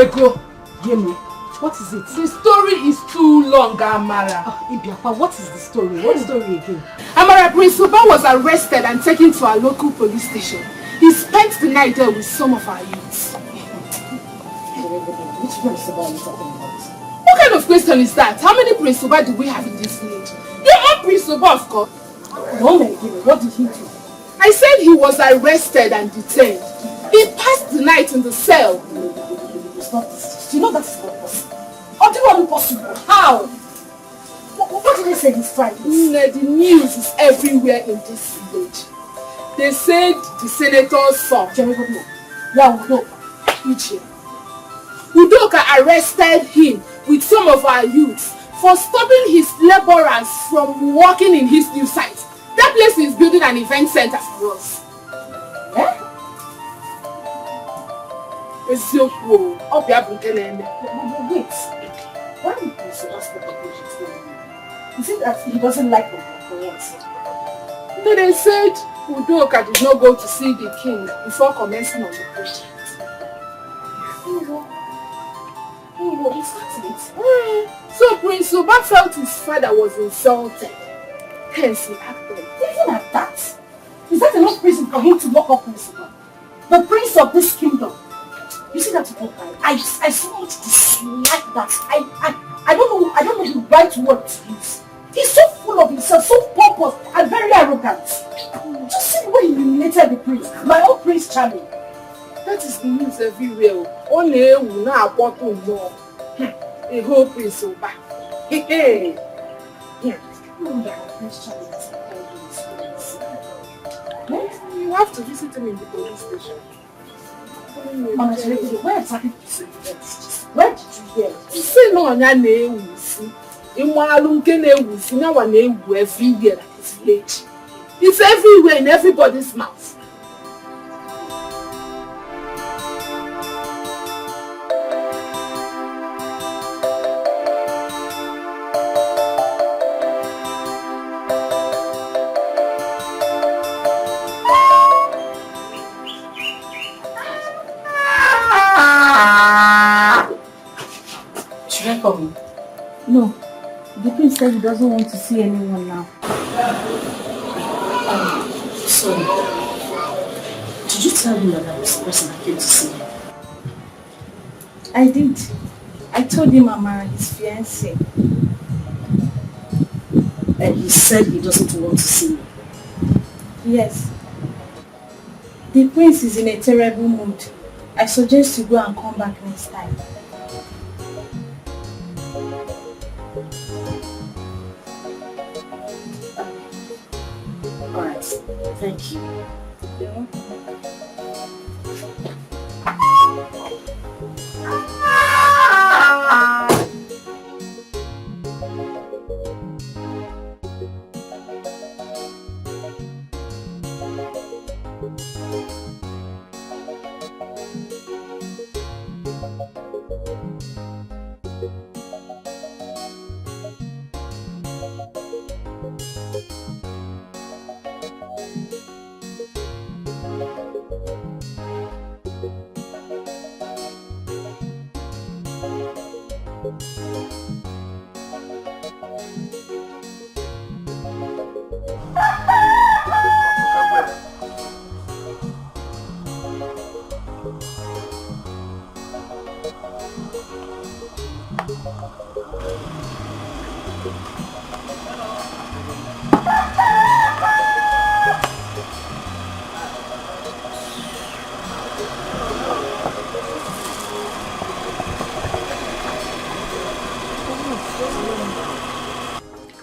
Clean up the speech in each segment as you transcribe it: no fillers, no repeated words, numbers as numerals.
Ego. Yemi, what is it? The story is too long, Amara. Ibiapa, what is the story? What story again? Amara, Prince Uba was arrested and taken to our local police station. He spent the night there with some of our youths. Which Prince Uba are you talking about? What kind of question is that? How many Prince Uba do we have in this village? Your own Prince Uba, of course. What did he do? I said he was arrested and detained. He passed the night in the cell. It's not this. You know that's not possible. How do you want it possible? How? What did they say this Friday? The news is everywhere in this village. They said the senator's son, Udoka arrested him with some of our youths for stopping his laborers from working in his new site. That place is building an event center for us. Eh? Wait. Why did you so ask the project? Is it that he doesn't like them for once? No, they said Udoka did not go to see the king before commencing on the project. Is that it? So Prince Uba felt his father was insulted. Hence he acted. Even at that? Is that enough reason for him to lock up Prince Uba? The prince of this kingdom. You see that guy? I so much dislike that. I don't know the right word to use. He's so full of himself, so pompous and very arrogant. Just see the way he humiliated the prince. My own Prince Charming. That is the news everywhere. Only will not bottle more. A whole Prince Uba. Hey. You have to visit him in the police station. Mama, where exactly did you say that? Where did you hear it? You say no on your name. Everywhere at this village. It's everywhere in everybody's mouth. Should I call him? No. The prince said he doesn't want to see anyone now. Sorry. Did you tell him that I was the person that came to see him? I did. I told him Amara, his fiancée. And he said he doesn't want to see me. Yes. The prince is in a terrible mood. I suggest you go and come back next time. Alright, thank you.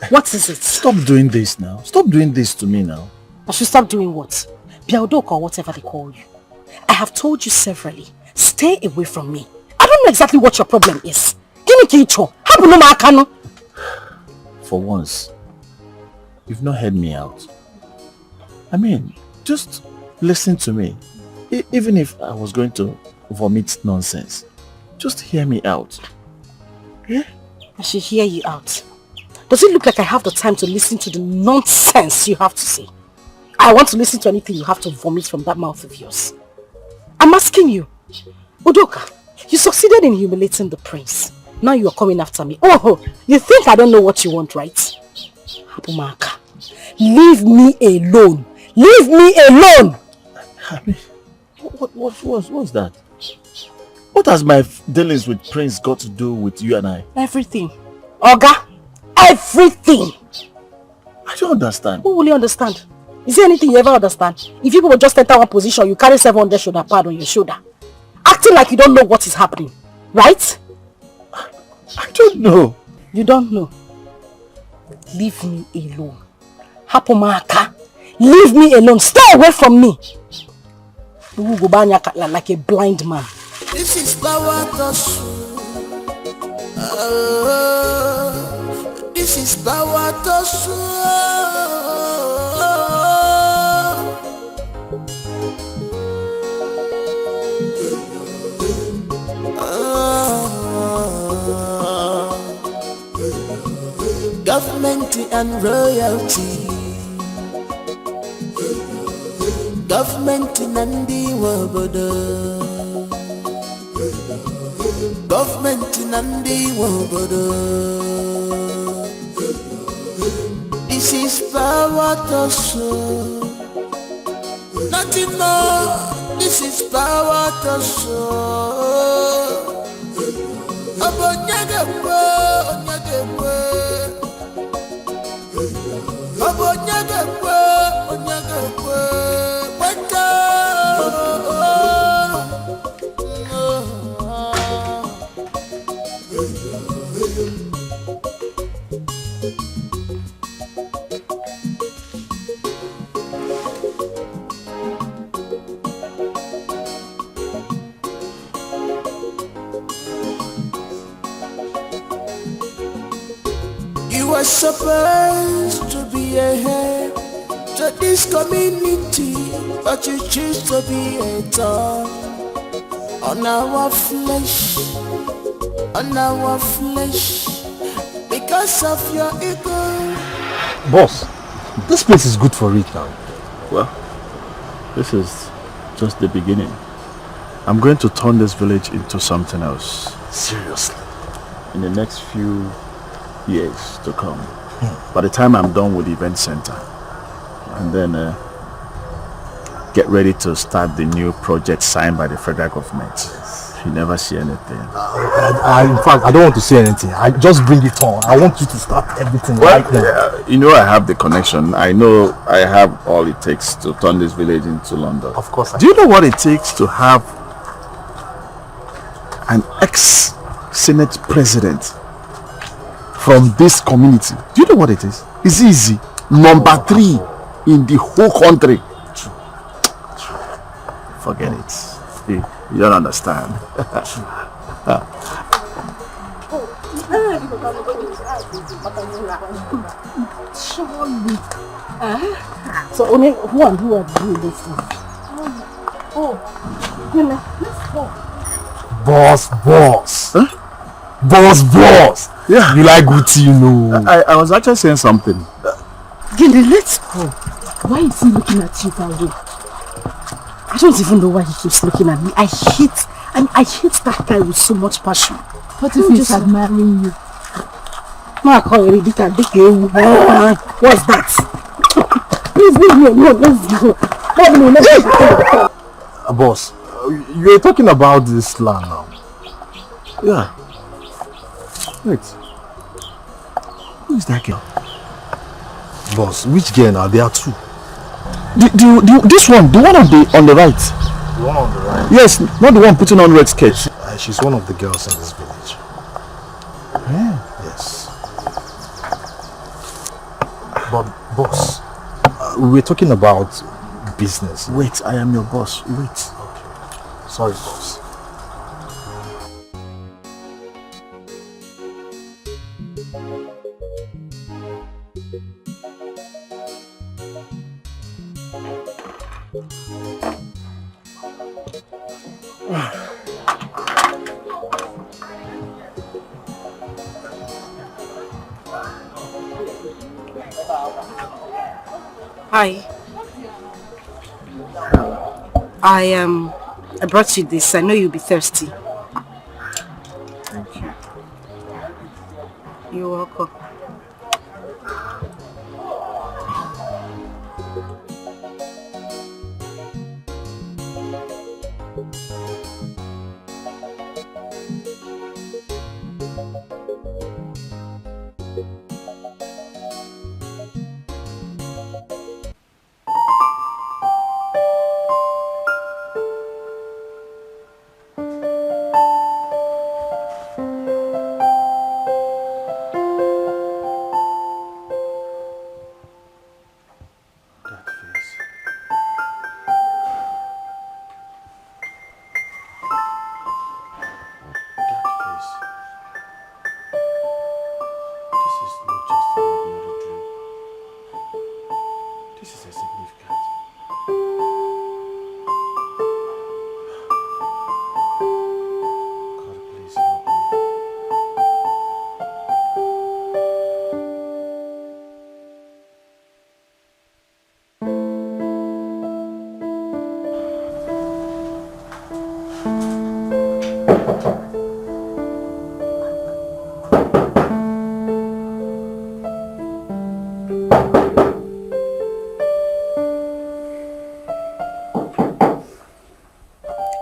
What is it? Stop doing this now. Stop doing this to me now. I should stop doing what? Biaudok or whatever they call you. I have told you severally. Stay away from me. I don't know exactly what your problem is. For once, you've not heard me out. I mean, just listen to me. Even if I was going to vomit nonsense, just hear me out. Yeah? I should hear you out. Does it look like I have the time to listen to the nonsense you have to say? I want to listen to anything you have to vomit from that mouth of yours. I'm asking you, Udoka, You succeeded in humiliating the prince. Now you are coming after me. Oh, you think I don't know what you want, right? Hapumaka, leave me alone. Leave me alone! What's that? What has my dealings with Prince got to do with you and I? Everything. Oga, everything! I don't understand. Who will you understand? Is there anything you ever understand? If you people just enter one position, you carry 700 shoulder pad on your shoulder. Acting like you don't know what is happening. Right? I don't know. You don't know. Leave me alone. Hapumaka, leave me alone. Stay away from me. You will go like a blind man. This is power to this is power to government and royalty. Government and the world. Government and the world. This is power to show. Nothing more. This is power to show. Abonyagwe, onyagwe. Abonyagwe, onyagwe. You are supposed to be a head to this community, but you choose to be a dog on our flesh, because of your ego. Boss, this place is good for it now. Well, this is just the beginning. I'm going to turn this village into something else. Seriously? In the next few years to come. By the time I'm done with the event center, and then get ready to start the new project signed by the federal government. You never see anything. In fact, I don't want to say anything. I just bring it on. I want you to start everything right now. You know I have the connection. I know I have all it takes to turn this village into London. Of course. Do you know what it takes to have an ex-Senate president from this community? Do you know what it is? It's easy. Number 3 in the whole country. Forget it. You don't understand. So only who are doing this thing? Let's go. Boss. Huh? Boss. Yeah. You like Gucci, you know. I was actually saying something. Gende, let's go. Why is he looking at you that way? I don't even know why he keeps looking at me. I hate that guy with so much passion. What if he's admiring you? What's that? Please leave me alone. Let's go. Boss, you're talking about this land now. Yeah. Wait. Who is that girl? Boss, which girl now? There are 2. This one, the one on the right. The one on the right? Yes, not the one putting on red skirt. She's one of the girls in this village. Yeah. Yes. But boss, we're talking about business. Wait, I am your boss. Wait. Okay. Sorry, boss. Hi. I brought you this. I know you'll be thirsty. You're welcome.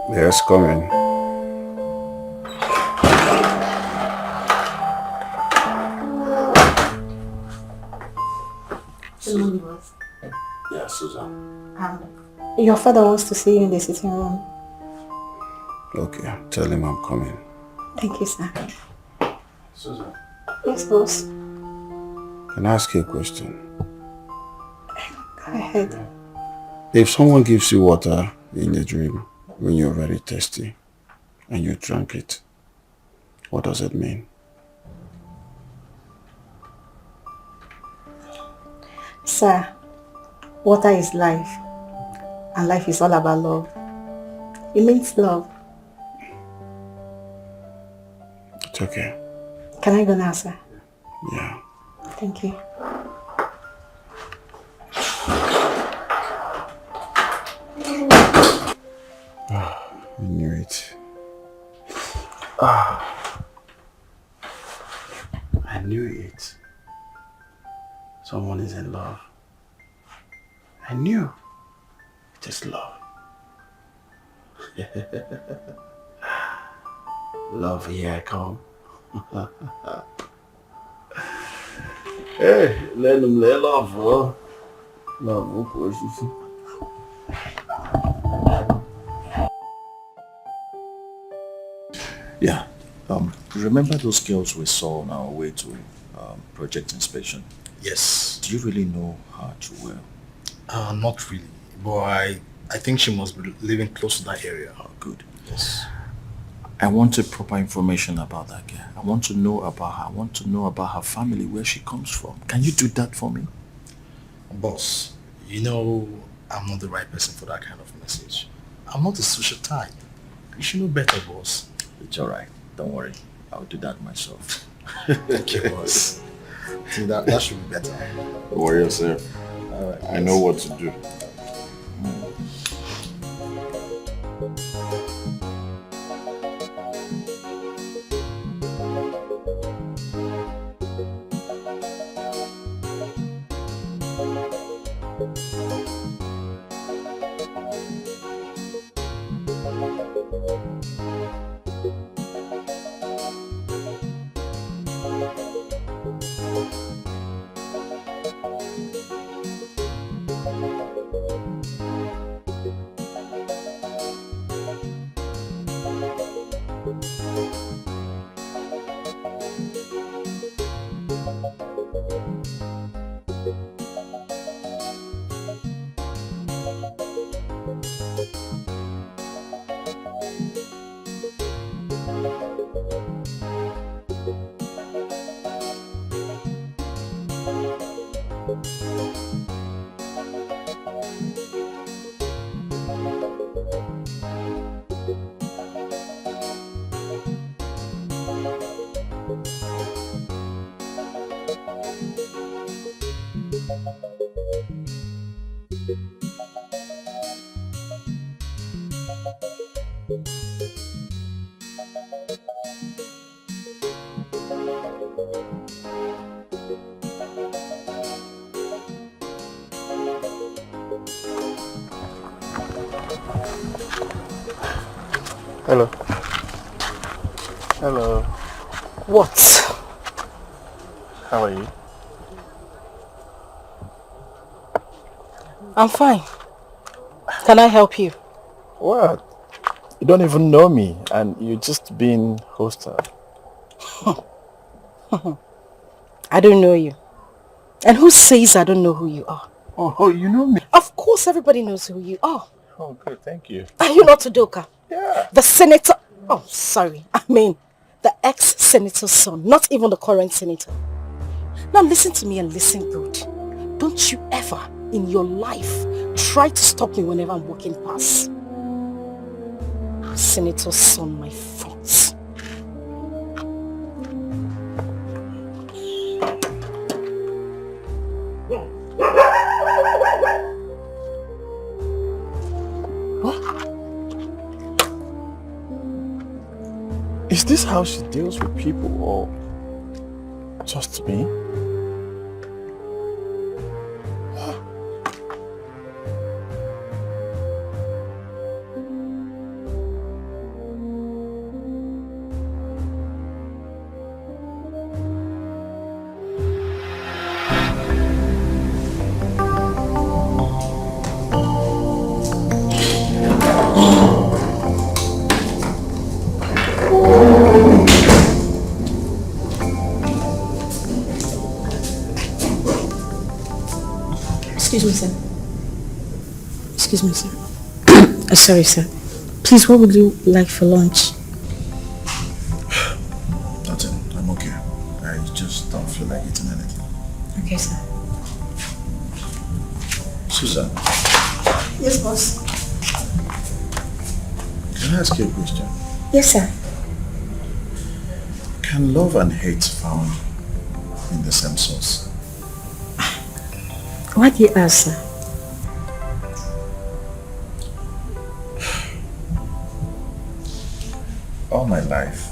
Yes, come in. Yeah, Susan. Your father wants to see you in the sitting room. Okay, tell him I'm coming. Thank you, sir. Susan. Yes, boss. Can I ask you a question? Go ahead. If someone gives you water in a dream when you're very thirsty and you drank it, what does it mean? Sir, water is life, and life is all about love. It means love. It's okay. Can I go now, sir? Yeah. Thank you. I knew it. I knew it. Someone is in love. I knew it is love. Love, here I come. Hey, let them let love, bro. Love, of course, you see. Yeah. Remember those girls we saw on our way to project inspection? Yes. Do you really know her too well? Not really. But I think she must be living close to that area. Oh, good. Yes. I wanted proper information about that girl. I want to know about her. I want to know about her family, where she comes from. Can you do that for me? Boss, you know I'm not the right person for that kind of message. I'm not a social type. You should know better, boss. It's all right. Don't worry. I'll do that myself. Okay, boss. I think that should be better. Don't worry yourself. All right. I know what to do. Hello. Hello. What? How are you? I'm fine. Can I help you? What? You don't even know me and you're just being hostile. I don't know you. And who says I don't know who you are? Oh, you know me. Of course everybody knows who you are. Oh, good. Thank you. Are you not Udoka? Yeah. The senator... Oh, sorry. I mean, the ex-senator's son. Not even the current senator. Now listen to me and listen good. Don't you ever in your life try to stop me whenever I'm walking past. Senator's son, my thoughts. Is this how she deals with people or just me? Excuse me, sir. Excuse me, sir. Sorry, sir. Please, what would you like for lunch? Nothing. I'm okay. I just don't feel like eating anything. Okay, sir. Susan, Yes, boss. can I ask you a question? Yes, sir. Can love and hate found in the same source? Why do you ask, sir? All my life,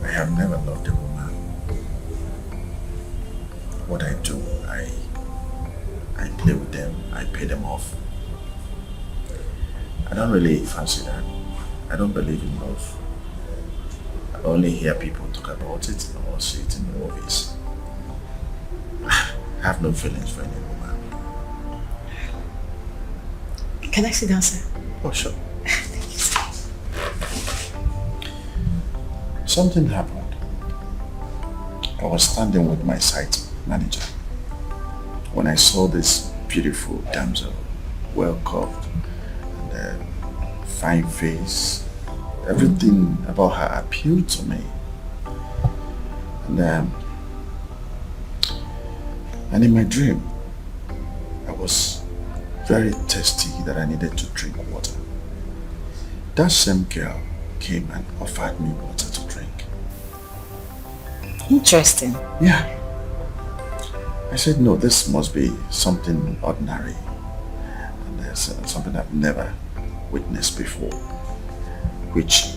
I have never loved a woman. What I do, I play with them, I pay them off. I don't really fancy that. I don't believe in love. I only hear people talk about it or see it in movies. I have no feelings for any woman. Can I sit down, sir? Oh, sure. Thank you, sir. Something happened. I was standing with my site manager when I saw this beautiful damsel, well curved, and fine face. Everything about her appealed to me. And in my dream, I was very thirsty that I needed to drink water. That same girl came and offered me water to drink. Interesting. Yeah. I said, no, this must be something ordinary. And something I've never witnessed before. Which,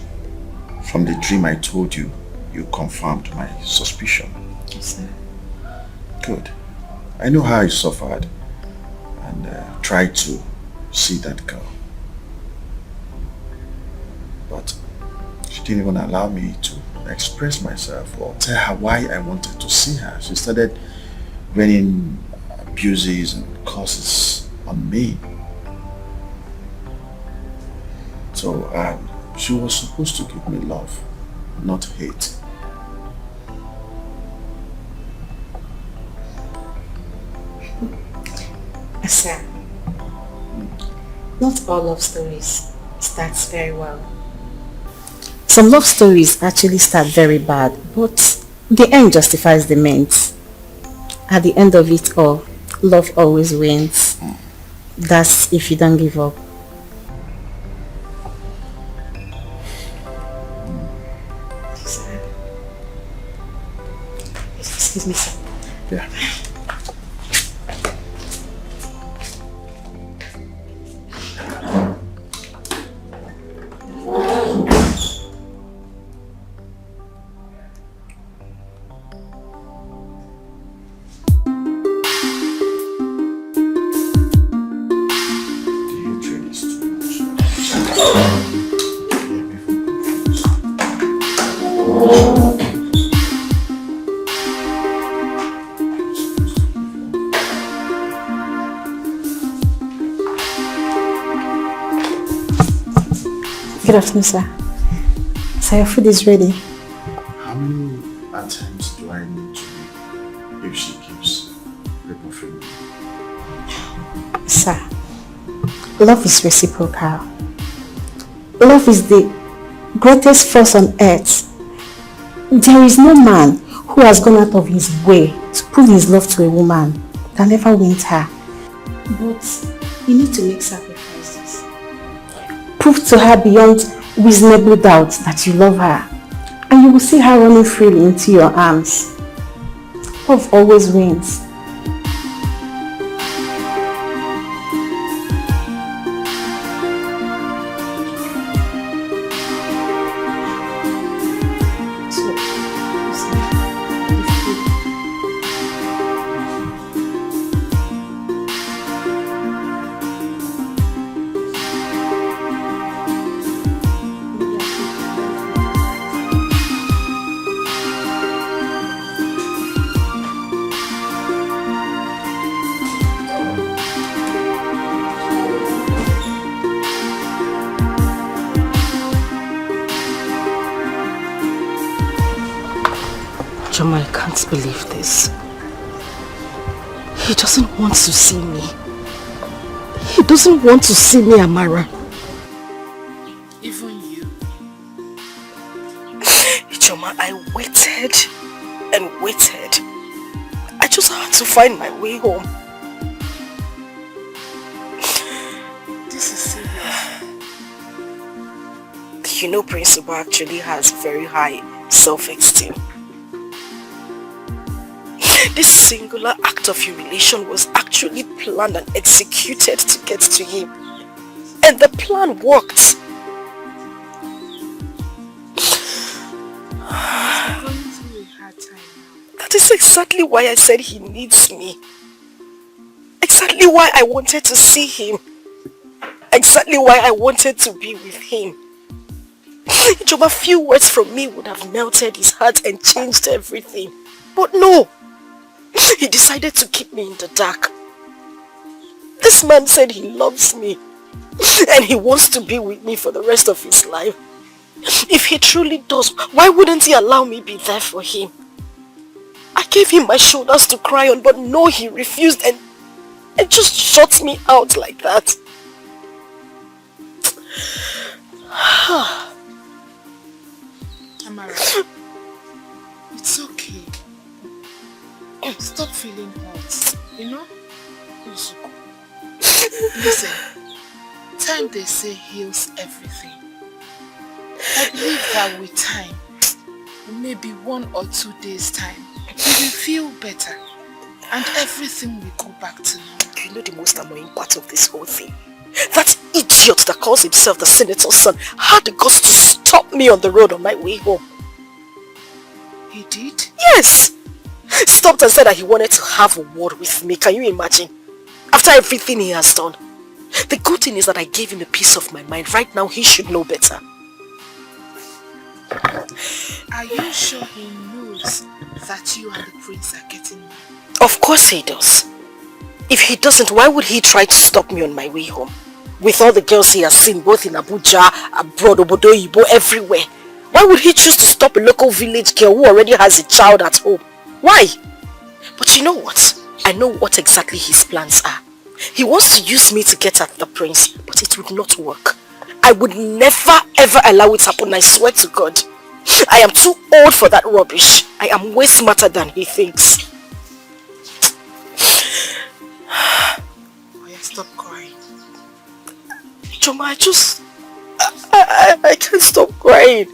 from the dream I told you, you confirmed my suspicion. Yes, sir. Good. I know how I suffered and tried to see that girl. But she didn't even allow me to express myself or tell her why I wanted to see her. She started raining abuses and curses on me. So she was supposed to give me love, not hate. Sir, not all love stories starts very well. Some love stories actually start very bad, but the end justifies the means. At the end of it all, love always wins. That's if you don't give up. Sir. Excuse me, sir. Yeah. Good afternoon, sir. So your food is ready. How many attempts do I need to make if she keeps rebuffing me? Sir, love is reciprocal. Love is the greatest force on earth. There is no man who has gone out of his way to prove his love to a woman that never wins her. But you need to make sacrifices. Prove to her beyond reasonable doubt that you love her, and you will see her running freely into your arms. Love always wins. Choma, I can't believe this. He doesn't want to see me. He doesn't want to see me, Amara. Even you. Choma, I waited and waited. I just had to find my way home. This is serious. You know, Principal actually has very high self-esteem. This singular act of humiliation was actually planned and executed to get to him. And the plan worked. That is exactly why I said he needs me. Exactly why I wanted to see him. Exactly why I wanted to be with him. Just a few words from me would have melted his heart and changed everything. But no. He decided to keep me in the dark. This man said he loves me and he wants to be with me for the rest of his life. If he truly does, why wouldn't he allow me be there for him? I gave him my shoulders to cry on, but no, he refused and just shut me out like that. Amara, it's okay. Stop feeling hurt, you know? Listen, time they say heals everything. I believe that with time, maybe 1 or 2 days time, you will feel better and everything will go back to normal. You know the most annoying part of this whole thing? That idiot that calls himself the Senator's son had the guts to stop me on the road on my way home. He did? Yes! Stopped and said that he wanted to have a word with me. Can you imagine? After everything he has done. The good thing is that I gave him a piece of my mind. Right now he should know better. Are you sure he knows that you and the prince are getting married? Of course he does. If he doesn't, why would he try to stop me on my way home? With all the girls he has seen both in Abuja, abroad, Obodo, Ibo, everywhere. Why would he choose to stop a local village girl who already has a child at home? Why? But you know what? I know what exactly his plans are. He wants to use me to get at the prince, but it would not work. I would never ever allow it to happen, I swear to God. I am too old for that rubbish. I am way smarter than he thinks. Oh yeah, stop crying. Choma, I can't stop crying.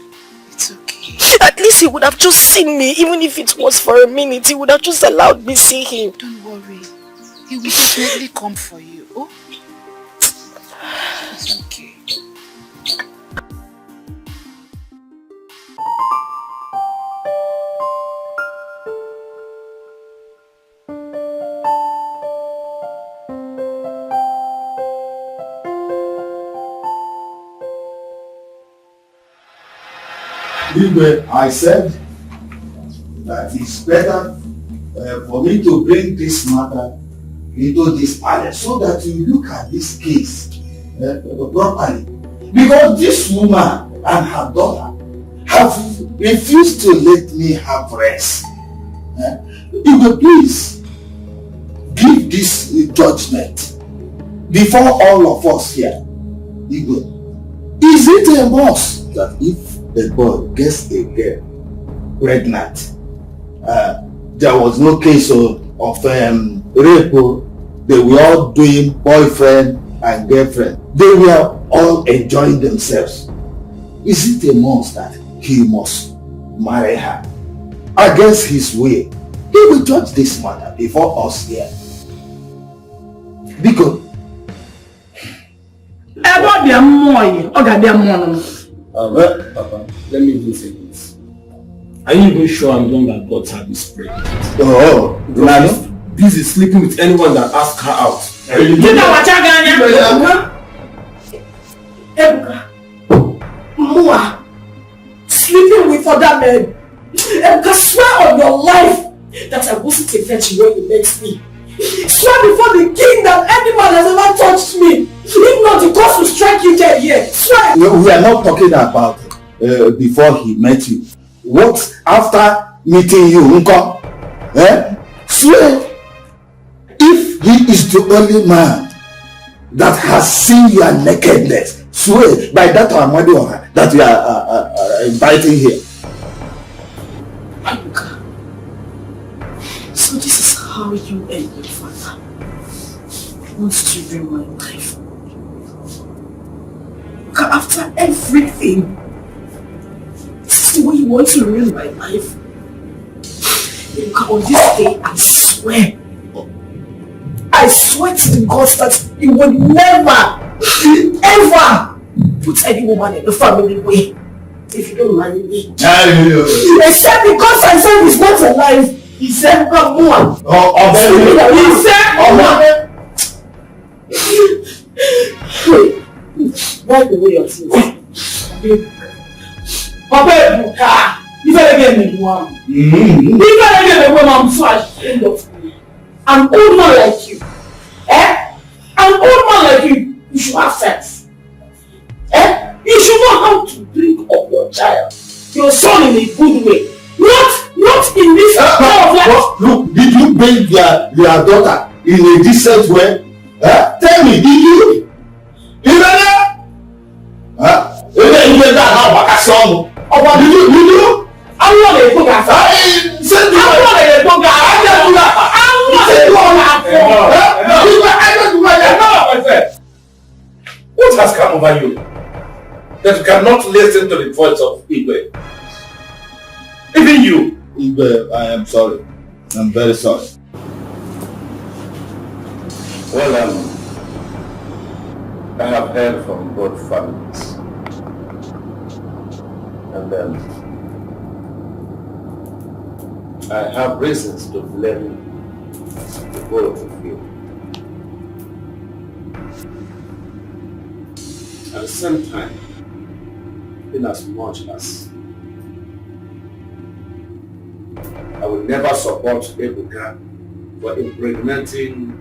It's okay. At least he would have just seen me, even if it was for a minute. He would have just allowed me see him. Don't worry. He will definitely come for you. Oh? It's okay. I said that it's better for me to bring this matter into this palace so that you look at this case properly. Because this woman and her daughter have refused to let me have rest. Igwe, please give this judgment before all of us here. Igwe, is it a must that if a boy gets a girl pregnant, there was no case of rape, they were all doing boyfriend and girlfriend, they were all enjoying themselves, is it a must that he must marry her against his will? He will judge this matter before us here. Because about their money, Papa, let me even say this. Are you even sure I'm the one that got her this break? oh, She's busy sleeping with anyone that asks her out. you know what Ebuka, Mua, sleeping with other men. Ebuka, swear on your life that I wasn't a virgin when you met me. Swear before the king that any man has ever touched me. If not, the cost will strike you dead here. Swear. we are not talking about before he met you. What after meeting you, Uncle? Swear, if he is the only man that has seen your nakedness, swear by that Amadi that we are inviting here. Abuka, so this is how you and your father wants to ruin my life. After everything, this is the way you want to ruin my life. On this day, I swear to the gods that you would never, ever put any woman in the family way if you don't marry me. Except because I said he's not alive. He said, come on. He said, why the way you're saying? Papa Ebuka, you better get me one. You better get me one. I'm so ashamed of you. An old man like you. An old man like you, you should have sense. You should know how to bring up your child, your son in a good way. Not in this kind of life. Look, did you bring your daughter in a decent way? Tell me, did you? You know that? You know that how vacation? Did you? I'm not a good guy. I'm not a good guy. What has come over you that you cannot listen to the voice of Igwe? Even you. Igwe, I am sorry. I'm very sorry. Well, I have heard from both families. And I have reasons to blame the both of you. At the same time, in as much as I will never support Ebuka for impregnating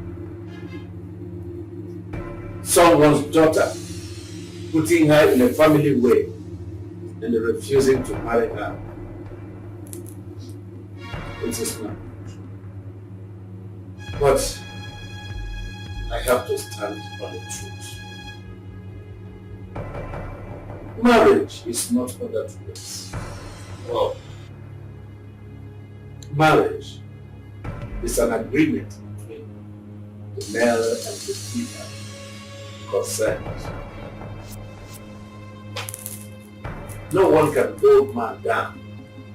someone's daughter, putting her in a family way and refusing to marry her. It is not. But I have to stand on the truth. Marriage is not other place. Well, marriage is an agreement between the male and the female concerned. No one can hold man down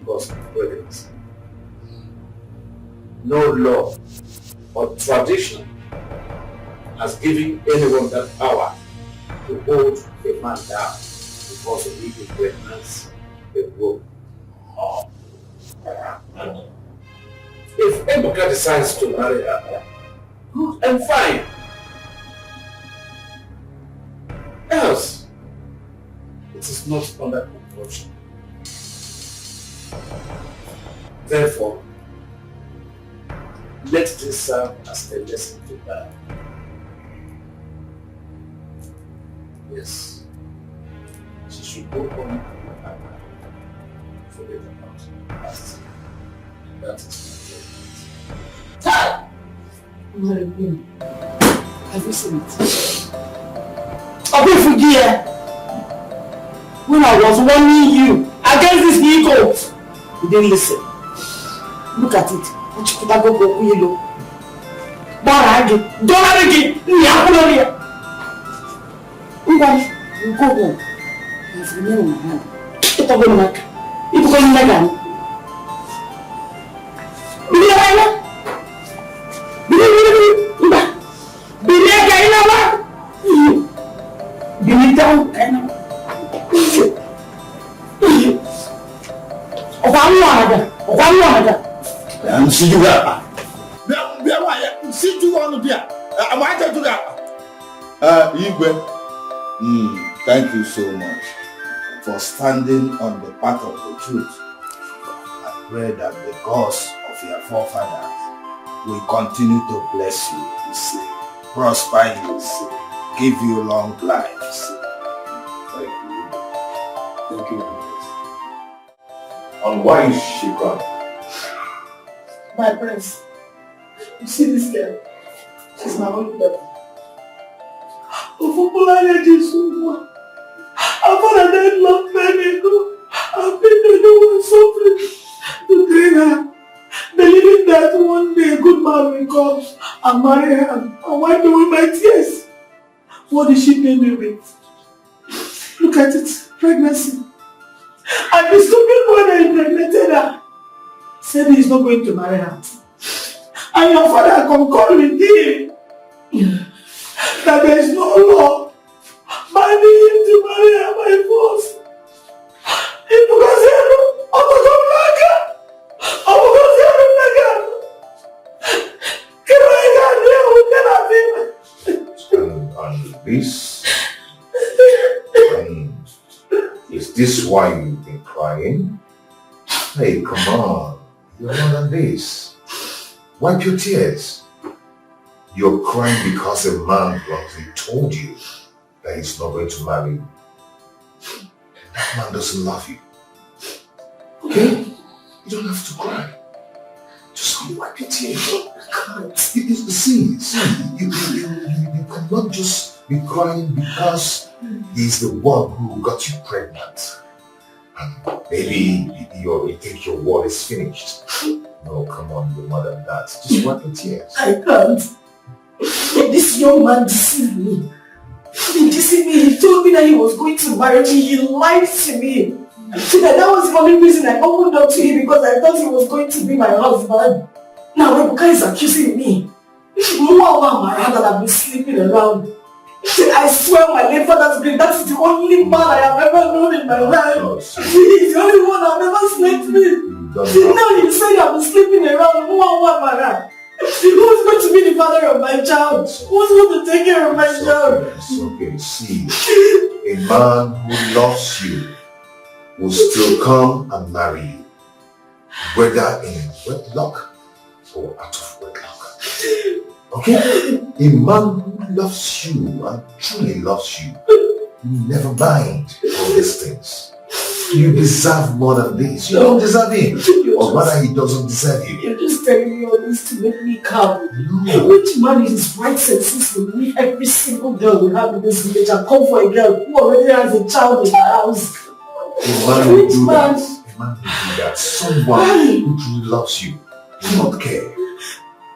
because of pregnancy. No law or tradition has given anyone that power to hold a man down because of his pregnancy, a woman. If Ebuka decides to marry her, good and fine. Else, it is not under compulsion. Therefore, let this serve as a lesson to her. Yes, should go on and forget about the past. That is my favorite. Have you seen it? I'll forgive. When I was warning you against this vehicle, you didn't listen. Look at it. You go home. You've remained in my hand. Get up on my back. You go in my hand. See you there. See you on the beer. I'm right to that. Igwe, thank you so much for standing on the path of the truth. I pray that the gods of your forefathers will continue to bless you, prosper you, give you long lives. Thank you. Thank you. And why is she crying? My prince, you see this girl? She's my only daughter. I've found a dead long time ago. I've been the one suffering to train her, believing that one day a good man will come and marry her and wipe away my tears. What did she pay me with? Look at it, pregnancy. And the stupid boy that impregnated her said he's not going to marry her. And your father concurred with him that there is no law binding him to marry her by force. It's because is this why you've been crying? Hey, come on. You're more than this. Wipe your tears. You're crying because a man bluntly told you that he's not going to marry you. That man doesn't love you. Okay? You don't have to cry. Just wipe your tears. See, you cannot just be crying because he's the one who got you pregnant. And maybe you think your war is finished. No, come on, you're more than that. Just wipe your tears. I can't. This young man deceived me. He deceived me. He told me that he was going to marry me. He lied to me. So that was the only reason I opened up to him, because I thought he was going to be my husband. Now Rebuka is accusing me. More Amara that I've been sleeping around. I swear on my late father's grave, that is the only man I have ever known in my life. He's the only one I've ever slept with. Now you say I've been sleeping around. Amara. Who's going to be the father of my child? Who's going to take care of my child? It's okay. See, a man who loves you will still come and marry you, whether in wedlock or out of wedlock. Okay? A man who loves you and truly loves you will never mind all these things. You deserve more than this. You don't deserve him. Or rather, he doesn't deserve you. You're just telling me all this to make me calm. No. Which man in his right senses will leave every single girl we have in this village and come for a girl who already has a child in the house? A man will do that. A man will do that. Someone who truly loves you will not care.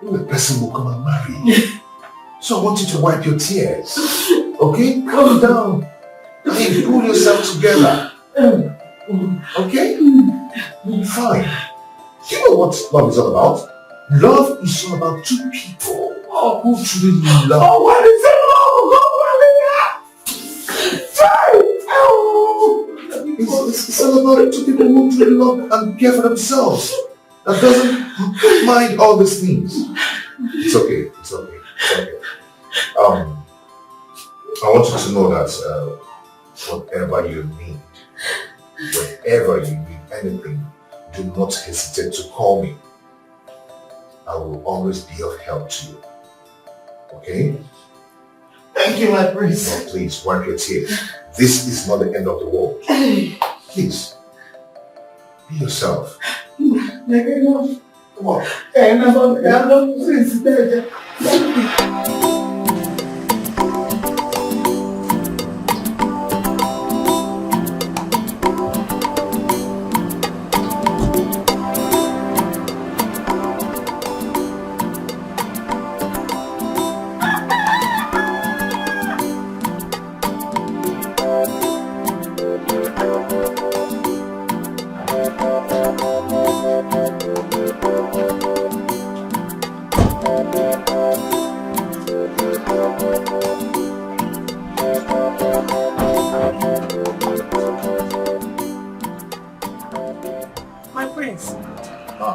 The person will come and marry you. So I want you to wipe your tears. Okay? Calm down. I mean, pull yourself together. Okay? Fine. You know what love is all about? Love is all about two people who truly love. Oh, what is it? It's all about two people who truly love and care for themselves. That doesn't mind all these things. It's okay. It's okay. It's okay. I want you to know that whatever you need, whenever you need anything, do not hesitate to call me. I will always be of help to you. Okay? Thank you, my prince. Oh, please, wipe your tears. This is not the end of the world. Please, be yourself. Come on.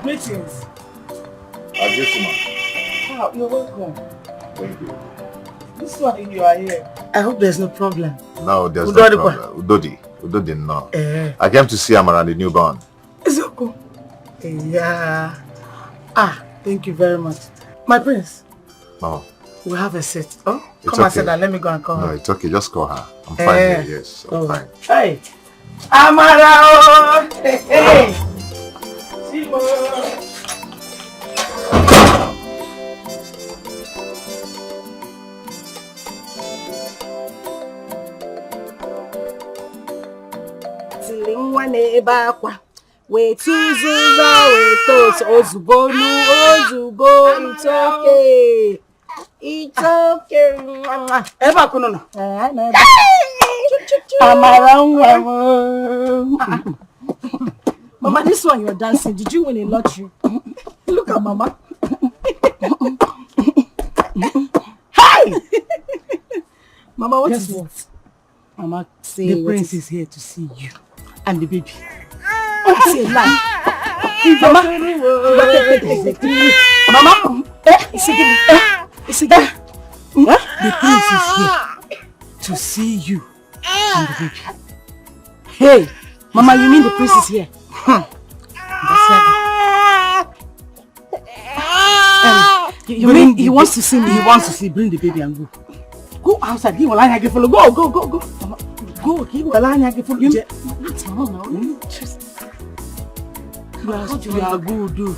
Greetings. Wow, you're welcome. Thank you. This one you are here. I hope there's no problem. No, there's no problem. Udodi, no. I came to see Amara and the newborn. Is it cool? Yeah. Thank you very much. My prince. Oh. We have a set. Oh, it's come and sit down. Let me go and call her. No, it's okay. Just call her. I'm fine here. Yes, I'm fine. Hey. Amara! Hey! Wait ozugbo, it's okay. It's okay. Eba kuno. Mama, this one you're dancing. Did you win a lottery? Look at Mama. Hi! Mama, what is it? Mama, say the prince is here to see you and the baby. Say lie. Mama, Mama, it's again. The prince is here to see you and the baby. Hey, Mama, you mean the prince is here? You mean he wants to see me? He wants to see. Bring the baby and go. Go outside. He will line again. Follow. Go. Go. He will line again. Follow. That's all now. You are good.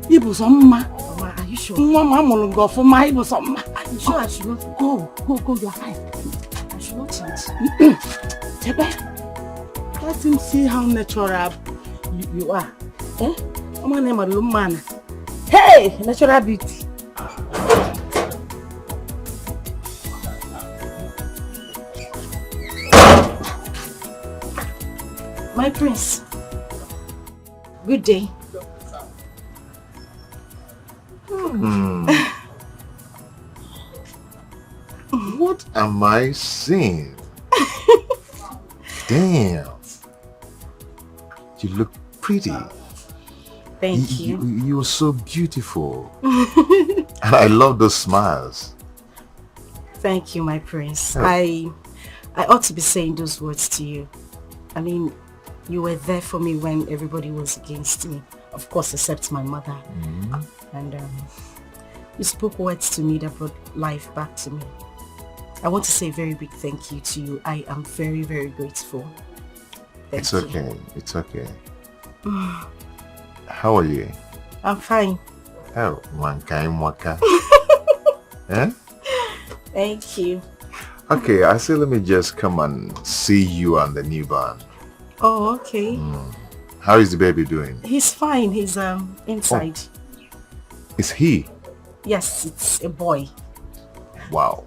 He was on Mama. Are you sure? Mama will go for my was on Mama. Are you sure I should not go? Go. You are fine. I should not change. Let him see how natural you are. Eh? My name is Lumana. Hey, natural beauty. My prince. Good day. What am I seeing? Damn. You look pretty. Thank you. You're so beautiful. And I love those smiles. Thank you, my prince. Oh. I ought to be saying those words to you. I mean, you were there for me when everybody was against me. Of course, except my mother. And you spoke words to me that brought life back to me. I want to say a very big thank you to you. I am very, very grateful. It's okay. It's okay. How are you? I'm fine. Oh, mankai waka. Eh? Thank you. Okay, I say let me just come and see you and the newborn. Oh, okay. How is the baby doing? He's fine. He's inside. Oh. Is he? Yes, it's a boy. Wow.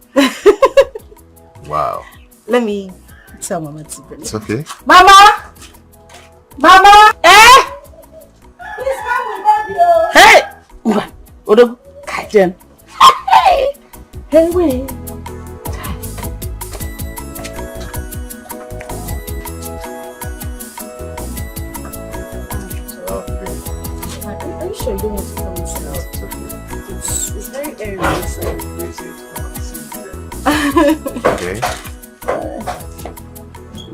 Wow. Let me tell Mama to bring it. It's okay. Mama! Mama! Eh? Please come with baby. Hey! Odo, Kajen. Hey! Hey, wait. Are you sure you don't want to come inside? It's very airy inside. Okay.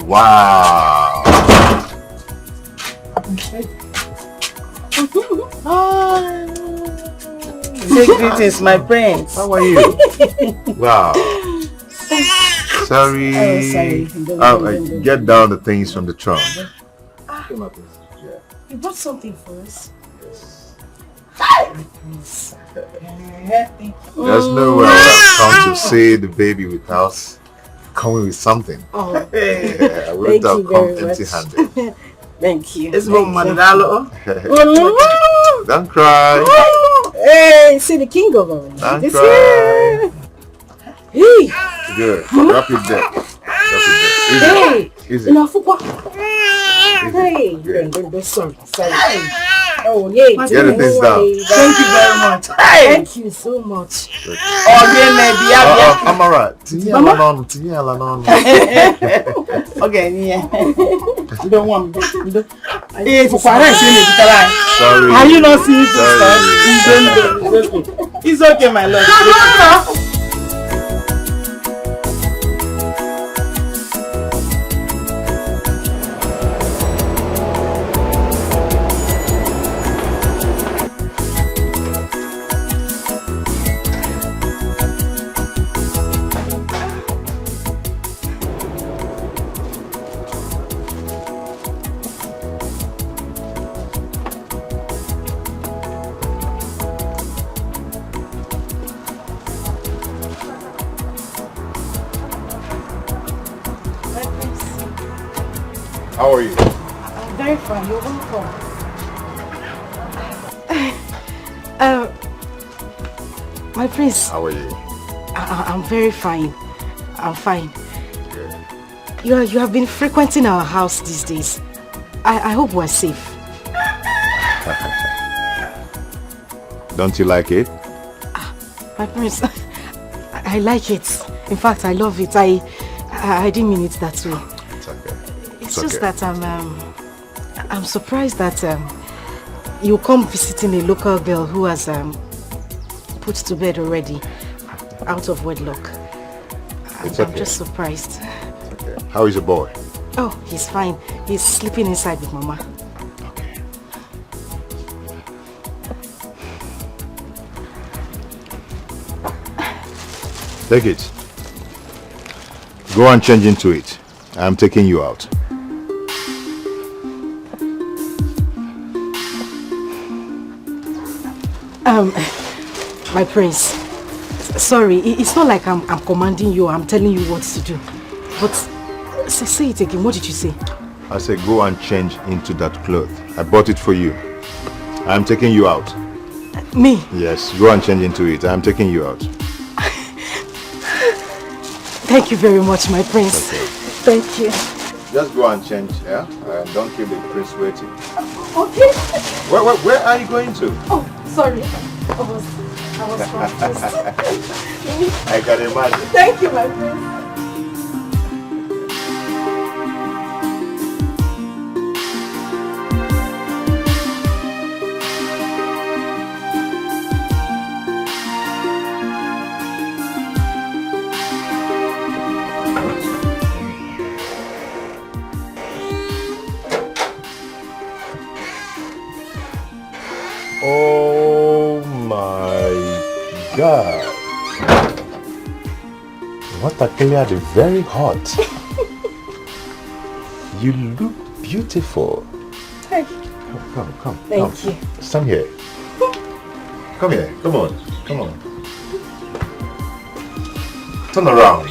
Wow. Say greetings, my prince. How are you? Wow. Sorry. Oh, sorry. Don't. Get down the things from the trunk. Come up. Yeah. You bought something for us? Yes. Yes. There's no way I've come to see the baby without coming with something. Oh, I wouldn't have come empty-handed. Thank you. It's Mandalo. Don't cry. Hey, see the king of all. Don't cry. Hey. Good. Drop it there. Hey. Easy. Enough. Hey. Don't sorry. Oh, yeah. Get the things down. Thank you very much. Thank you so much. Amara. Okay, yeah. You don't want me. Hey, for parents, you need to tell us. Sorry. Are you not seeing this? It's okay, my love. How are you? I'm very fine. You're welcome. My prince. How are you? I'm very fine. I'm fine. Good. You have been frequenting our house these days. I hope we're safe. Don't you like it? My prince, I like it. In fact, I love it. I didn't mean it that way. It's okay. It's just that I'm surprised that you come visiting a local girl who has put to bed already, out of wedlock. I'm just surprised. Okay. How is your boy? Oh, he's fine. He's sleeping inside with Mama. Okay. Take it. Go and change into it. I'm taking you out. My prince, sorry, it's not like I'm commanding you, I'm telling you what to do. But say it again, what did you say? I said go and change into that cloth. I bought it for you. I'm taking you out. Me? Yes, go and change into it. I'm taking you out. Thank you very much, my prince. Okay. Thank you. Just go and change, yeah? And don't keep the prince waiting. Okay. Where are you going to? Oh, sorry. I was confused. I can imagine. Thank you, my prince. Oh my God. What a clear, very hot. You look beautiful. Thank you. Come. Thank you. Stand here. Come here. Come on. Turn around.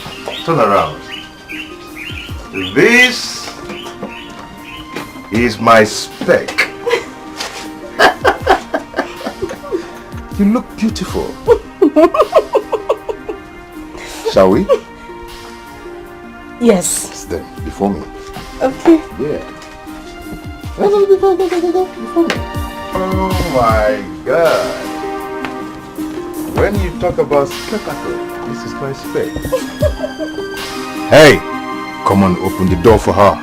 This is my spec. You look beautiful. Shall we? Yes. Stand before me. Okay. Yeah. Go. Before me. Oh my God. When you talk about spectacle, this is my spec. Hey, come on, open the door for her.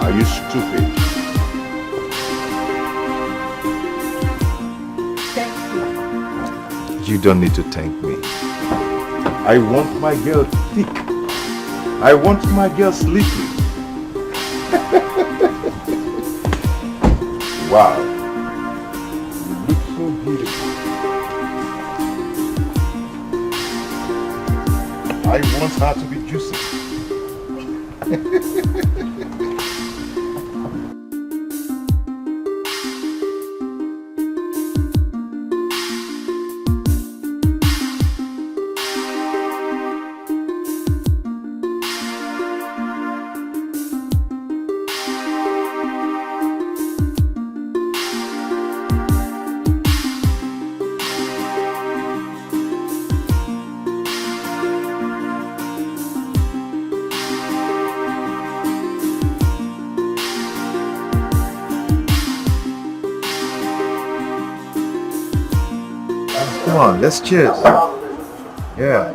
Are you stupid? You don't need to thank me. I want my girl thick. I want my girl sleepy. Wow. You look so beautiful. I I want her to be juicy. Come on, let's cheers. Yeah.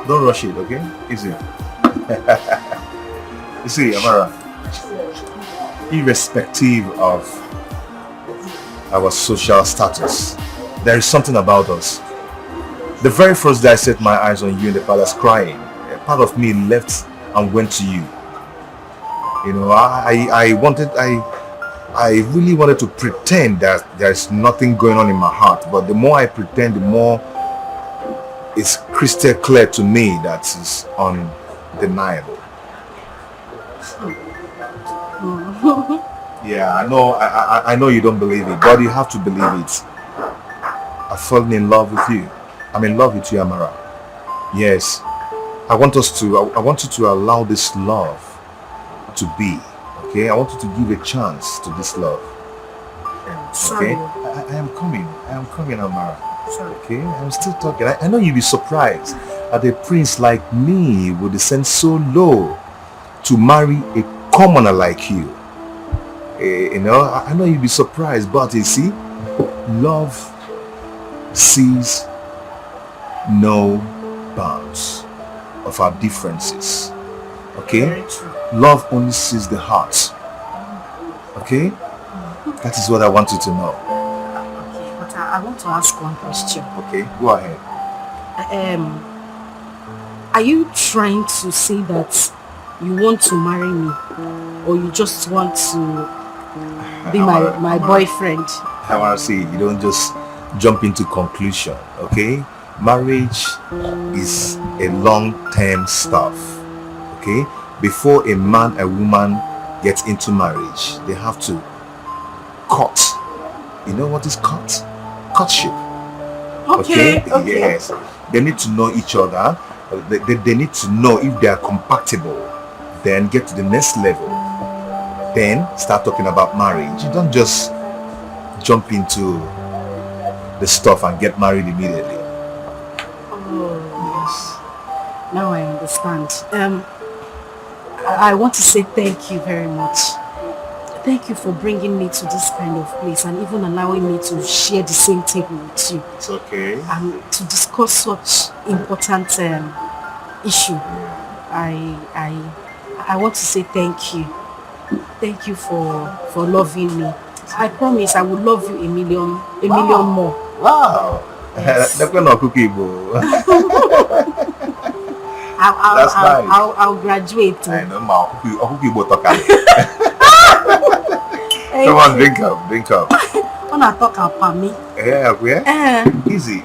Don't rush it, okay? Easy. You see, Amara, irrespective of our social status, there is something about us. The very first day I set my eyes on you in the palace crying, a part of me left and went to you. You know, I really wanted to pretend that there's nothing going on in my heart, but the more I pretend, the more it's crystal clear to me that it's undeniable. Yeah, I know you don't believe it, but you have to believe it. I've fallen in love with you. I'm in love with you, Amara. Yes, I want you to allow this love to be, okay? I want you to give a chance to this love. Sorry. Okay? I am coming, Amara. Sorry. Okay, I'm still talking. I know you'll be surprised that a prince like me would descend so low to marry a commoner like you. You know, I know you'll be surprised, but you see, love sees no bounds of our differences. Okay? Love only sees the heart. Okay? That is what I want you to know. Okay, but I want to ask one question. Okay, go ahead. Are you trying to say that you want to marry me, or you just want to be my boyfriend? I want to see, you don't just jump into conclusion, okay? Marriage is a long-term stuff, okay? Before a man and woman get into marriage, they have to court. You know what is court? Courtship. Okay. Yes. They need to know each other. They need to know if they are compatible. Then get to the next level. Then start talking about marriage. You don't just jump into the stuff and get married immediately. Oh, yes. Now I understand. I want to say thank you very much. Thank you for bringing me to this kind of place and even allowing me to share the same table with you. It's okay. And to discuss such important issue. I want to say thank you. Thank you for loving me. I promise I will love you a million more. Wow. Yes. That's not cookie, bro. That's nice. I'll graduate. I know, ma. Cookie, come on, drink up. Wanna talk about me? Yeah. Easy.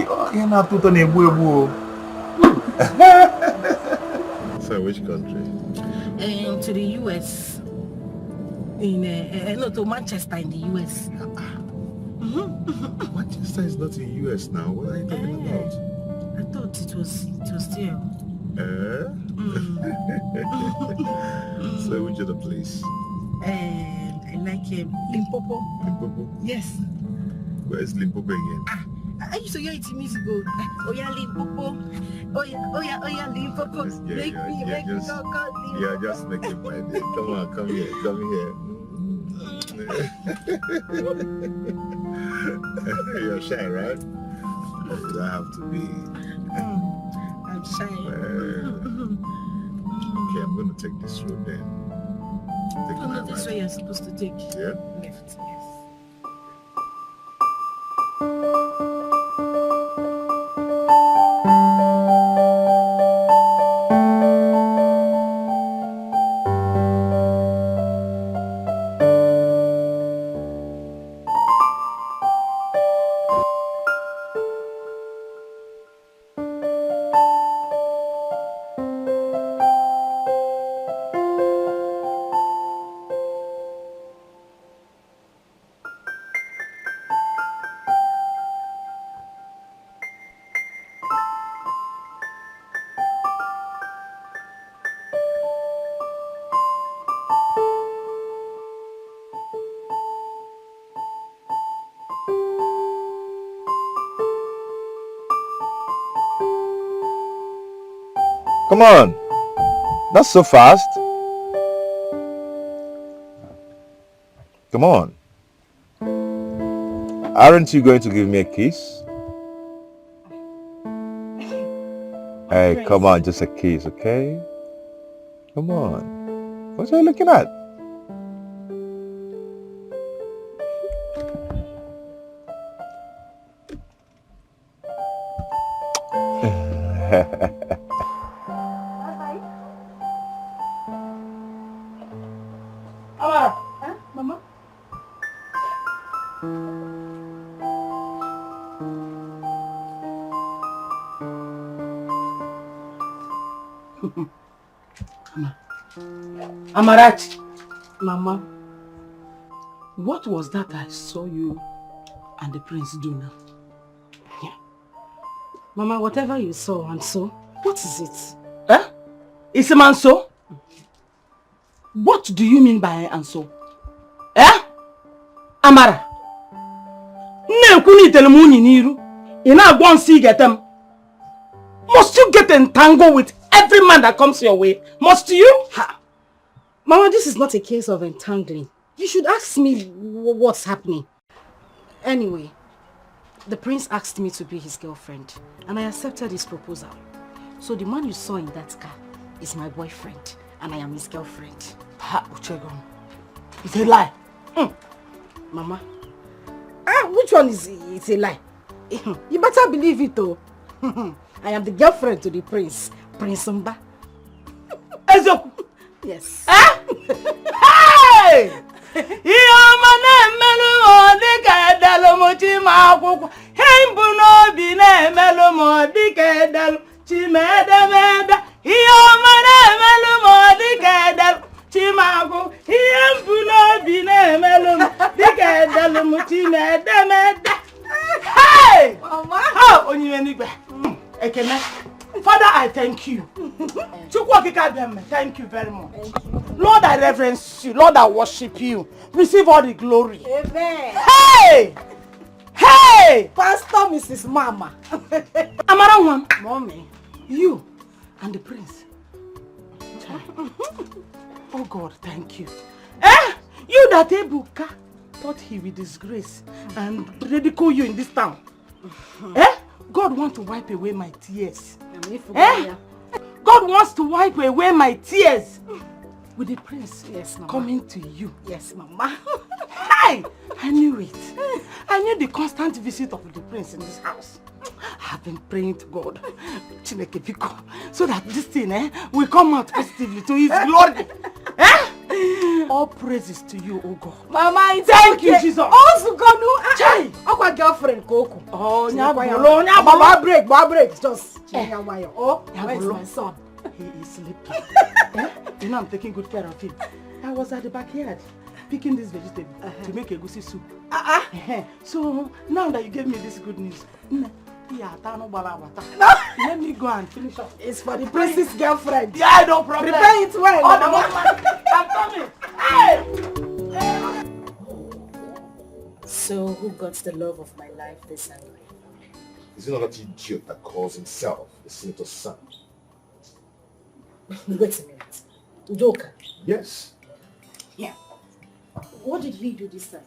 Oh, you're not too So which country? To the US. To Manchester in the US. Manchester is not in US now. What are you talking about? I thought it was there. So which other place? I like Limpopo. Limpopo? Yes. Where is Limpopo again? I used to hear it in music go. Oh yeah, Limpopo. Oh yeah, Limpopo. Make me go. Yeah, just make it my day. Come on, come here. You're shy, right? You don't have to be. I'm shy. Okay, I'm going to take this road then. No, this way you're supposed to take. Yeah? Left, yes. Come on. Not so fast. Come on. Aren't you going to give me a kiss? Hey, come on, just a kiss, okay? Come on. What are you looking at? Amara, huh? Mama? Amarachi. Mama, what was that I saw you and the prince do now? Yeah. Mama, whatever you saw and so, what is it? Eh? Is a man so? What do you mean by and so? Eh? Amara? Must you get entangled with every man that comes your way? Must you? Ha. Mama, this is not a case of entangling. You should ask me what's happening. Anyway, the prince asked me to be his girlfriend and I accepted his proposal. So the man you saw in that car is my boyfriend and I am his girlfriend. Ha, Uchegon. It's a lie. Mama, which one is it's a lie? You better believe it though. I am the girlfriend to the prince, Prince Mba. Yes. Hey! Hey! Mama! Father, I thank you. Thank you very much. Lord, I reverence you. Lord, I worship you. Receive all the glory. Amen. Hey! Hey! Pastor Mrs. Mama. Amara one. Mommy. You and the prince. Oh God, thank you. Eh? You that Ebuka thought he will disgrace and ridicule you in this town. Eh? God wants to wipe away my tears. Eh? God wants to wipe away my tears. With the prince, yes, Mama, coming to you. Yes, Mama. Hey! I knew it. I knew the constant visit of the prince in this house. I've been praying to God, Chineke Biko, so that this thing will come out positively to his glory. All praises to you, oh God. Mama, it's thank you, Jesus. Also, God, no. Chai! Our girlfriend, Coco. Oh, break, just. Oh, where's my son? He is sleeping. You know I'm taking good care of him. I was at the backyard picking this vegetable to make a goosey soup. So now that you gave me this good news, let me go and finish up. It's for the prince's girlfriend. Yeah, no problem. Prepare it well. I'm coming. Hey! So who got the love of my life this angry? Is it not that idiot that calls himself the senator's son? Wait a minute. Udoka? Yes. Yeah. What did he do this time?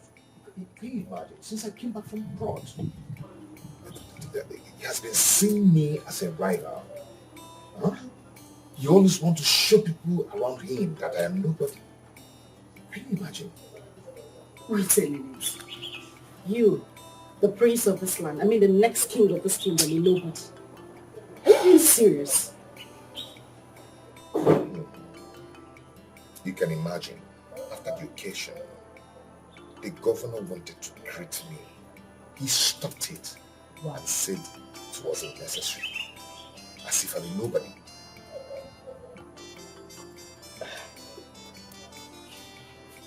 Can you imagine? Since I came back from abroad, he has been seeing me as a rival. Huh? He always wants to show people around him that I am nobody. Can you imagine? Wait a minute. You, the prince of this land, I mean the next king of this kingdom, a nobody. Are you being serious? You can imagine, after the occasion, the governor wanted to greet me. He stopped it and said it wasn't necessary, as if I'm a nobody.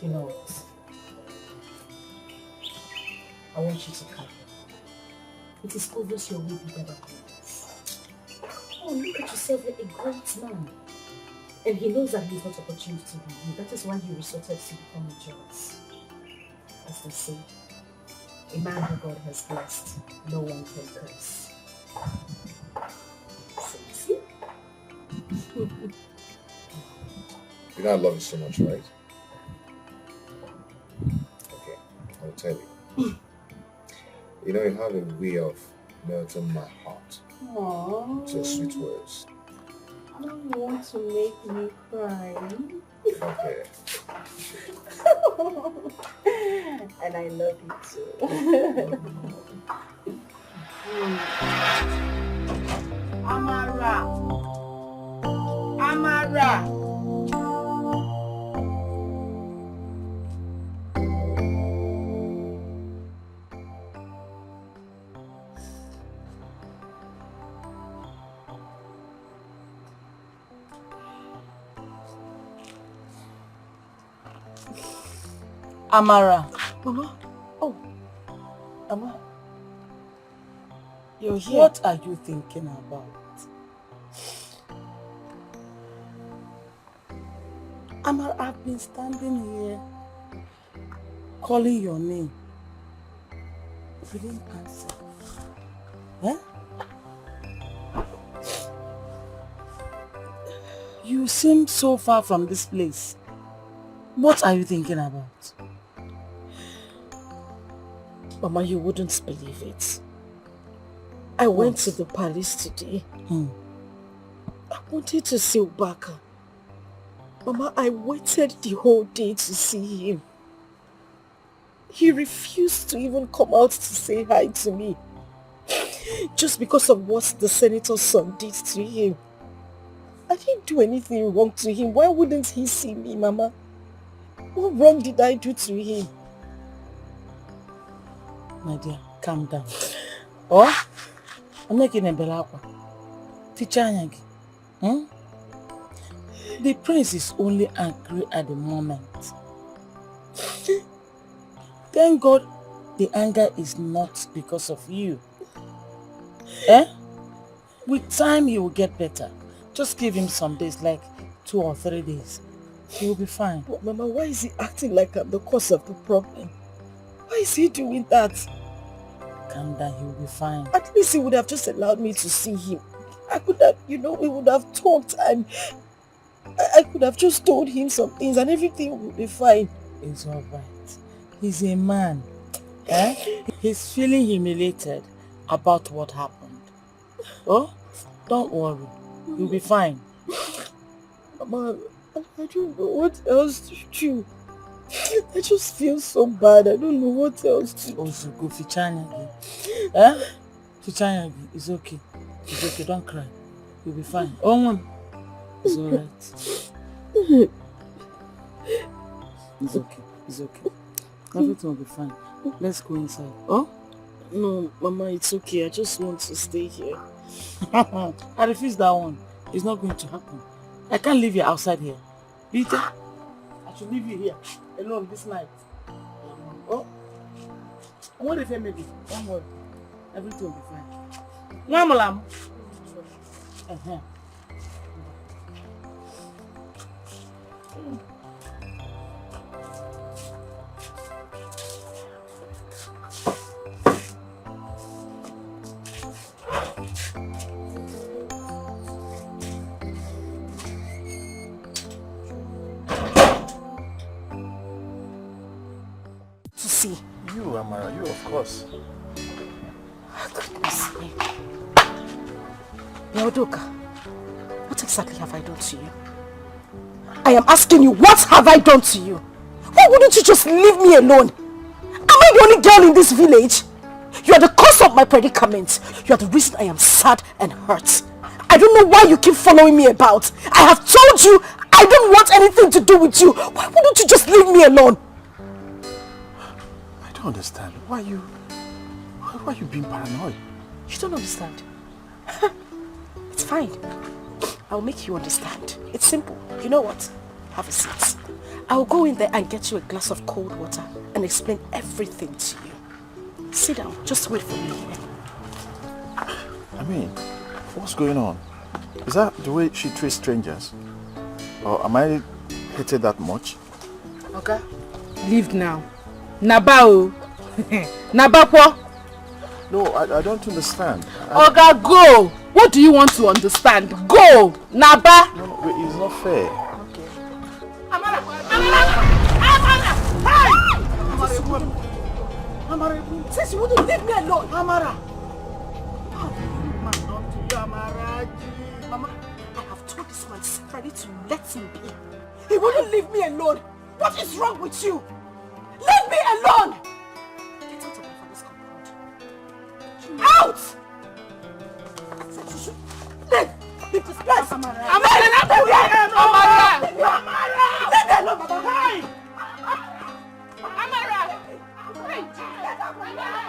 You know what? I want you to come. It is obvious your will be better than this. Oh, look at yourself, you're a great man. And he knows that he's not opportunity to be you. That is why he resorted to become jealous. As they say, a man who God has blessed, no one can curse. So you see? You know I love you so much, right? Okay, I'll tell you. You know, you have a way of melting my heart. Aww. With your sweet words. I don't want to make me cry. Okay. And I love you too. Amara! Amara! Amara. Mama? Oh. Amara. You're here. What are you thinking about? Amara, I've been standing here calling your name. You didn't answer. Huh? You seem so far from this place. What are you thinking about? Mama, you wouldn't believe it. I went to the palace today. I wanted to see Ubaka. Mama, I waited the whole day to see him. He refused to even come out to say hi to me. Just because of what the senator's son did to him. I didn't do anything wrong to him. Why wouldn't he see me, Mama? What wrong did I do to him? My dear, calm down. Oh? I'm making a belakwa. Teacher Anyagi. The prince is only angry at the moment. Thank God the anger is not because of you. With time he will get better. Just give him some days, like 2 or 3 days. He will be fine. But Mama, why is he acting like I'm the cause of the problem? Why is he doing that? Calm down, he will be fine. At least he would have just allowed me to see him. I could have, we would have talked and I could have just told him some things and everything would be fine. It's alright. He's a man. He's feeling humiliated about what happened. Oh, don't worry. You'll be fine. Mama, I don't know what else to do. I just feel so bad. I don't know what else to do. Also, go Fichanyagi. Fichanyagi, it's okay. It's okay, don't cry. You'll be fine. Oh, Mom. It's alright. It's okay. It's okay. Everything will be fine. Let's go inside. Oh? No, Mama, it's okay. I just want to stay here. I refuse that one. It's not going to happen. I can't leave you outside here. Peter, I should leave you here alone this night. Oh? What if I maybe? Don't worry. Everything will be fine. Mamalam. You, Amara, you of course. Goodness me. Yaodoka, what exactly have I done to you? I am asking you, what have I done to you? Why wouldn't you just leave me alone? Am I the only girl in this village? You are the cause of my predicament. You are the reason I am sad and hurt. I don't know why you keep following me about. I have told you I don't want anything to do with you. Why wouldn't you just leave me alone? I don't understand. Why are you being paranoid? You don't understand. It's fine. I'll make you understand. It's simple. You know what? Have a seat. I'll go in there and get you a glass of cold water and explain everything to you. Sit down. Just wait for me here. I mean, what's going on? Is that the way she treats strangers? Or am I hated that much? Okay. Leave now. Nabao. Nabapo. No, I don't understand. Oga, go! What do you want to understand? Go! Naba! No, wait, it's not fair. Okay. Amara! Amara! Hey! Amara, since you wouldn't leave me alone. Amara! Mama, I have told this man separately to let him be. He wouldn't leave me alone. What is wrong with you? Leave me alone! Get out of my father's compound. Out! Leave this place! Amara! Amara! Leave me alone! Leave me alone, Mama! Hey! Amara! Hey! Get out of my life!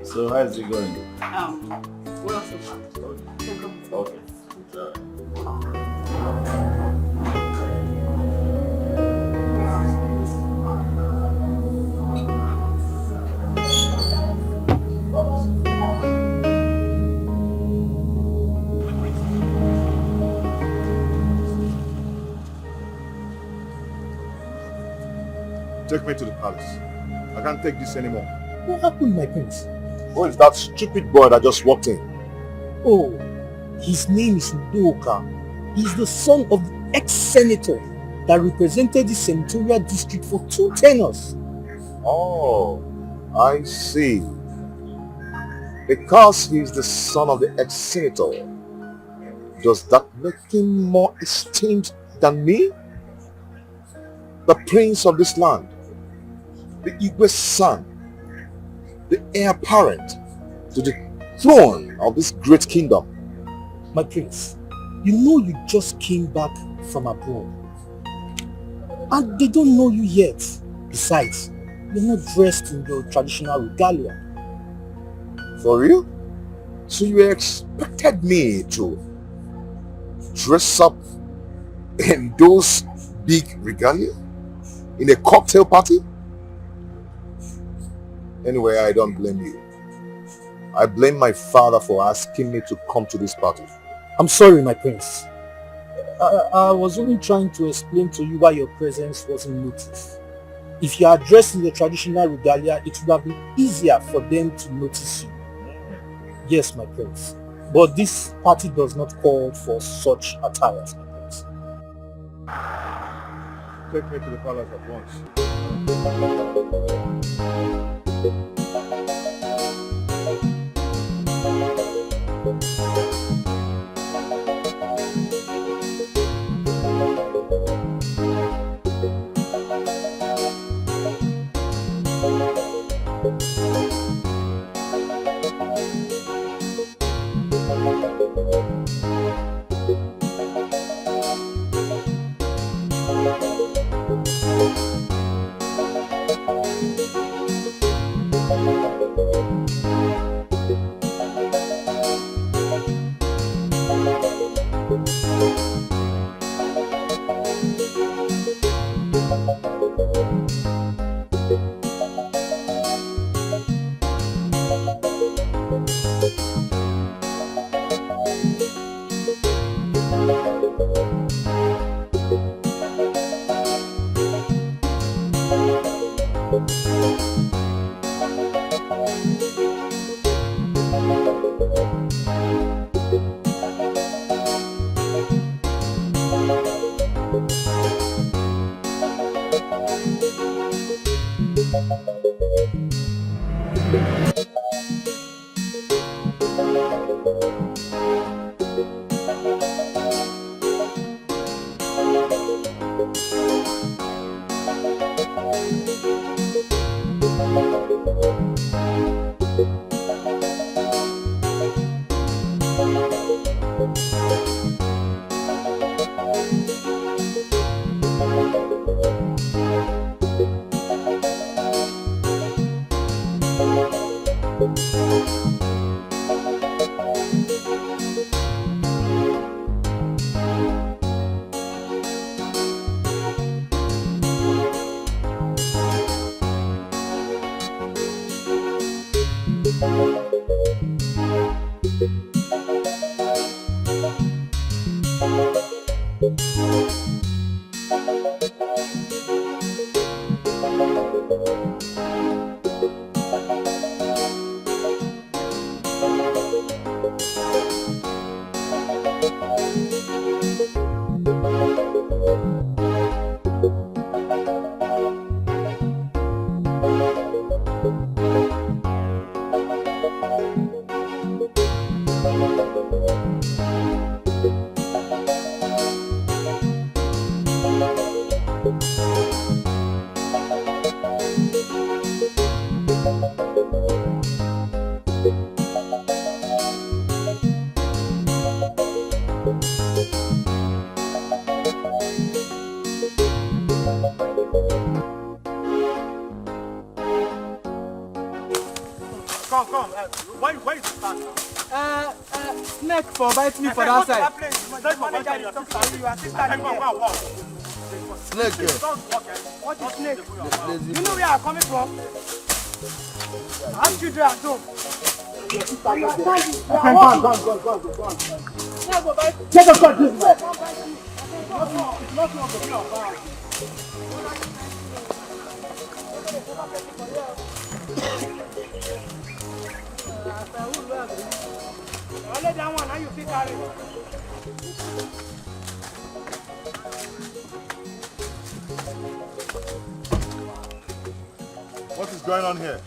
So how is it going? Well, so far. Okay. Take me to the palace. I can't take this anymore. What happened, my prince? Who is that stupid boy that just walked in? Oh, his name is Udoka. He's the son of the ex-senator that represented the senatorial district for 2 tenures. Oh, I see. Because he's the son of the ex-senator, does that make him more esteemed than me? The prince of this land, the Igwe's son, the heir apparent to the throne of this great kingdom. My prince, you know you just came back from abroad. And they don't know you yet. Besides, you're not dressed in your traditional regalia. For real? So you expected me to dress up in those big regalia? In a cocktail party? Anyway, I don't blame you. I blame my father for asking me to come to this party. I'm sorry, my prince. I was only trying to explain to you why your presence wasn't noticed. If you are dressed in the traditional regalia, it would have been easier for them to notice you. Yes, my prince. But this party does not call for such attires, my prince. Take me to the palace at once. Snake for biting me for that side. Snake. What is snake? You know where I'm coming from? I have children at home. Let us go this way. What is going on here?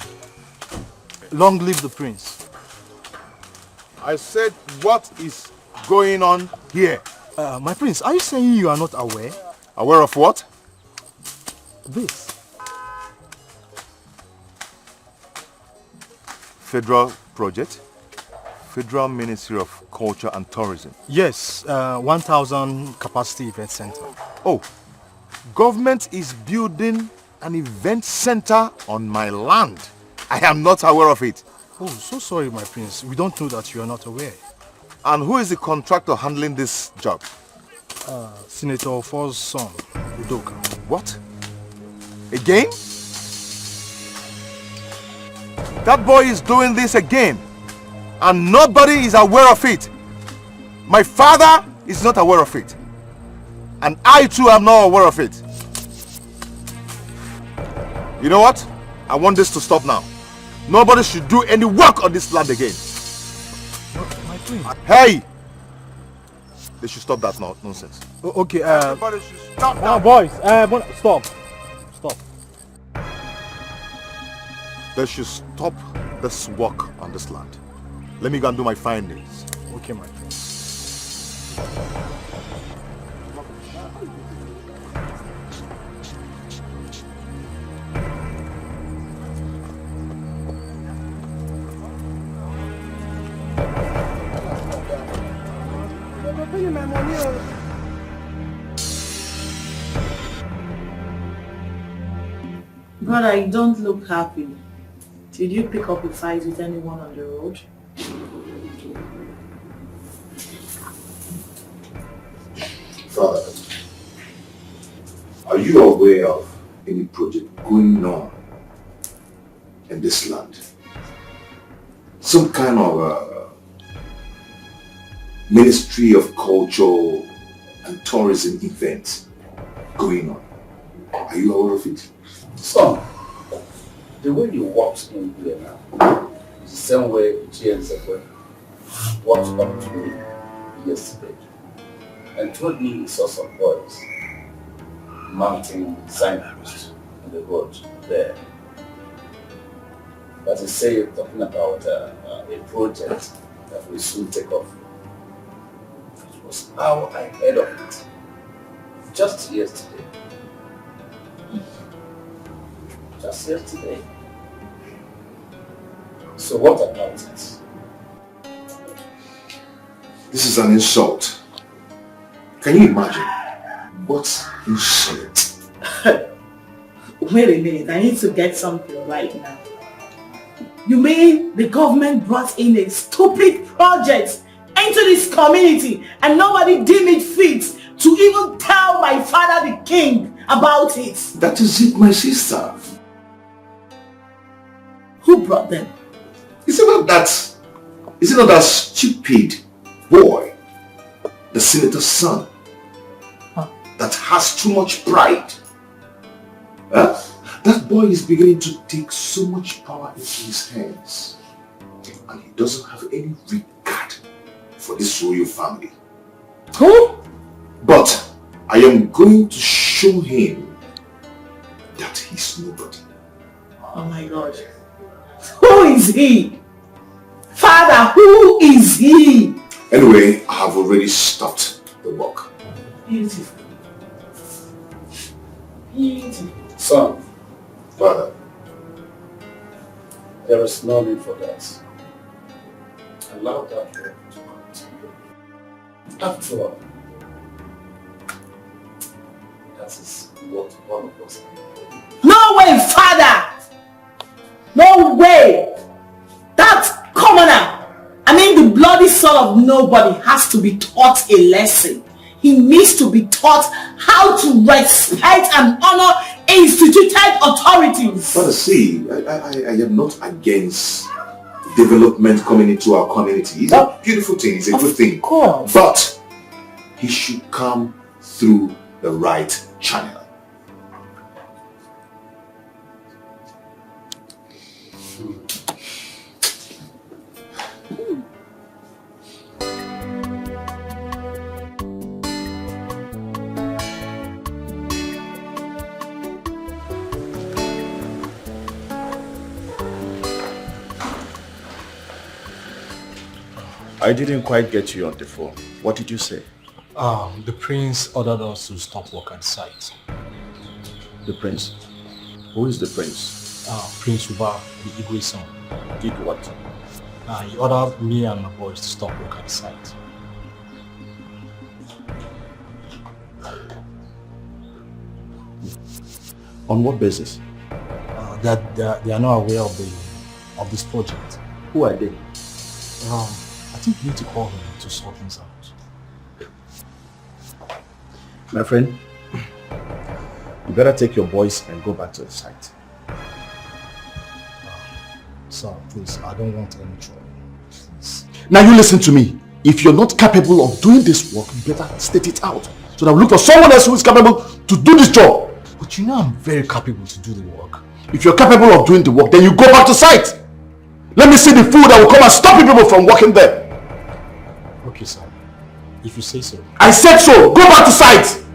Long live the prince. I said, what is going on here? My prince, are you saying you are not aware? Aware of what? This. Federal project? Federal Ministry of Culture and Tourism. Yes, 1,000 capacity event center. Oh, government is building an event center on my land. I am not aware of it. Oh, so sorry, my prince. We don't know that you are not aware. And who is the contractor handling this job? Senator Ford's son, Udoka. What? Again? That boy is doing this again. And nobody is aware of it. My father is not aware of it. And I too am not aware of it. You know what? I want this to stop now. Nobody should do any work on this land again. My prince. Hey! They should stop that nonsense. Okay, everybody should stop now. Boys, stop. Stop. They should stop this work on this land. Let me go and do my findings. Okay, my prince. Brother, you don't look happy. Did you pick up a fight with anyone on the road? Father, are you aware of any project going on in this land? Some kind of Ministry of Culture and Tourism event going on. Are you aware of it? Son, The way you walked in here now is the same way Senetor walked up to me yesterday and told me he saw some boys mounting signposts on the road there. But he said talking about a project that will soon take off. It was how I heard of it just yesterday. Just yesterday. So what about it? This is an insult. Can you imagine? What insult? Wait a minute, I need to get something right now. You mean the government brought in a stupid project into this community and nobody deemed it fit to even tell my father the king about it? That is it, my sister. Who brought them? Is it not that stupid boy, the senator's son, that has too much pride? Huh? That boy is beginning to take so much power into his hands, and he doesn't have any regard for this royal family. Who? But I am going to show him that he's nobody. Oh my God. Who is he? Father, who is he? Anyway, I have already stopped the work. Beautiful. Beautiful. Son, Father, there is no need for that. Allow that work to continue. After all, that is what one of us needs. No way, Father! No way! That commoner, I mean the bloody son of nobody, has to be taught a lesson. He needs to be taught how to respect and honor instituted authorities. Father, see, I am not against development coming into our community. It's a beautiful thing, it's a good thing. Of course. But he should come through the right channel. I didn't quite get you on the phone. What did you say? The prince ordered us to stop work at site. The prince? Who is the prince? Prince Uba, the Igwe son. Did what? He ordered me and my boys to stop work at site. On what basis? They are not aware of this project. Who are they? I think you need to call him to sort things out. My friend, you better take your boys and go back to the site. Sir, please, I don't want any trouble. Please. Now you listen to me. If you're not capable of doing this work, you better state it out, so that we look for someone else who is capable to do this job. But you know I'm very capable to do the work. If you're capable of doing the work, then you go back to site. Let me see the fool that will come and stop people from working there. Okay, sir. If you say so. I said so. Go back to site.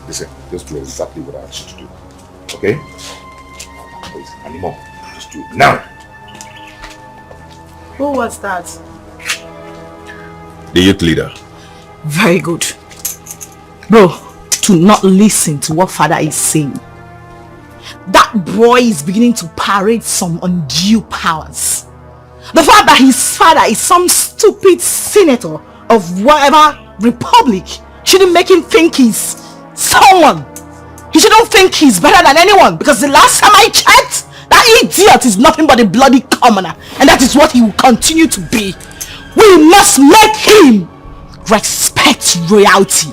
Listen. Just do exactly what I asked you to do. Okay? Please, anymore. Just do it now. Who was that? The youth leader. Very good. Bro, to not listen to what father is saying. That boy is beginning to parade some undue powers. The fact that his father is some stupid senator of whatever republic shouldn't make him think he's someone. He shouldn't think he's better than anyone, because the last time I checked, that idiot is nothing but a bloody commoner, and that is what he will continue to be. We must make him respect respect royalty.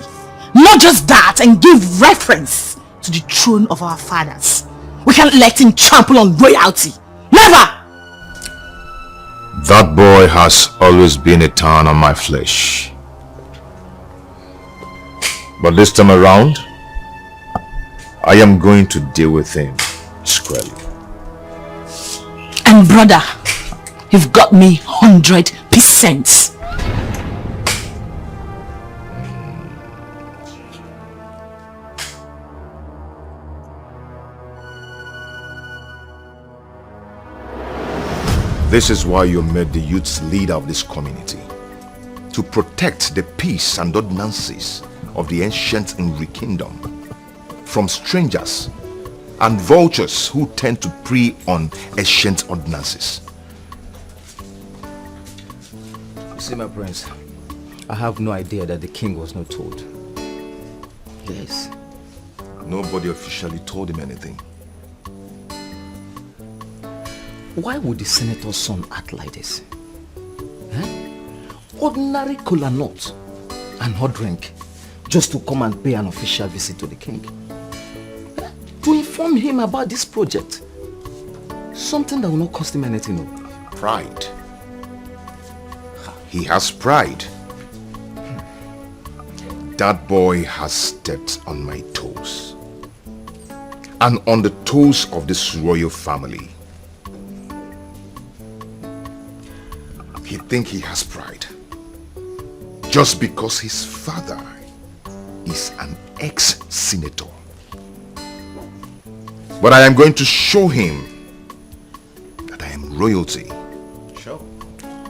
Not just that, and give reference to the throne of our fathers. We can't let him trample on royalty. Never! That boy has always been a thorn on my flesh. But this time around, I am going to deal with him squarely. And brother, you've got me 100%. This is why you made the youth's leader of this community. To protect the peace and ordinances of the ancient Nri kingdom from strangers and vultures who tend to prey on ancient ordinances. You see, my prince, I have no idea that the king was not told. Yes. Nobody officially told him anything. Why would the senator's son act like this? Ordinary cola nut and hot drink just to come and pay an official visit to the king. To inform him about this project. Something that will not cost him anything. Pride. He has pride. That boy has stepped on my toes. And on the toes of this royal family. He thinks he has pride. Just because his father is an ex-senator. But I am going to show him that I am royalty. Sure.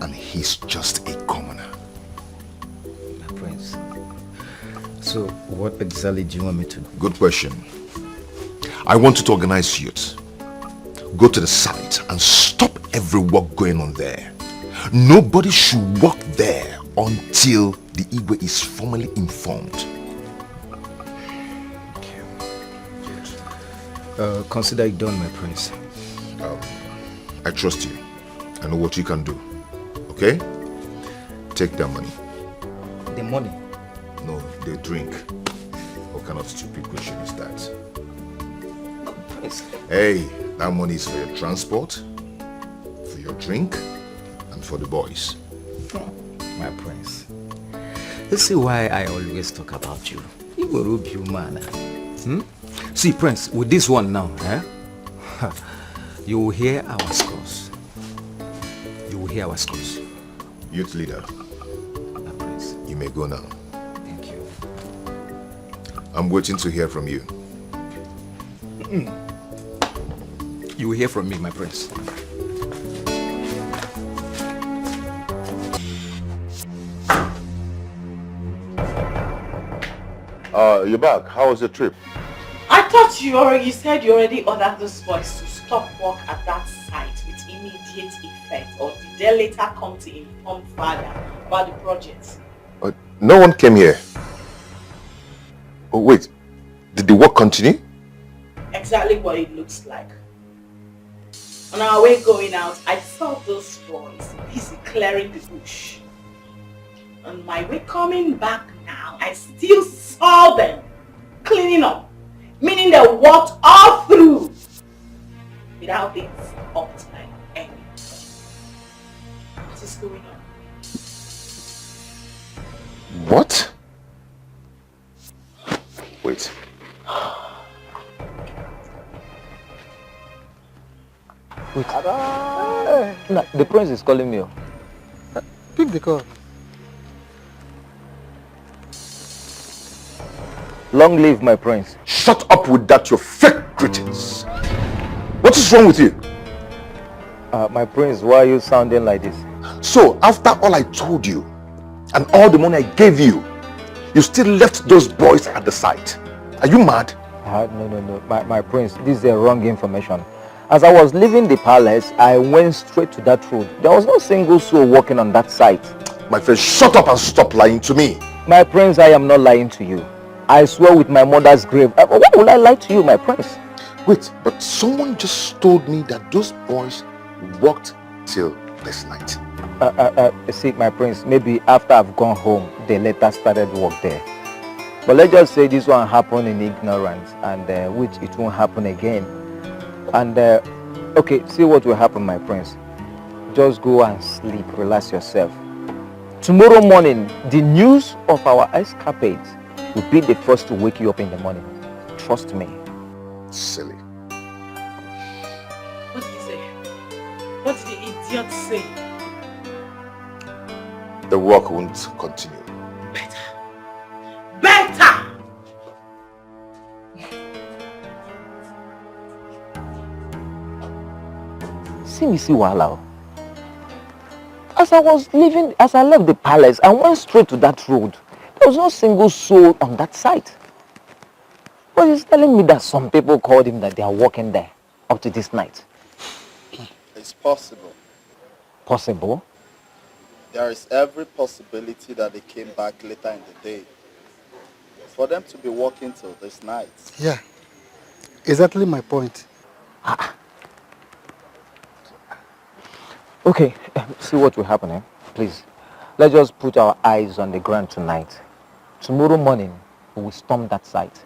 And he's just a commoner. My prince. So what exactly do you want me to do? Good question. I want you to organize youth. Go to the site and stop every work going on there. Nobody should walk there until the Igwe is formally informed. Consider it done, my prince. I trust you. I know what you can do. Okay? Take that money. The money? No, the drink. What kind of stupid question is that? Prince. Hey, that money is for your transport, for your drink, and for the boys. My prince. You see why I always talk about you. You will rub you, man. See, prince, with this one now, you will hear our scores. You will hear our scores. Youth leader. My prince. You may go now. Thank you. I'm waiting to hear from you. You will hear from me, my prince. You're back. How was your trip? I thought you said you already ordered those boys to stop work at that site with immediate effect, or did they later come to inform father about the project? No one came here. Oh wait, did the work continue? Exactly what it looks like. On our way going out, I saw those boys busy clearing the bush. On my way coming back now, I still saw them cleaning up, meaning they walked all through without it up to my end. What is going on? What? Wait. Wait. No, the prince is calling me. Pick the call. Long live my prince. Shut up with that, your fake greetings. What is wrong with you? My prince, why are you sounding like this? So, after all I told you, and all the money I gave you, you still left those boys at the site. Are you mad? No. My prince, this is the wrong information. As I was leaving the palace, I went straight to that road. There was no single soul walking on that site. My friend, shut up and stop lying to me. My prince, I am not lying to you. I swear with my mother's grave. Why would I lie to you, my prince? Wait, but someone just told me that those boys walked till this night. See, my prince, maybe after I've gone home, they later started work there. But let's just say this one happened in ignorance, and which it won't happen again. And okay, see what will happen, my prince. Just go and sleep, relax yourself. Tomorrow morning, the news of our escapades will be the first to wake you up in the morning. Trust me. Silly. What did he say? What did the idiot say? The work won't continue. Better! See Wahala. As I left the palace, I went straight to that road. There was no single soul on that site. But he's telling me that some people called him that they are working there up to this night. It's possible. Possible? There is every possibility that they came back later in the day. For them to be working till this night. Yeah, exactly my point. Okay, see what will happen, eh? Please. Let's just put our eyes on the ground tonight. Tomorrow morning, we will storm that site.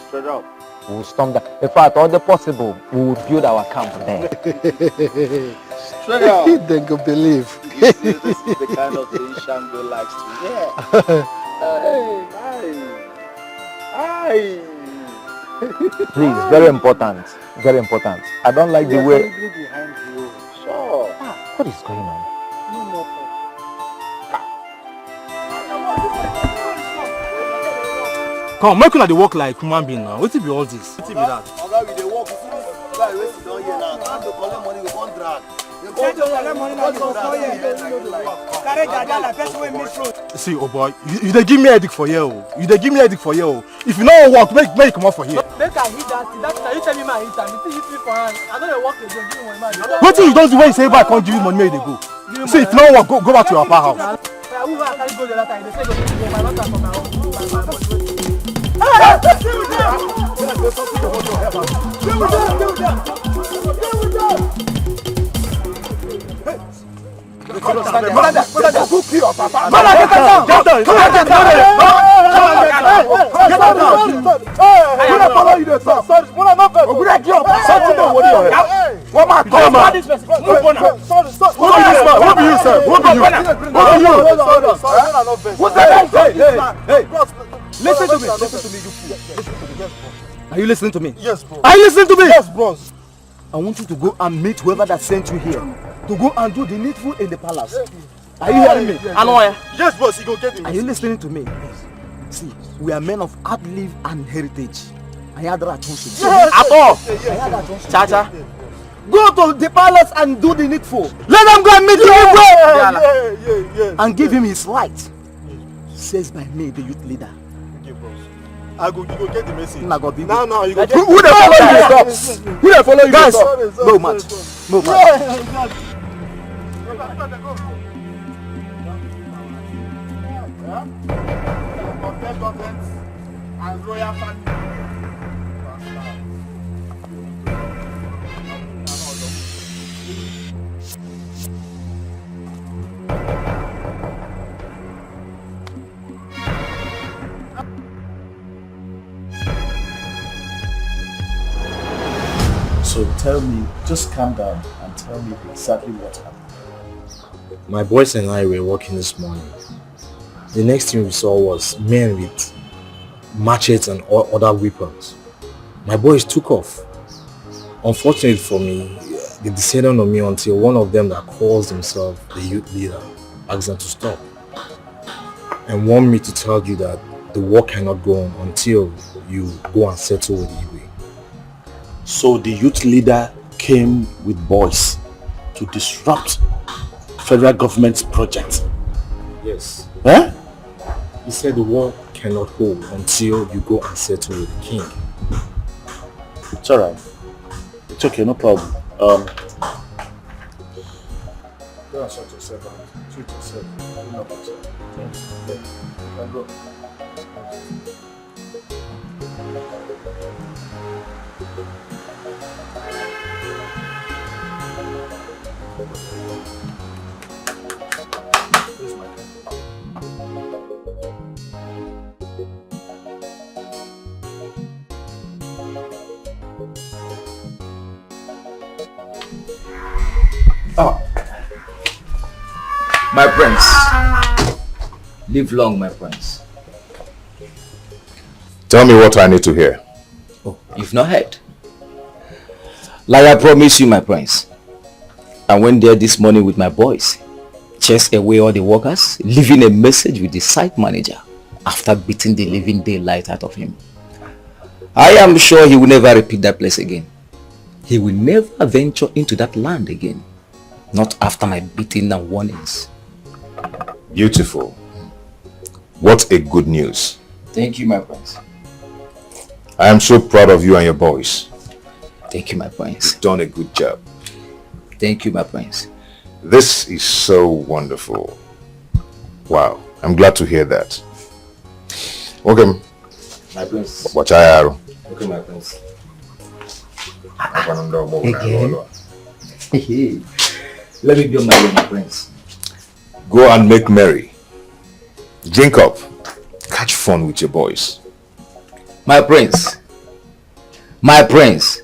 Straight up. We will storm that. In fact, all the possible, we will build our camp there. Straight up. Then go believe. You see, this is the kind of thing Shango likes to hear. Hey. Please, very important. Very important. I don't like the way... Behind you. Sure. What is going on? Come, make una dey work like human being now. Wetin be all this? Wetin be that? Oga, we dey work. You see this guy wey sit down here now. Time to collect money, we wan drag. See, oh boy, you dey give me headache for here, oh. You dey give me headache for here, oh. If you no work, make you come out for here. Make I hit that. You tell me my hit am. You hit me for hand. I don't dey work again. Give me my money. Wetin you don do when you say back, can't give you money, make you dey go. See, if you no work, go back to your papa house. I will carry go the other time. They say go to my master for my own. Listen to me, you fool. Are you listening to me? Yes, bro. Are you listening to me? Yes, bros. I want you to go and meet whoever that sent you here. To go and do the needful in the palace. Are you hearing me? Yes, boss, you go get him. Are you listening to me? See, we are men of hard live and heritage. I had that attention. Chacha. Go to the palace and do the needful. Let them go and meet him and give him his light. Says by me, the youth leader. You go get the message. Now you go. Who they follow you? Who they follow you? Guys, no match. No match. And royal family. So tell me, just calm down and tell me exactly what happened. My boys and I were walking this morning. The next thing we saw was men with machetes and other weapons. My boys took off. Unfortunately for me, they descended on me until one of them that calls himself the youth leader asked them to stop and warned me to tell you that the war cannot go on until you go and settle with Igwe. So the youth leader came with boys to disrupt federal government's project. Yes. Eh? He said the war cannot hold until you go and settle with the king. It's alright. It's okay, no problem. Go and sort yourself out. Treat yourself. You know about it. Yeah. You can go. Oh. My prince. Live long, my prince. Tell me what I need to hear. Oh, you've not heard. Like I promised you, my prince. I went there this morning with my boys. Chased away all the workers, leaving a message with the site manager after beating the living daylight out of him. I am sure he will never repeat that place again. He will never venture into that land again. Not after my beating and warnings. Beautiful. What a good news. Thank you, my prince. I am so proud of you and your boys. Thank you, my prince. You've done a good job. Thank you, my prince. This is so wonderful. Wow. I'm glad to hear that. Okay. My prince. Watch out. Okay, my prince. Let me be on my way, my prince. Go and make merry. Drink up. Catch fun with your boys. My prince. My prince.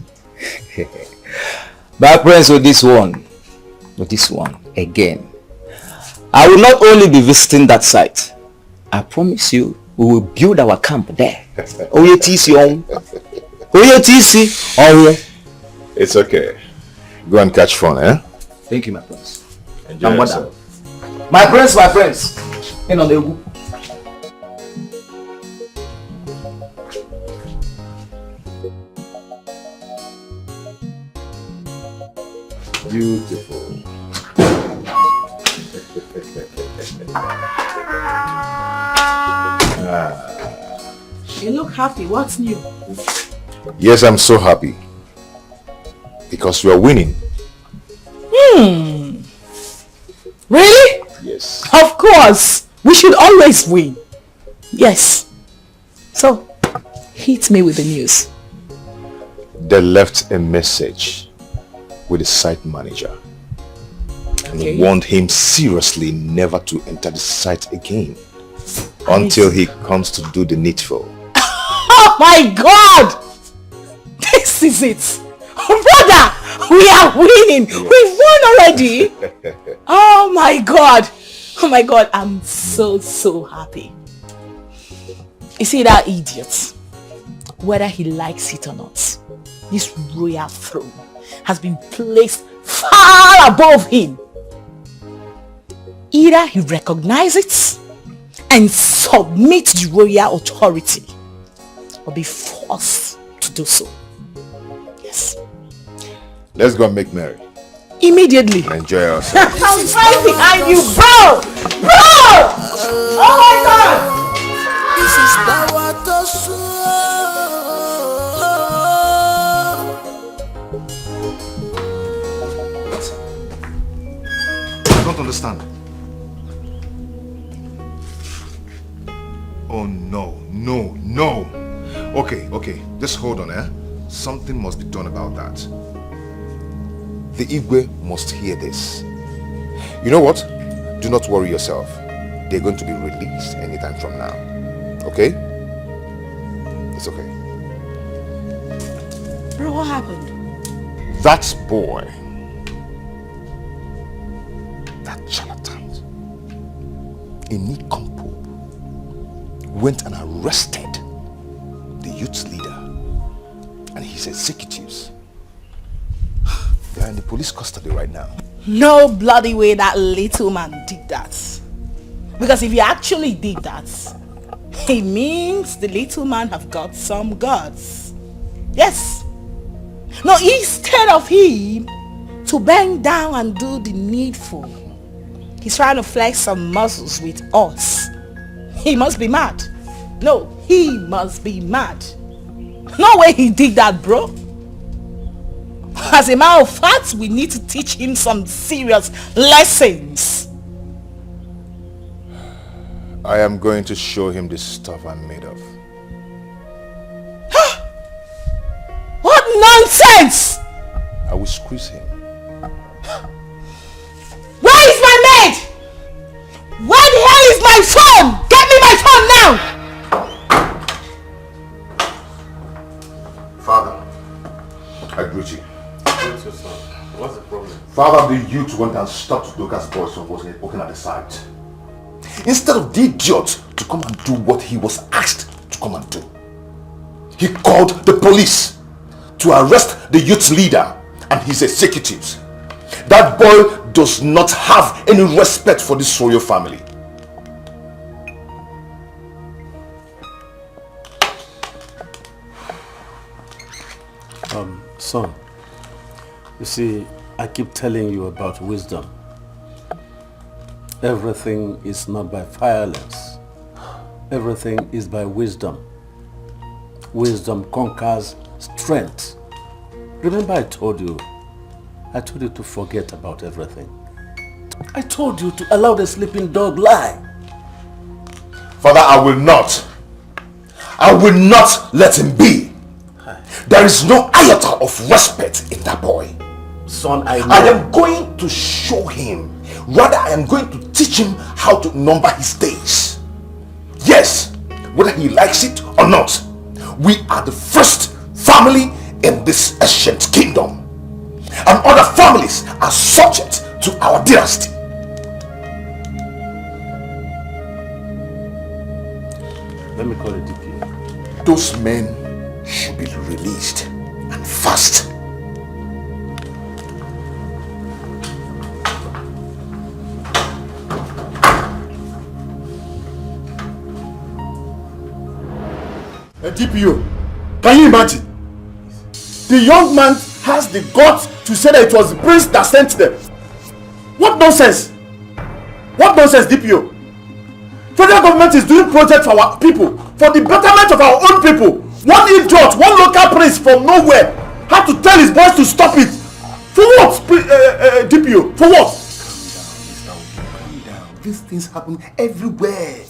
My prince with this one. With this one. Again. I will not only be visiting that site. I promise you, we will build our camp there. It's okay. Go and catch fun, eh? Thank you, my prince. Enjoy yourself. My prince, my friends. In on the Beautiful. You look happy. What's new? Yes, I'm so happy. Because we are winning. Really? Yes. Of course. We should always win. Yes. So, hit me with the news. They left a message with the site manager. And warned him seriously never to enter the site again. Until he comes to do the needful. Oh my God! This is it. Brother, we are winning. Yes. We've won already. Oh my God. Oh my God, I'm so happy. You see that idiot? Whether he likes it or not, this royal throne has been placed far above him. Either he recognizes it and submit to the royal authority, or be forced to do so. Yes. Let's go and make merry. Immediately. Enjoy ourselves. I'm right behind you, bro! Bro! Oh my God! This is power to I don't understand. Oh no. Okay, just hold on, eh? Something must be done about that. The Igwe must hear this. You know what? Do not worry yourself. They're going to be released anytime from now. Okay? It's okay. Bro, what happened? That boy, that charlatan, Enikompo, went and arrested the youth leader and his executives. They are in the police custody right now. No bloody way that little man did that. Because if he actually did that, it means the little man have got some guts. Yes. No, instead of him to bend down and do the needful, he's trying to flex some muscles with us. He must be mad. No, he must be mad. No way he did that, bro. As a matter of fact, we need to teach him some serious lessons. I am going to show him the stuff I'm made of. What nonsense! I will squeeze him. Where is my maid? Where the hell is my phone? Get me my phone now! Father, I greet you. what's your son? What's the problem? Father, the youth went and stopped Doka's boys from working at the site. Instead of the idiot to come and do what he was asked to come and do, he called the police to arrest the youth leader and his executives. That boy does not have any respect for this royal family. Son, you see, I keep telling you about wisdom. Everything is not by violence. Everything is by wisdom. Wisdom conquers strength. Remember I told you to forget about everything. I told you to allow the sleeping dog lie. Father, I will not let him be. There is no iota of respect in that boy. Son, I am going to show him. Rather, I am going to teach him how to number his days. Yes, whether he likes it or not, we are the first family in this ancient kingdom. And other families are subject to our dynasty. Let me call it DP. Those men should be released and fast. DPO, can you imagine? The young man has the guts to say that it was the prince that sent them. What nonsense! What nonsense, DPO? Federal government is doing projects for our people, for the betterment of our own people. One idiot, one local prince from nowhere had to tell his boys to stop it. For what, DPO? For what? Calm down. These things happen everywhere.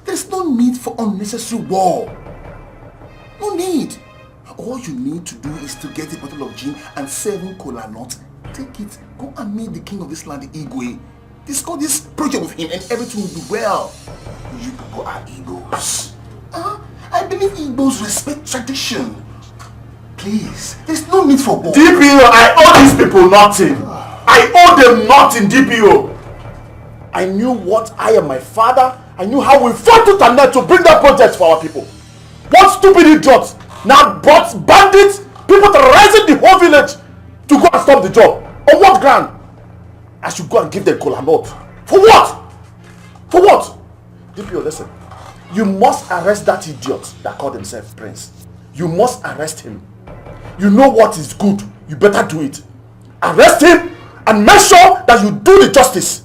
There's no need for unnecessary war. No need. All you need to do is to get a bottle of gin and 7 kola nuts. Take it. Go and meet the king of this land, Igwe. Discuss this project with him and everything will be well. You people are Igbos. I believe Igbos respect tradition. Please, there's no need for war. DPO, I owe these people nothing. I owe them nothing, DPO. I knew what I and my father, I knew how we fought to net to bring that project for our people. What stupid idiots now brought bandits, people terrorizing the whole village to go and stop the job. On what ground? I should go and give them kola nut. For what? For what? DPO, listen. You must arrest that idiot that called himself Prince. You must arrest him. You know what is good. You better do it. Arrest him and make sure that you do the justice.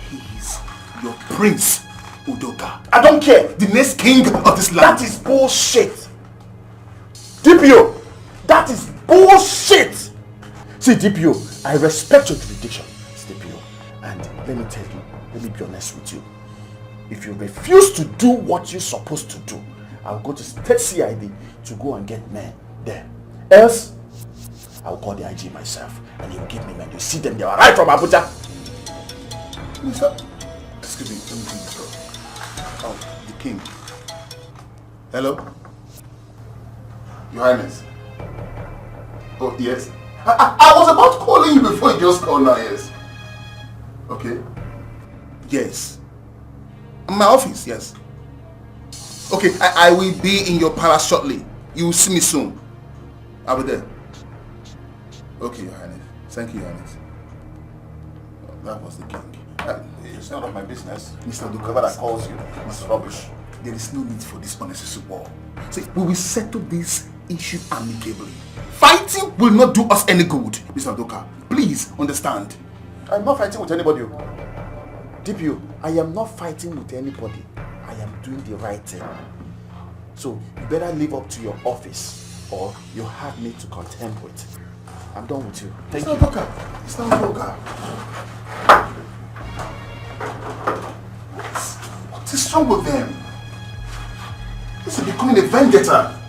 He is your prince, Udoka. I don't care. The next king of this land. That is bullshit. DPO, that is bullshit. See, DPO, I respect your jurisdiction, DPO. And let me tell you, let me be honest with you. If you refuse to do what you're supposed to do, I'll go to state CID to go and get men there. Else, I'll call the IG myself and he'll give me men. You see them, they are right from Abuja. Mr. Excuse me, let me think this up. Oh, the king. Hello? Your Highness. Oh, yes. I was about calling you before you just called now, yes. Okay. Yes. My office, yes. Okay, I will be in your palace shortly. You will see me soon. I'll be there. Okay, Your Highness. Thank you, Your Highness. That was the king. It's none of my business. Mr. Duka, that calls you. It's rubbish. There is no need for this unnecessary war. See, we will settle this issue amicably. Fighting will not do us any good, Mr. Duka. Please understand. I'm not fighting with anybody. DPO, I am not fighting with anybody. I am doing the right thing. So you better live up to your office or you have me to contend with. I'm done with you. Thank you. It's not Duka. What is wrong with them? This is becoming a vendetta.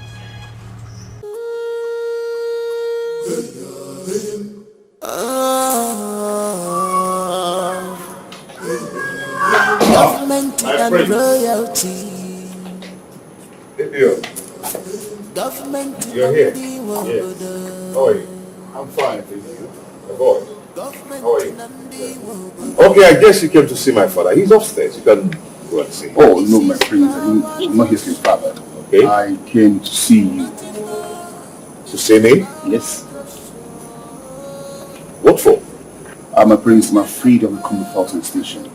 Government and royalty. You're here? Yes. How are you? I'm fine, thank you. My boy. How are you? Okay, I guess you came to see my father. He's upstairs. You can go and see him. Oh, no, my prince. I'm not his father. Okay. I came to see you. To see me? Yes. What for? My prince, my freedom confrontation station.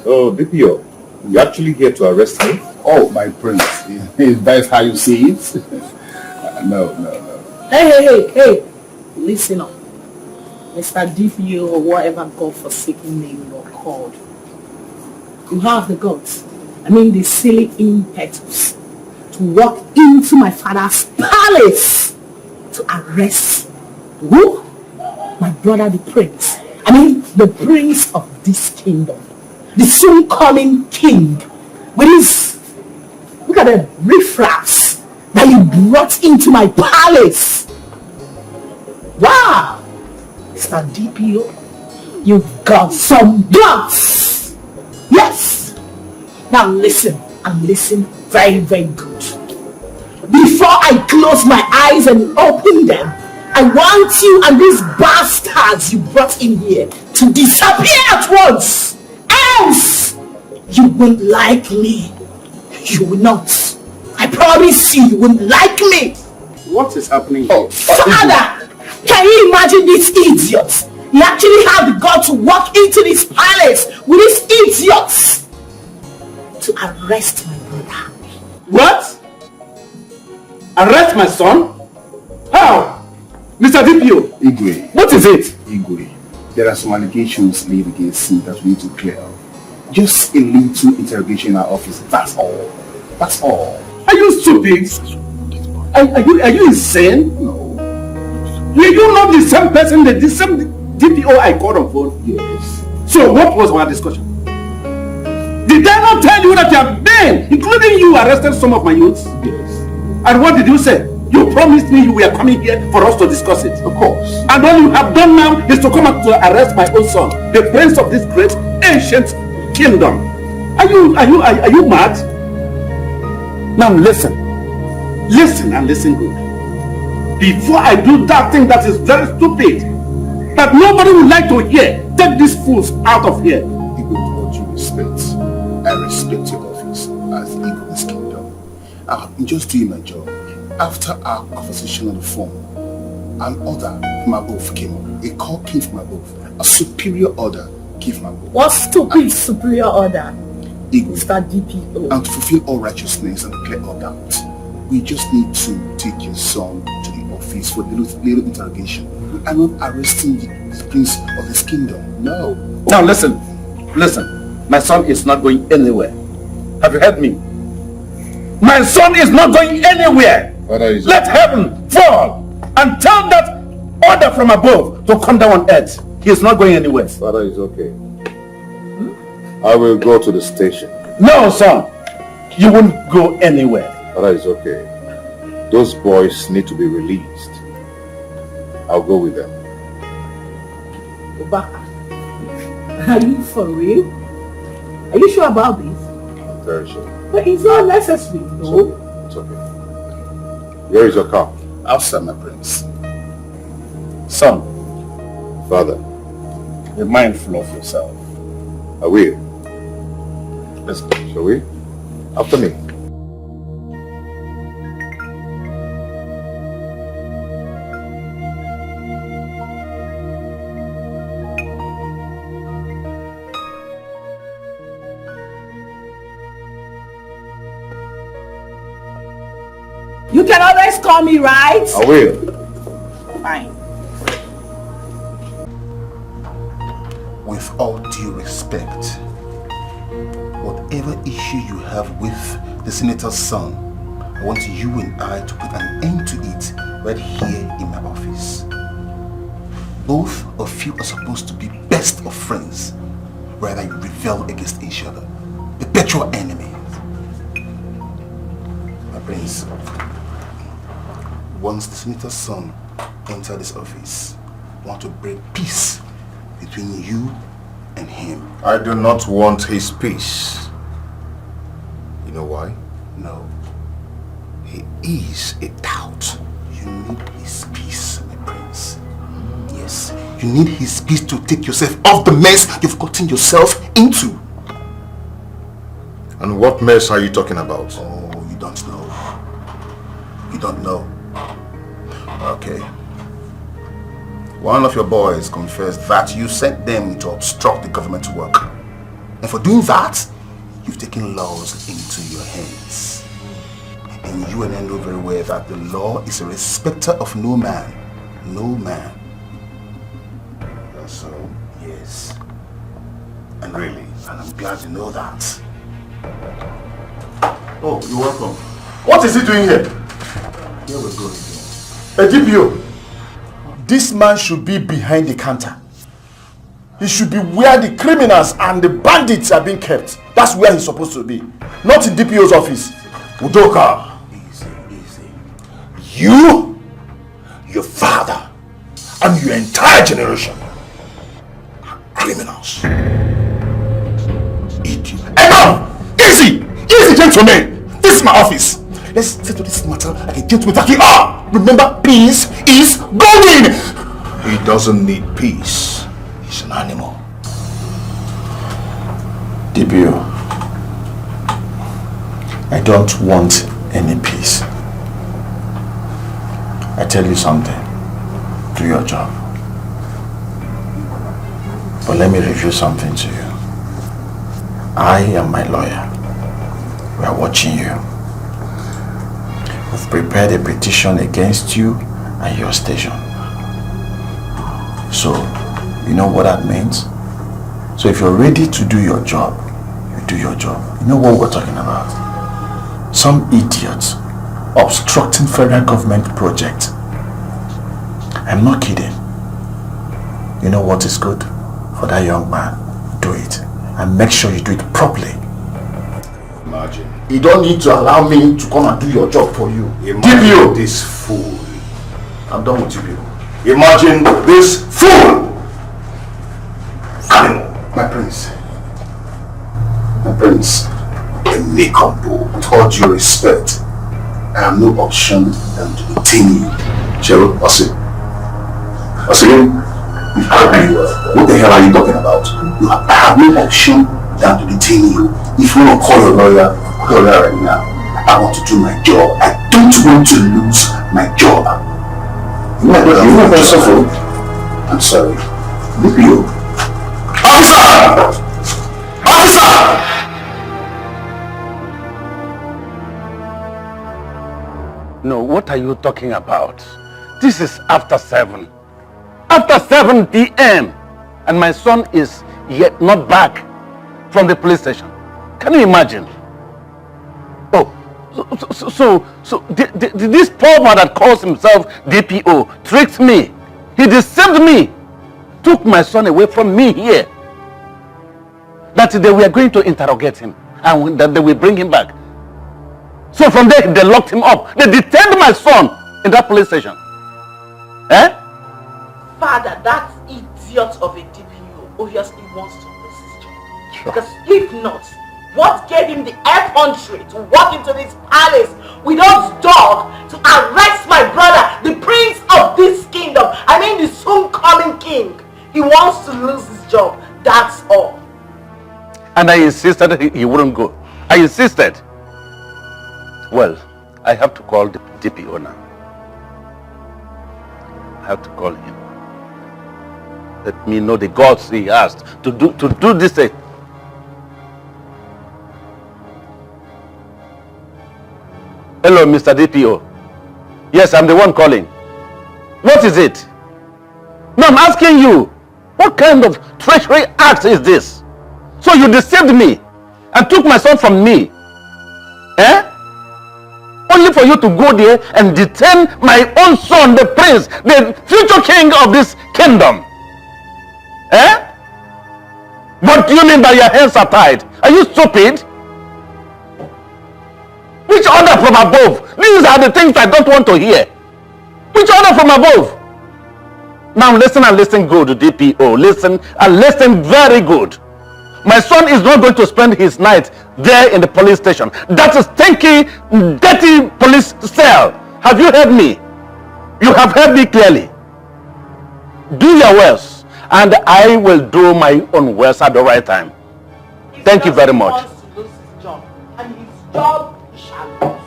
Oh, DPO. You actually here to arrest me? Oh, my prince. That's how you see it? No. Hey. Listen up. Mr. DPO or whatever God-forsaken name you're called. You have the guts, the silly impetus to walk into my father's palace to arrest who? My brother the prince. The prince of this kingdom. The soon coming king. With his, look at the riffraffs that you brought into my palace. Wow! Mr. DPO, you've got some guts. Yes! Now listen, and listen very, very good. Before I close my eyes and open them, I want you and these bastards you brought in here to disappear at once. Else, you won't like me. You will not. I promise you won't like me. What is happening? Father, can you imagine this idiot? He actually had the guts to walk into this palace with these idiots to arrest my brother. What? Arrest my son? How? Mr. DPO, Igwe. What is it? Igwe, there are some allegations laid against me that we need to clear up. Just a little interrogation in our office, that's all. That's all. Are you stupid? Are you insane? No. Were you not the same person, the same DPO I called on phone? Yes. So what was our discussion? Did I not tell you that you have been, including you, arrested some of my youths? Yes. And what did you say? You promised me you were coming here for us to discuss it. Of course. And all you have done now is to come out to arrest my own son, the prince of this great ancient kingdom. Are you mad? Now listen and listen good. Before I do that thing that is very stupid, that nobody would like to hear, take these fools out of here. Even with all due respect, I respect your office as the Eagle of this kingdom. I'm just doing my job. After our conversation on the phone, an order from above came up. A call came from above. A superior order came from above. What stupid superior order? Eagle. Mr. DPO. And to fulfill all righteousness and clear all doubt, we just need to take your son to the office for a little interrogation. I'm not arresting the prince of this kingdom. No. Now listen. My son is not going anywhere. Have you heard me? My son is not going anywhere. Let heaven fall and tell that order from above to come down on earth. He is not going anywhere. Father is okay. I will go to the station. No, son. You won't go anywhere. Father is okay. Those boys need to be released. I'll go with them. Obaka, are you for real? Are you sure about this? I'm very sure. But it's not necessary, no? It's okay. Where is your car? Outside, my prince. Son. Father. Be mindful of yourself. I will. Let's go, shall we? After me. You can always call me, right? I will. Fine. With all due respect, whatever issue you have with the senator's son, I want you and I to put an end to it right here in my office. Both of you are supposed to be best of friends, rather you rebel against each other, perpetual enemies. My prince, once the senator's son enters this office, I want to break peace between you and him. I do not want his peace. You know why? No. He is a doubt. You need his peace, my prince. Yes, you need his peace to take yourself off the mess you've gotten yourself into. And what mess are you talking about? Oh, you don't know. You don't know. Okay. One of your boys confessed that you sent them to obstruct the government work. And for doing that, you've taken laws into your hands. And you and I know very well that the law is a respecter of no man. No man. That's so? Yes. And really, and I'm glad you know that. Oh, you're welcome. What is he doing here? Here we go again. DPO, this man should be behind the counter. He should be where the criminals and the bandits are being kept. That's where he's supposed to be. Not in DPO's office. Udoka. Easy. You, your father, and your entire generation are criminals. Enough! Easy! Easy, gentlemen! This is my office. Let's settle this matter like a gentleman that we are. Remember, peace is golden! He doesn't need peace. He's an animal. DPO, I don't want any peace. I tell you something. Do your job. But let me review something to you. I and my lawyer, we are watching you. We've prepared a petition against you and your station. So, you know what that means? So if you're ready to do your job, you do your job. You know what we're talking about? Some idiot obstructing federal government project. I'm not kidding. You know what is good for that young man? Do it. And make sure you do it properly. Imagine. You don't need to allow me to come and do your job for you. Imagine this fool. I'm done with you people. Imagine this fool! Animal. My prince. My prince. A make-up, with all due respect, I have no option than to detain you. Cheryl, Osi. You heard me. What the hell are you talking about? I have no option than to detain you. If you want to call your lawyer, call your lawyer right now. I want to do my job. I don't want to lose my job. You know what I'm sorry. Look you. Officer! Officer! No, what are you talking about? This is after 7. After 7 p.m. And my son is yet not back from the police station. Can you imagine? Oh, so this poor man that calls himself DPO tricked me. He deceived me. Took my son away from me here. That they were going to interrogate him and that they will bring him back. So from there they locked him up. They detained my son in that police station. Eh? Father, that idiot of a DPO obviously wants to lose his job. Sure. Because if not, what gave him the effrontery to walk into this palace without dog to arrest my brother, the prince of this kingdom? I mean the soon-coming king. He wants to lose his job, that's all. And I insisted he wouldn't go. I insisted. Well, I have to call the DPO now. I have to call him. Let me know the gods he asked to do this thing. Hello, Mr. DPO. Yes, I'm the one calling. What is it? No, I'm asking you. What kind of treachery act is this? So you deceived me and took my son from me. Eh? Only for you to go there and detain my own son, the prince, the future king of this kingdom. Eh? What do you mean by your hands are tied? Are you stupid? Which order from above? These are the things I don't want to hear. Which order from above? Now listen and listen good, DPO. Listen and listen very good. My son is not going to spend his night there in the police station. That is stinky, dirty police cell. Have you heard me? You have heard me clearly. Do your worst, and I will do my own worst at the right time. Thank you very much. He wants to lose his job, and his job he shall lose.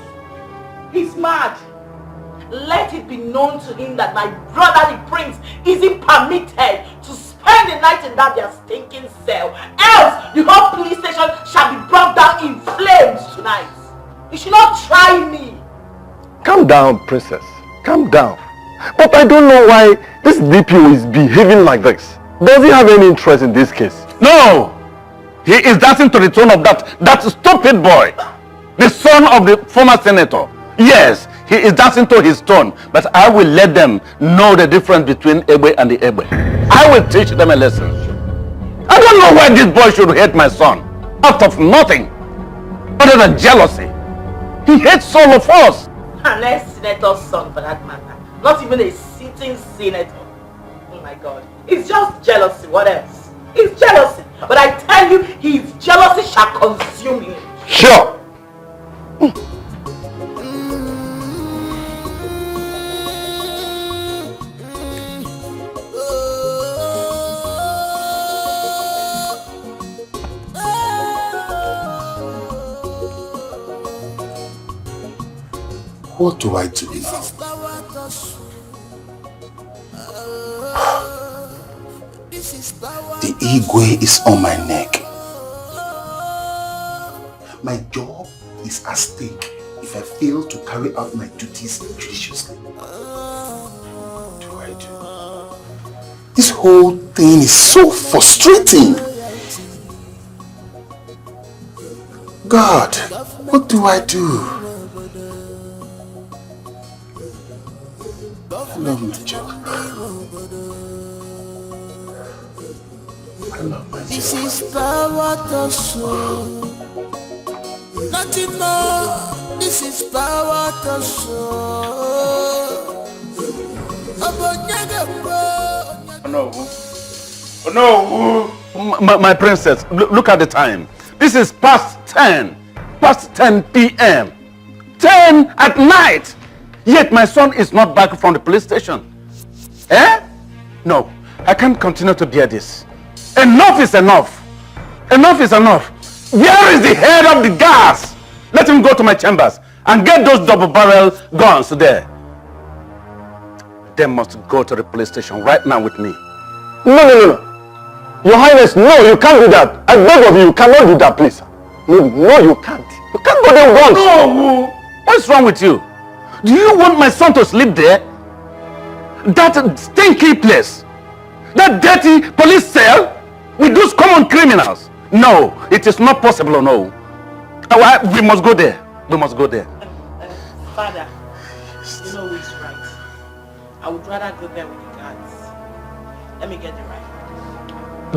He's mad. Let it be known to him that my brother the prince isn't permitted to spend the night in that their stinking cell. Else, the whole police station shall be brought down in flames tonight. You should not try me. Calm down, princess. Calm down. But I don't know why this DPO is behaving like this. Does he have any interest in this case? No! He is dancing to the tune of that stupid boy. The son of the former senator. Yes, he is dancing to his tone. But I will let them know the difference between Egbe and the Egbe. I will teach them a lesson. I don't know why this boy should hate my son. Out of nothing. Other than jealousy. He hates all of us. An ex-senator's son, for that matter. Not even a sitting senator. Oh my God. It's just jealousy. What else? It's jealousy. But I tell you, his jealousy shall consume him. Sure. What do I do now? The Igwe is on my neck. My job is at stake if I fail to carry out my duties judiciously. What do I do? This whole thing is so frustrating. God, what do I do? I love my job. I love my job. This is power to show. Nothing more. This is power to show. My princess, look at the time. This is past 10 p.m. 10 at night. Yet my son is not back from the police station. Eh? No, I can't continue to bear this. Enough is enough. Enough is enough. Where is the head of the gas? Let him go to my chambers and get those double-barrel guns there. They must go to the police station right now with me. No. Your Highness, no, you can't do that. I beg of you, you cannot do that, please. No, you can't. You can't go there once. No! What's wrong with you? Do you want my son to sleep there? That stinky place? That dirty police cell? With those common criminals? No, it is not possible, no. We must go there. We must go there. Father, you know who is right. I would rather go there with the guards. Let me get it right.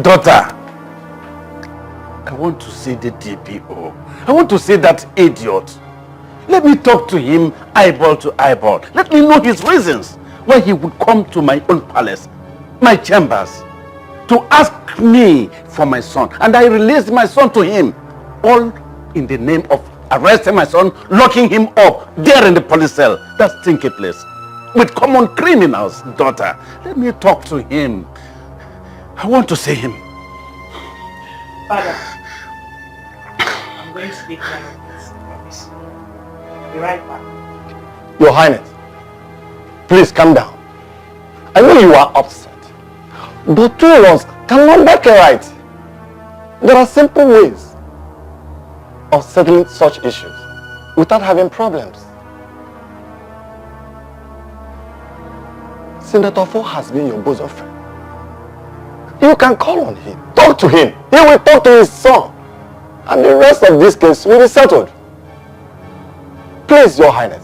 Daughter, I want to see the DPO. I want to see that idiot. Let me talk to him eyeball to eyeball. Let me know his reasons why he would come to my own palace, my chambers, to ask me for my son. And I released my son to him, all in the name of arresting my son, locking him up there in the police cell, that stinky place, with common criminals, daughter. Let me talk to him. I want to see him. Father, I'm going to take care of this, I promise. Be right back. Your Highness, please calm down. I know you are upset, but two of us cannot make it right. There are simple ways of settling such issues without having problems. Senator Fo has been your bosom friend. You can call on him, talk to him. He will talk to his son, and the rest of this case will be settled. Please, Your Highness.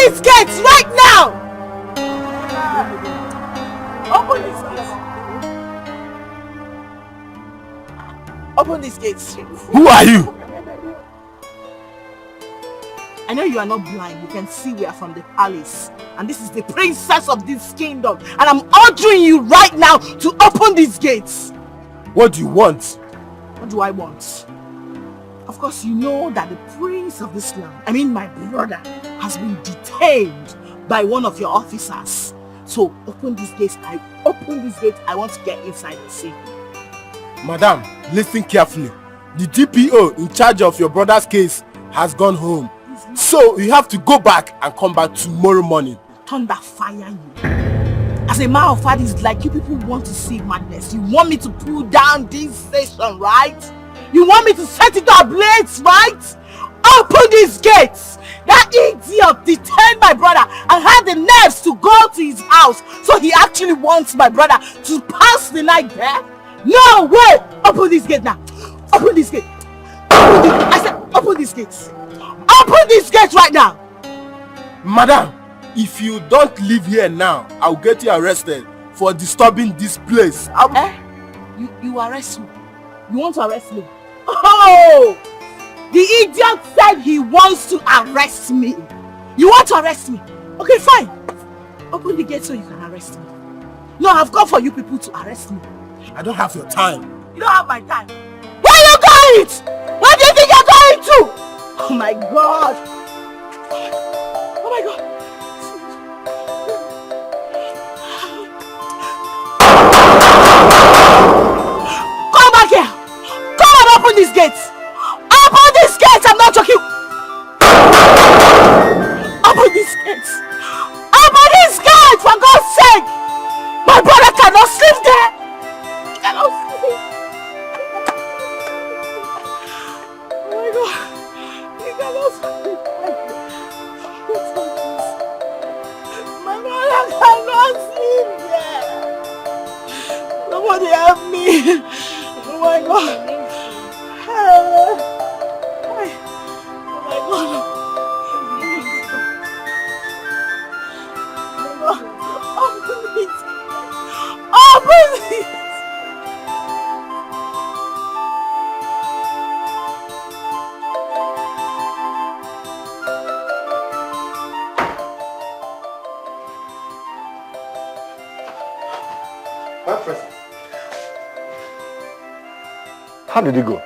these gates right now! Open these gates. Open these gates. Who are you? I know you are not blind. You can see we are from the palace. And this is the princess of this kingdom. And I'm ordering you right now to open these gates. What do you want? What do I want? Of course, you know that the prince of this land, I mean my brother, has been detained by one of your officers. So open these gates. I want to get inside and see. Madam, listen carefully. The DPO in charge of your brother's case has gone home. So you have to go back and come back tomorrow morning. Thunder fire you. As a matter of fact, it's like you people want to see madness. You want me to pull down this station, right? You want me to set it ablaze, right? Open these gates! That idiot detained my brother and had the nerves to go to his house. So he actually wants my brother to pass the night there? No way! Open this gate now. Open this gate. I said open these gates. Open this gate right now. Madam, if you don't leave here now, I'll get you arrested for disturbing this place. You arrest me? You want to arrest me? Oh! The idiot said he wants to arrest me. You want to arrest me? Okay, fine. Open the gate so you can arrest me. No, I've come for you people to arrest me. I don't have your time. You don't have my time. Where are you going? Where do you think you're going to? Oh my God. Oh my God. Come back here. Come and open these gates. Open these gates. I'm not joking. Open these gates. Open these gates for God's sake. My brother cannot sleep there. He cannot sleep. Oh my God. He cannot sleep. My brother cannot sleep there. Somebody help me. Oh my God. Oh my God. Open it. Open it. My present. How did it go?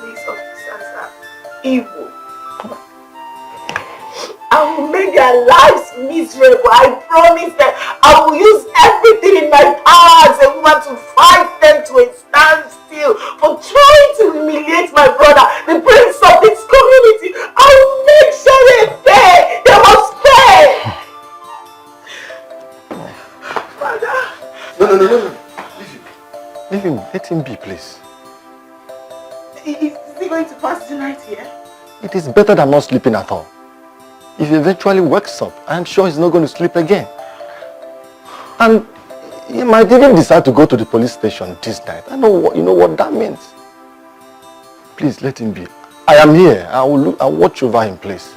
These officers are evil. I will make their lives miserable. I promise them. I will use everything in my power as a woman to fight them to a standstill for trying to humiliate my brother, the prince of this community. I will make sure they pay. They must pay. Father. No. Leave him. Let him be, please. Is he going to pass the night here? It is better than not sleeping at all. If he eventually wakes up, I'm sure he's not going to sleep again. And he might even decide to go to the police station this night. You know what that means. Please let him be. I am here. I'll watch over him, please.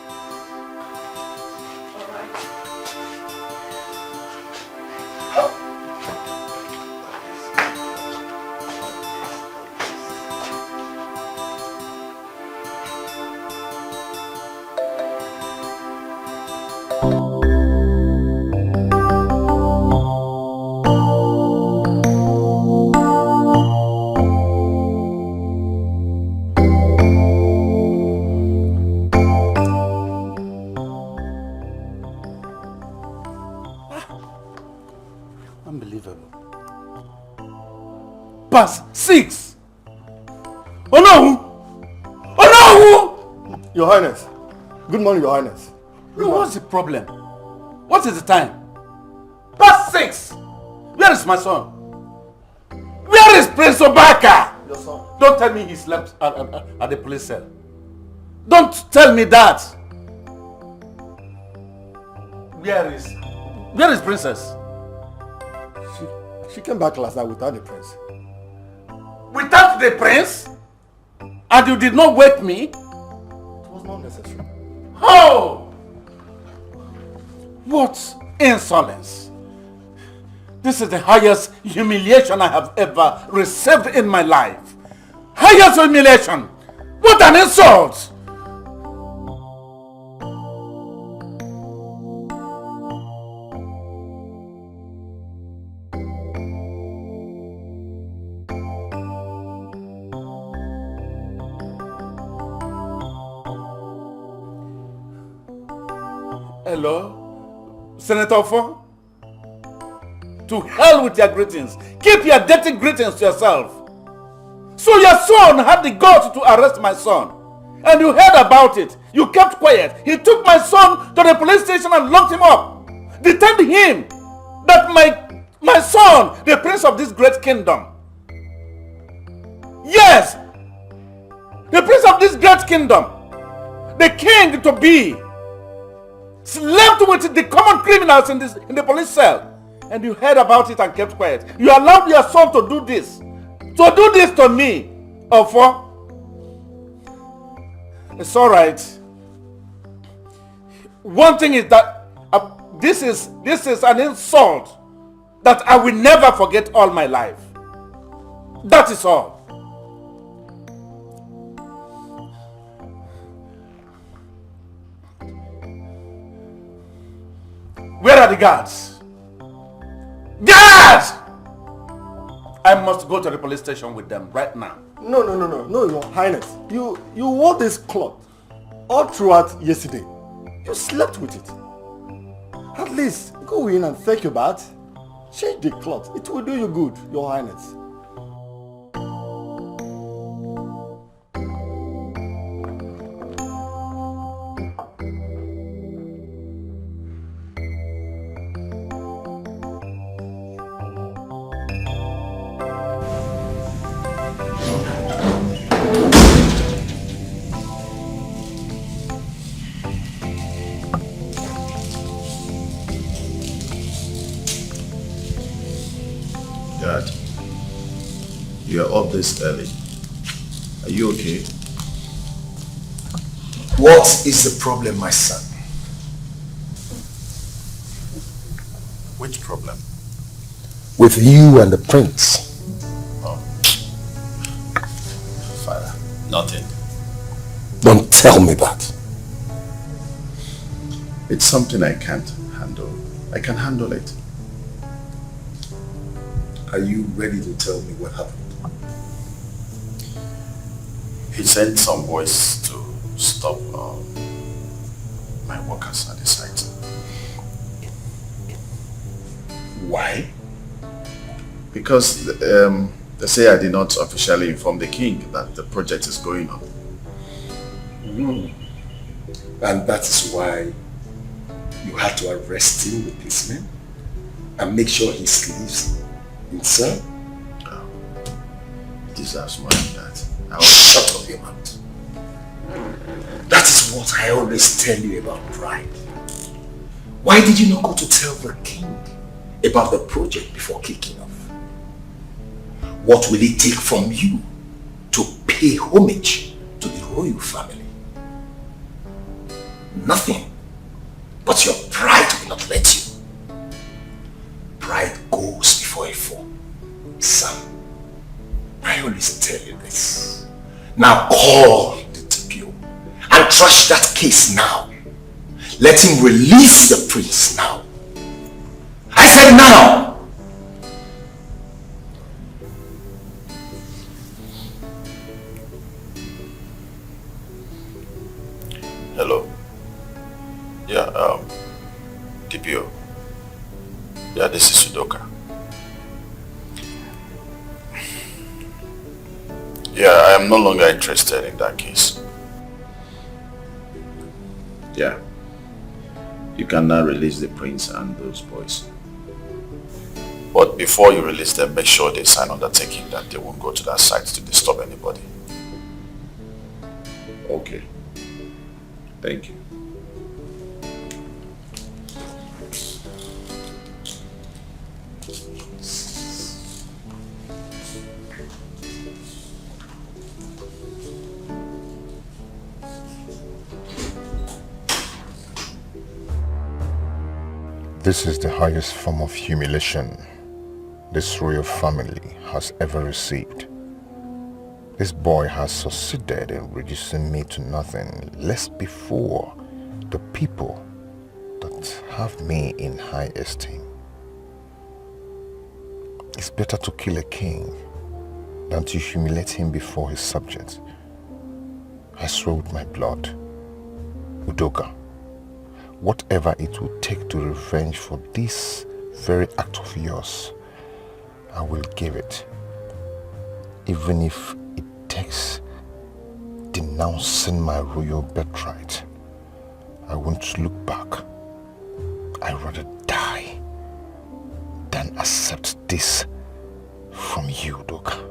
Past 6. Oh no! Your Highness. Good morning, Your Highness. Bro, what's the problem? What is the time? Past 6. Where is my son? Where is Prince Obaka? Your son. Don't tell me he slept at the police cell. Don't tell me that. Where is Princess? She came back last night without the prince. Without the prince? And you did not wake me? It was not necessary. Oh! What insolence! This is the highest humiliation I have ever received in my life. Highest humiliation! What an insult! Hello? Senator Fo? To hell with your greetings. Keep your dirty greetings to yourself. So your son had the guts to arrest my son. And you heard about it. You kept quiet. He took my son to the police station and locked him up. Detained him. That my son, the prince of this great kingdom. Yes! The prince of this great kingdom. The king to be. Slept with the common criminals in the police cell. And you heard about it and kept quiet. You allowed your son to do this. To do this to me. Ofo. It's alright. One thing is that this is an insult that I will never forget all my life. That is all. Where are the guards? Guards! I must go to the police station with them right now. No, Your Highness. You wore this cloth all throughout yesterday. You slept with it. At least go in and take your bath. Change the cloth. It will do you good, Your Highness. Dad, you're up this early. Are you okay? What is the problem, my son? Which problem? With you and the prince. Oh. Father, nothing. Don't tell me that. It's something I can't handle. I can handle it. Are you ready to tell me what happened? He sent some boys to stop my workers at the site. Why? Because they say I did not officially inform the king that the project is going on. And that is why you had to arrest him with this man and make sure he sleeps in cell? He deserves more than that. Shut up your mouth. That is what I always tell you about pride. Why did you not go to tell the king about the project before kicking off? What will it take from you to pay homage to the royal family? Nothing. But your pride will not let you. Pride goes before a fall. Son, I always tell you this. Now call the DPO and trash that case now. Let him release the prince now. I said now! Hello. Yeah, DPO. Yeah, this is Udoka. Yeah, I am no longer interested in that case. Yeah. You can now release the prince and those boys. But before you release them, make sure they sign undertaking that they won't go to that site to disturb anybody. Okay. Thank you. This is the highest form of humiliation this royal family has ever received. This boy has succeeded in reducing me to nothing less before the people that have me in high esteem. It's better to kill a king than to humiliate him before his subjects. I swear with my blood, Udoka, whatever it will take to revenge for this very act of yours, I will give it, even if it takes denouncing my royal birthright. I won't look back. I'd rather die than accept this from you, Udoka.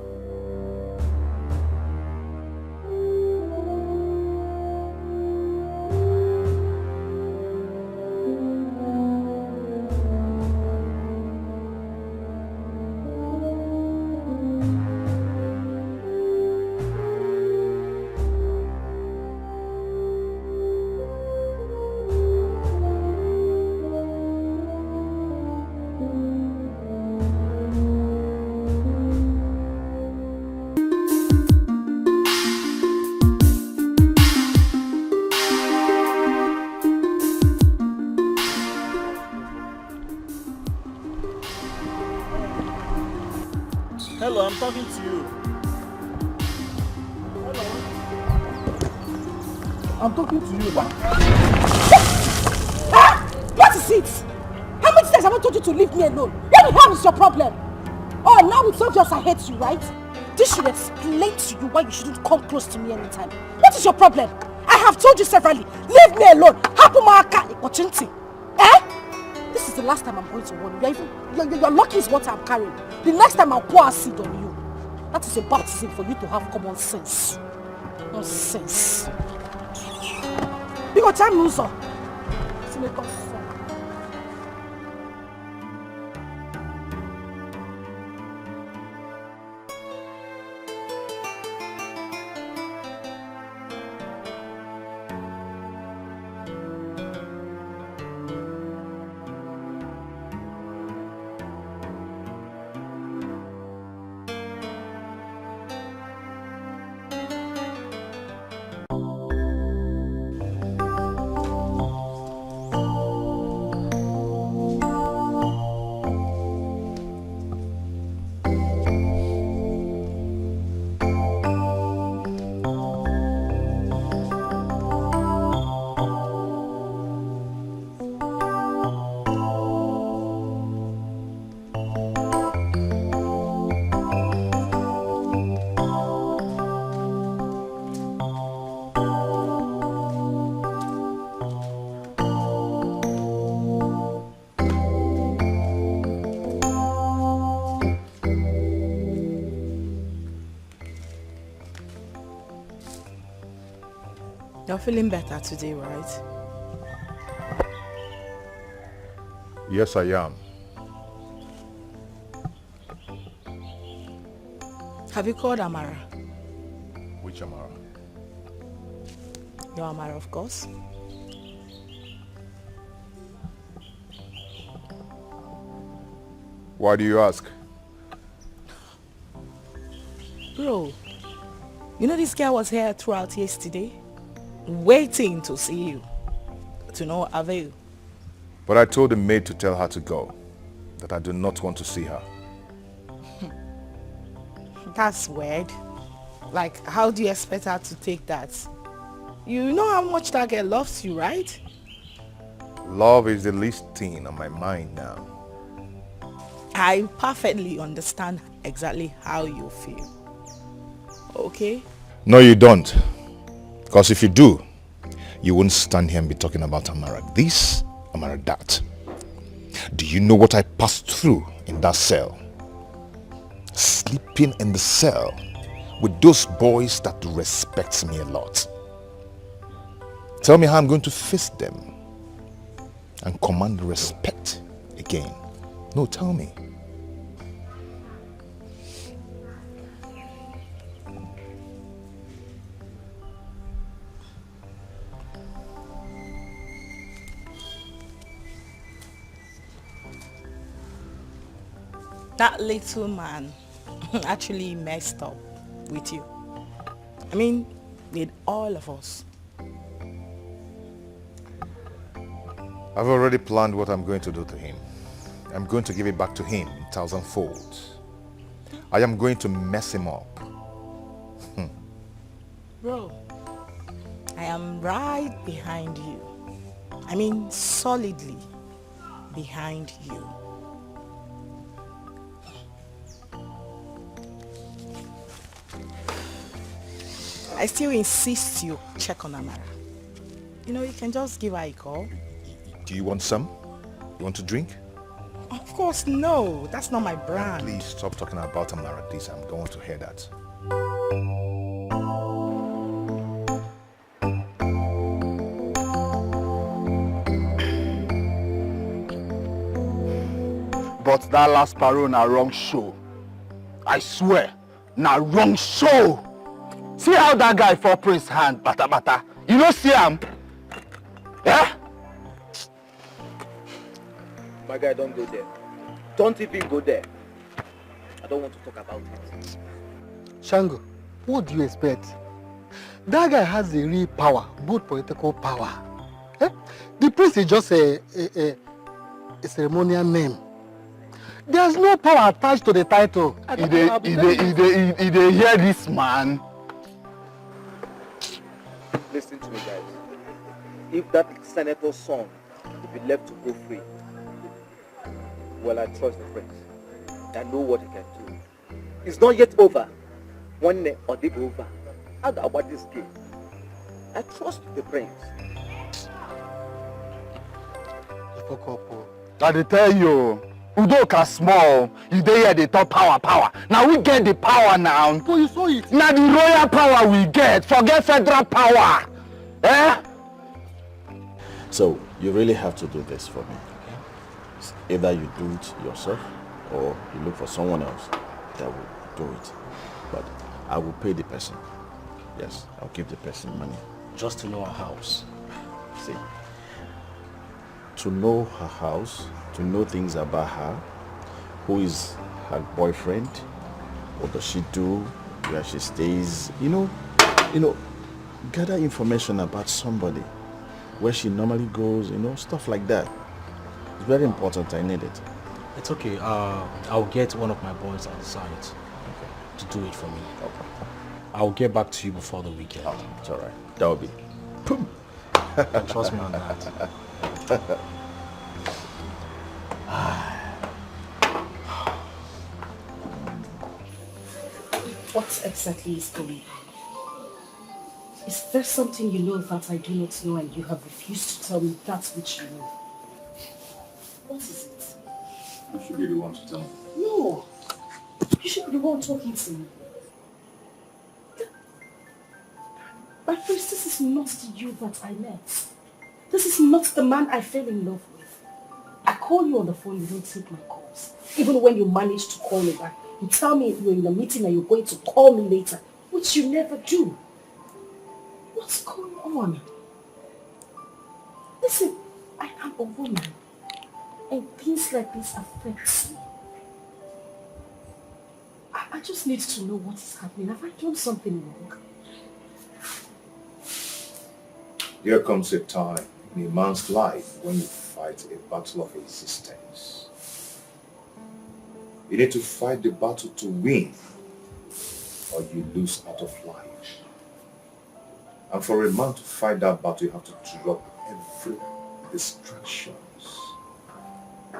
Hello, I'm talking to you. Hello. I'm talking to you now. What is it? How many times have I told you to leave me alone? What the hell is your problem? Oh, now it's obvious I hate you, right? This should explain to you why you shouldn't come close to me anytime. What is your problem? I have told you severally, leave me alone. This is the last time I'm going to warn you. You're lucky is what I'm carrying. The next time I'll pour acid on you. That is a baptism for you to have common sense. Nonsense. Because time loser. Senator. You're feeling better today, right? Yes, I am. Have you called Amara? Which Amara? Your Amara, of course. Why do you ask? Bro, you know this girl was here throughout yesterday? Waiting to see you. To no avail. But I told the maid to tell her to go. That I do not want to see her. That's weird. Like, how do you expect her to take that? You know how much that girl loves you, right? Love is the least thing on my mind now. I perfectly understand exactly how you feel. Okay? No, you don't. Because if you do, you won't stand here and be talking about Amara this, Amara that. Do you know what I passed through in that cell? Sleeping in the cell with those boys that respect me a lot. Tell me how I'm going to face them and command respect again. No, tell me. that little man actually messed up with you. I mean, with all of us. I've already planned what I'm going to do to him. I'm going to give it back to him in 1,000 folds. I am going to mess him up. Bro, I am right behind you. I mean, solidly behind you. I still insist you check on Amara. You know, you can just give her a call. Do you want some? You want to drink? Of course, no. That's not my brand. Please stop talking about Amara, please. I don't want to hear that. But that last parole na wrong show. I swear, na wrong show. See how that guy for Prince hand, bata bata. You know see him? Yeah? My guy, don't go there. Don't even go there. I don't want to talk about it. Shango, what do you expect? That guy has a real power, both political power. Eh? The prince is just a ceremonial name. There's no power attached to the title. He dey hear this man. Listen to me, guys. If that senator's son will be left to go free, well, I trust the prince. I know what he can do. It's not yet over. One day or the over. How about this game? I trust the prince. I dey tell you, Udoka small. You dey here, they talk power. Now we get the power now. Oh, you saw it. Now the royal power we get. Forget federal power. Eh? So you really have to do this for me. Either you do it yourself or you look for someone else that will do it. But I will pay the person. Yes, I'll give the person money. Just to know her house. See, to know her house, to know things about her, who is her boyfriend, what does she do, where she stays, you know, gather information about somebody, where she normally goes, stuff like that. It's very important. I need it. It's okay. I'll get one of my boys on the site to do it for me. Okay. I'll get back to you before the weekend. Oh, it's all right. That will be. Boom. And trust me on that. What exactly is going on? Is there something you know that I do not know and you have refused to tell me that which you know? What is it? You should be the one to tell me. No. You should be the one talking to me. My prince, this is not the you that I met. This is not the man I fell in love with. I call you on the phone, you don't take my calls. Even when you manage to call me back, you tell me you're in a meeting and you're going to call me later, which you never do. What's going on? Listen, I am a woman, and things like this affect me. I just need to know what is happening. Have I done something wrong? There comes a time in a man's life when you fight a battle of existence. You need to fight the battle to win, or you lose out of life. And for a man to fight that battle, you have to drop every distractions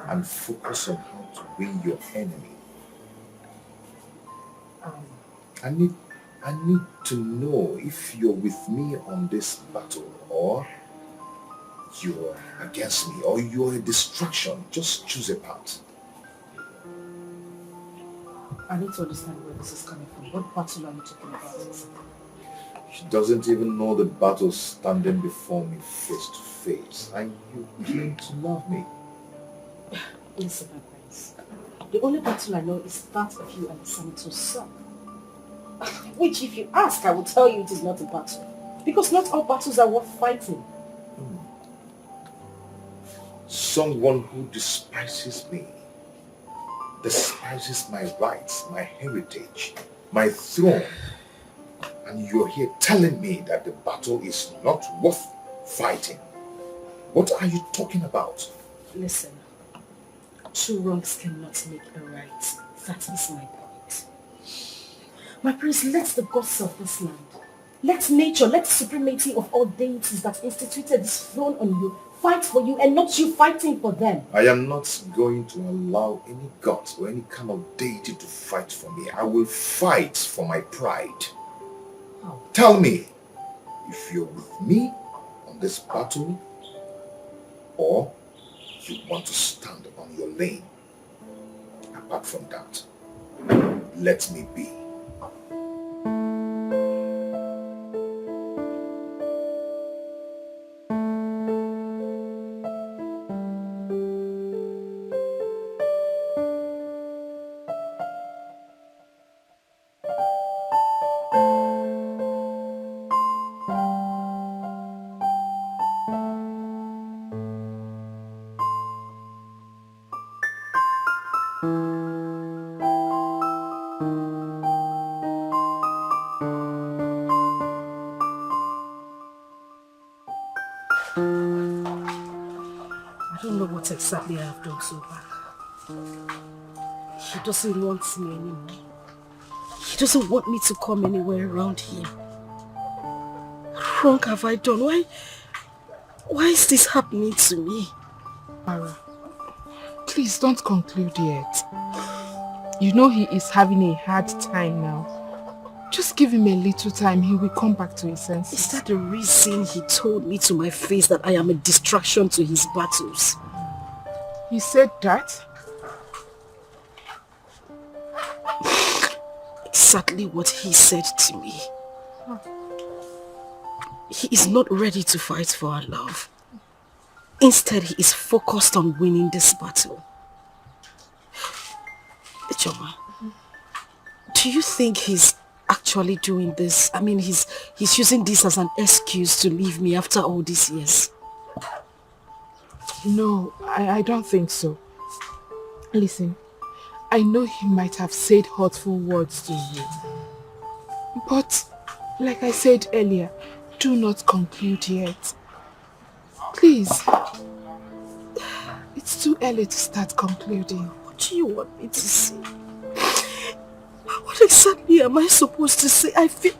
and focus on how to win your enemy. I need to know if you're with me on this battle or you're against me or you're a distraction. Just choose a path. I need to understand where this is coming from. What battle are you talking about? She doesn't even know the battle standing before me face to face. And you claim to love me. Listen, my prince. The only battle I know is that of you and the Senator's son. Which, if you ask, I will tell you it is not a battle. Because not all battles are worth fighting. Someone who despises me despises my rights, my heritage, my throne. And you're here telling me that the battle is not worth fighting. What are you talking about? Listen, two wrongs cannot make a right. That is my point. My prince, let the gods of this land, let nature, let the supremacy of all deities that instituted this throne on you fight for you and not you fighting for them. I am not going to allow any god or any kind of deity to fight for me. I will fight for my pride. Oh. Tell me if you're with me on this battle or you want to stand on your lane. Apart from that, let me be. I don't know what exactly I have done so bad. He doesn't want me anymore. He doesn't want me to come anywhere around here. What wrong have I done? Why is this happening to me? Amara, please don't conclude yet. You know he is having a hard time now. Just give him a little time, he will come back to his senses. Is that the reason he told me to my face that I am a distraction to his battles? He said that? Exactly what he said to me. He is not ready to fight for our love. Instead, he is focused on winning this battle. Choma, do you think he's actually doing this? I mean, he's using this as an excuse to leave me after all these years. No, I don't think so. Listen, I know he might have said hurtful words to you. But, like I said earlier, do not conclude yet. Please. It's too early to start concluding. What do you want me to say? What exactly am I supposed to say? I feel...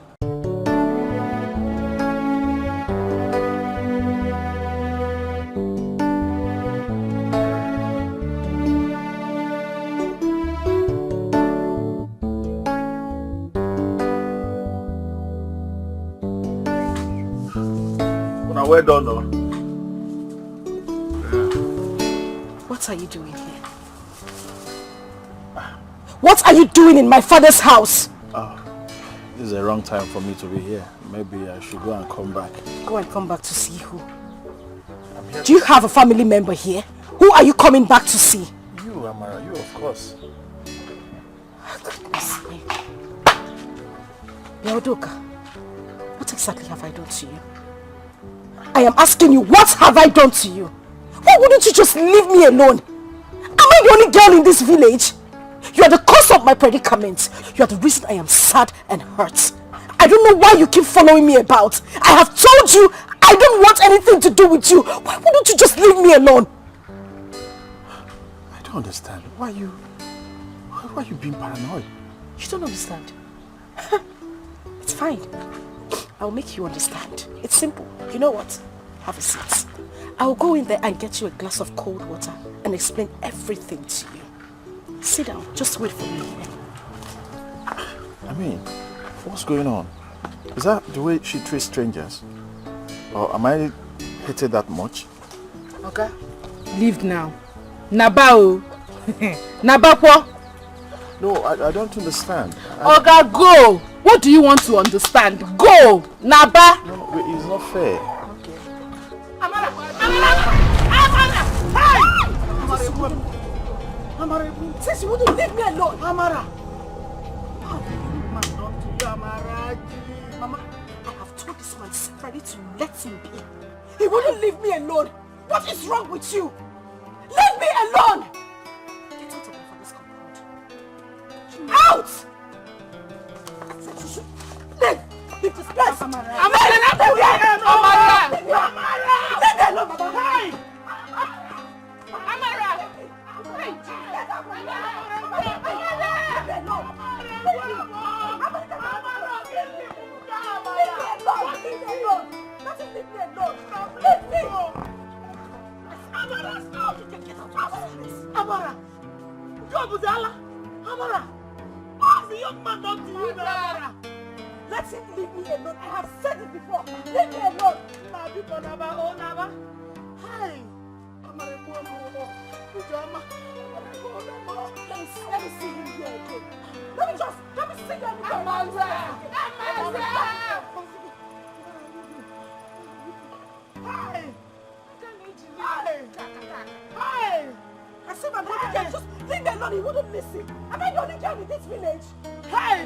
Now, well done, no? What are you doing here? What are you doing in my father's house? This is the wrong time for me to be here. Maybe I should go and come back. Go and come back to see who? Do you have a family member here? Who are you coming back to see? You, Amara, you of course. Goodness me. Yaodoka, what exactly have I done to you? I am asking you, what have I done to you? Why wouldn't you just leave me alone? Am I the only girl in this village? You are the cause of my predicament. You are the reason I am sad and hurt. I don't know why you keep following me about. I have told you I don't want anything to do with you. Why wouldn't you just leave me alone? I don't understand. Why are you being paranoid? You don't understand. It's fine. I'll make you understand. It's simple. You know what? Have a seat. I'll go in there and get you a glass of cold water and explain everything to you. Sit down. Just wait for me. I mean, what's going on? Is that the way she treats strangers? Or am I hated that much? Okay. Leave now. Nabao. Nabapo. No, I don't understand. Oga, go! What do you want to understand? Go! Naba! No, it's not fair. Okay. Amara! Hey! Amara, since you wouldn't leave me alone. Amara! Mama, I have told this man separately to let him be. He wouldn't leave me alone. What is wrong with you? Leave me alone! Get out of my father's compound. Amara! Amara! Amara! Amara! What's the young man done to you, Amara? Let him leave me alone. I have said it before. Leave me alone. Hi. Let me see him here again. Let me see him. Amara! Hi. Hi. I said my brother can just leave me alone. He wouldn't listen. Am I the only girl in this village? Hey!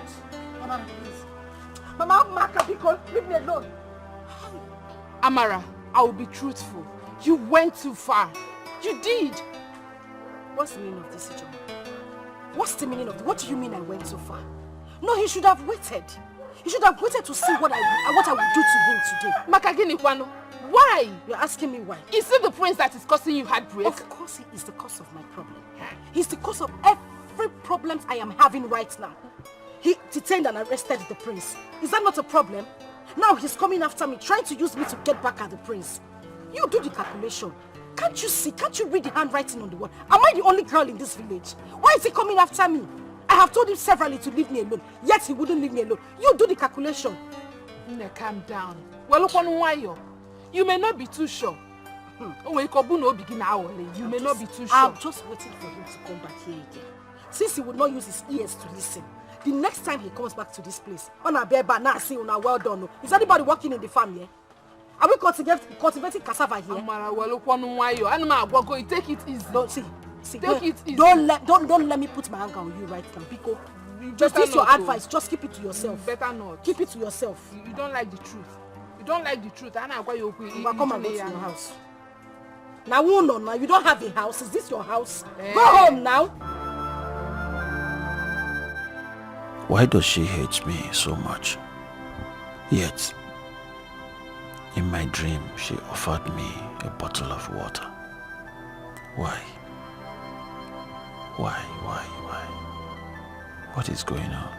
Mama, please. Mama, Maka, leave me alone. Amara, I will be truthful. You went too far. You did. What's the meaning of this, Ijeoma? What's the meaning of it? What do you mean I went too far? No, he should have waited. He should have waited to see what I would do to him today. Makagini Kwano, why? You're asking me why? Is it the prince that is causing you heartbreak? Of course he is the cause of my problem. He's the cause of every problem I am having right now. He detained and arrested the prince. Is that not a problem? Now he's coming after me, trying to use me to get back at the prince. You do the calculation. Can't you see? Can't you read the handwriting on the wall? Am I the only girl in this village? Why is he coming after me? I have told him severally to leave me alone, yet he wouldn't leave me alone. You do the calculation. Nne, calm down. You may not be too sure. You may not be too sure. I'm just waiting for him to come back here again. Since he would not use his ears to listen, the next time he comes back to this place, well done. Is anybody working in the farm here? Are we cultivating cassava here? Take it easy. Take it easy. Don't let me put my anger on you right now, because just this your advice. Just keep it to yourself. Better not. Keep it to yourself. You don't like the truth. You don't like the truth. Come and go to your house. Now, no, you don't have a house. Is this your house? Go home now. Why does she hate me so much? Yet, in my dream, she offered me a bottle of water. Why? Why? What is going on?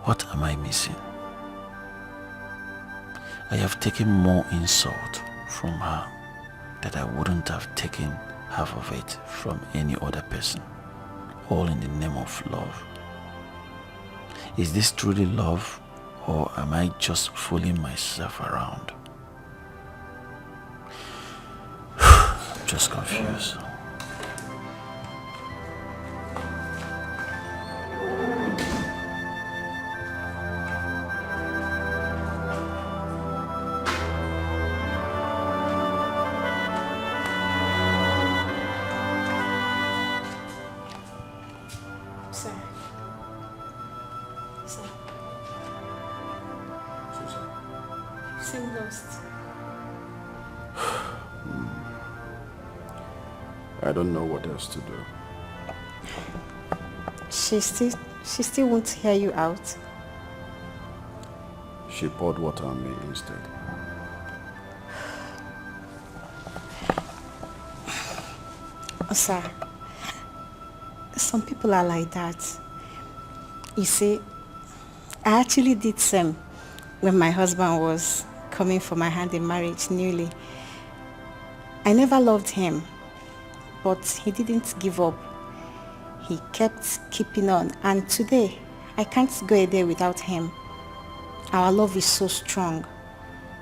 What am I missing? I have taken more insult from her that I wouldn't have taken half of it from any other person, all in the name of love. Is this truly love, or am I just fooling myself around? I'm just confused. I don't know what else to do. She still won't hear you out. She poured water on me instead. Sir, some people are like that. You see, I actually did same when my husband was coming for my hand in marriage newly. I never loved him, but he didn't give up. He kept keeping on, and today I can't go a day without him. Our love is so strong,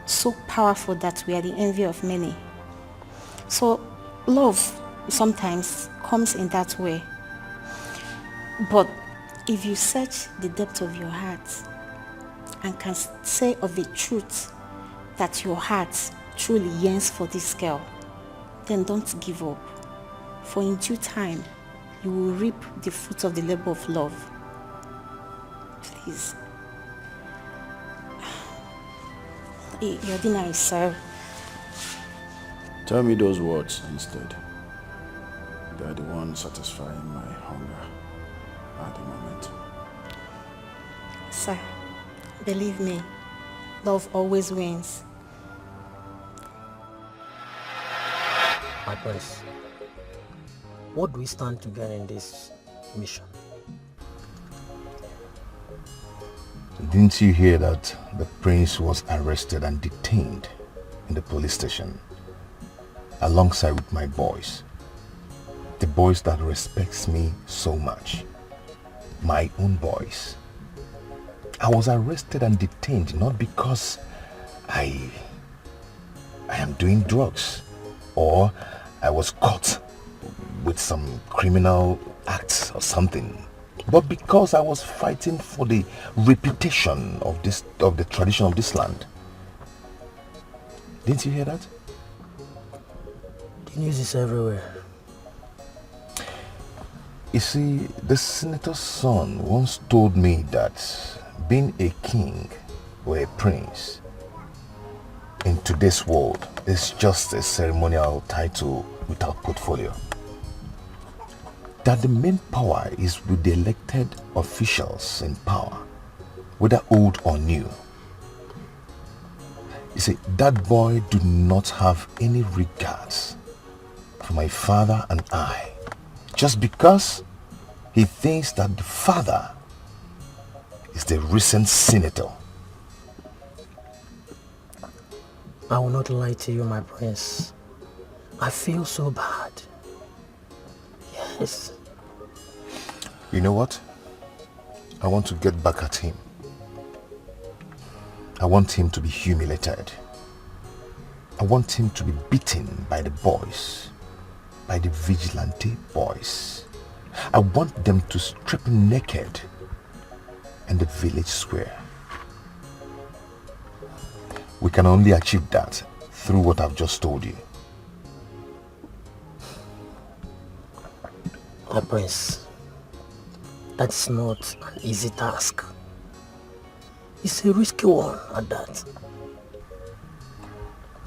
so powerful that we are the envy of many. So love sometimes comes in that way. But if you search the depth of your heart and can say of the truth that your heart truly yearns for this girl, then don't give up. For in due time, you will reap the fruit of the labor of love. Please. Your dinner is served. Tell me those words instead. They are the ones satisfying my hunger at the moment. Sir, believe me, love always wins. My prince, what do we stand to gain in this mission? Didn't you hear that the prince was arrested and detained in the police station alongside with my boys? The boys that respects me so much. My own boys. I was arrested and detained not because I am doing drugs or I was caught with some criminal acts or something, but because I was fighting for the reputation of the tradition of this land. Didn't you hear that? The news is everywhere. You see, the senator's son once told me that being a king or a prince in today's world is just a ceremonial title without portfolio. That the main power is with the elected officials in power, whether old or new. You see, that boy do not have any regards for my father and I, just because he thinks that the father is the recent senator. I will not lie to you, my prince. I feel so bad. Yes. You know what? I want to get back at him. I want him to be humiliated. I want him to be beaten by the boys, by the vigilante boys. I want them to strip him naked in the village square. We can only achieve that through what I've just told you. My prince, that's not an easy task. It's a risky one at that.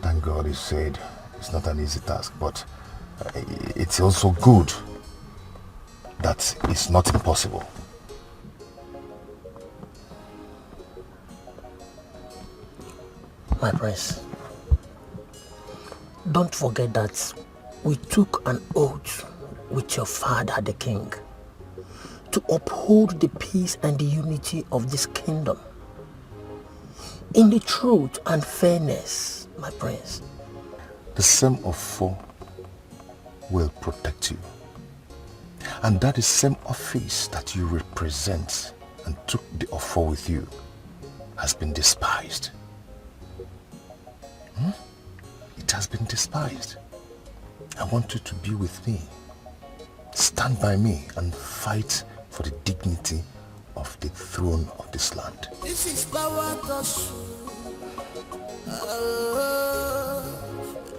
Thank God you said it's not an easy task, but it's also good that it's not impossible. My prince, don't forget that we took an oath with your father, the king, to uphold the peace and the unity of this kingdom in the truth and fairness, my prince. The same of four will protect you. And that is same office that you represent and took the offer with you has been despised. It has been despised. I want you to be with me. Stand by me and fight for the dignity of the throne of this land. This is power to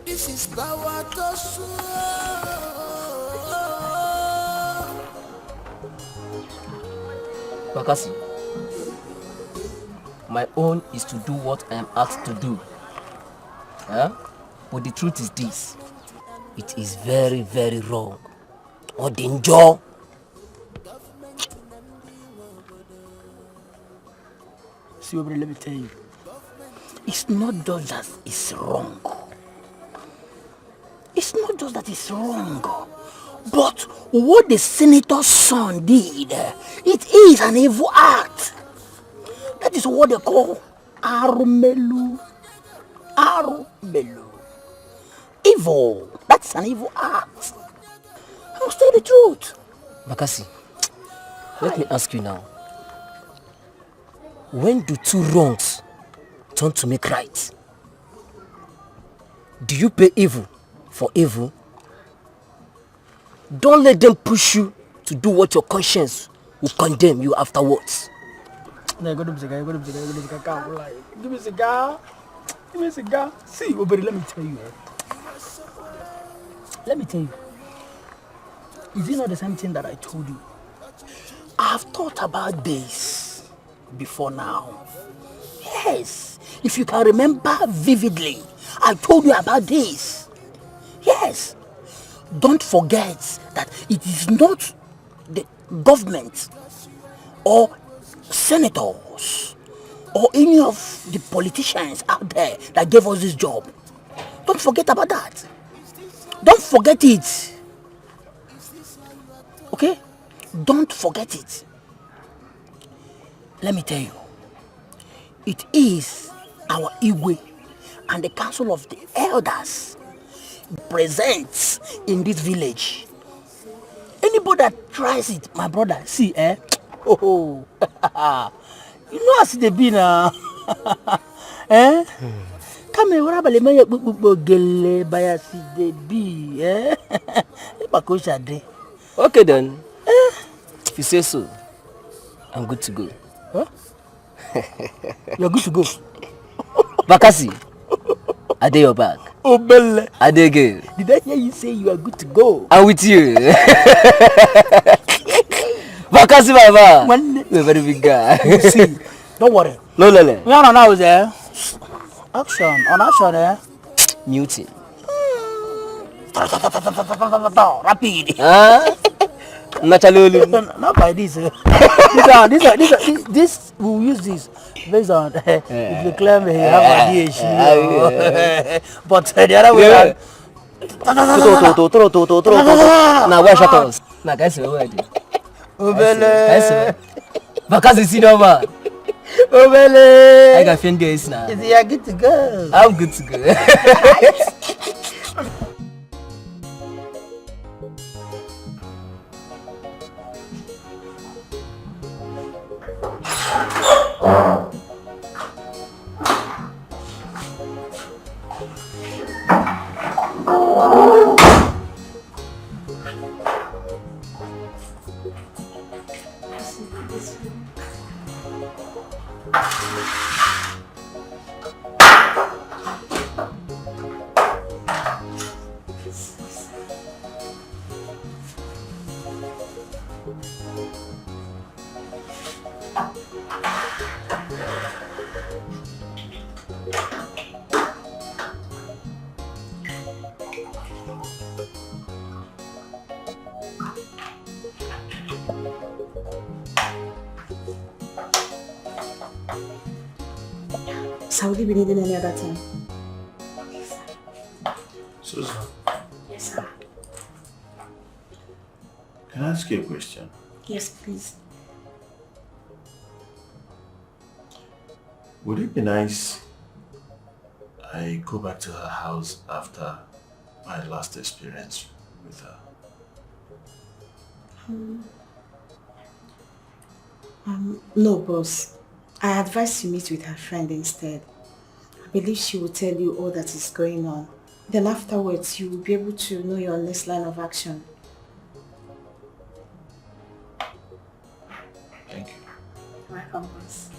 this is power to Bakasi, my own is to do what I am asked to do. But the truth is this. It is very, very wrong. Or danger. See, let me tell you. It's not just that it's wrong. It's not just that it's wrong. But what the senator's son did, it is an evil act. That is what they call Arumelu. Arumelu. Evil. That's an evil act. I'll tell the truth. Bakasi, let me ask you now. When do two wrongs turn to make right? Do you pay evil for evil? Don't let them push you to do what your conscience will condemn you afterwards. Give me a cigar. Give me a cigar. See, but let me tell you. Let me tell you. Is it not the same thing that I told you? I've thought about this before now. Yes. If you can remember vividly, I told you about this. Yes. Don't forget that it is not the government or senators or any of the politicians out there that gave us this job. Don't forget about that. Don't forget it. Okay? Don't forget it. Let me tell you, it is our Igwe and the council of the elders present in this village. Anybody that tries it, my brother, see, oh, you know as they be now. Eh? Come here, what about the man you gele by as they be, eh? Okay then. If you say so, I'm good to go. Huh? You're good to go. Bakasi, I did your back. Oh, Belle. I did good. Did I hear you say you are good to go? I'm with you. Bakasi, Baba. You're a very big guy. You see, don't worry. No, Lele. We are now there. Action, on action, eh? Muting. Rapid. Huh? Naturally. Not by this. This we will use this based on if you claim you have ADHD. But the other way around. Now where shut us? Now guys, where are you? Obele. Because it's senior man. Obele. I got fingers now. Is you good to go? I'm good to go. So will you be needing any other time? Susan, Yes, sir. can I ask you a question? Yes, please. Would it be nice I go back to her house after my last experience with her? No, boss. I advise you meet with her friend instead. I believe she will tell you all that is going on. Then afterwards, you will be able to know your next line of action. Thank you. Welcome, boss.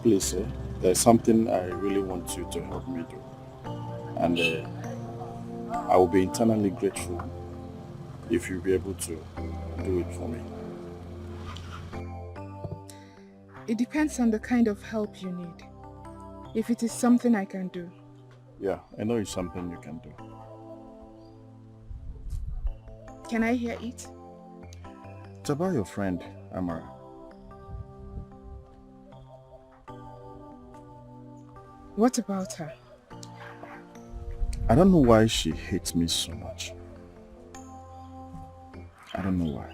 Please, there's something I really want you to help me do. And I will be eternally grateful if you'll be able to do it for me. It depends on the kind of help you need. If it is something I can do. Yeah, I know it's something you can do. Can I hear it? It's about your friend, Amara. What about her? I don't know why she hates me so much. I don't know why.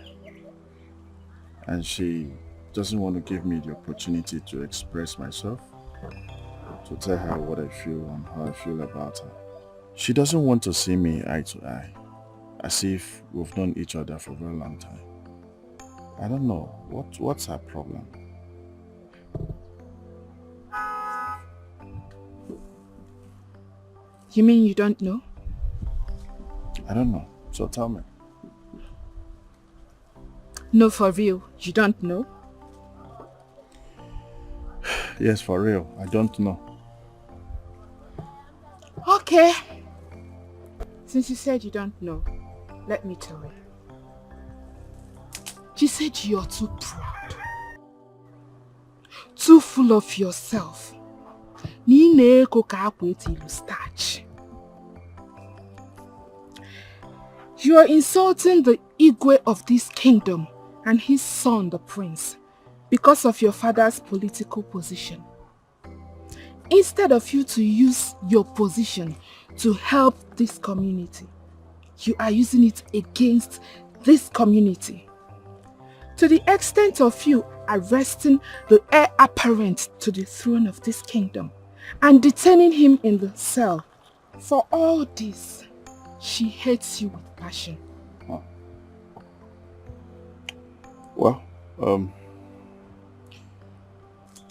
And she doesn't want to give me the opportunity to express myself, to tell her what I feel and how I feel about her. She doesn't want to see me eye to eye, as if we've known each other for a very long time. I don't know. What's her problem? You mean you don't know? I don't know. So tell me. No, for real, you don't know? Yes, for real. I don't know. Okay. Since you said you don't know, let me tell you. She said you're too proud. too full of yourself. Starch. You are insulting the Igwe of this kingdom and his son, the prince, because of your father's political position. Instead of you to use your position to help this community, you are using it against this community. To the extent of you arresting the heir apparent to the throne of this kingdom and detaining him in the cell. For all this, she hates you with passion. Well,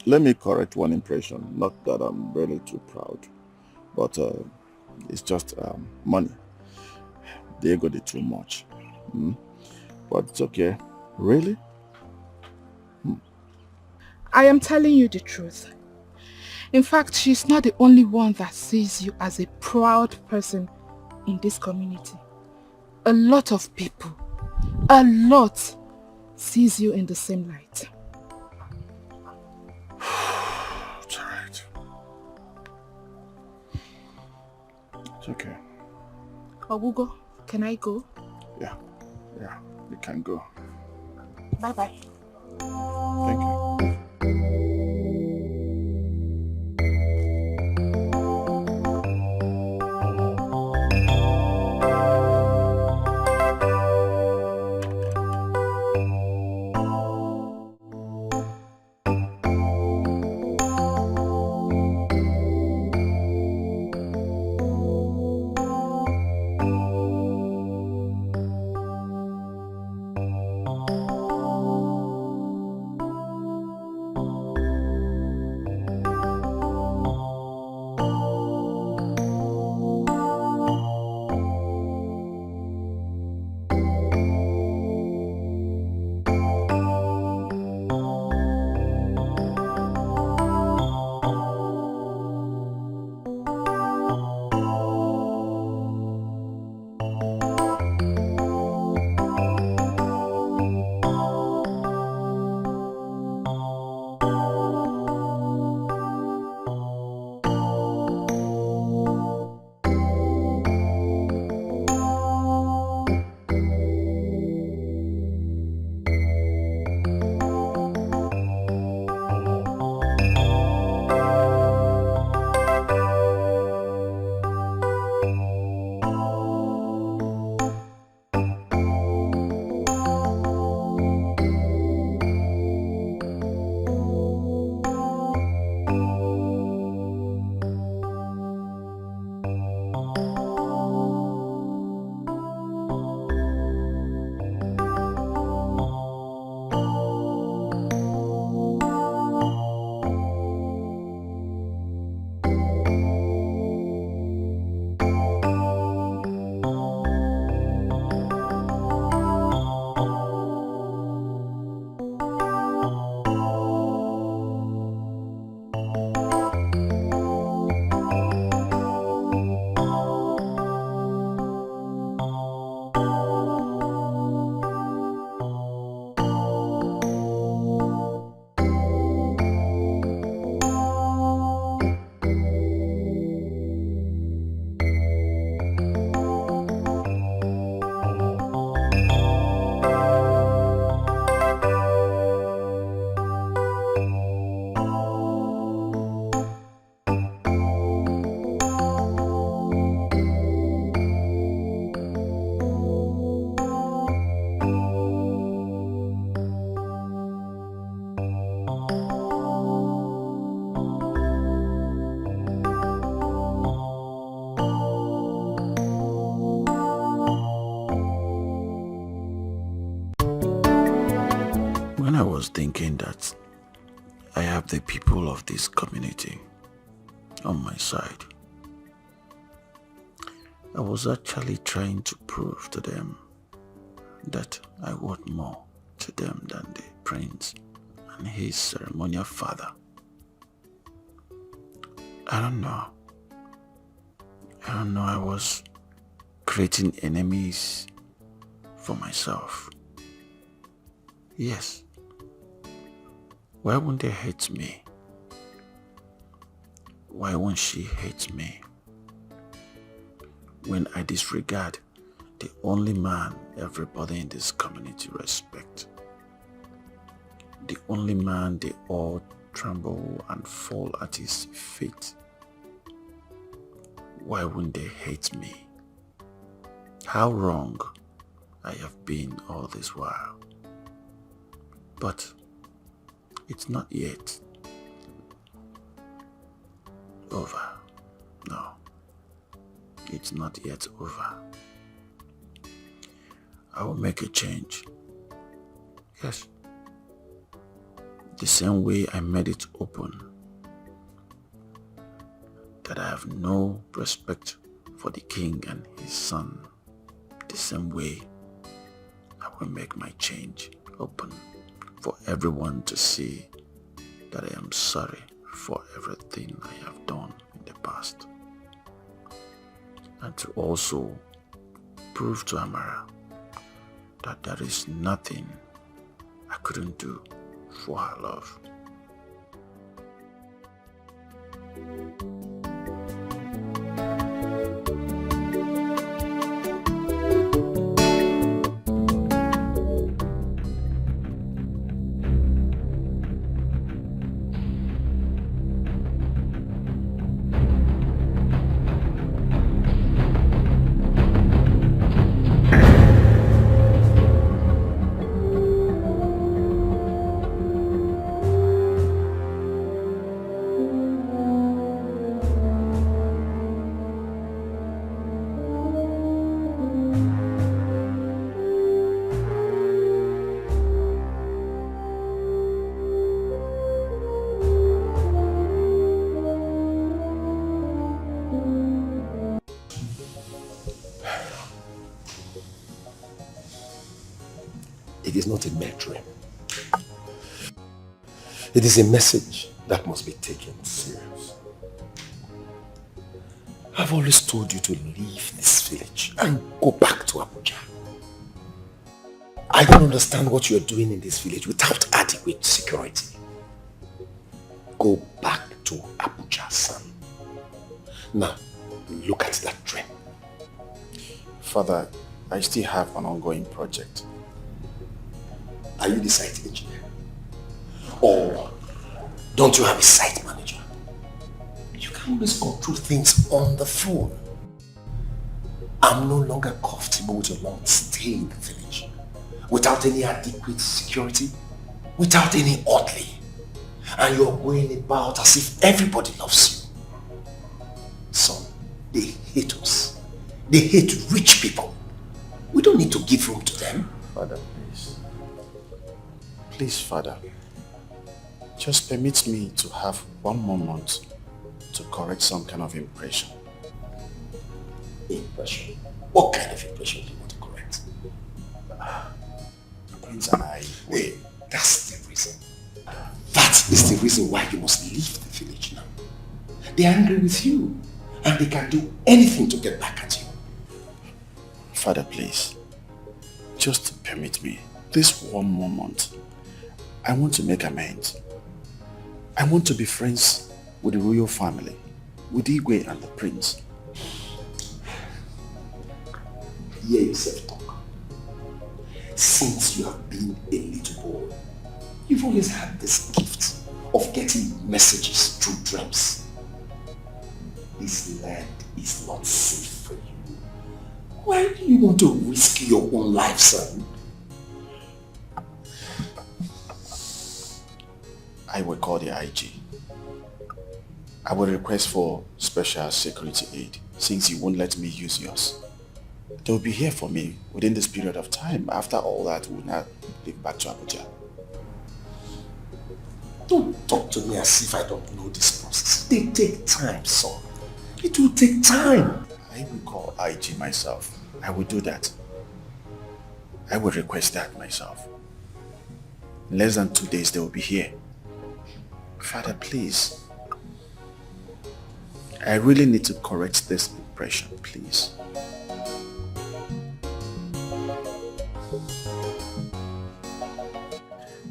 let me correct one impression. Not that I'm really too proud, but it's just money. They got it too much. But it's okay. Really? I am telling you the truth. In fact, she's not the only one that sees you as a proud person in this community. A lot of people, sees you in the same light. It's alright. It's okay. Ogugo, can I go? Yeah, you can go. Bye-bye. Thank you. I was thinking that I have the people of this community on my side. I was actually trying to prove to them that I worth more to them than the prince and his ceremonial father. I don't know, I was creating enemies for myself. Yes, Why won't they hate me? Why won't she hate me? When I disregard the only man everybody in this community respect. The only man they all tremble and fall at his feet. Why wouldn't they hate me? How wrong I have been all this while. But it's not yet over. No, it's not yet over. I will make a change. Yes. The same way I made it open that I have no respect for the king and his son, the same way I will make my change open for everyone to see that I am sorry for everything I have done in the past, and to also prove to Amara that there is nothing I couldn't do for her love. It is not a mere dream. It is a message that must be taken serious. I've always told you to leave this village and go back to Abuja. I don't understand what you're doing in this village without adequate security. Go back to Abuja, son. Now, look at that dream. Father, I still have an ongoing project. Are you the site engineer? Or don't you have a site manager? You can always control things on the phone. I'm no longer comfortable with your long stay in the village. Without any adequate security, without any orderly. And you're going about as if everybody loves you. Son, they hate us. They hate rich people. We don't need to give room to them. Father, please. Please, Father. Just permit me to have 1 more month to correct some kind of impression. Impression? What kind of impression do you want to correct? Prince and I... Wait, that's the reason. That is the reason why you must leave the village now. They are angry with you, and they can do anything to get back at you. Father, please. Just permit me. This 1 more month. I want to make amends. I want to be friends with the royal family, with Igwe and the prince. Hear yourself talk. Since you have been a little boy, you've always had this gift of getting messages through dreams. This land is not safe for you. Why do you want to risk your own life, son? I will call the IG. I will request for special security aid since you won't let me use yours. They will be here for me within this period of time. After all that, we will not leave back to Abuja. Don't talk to me as if I don't know this process. They take time, son. It will take time. I will call IG myself. I will do that. I will request that myself. In less than 2 days, they will be here. Father, please. I really need to correct this impression, please.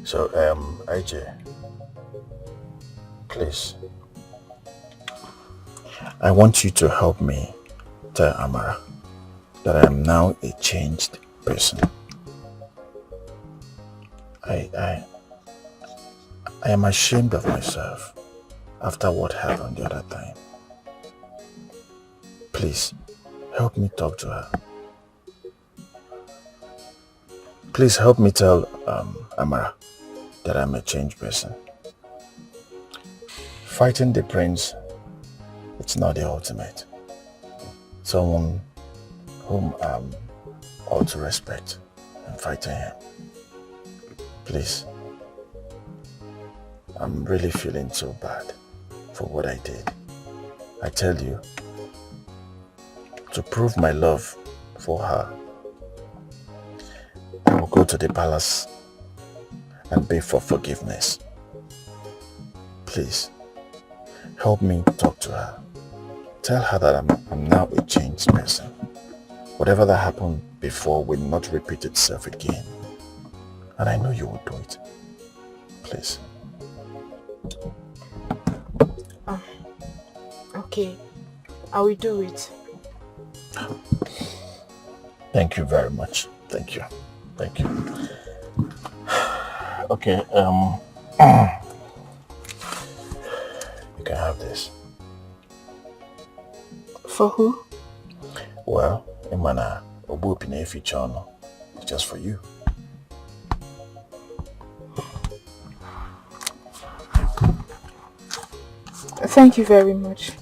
So, IJ, Please. I want you to help me tell Amara that I am now a changed person. I am ashamed of myself after what happened the other time. Please, help me talk to her. Please help me tell Amara that I'm a changed person. Fighting the prince, it's not the ultimate. Someone whom I ought to respect and fighting him. Please. I'm really feeling so bad for what I did. I tell you, to prove my love for her, I will go to the palace and beg for forgiveness. Please, help me talk to her. Tell her that I'm now a changed person. Whatever that happened before will not repeat itself again. And I know you will do it. Please. Okay, I will do it. Thank you very much. Thank you. Thank you. Okay, you can have this. For who? Well, Imana, it's just for you. Thank you very much.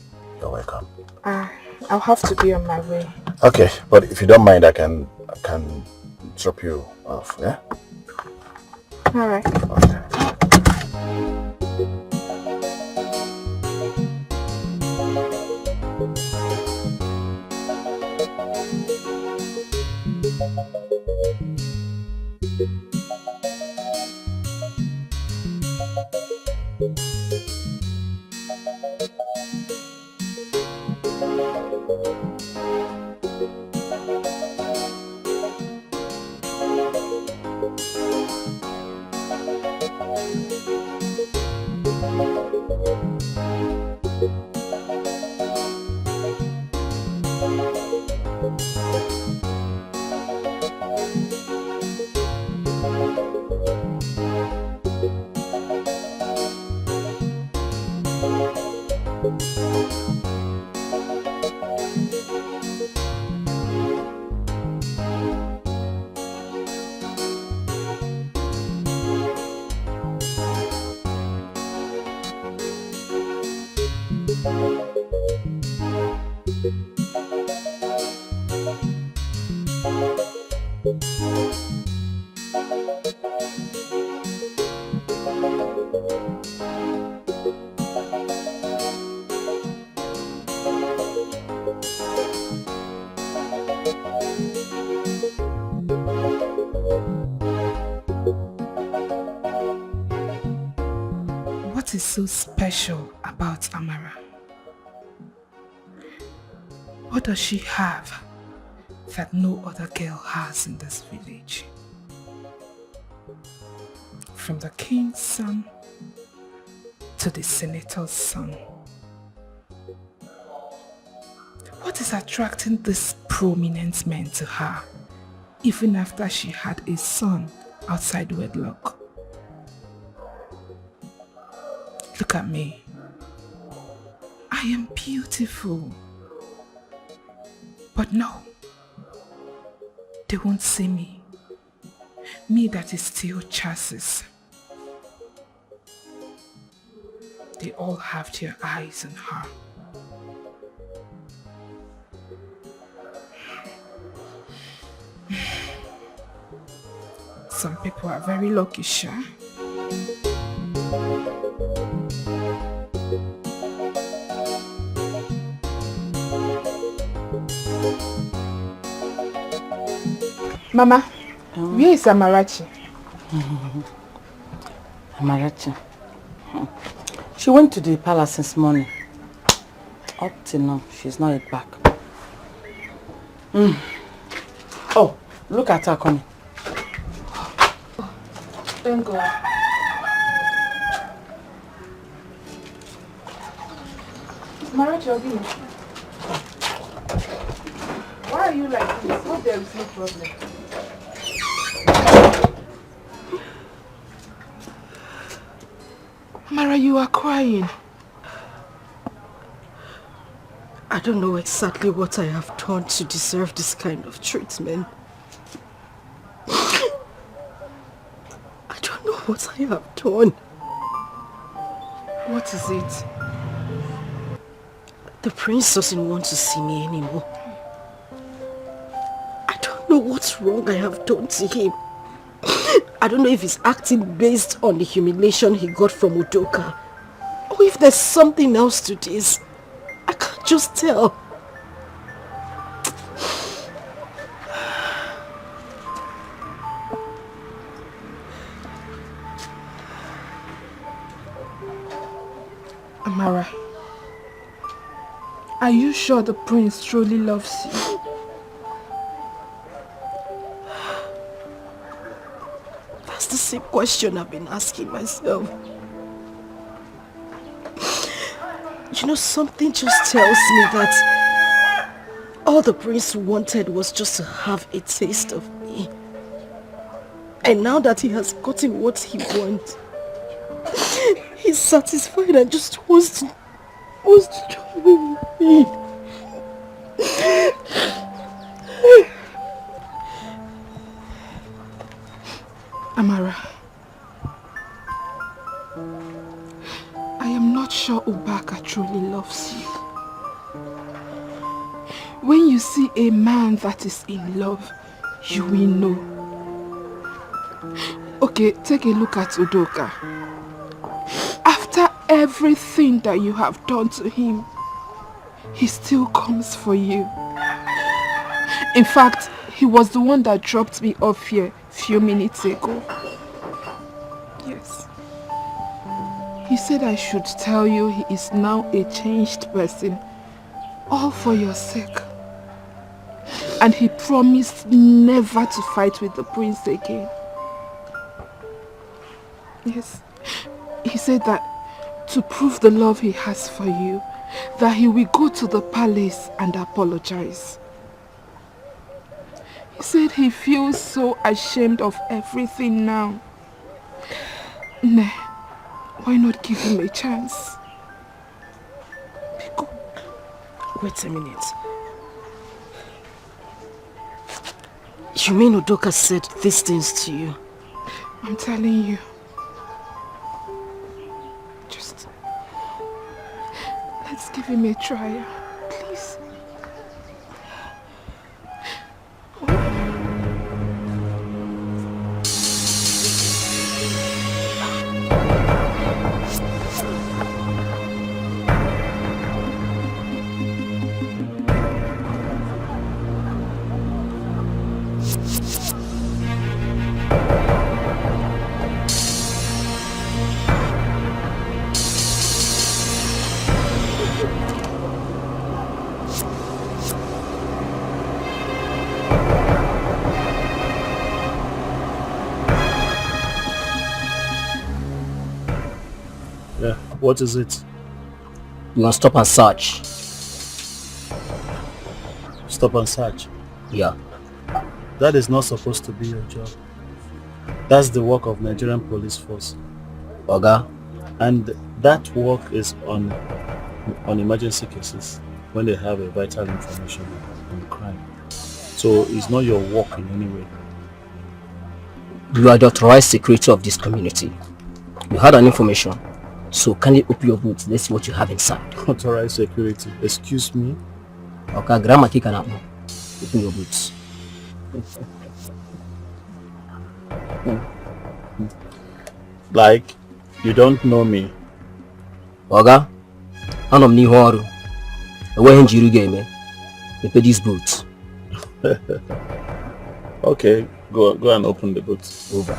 You're welcome. I'll have to be on my way. Okay, but if you don't mind, I can drop you off, yeah? All right. Okay. What is so special about Amara? What does she have that no other girl has in this village? From the king's son to the senator's son. What is attracting this prominent men to her, even after she had a son outside wedlock? Look at me. I am beautiful. But no, they won't see me. Me that is still chassis. They all have their eyes on her. Some people are very lucky, sure. Mama, where is Amarachi? Amarachi. She went to the palace this morning. Up till now, she's not yet back. Oh, look at her coming. Thank God. Amara, why are you like this? Hope there is no problem. Amara, you are crying. I don't know exactly what I have done to deserve this kind of treatment. I don't know what I have done. What is it? The prince doesn't want to see me anymore. I don't know what's wrong I have done to him. I don't know if he's acting based on the humiliation he got from Udoka, or if there's something else to this. I can't just tell. Amara, are you sure the prince truly loves you? That's the same question I've been asking myself. You know, something just tells me that all the prince wanted was just to have a taste of me. And now that he has gotten what he wants, he's satisfied and just wants to join with me. Amara, I am not sure Ubaka truly loves you. When you see a man that is in love, you will know. Okay, take a look at Udoka. After everything that you have done to him, he still comes for you. In fact, he was the one that dropped me off here a few minutes ago. Yes. He said I should tell you he is now a changed person, all for your sake. And he promised never to fight with the prince again. Yes. He said that to prove the love he has for you, that he will go to the palace and apologize. He said he feels so ashamed of everything now. Nah, why not give him a chance? Biko, wait a minute. You mean Udoka said these things to you? I'm telling you. Let's give him a try, please. What is it? You must stop and search. Stop and search? Yeah. That is not supposed to be your job. That's the work of Nigerian police force. Oga? And that work is on emergency cases when they have a vital information on the crime. So it's not your work in any way. You are the authorized secretary of this community. You had an information. So can you open your boots? Let's see what you have inside. Authorized security. Excuse me? Okay, grandma kick an apple. Open your boots. Like, you don't know me. Oga, I'm new horu. Where did you get me? You pay these boots. Okay, go and open the boots. Over.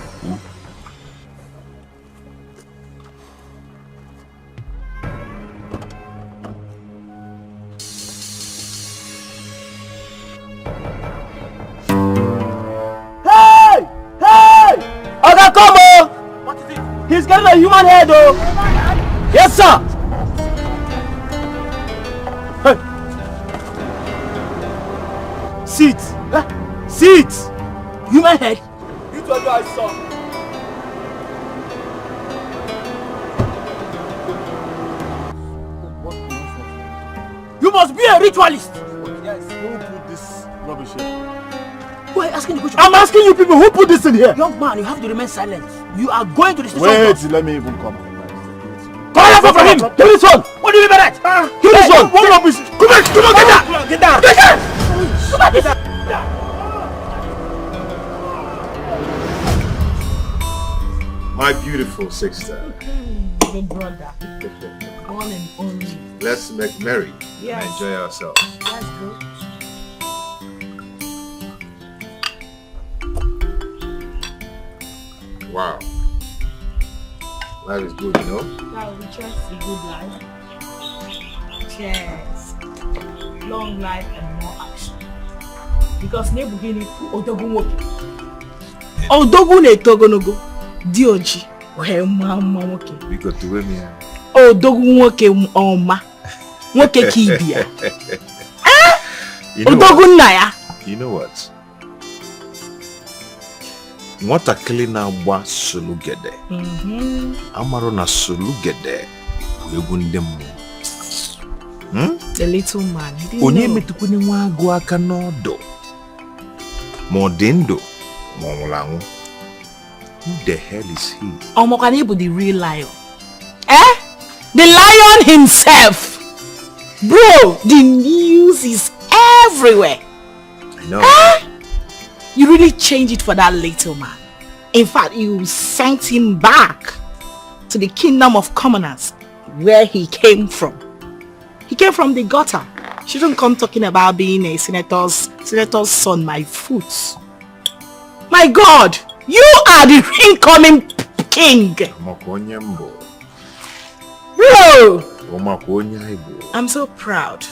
Oga, come on! What is it? He's getting a human head, though. Yes, sir. Sit! Sit! Human head! It was I saw. You must be a ritualist! Yes, who put this rubbish here? Who are you asking the question? I'm asking you people, who put this in here? Young man, you have to remain silent. You are going to the station. Wait, let me even come. Call out from him! Kill this one! What do you mean by that? Kill this one! What rubbish? Come on, get down! Get down! Get down! Come on, get down! My beautiful sister. Big brother. One and only. Let's make merry Yes. and enjoy ourselves. That's good. Wow. Life is good, you know? Now we trust a good life. Cheers. Long life and more action. Because ne bugini odogun woke. Odogun ne togonogo. Dioji. Ohe mama woke. We got to win here. Odogun woke oma. Woke kibia. Odogun na ya. You know what? Nwatakịrị na-agba solugede. Amara na solugede egwu ndị mmụọ. The little man. Onye metukwune nwa agụ aka n'ọdụ. Ma ọ dị ndụ ma ọ nwụrụ anwụ. Who the hell is he? Omokane bụ the real lion. Eh? The lion himself. Bro, the news is everywhere. I know. Eh? You really changed it for that little man. In fact, you sent him back to the kingdom of commoners where he came from. He came from the gutter. Shouldn't come talking about being a senator's son, my foot. My God, you are the incoming king. Bro, I'm so proud.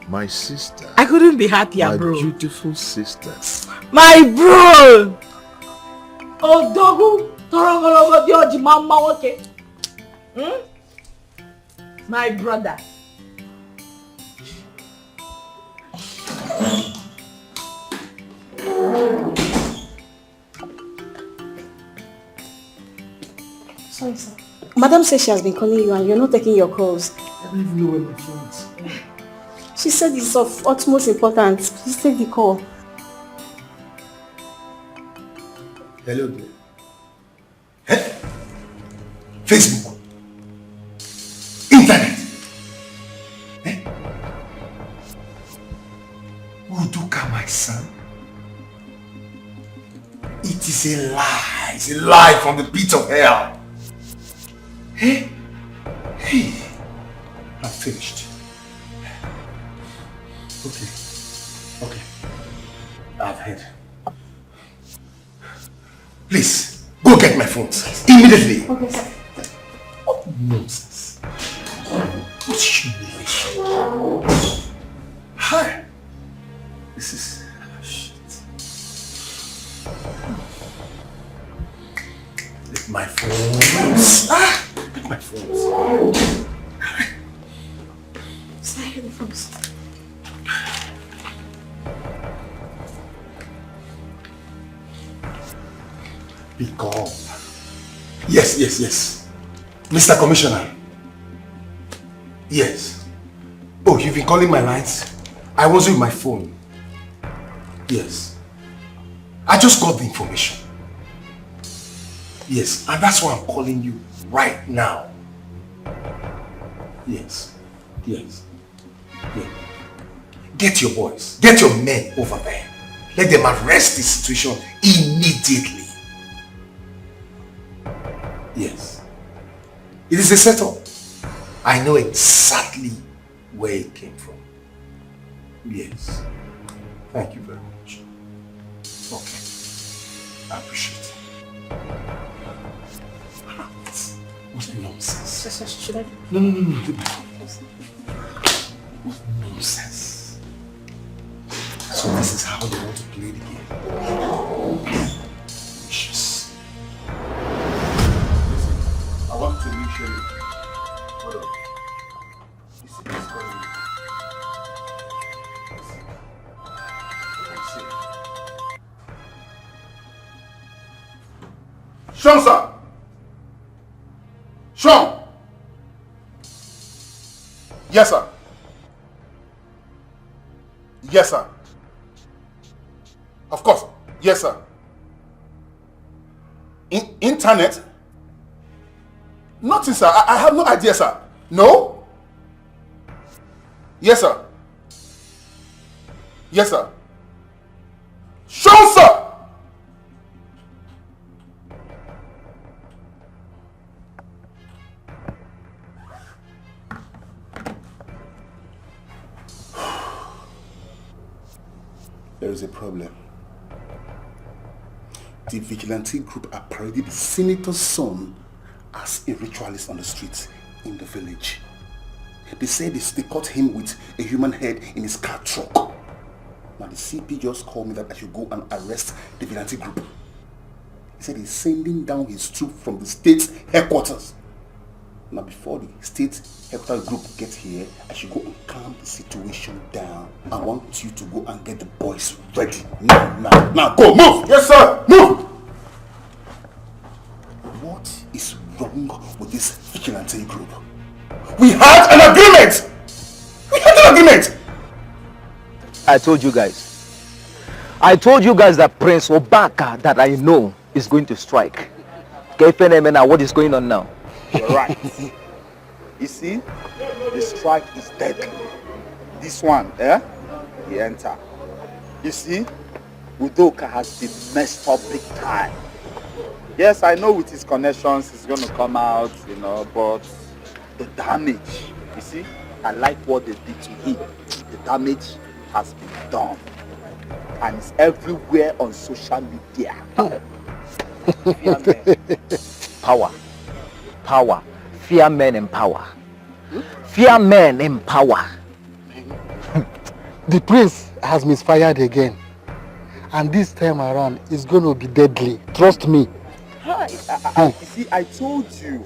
My sister. I couldn't be happier, bro. My beautiful sister. My bro. Odogu torongologo dioji mama woke. My brother. Sorry, sir. Madam says she has been calling you and you're not taking your calls. I don't even know where my phone is. She said it's of utmost importance. Please take the call. Hello there. Eh? Facebook. Internet. Eh? Uduka, my son. It is a lie. It's a lie from the pit of hell. Eh? Hey. I'm finished. Okay. Okay. I've heard. Please, go get my phone. Immediately. Okay, sir. What nonsense. What humiliation. Hi. This is shit. Let my phones. Let my phones. Sorry, the phones. Be calm. Yes, yes, yes. Mr. Commissioner. Yes. Oh, you've been calling my lines? I was with my phone. Yes. I just got the information. Yes, and that's why I'm calling you right now. Yes. Yes. Yeah. Get your boys, get your men over there. Let them arrest this situation immediately. Yes. It is a setup. I know exactly where it came from. Yes. Thank you very much. Okay. I appreciate it. What nonsense. Should I? No. What nonsense. So this is how they want to play the game. Vicious. I want to make sure. Hold on. You see this calling. Sean, sir. Sean. Yes, sir. Yes, sir. Of course. Yes, sir. Internet? Nothing, sir. I have no idea, sir. No? Yes, sir. Yes, sir. Sean, sir! There is a problem. The vigilante group are parading the senator's son as a ritualist on the streets in the village. They said they caught him with a human head in his car truck. Now the CP just called me that I should go and arrest the vigilante group. He said he's sending down his troop from the state's headquarters. Now before the state headquarters group gets here, I should go and calm the situation down. I want you to go and get the boys ready. Now, go, move! Yes, sir! Move! What is wrong with this vigilante group? We had an agreement! I told you guys. I told you guys that Prince Obaka that I know is going to strike. Now, what is going on now? You're right. You see, the strike is deadly. This one, he enter. You see, Udoka has been messed up big time. Yes, I know with his connections he's going to come out, but the damage, you see, I like what they did to him. The damage has been done. And it's everywhere on social media. Power. Fear men in power. Fear men in power. The prince has misfired again. And this time around, it's going to be deadly. Trust me. You see, I told you,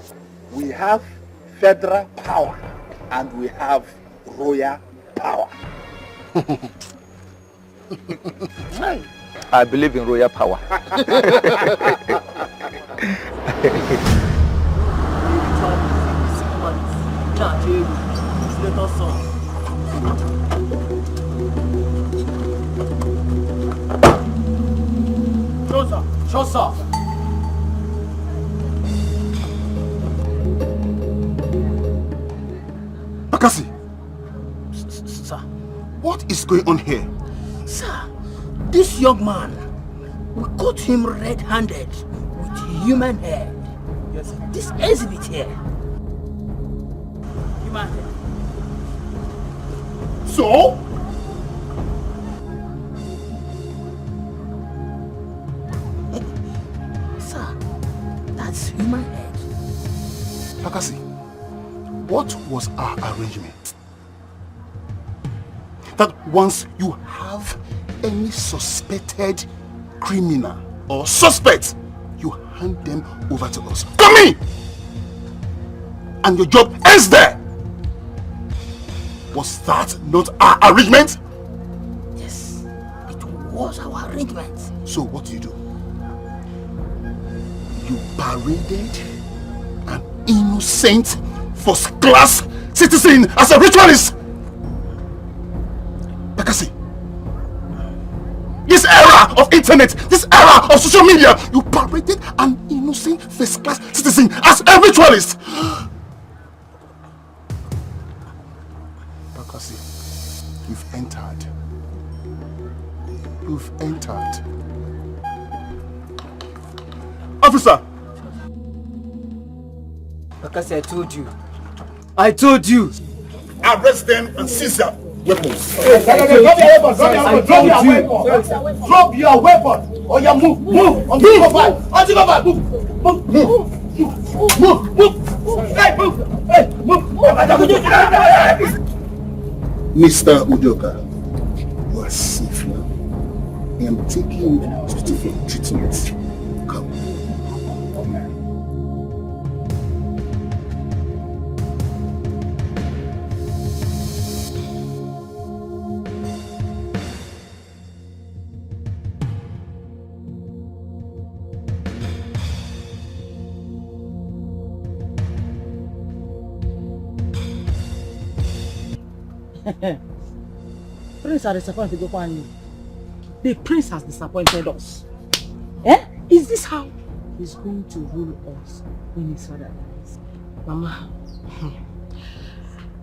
we have federal power and we have royal power. I believe in royal power. Show, sir. Akasi. Sir. What is going on here? Sir, this young man, we caught him red-handed with human head. Yes, sir. This exhibit here. Human head. So? Sir, that's human head. Akasi, what was our arrangement? That once you have any suspected criminal or suspect, you hand them over to us. Come in! And your job ends there! Was that not our arrangement? Yes, it was our arrangement. So what do? You paraded an innocent first-class citizen as a ritualist! Bakasi, this era of internet, this era of social media, you paraded an innocent first-class citizen as a ritualist! Bakasi, you've entered. You've entered. Officer! Bakasi, I told you. Arrest them and seize their weapons. Drop your weapon. Or you move. Until you go back. Move. Hey, move. Mr. Udoka, you are safe now. I am taking you to hospital for treatment. Come. Prince are disappointed upon you. The prince has disappointed us. Eh? Is this how he's going to rule us when his father dies? Mama,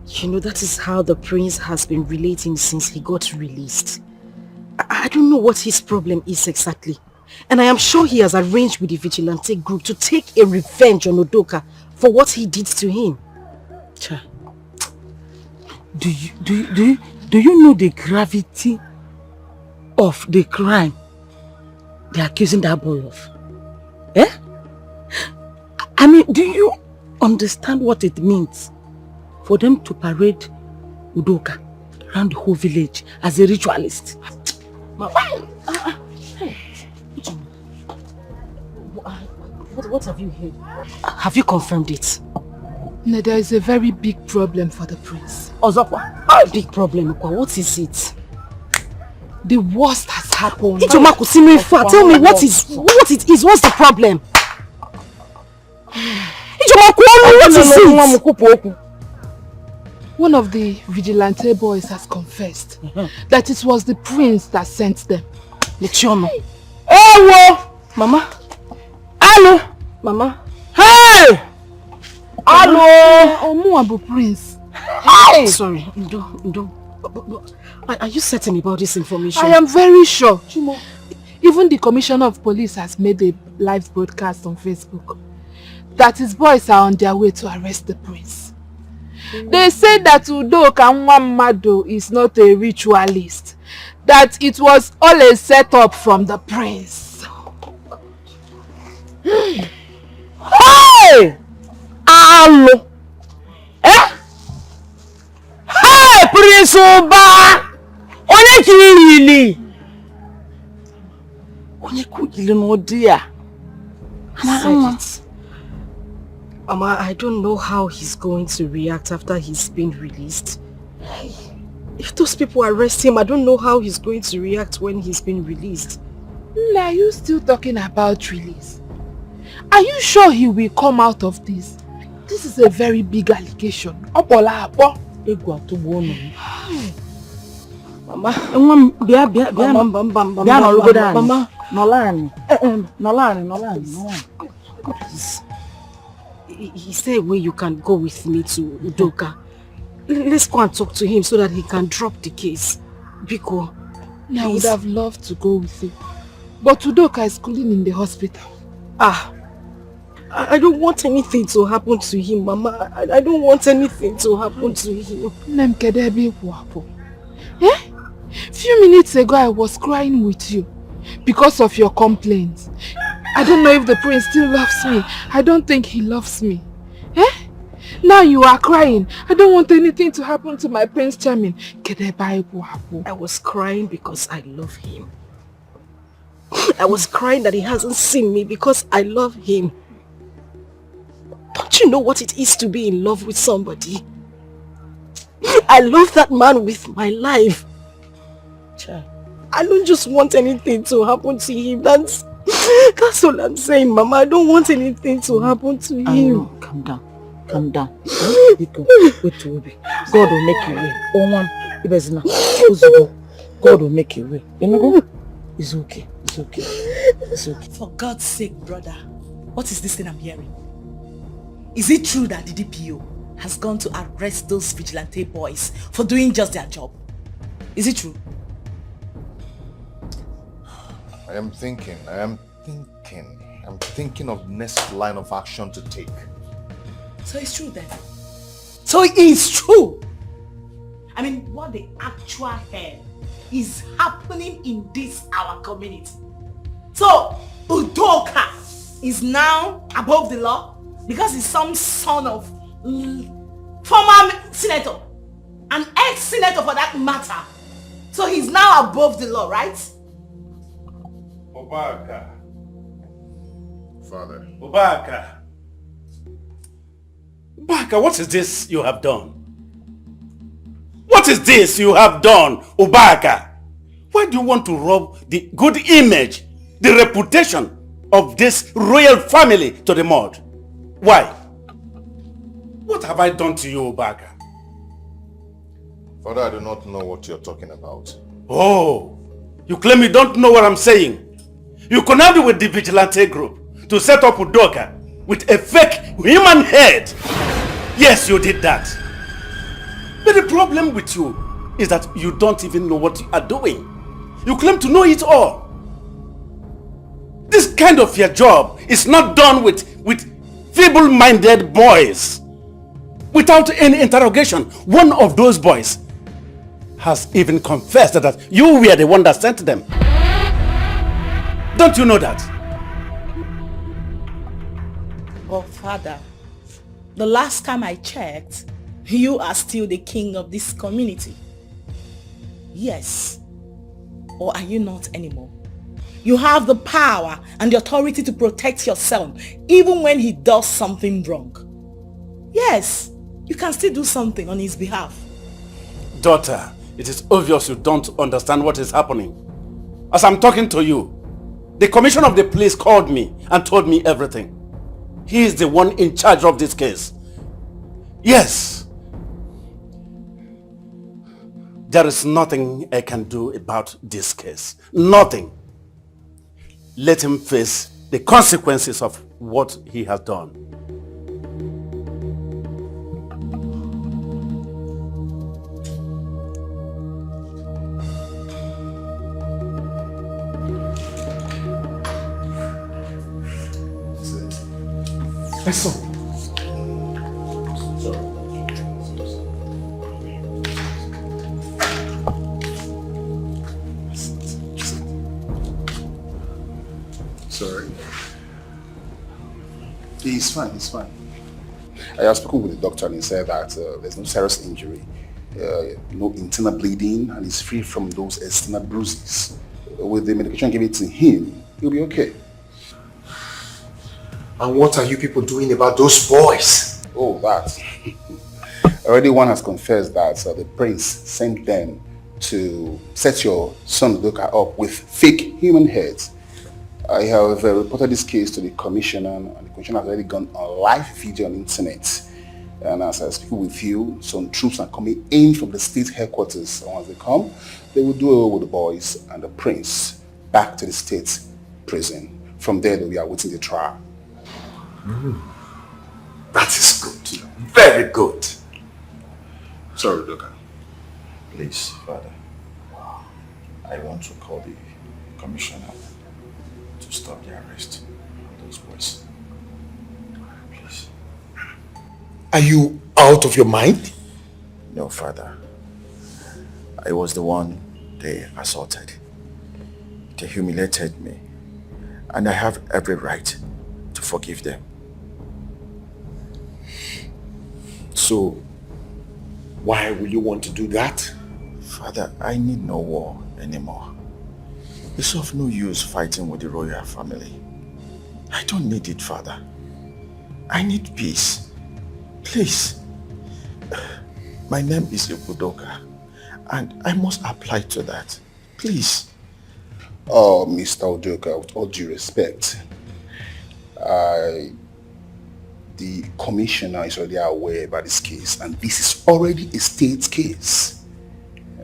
you know that is how the prince has been relating since he got released. I don't know what his problem is exactly. And I am sure he has arranged with the vigilante group to take a revenge on Udoka for what he did to him. Cha. Do you know the gravity of the crime they're accusing that boy of? Eh? I mean, do you understand what it means for them to parade Udoka around the whole village as a ritualist? What have you heard? Have you confirmed it? No, there is a very big problem for the prince. Ozokwa, a big problem. What is it? The worst has happened. Tell me what it is. What's the problem? What is it? One of the vigilante boys has confessed that it was the prince that sent them. Lechono. Hey, Mama. Hello, Mama. Hey! Hello! Omuabu prince. Hey! Sorry, Ndo. Are you certain about this information? I am very sure. Even the commissioner of police has made a live broadcast on Facebook that his boys are on their way to arrest the prince. They say that Udoka Nwamado is not a ritualist, that it was all a setup from the prince. Hey! Hello! Eh? Hey, Prince Oba! Onye kirili? Onye kugili no dear. Said it. Mama, I don't know how he's going to react after he's been released. If those people arrest him, I don't know how he's going to react when he's been released. Are you still talking about release? Are you sure he will come out of this? This is a very big allegation. Mama, please. Is there a way you can go with me to Udoka? Let's go and talk to him so that he can drop the case. Biko, I would have loved to go with you. But Udoka is cooling in the hospital. I don't want anything to happen to him, Mama. I don't want anything to happen to him. Eh? Few minutes ago I was crying with you because of your complaints. I don't know if the prince still loves me. I don't think he loves me. Eh? Now you are crying. I don't want anything to happen to my Prince Charming. I was crying because I love him. I was crying that he hasn't seen me because I love him. Don't you know what it is to be in love with somebody? I love that man with my life. I don't just want anything to happen to him. That's all I'm saying, Mama. I don't want anything to happen to him. Calm down. Wait, God will make a way. God will make a way. It's okay. For God's sake, brother, what is this thing I'm hearing? Is it true that the DPO has gone to arrest those vigilante boys for doing just their job? Is it true? I am thinking of next line of action to take. So it's true then. So it's true. I mean, what the actual hell is happening in this our community? So Udoka is now above the law because he's some son of former senator, an ex-senator for that matter. So he's now above the law, right? Ubaka. Father. Ubaka, what is this you have done? What is this you have done, Ubaka? Why do you want to rob the good image, the reputation of this royal family to the mud? Why? What have I done to you, Ubaka? Father, I do not know what you're talking about. Oh, you claim you don't know what I'm saying. You connived with the vigilante group to set up Udoka with a fake human head. Yes, you did that. But the problem with you is that you don't even know what you are doing. You claim to know it all. This kind of your job is not done with feeble-minded boys. Without any interrogation, one of those boys has even confessed that you were the one that sent them. Don't you know that? Oh, Father, the last time I checked, you are still the king of this community. Yes. Or are you not anymore? You have the power and the authority to protect your son, even when he does something wrong. Yes, you can still do something on his behalf. Daughter, it is obvious you don't understand what is happening. As I'm talking to you, the commissioner of the police called me and told me everything. He is the one in charge of this case. Yes. There is nothing I can do about this case. Nothing. Let him face the consequences of what he has done. My son. Sorry. He's fine, he's fine. I have spoken with the doctor and he said that there's no serious injury, no internal bleeding, and he's free from those external bruises. With the medication given to him, he'll be okay. And what are you people doing about those boys? Oh, that. Already one has confessed that the prince sent them to set your son Udoka up with fake human heads. I have reported this case to the commissioner, and the commissioner has already gone on live video on the internet. And as I speak with you, some troops are coming in from the state headquarters. And once they come, they will do away with the boys and the prince back to the state prison. From there, we are waiting the trial. That is good. Very good. Sorry, Udoka. Please, Father. I want to call the commissioner to stop the arrest of those boys. Please. Are you out of your mind? No, Father. I was the one they assaulted. They humiliated me. And I have every right to forgive them. So, why will you want to do that? Father, I need no war anymore. It's of no use fighting with the royal family. I don't need it, Father. I need peace. Please. My name is Udoka, and I must apply to that. Please. Oh, Mr. Udoka, with all due respect, the commissioner is already aware about this case, and this is already a state case.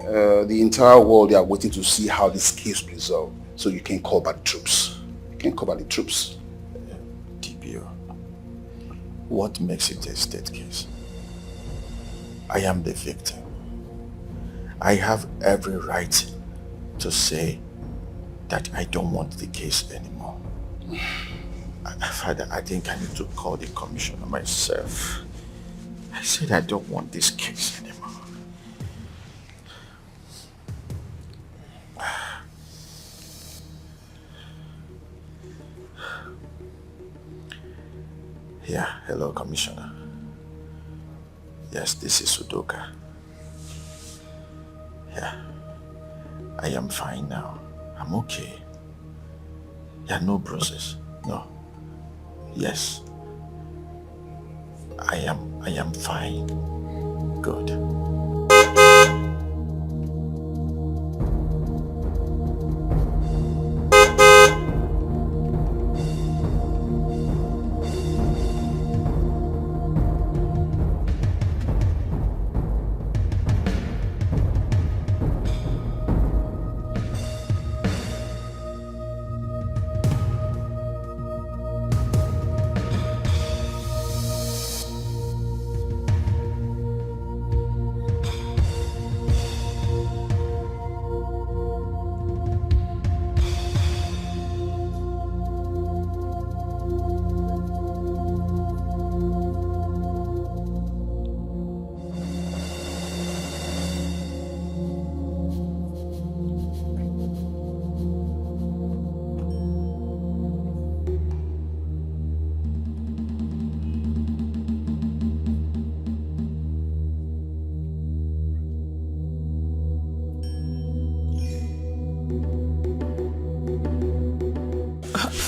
The entire world, they are waiting to see how this case will resolve. So you can call back the troops. You can call back the troops. DPO, what makes it a state case? I am the victim. I have every right to say that I don't want the case anymore. Father, I think I need to call the commissioner myself. I said I don't want this case anymore. Yeah, hello, Commissioner. Yes, this is Udoka. Yeah, I am fine now. I'm okay. Yeah, no bruises. No. Yes. I am fine. Good.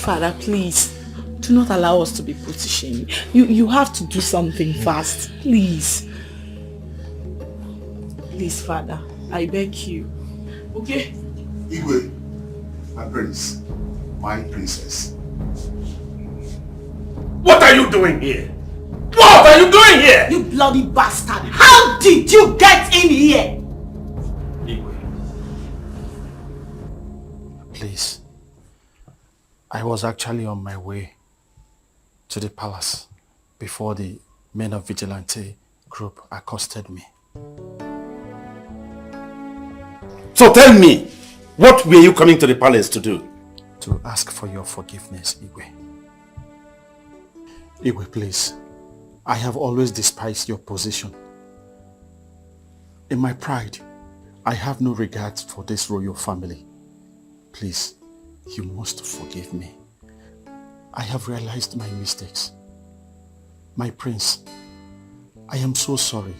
Father, please, do not allow us to be put to shame. You have to do something fast, please. Please, Father, I beg you. Okay? Igwe, my prince, my princess. What are you doing here? What are you doing here? You bloody bastard! How did you get in here? Please. I was actually on my way to the palace before the men of vigilante group accosted me. So tell me, what were you coming to the palace to do? To ask for your forgiveness, Igwe. Igwe, please. I have always despised your position. In my pride, I have no regard for this royal family. Please, you must forgive me. I have realized my mistakes. My prince, I am so sorry.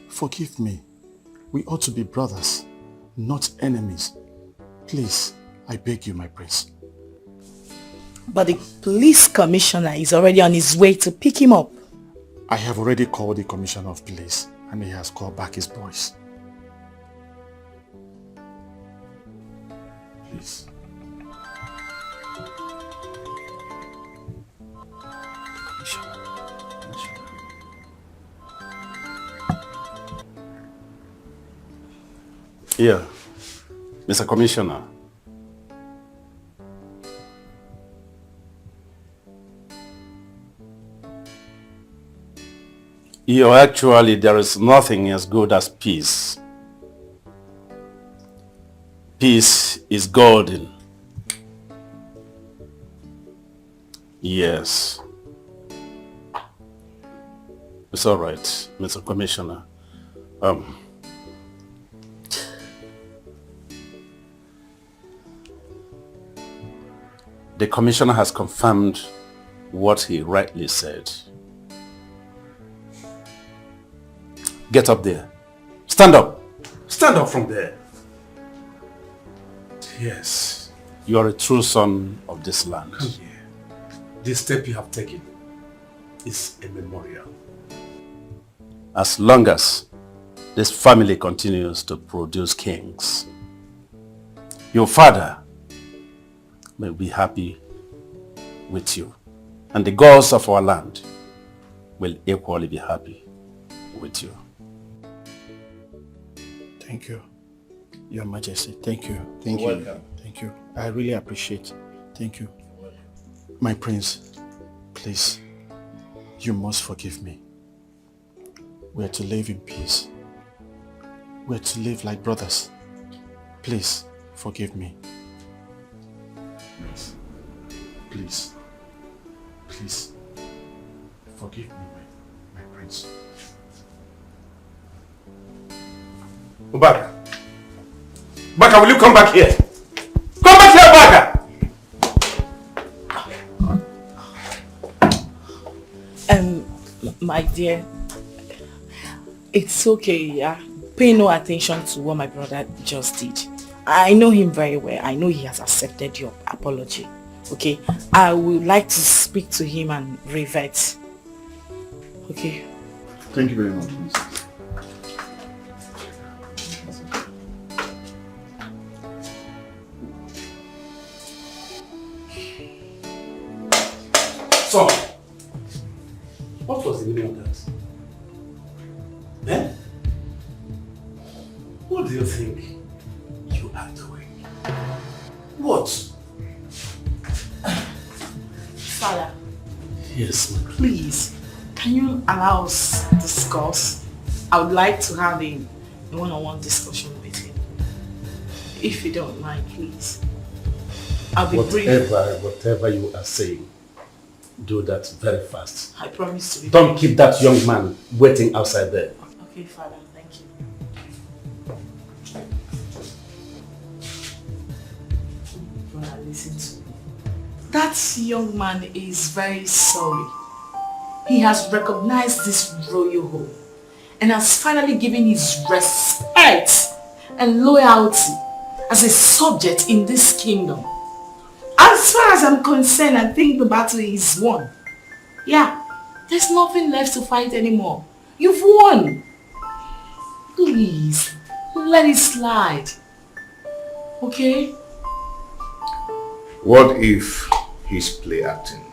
Forgive me. We ought to be brothers, not enemies. Please, I beg you, my prince. But the police commissioner is already on his way to pick him up. I have already called the commissioner of police and he has called back his boys. Please. Here, Mr. Commissioner. Actually, there is nothing as good as peace. Peace is golden. Yes. It's all right, Mr. Commissioner. The commissioner has confirmed what he rightly said. Get up there. Stand up. Stand up from there. Yes, you are a true son of this land. Come here. This step you have taken is a memorial. As long as this family continues to produce kings, your father may be happy with you, and the gods of our land will equally be happy with you. Thank you, Your Majesty. Thank you. Thank You're you. welcome. Thank you. I really appreciate. Thank you. My prince, please, you must forgive me. We are to live in peace. We are to live like brothers. Please, forgive me. Please. Please. Please. Forgive me, my prince. Ubaka. Ubaka, will you come back here? Come back here, Ubaka! My dear, it's okay, yeah? Pay no attention to what my brother just did. I know him very well. I know he has accepted your apology. Okay? I would like to speak to him and revert. Okay? Thank you very much, Miss. So, what was the meaning of that? Eh? What do you think you are doing? What? Father. Yes, my Please, can you allow us to discuss? I would like to have a one-on-one discussion with him. If you don't mind, please. I'll be brief. Whatever you are saying, do that very fast. I promise to be Don't brief. keep that young man waiting outside there. Okay, Father, thank you. Brother, listen to me. That young man is very sorry. He has recognized this royal home and has finally given his respect and loyalty as a subject in this kingdom. And As far as I'm concerned, I think the battle is won. Yeah, there's nothing left to fight anymore. You've won. Please, let it slide. Okay? What if he's play acting?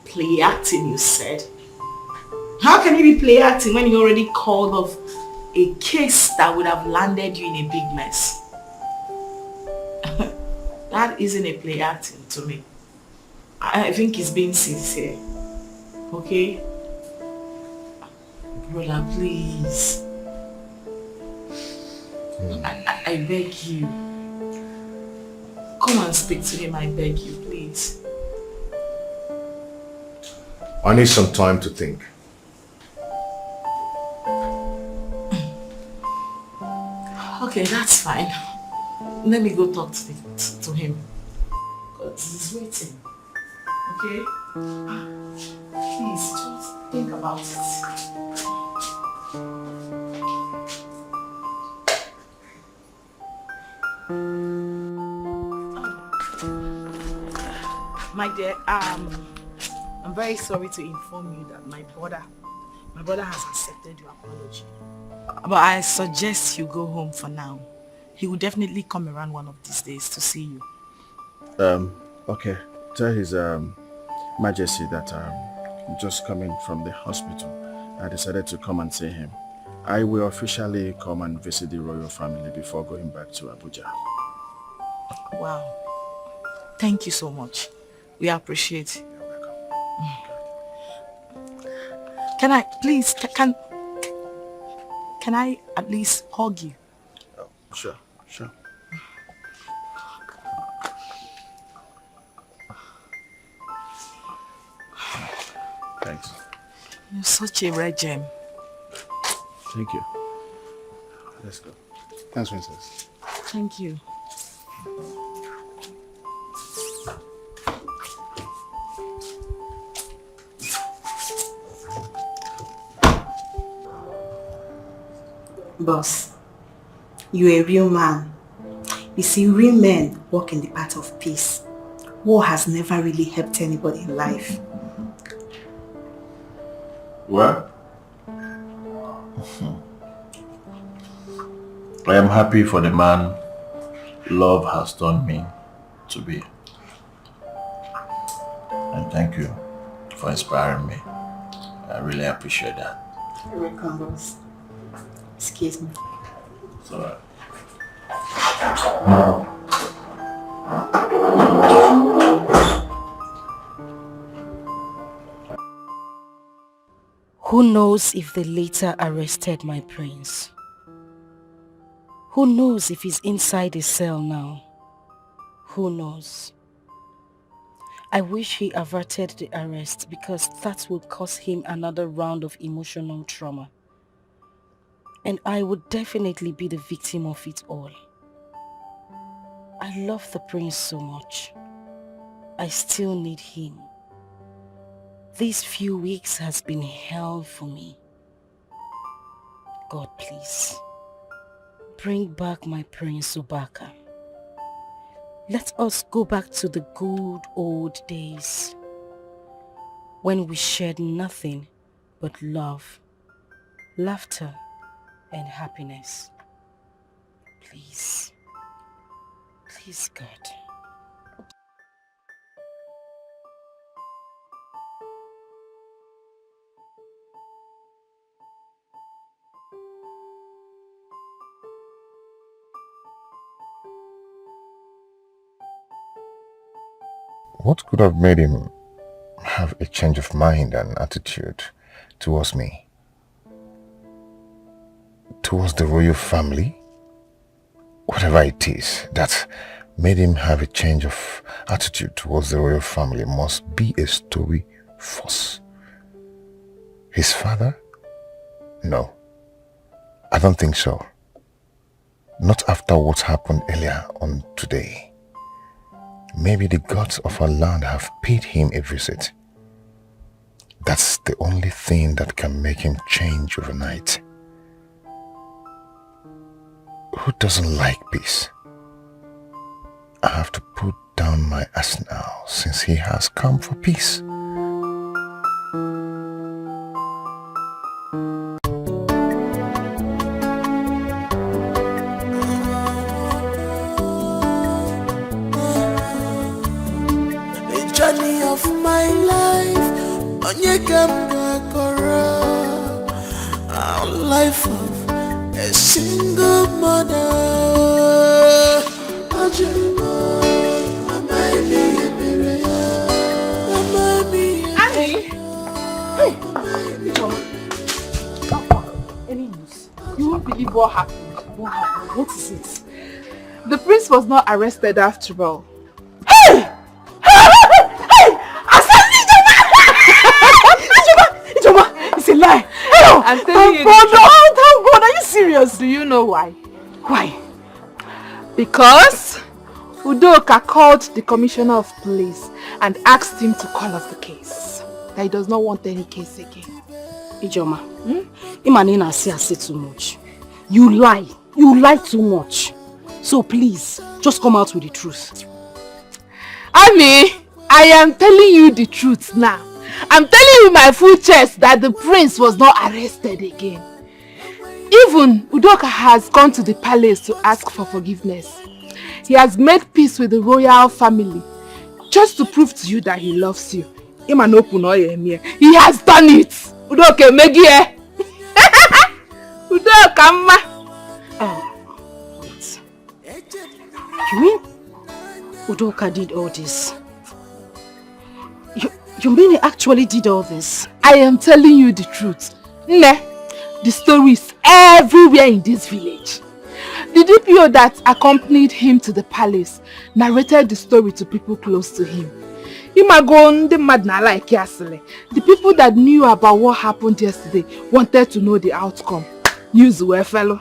Play acting, you said? How can you be play acting when you already called off a case that would have landed you in a big mess? That isn't a play acting to me. I think he's being sincere. Okay? Brother, please. I beg you. Come and speak to him, I beg you, please. I need some time to think. Okay, that's fine. Let me go talk to him. Because he's waiting. Okay? Please, just think about it. My dear, I'm very sorry to inform you that my brother has accepted your apology. But I suggest you go home for now. He will definitely come around one of these days to see you. Okay. Tell his Majesty that I'm just coming from the hospital. I decided to come and see him. I will officially come and visit the royal family before going back to Abuja. Wow. Thank you so much. We appreciate it. You're welcome. Can I, please, can I at least hug you? Oh, sure. Thanks. You're such a rare gem. Thank you. Let's go. Thanks, Princess. Thank you. Boss, you're a real man. You see, real men walk in the path of peace. War has never really helped anybody in life. Well, I am happy for the man love has turned me to be. And thank you for inspiring me. I really appreciate that. You're welcome, boss. Excuse me. It's alright. Who knows if they later arrested my prince? Who knows if he's inside a cell now? Who knows? I wish he averted the arrest because that would cause him another round of emotional trauma. And I would definitely be the victim of it all. I love the prince so much. I still need him. These few weeks has been hell for me. God, please, bring back my Prince Ubaka. Let us go back to the good old days when we shared nothing but love, laughter, and happiness. Please, please, God. What could have made him have a change of mind and attitude towards me? Towards the royal family? Whatever it is that made him have a change of attitude towards the royal family must be a story false. His father? No, I don't think so. Not after what happened earlier on today. Maybe the gods of our land have paid him a visit. That's the only thing that can make him change overnight. Who doesn't like peace? I have to put down my arsenal since he has come for peace. The journey of my life, our life of a single mother. Annie! Hey! Any news? You won't believe what happened. What happened? What is it? The prince was not arrested after all. Hey! It's a lie. I'm telling you. Thank God. Are you serious? Do you know why? Why? Because Udoka called the commissioner of police and asked him to call off the case. That he does not want any case again. Ijoma, Imanina say too much. You lie too much. So please, just come out with the truth. Annie, I am telling you the truth now. I'm telling you my full chest that the prince was not arrested again. Even Udoka has gone to the palace to ask for forgiveness. He has made peace with the royal family just to prove to you that he loves you. He has done it. Udoka Megie. Udoka ma. Wait. You mean Udoka did all this? You mean he actually did all this? I am telling you the truth. Ne, the story is everywhere in this village. The DPO that accompanied him to the palace narrated the story to people close to him. The people that knew about what happened yesterday wanted to know the outcome. News were fellow.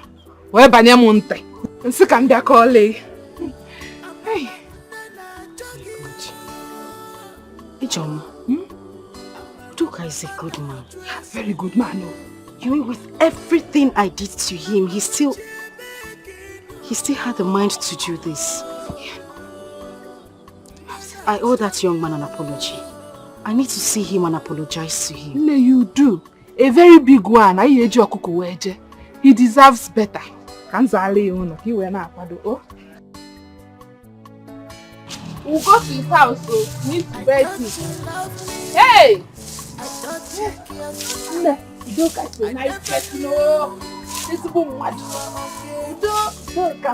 Hey. Ijoma, Udoka is a good man. Very good man. Oh. You mean with everything I did to him, he still had the mind to do this. I owe that young man an apology. I need to see him and apologize to him. No, you do. A very big one. He deserves better. We'll go to his house, so we need to beg him. Hey! Udoka is a nice person. This woman. Udoka,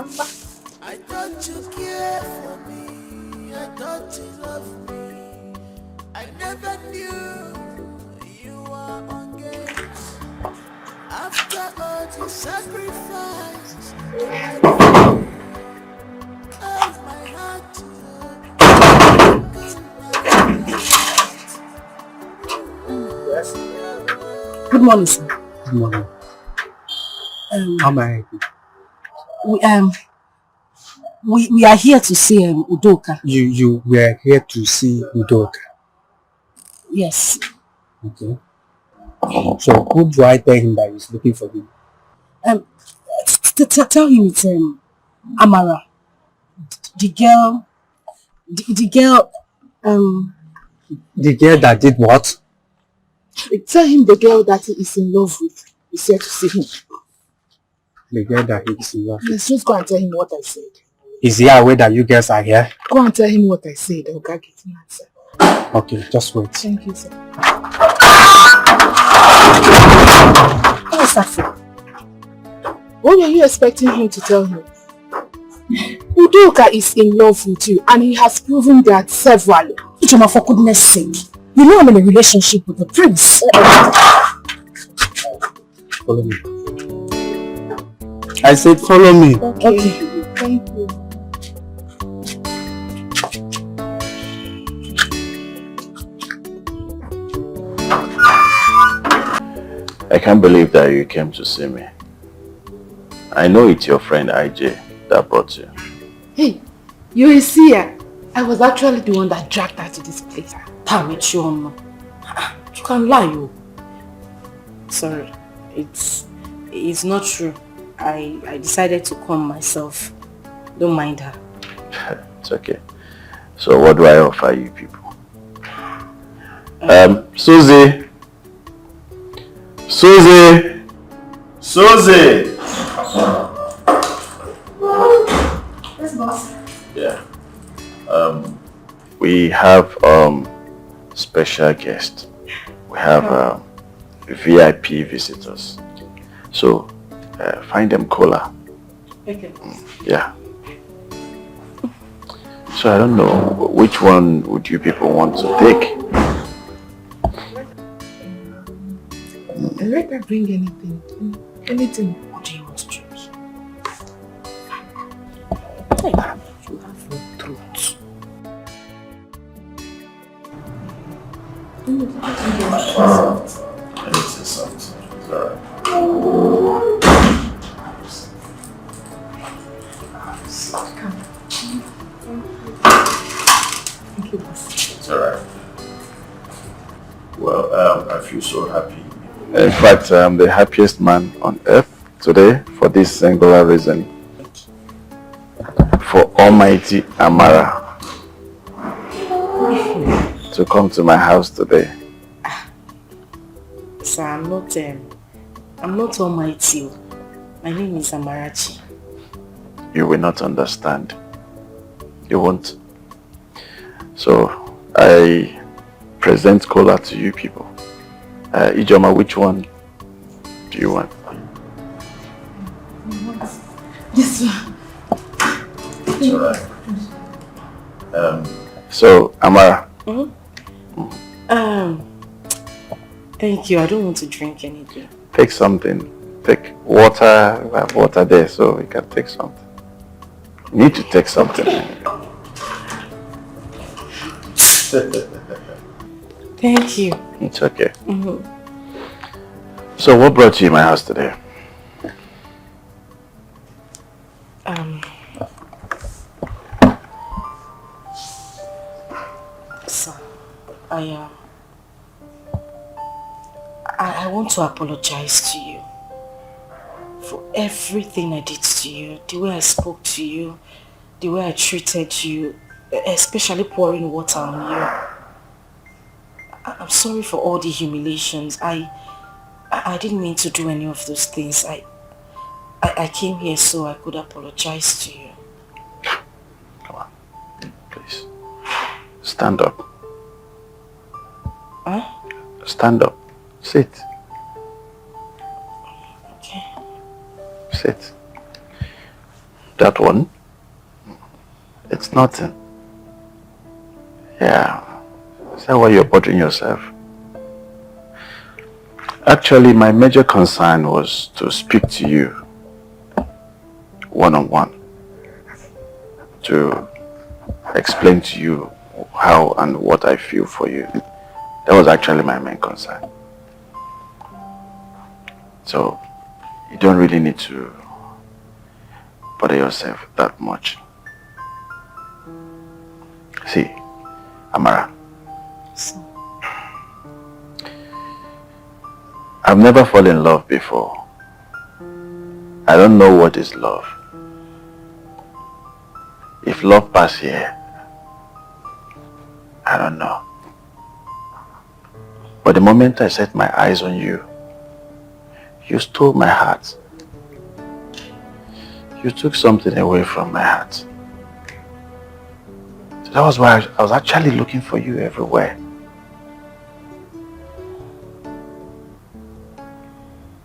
I thought you cared for me. I thought you loved me. I never knew you were on games. After all the sacrifices, of my heart to Yes. Good morning, sir. Good morning. How may I help you? We are here to see Udoka. You were here to see Udoka. Yes. Okay. So who do I tell him that he's looking for him? Tell him it's Amara. The girl. The girl that did what? Tell him the girl that he is in love with is here to see him. The girl that he is in love with. Let's just go and tell him what I said. Is he aware that you guys are here? Go and tell him what I said. I'll get him answer. Okay, just wait. Thank you, sir. What's that for? What were you expecting him to tell you? Udoka is in love with you and he has proven that severally. Ijoma, for goodness sake. You know I'm in a relationship with the prince. Follow me. I said follow me. Okay. Thank you. I can't believe that you came to see me. I know it's your friend IJ that brought you. Hey, you're a seer. I was actually the one that dragged her to this place. You can lie, you. Sorry, it's not true. I decided to come myself. Don't mind her. It's okay. So what do I offer you people? Susie! Susie! Susie! Yes, boss. Yeah. We have special guest. We have VIP visitors. So find them cola. Okay. Yeah. So I don't know, which one would you people want to take? Let her bring anything. Anything. What do you want to drink? Hey, you have no truth. It's a soft. It's alright. It's alright. Well, I feel so happy. In fact, I'm the happiest man on earth today for this singular reason. For Almighty Amara to come to my house today. Sir, I'm not almighty. My name is Amarachi. You will not understand. You won't. So, I present cola to you people. Ijoma, which one do you want? This one. It's alright. So, Amara. Thank you. I don't want to drink anything. Take something. Take water. We have water there, so you can take something. You need to take something. Thank you. It's okay. So what brought you in my house today? Sir, I want to apologize to you for everything I did to you, the way I spoke to you, the way I treated you, especially pouring water on you. I'm sorry for all the humiliations. I didn't mean to do any of those things. I came here so I could apologize to you. Come on, please. Stand up. Huh? Stand up. Sit. Okay. Sit. That one? It's nothing. Yeah. Is that why you're bothering yourself? Actually, my major concern was to speak to you one-on-one, to explain to you how and what I feel for you. That was actually my main concern. So, you don't really need to bother yourself that much. See, Amara, I've never fallen in love before. I don't know what is love. If love pass here, I don't know. But the moment I set my eyes on you, you stole my heart. You took something away from my heart. So that was why I was actually looking for you everywhere.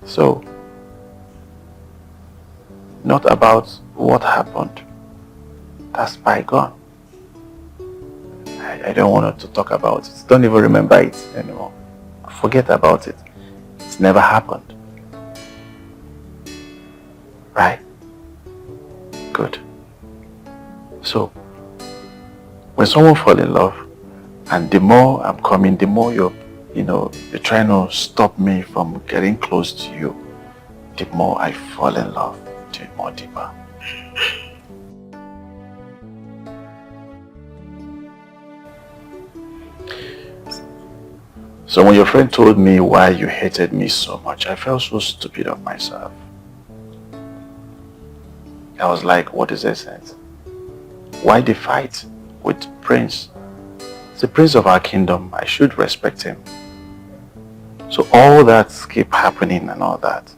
So, not about what happened. That's bygone. I don't want to talk about it. Don't even remember it anymore. Forget about it. It's never happened. Right? Good. So, when someone falls in love, and the more I'm coming, the more you're trying to stop me from getting close to you, the more I fall in love, the more deeper. So when your friend told me why you hated me so much, I felt so stupid of myself. I was like, what is the sense? Why the fight? with Prince. The prince of our kingdom, I should respect him. So all that keep happening and all that.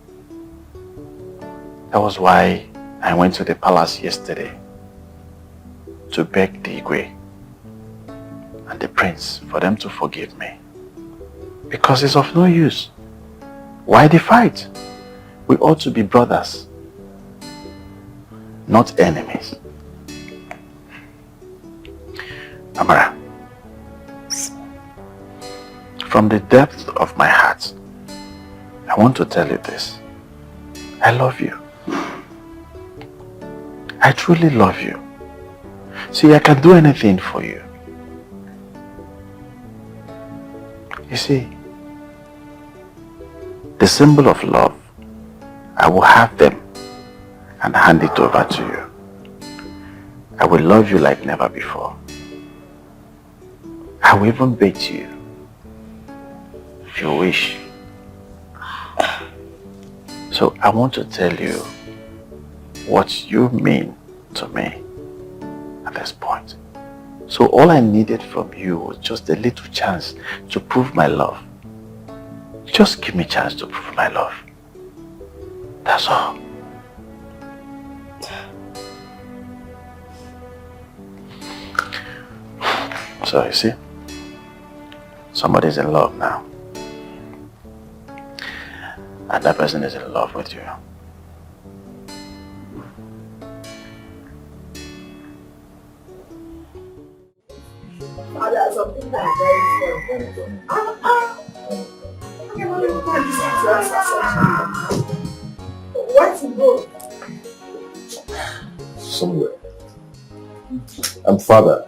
That was why I went to the palace yesterday to beg the Igwe and the prince for them to forgive me. Because it's of no use. Why the fight? We ought to be brothers, not enemies. Amara, from the depth of my heart, I want to tell you this. I love you. I truly love you. See, I can do anything for you. You see, the symbol of love, I will have them and hand it over to you. I will love you like never before. I will even bait you if you wish. So I want to tell you what you mean to me at this point. So all I needed from you was just a little chance to prove my love. Just give me a chance to prove my love. That's all. So you see, somebody's in love now. And that person is in love with you. There's something that's very where to go? Somewhere. Father,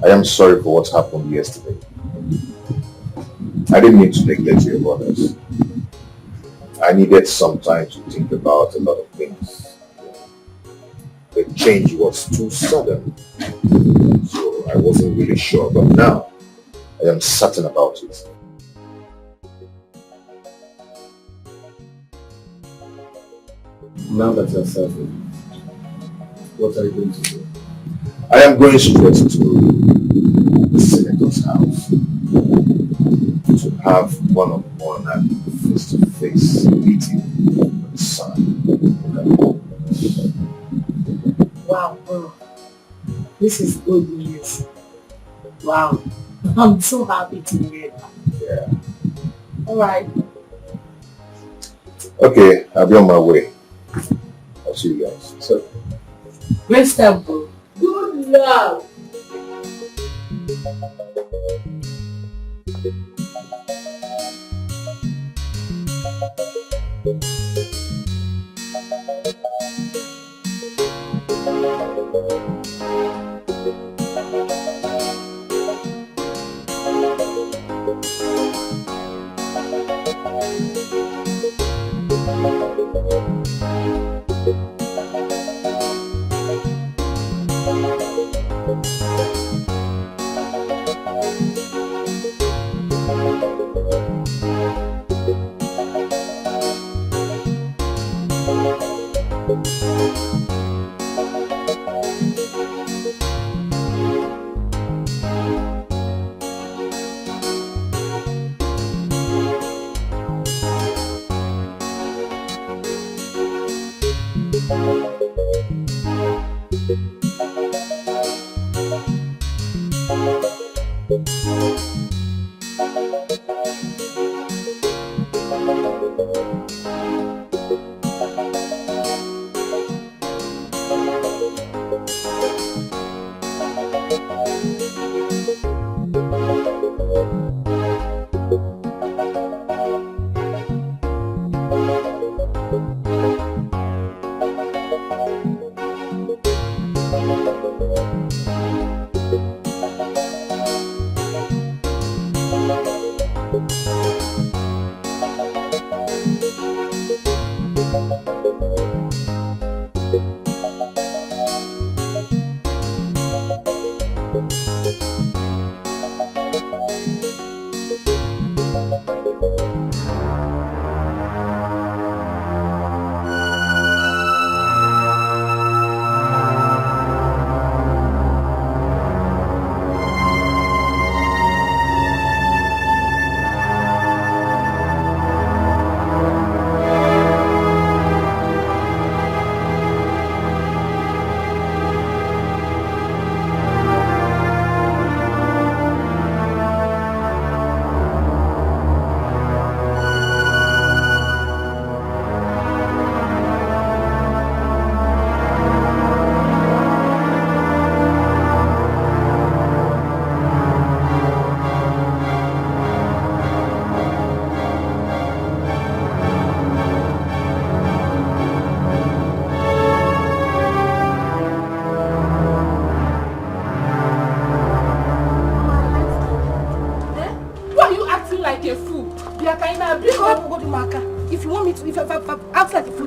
I am sorry for what happened yesterday. I didn't mean to neglect your brothers. I needed some time to think about a lot of things. The change was too sudden, so I wasn't really sure, but now I am certain about it. Now that you're settled, what are you going to do? I am going straight to the Senator's house to have one-on-one and face-to-face meeting with his son. Wow, bro. This is good news. Wow. I'm so happy to hear that. Yeah. Alright. Okay, I'll be on my way. I'll see you guys. So. Great step, bro. Good luck.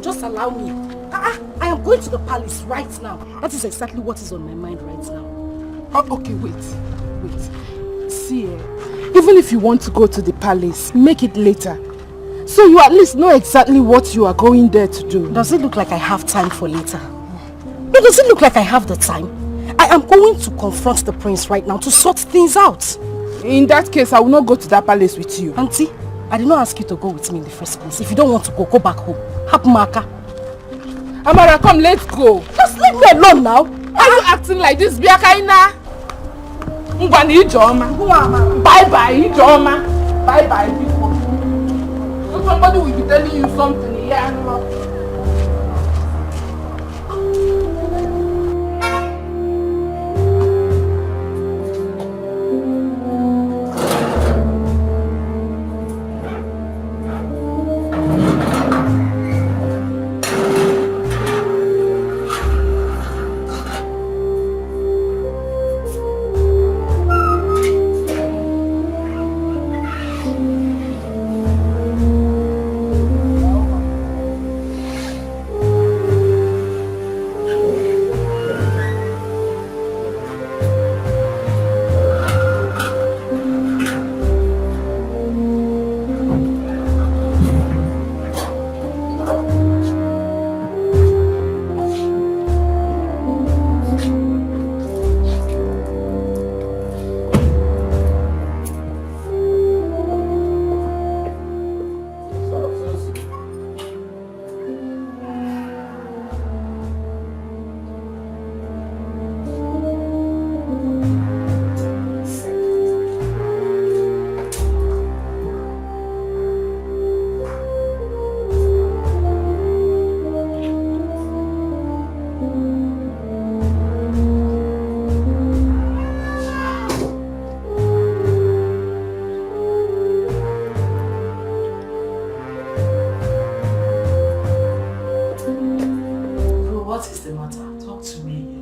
just allow me. I am going to the palace right now. That is exactly what is on my mind right now. Oh, okay, wait. See, even if you want to go to the palace, make it later. So you at least know exactly what you are going there to do. Does it look like I have time for later? No, does it look like I have the time? I am going to confront the prince right now to sort things out. In that case, I will not go to that palace with you. Auntie, I did not ask you to go with me in the first place. If you don't want to go back home. Hapmaka. Amara, come, let's go. Just leave me alone now. Why are you acting like this, Biakaina? Ngwani Ijoma. Bye-bye, Ijoma. Bye-bye, people. Somebody will be telling you something here.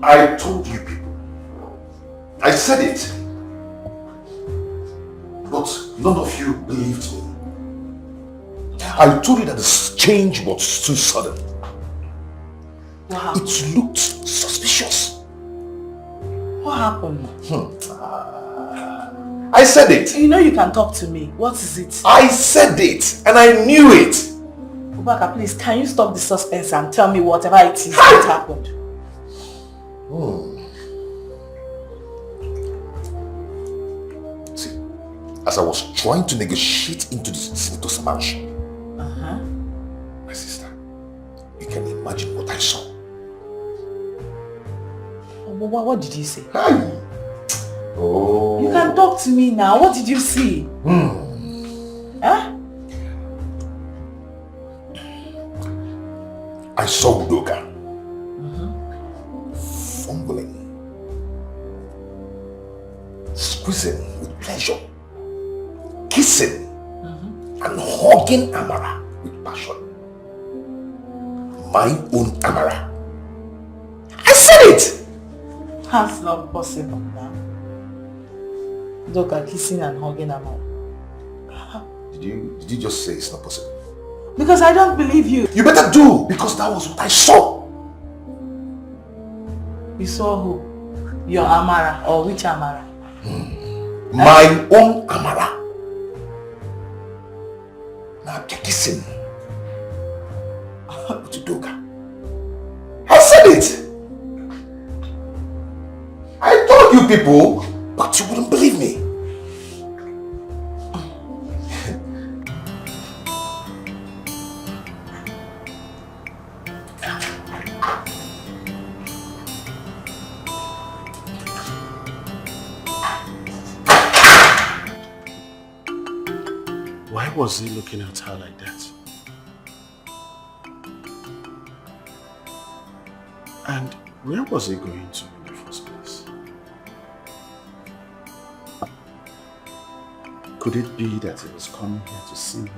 I told you people. I said it. But none of you believed me. I told you that the change was too sudden. Wow. It looked suspicious. What happened? I said it. You know you can talk to me. What is it? I said it and I knew it. Ubaka, please, can you stop the suspense and tell me whatever it is that happened? See, as I was trying to negotiate into the Senator's mansion, my sister, you can imagine what I saw. What did you say? Oh. You can talk to me now. What did you see? Huh? I saw Udoka fumbling, squeezing with pleasure, kissing and hugging Amara with passion. My own Amara. I said it! That's not possible now. Udoka kissing and hugging Amara. Did you just say it's not possible? Because I don't believe you. You better do, because that was what I saw. You saw who? Your Amara, or which Amara? My own Amara. Now they're kissing. Udoka. I said it. I told you people, but you wouldn't believe me. Why was he looking at her like that? And where was he going to in the first place? Could it be that he was coming here to see me?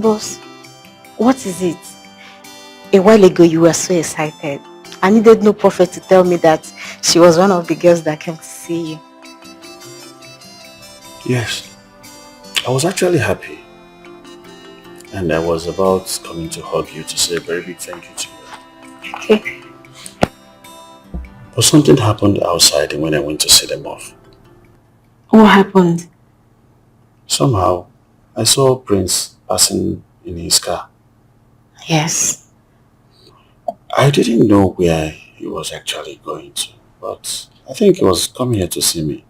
Boss, what is it? A while ago you were so excited. I needed no prophet to tell me that she was one of the girls that came to see you. Yes, I was actually happy. And I was about coming to hug you to say a very big thank you to you. Okay. But something happened outside when I went to see them off. What happened? Somehow, I saw Prince passing in his car. Yes. I didn't know where he was actually going to, but I think he was coming here to see me.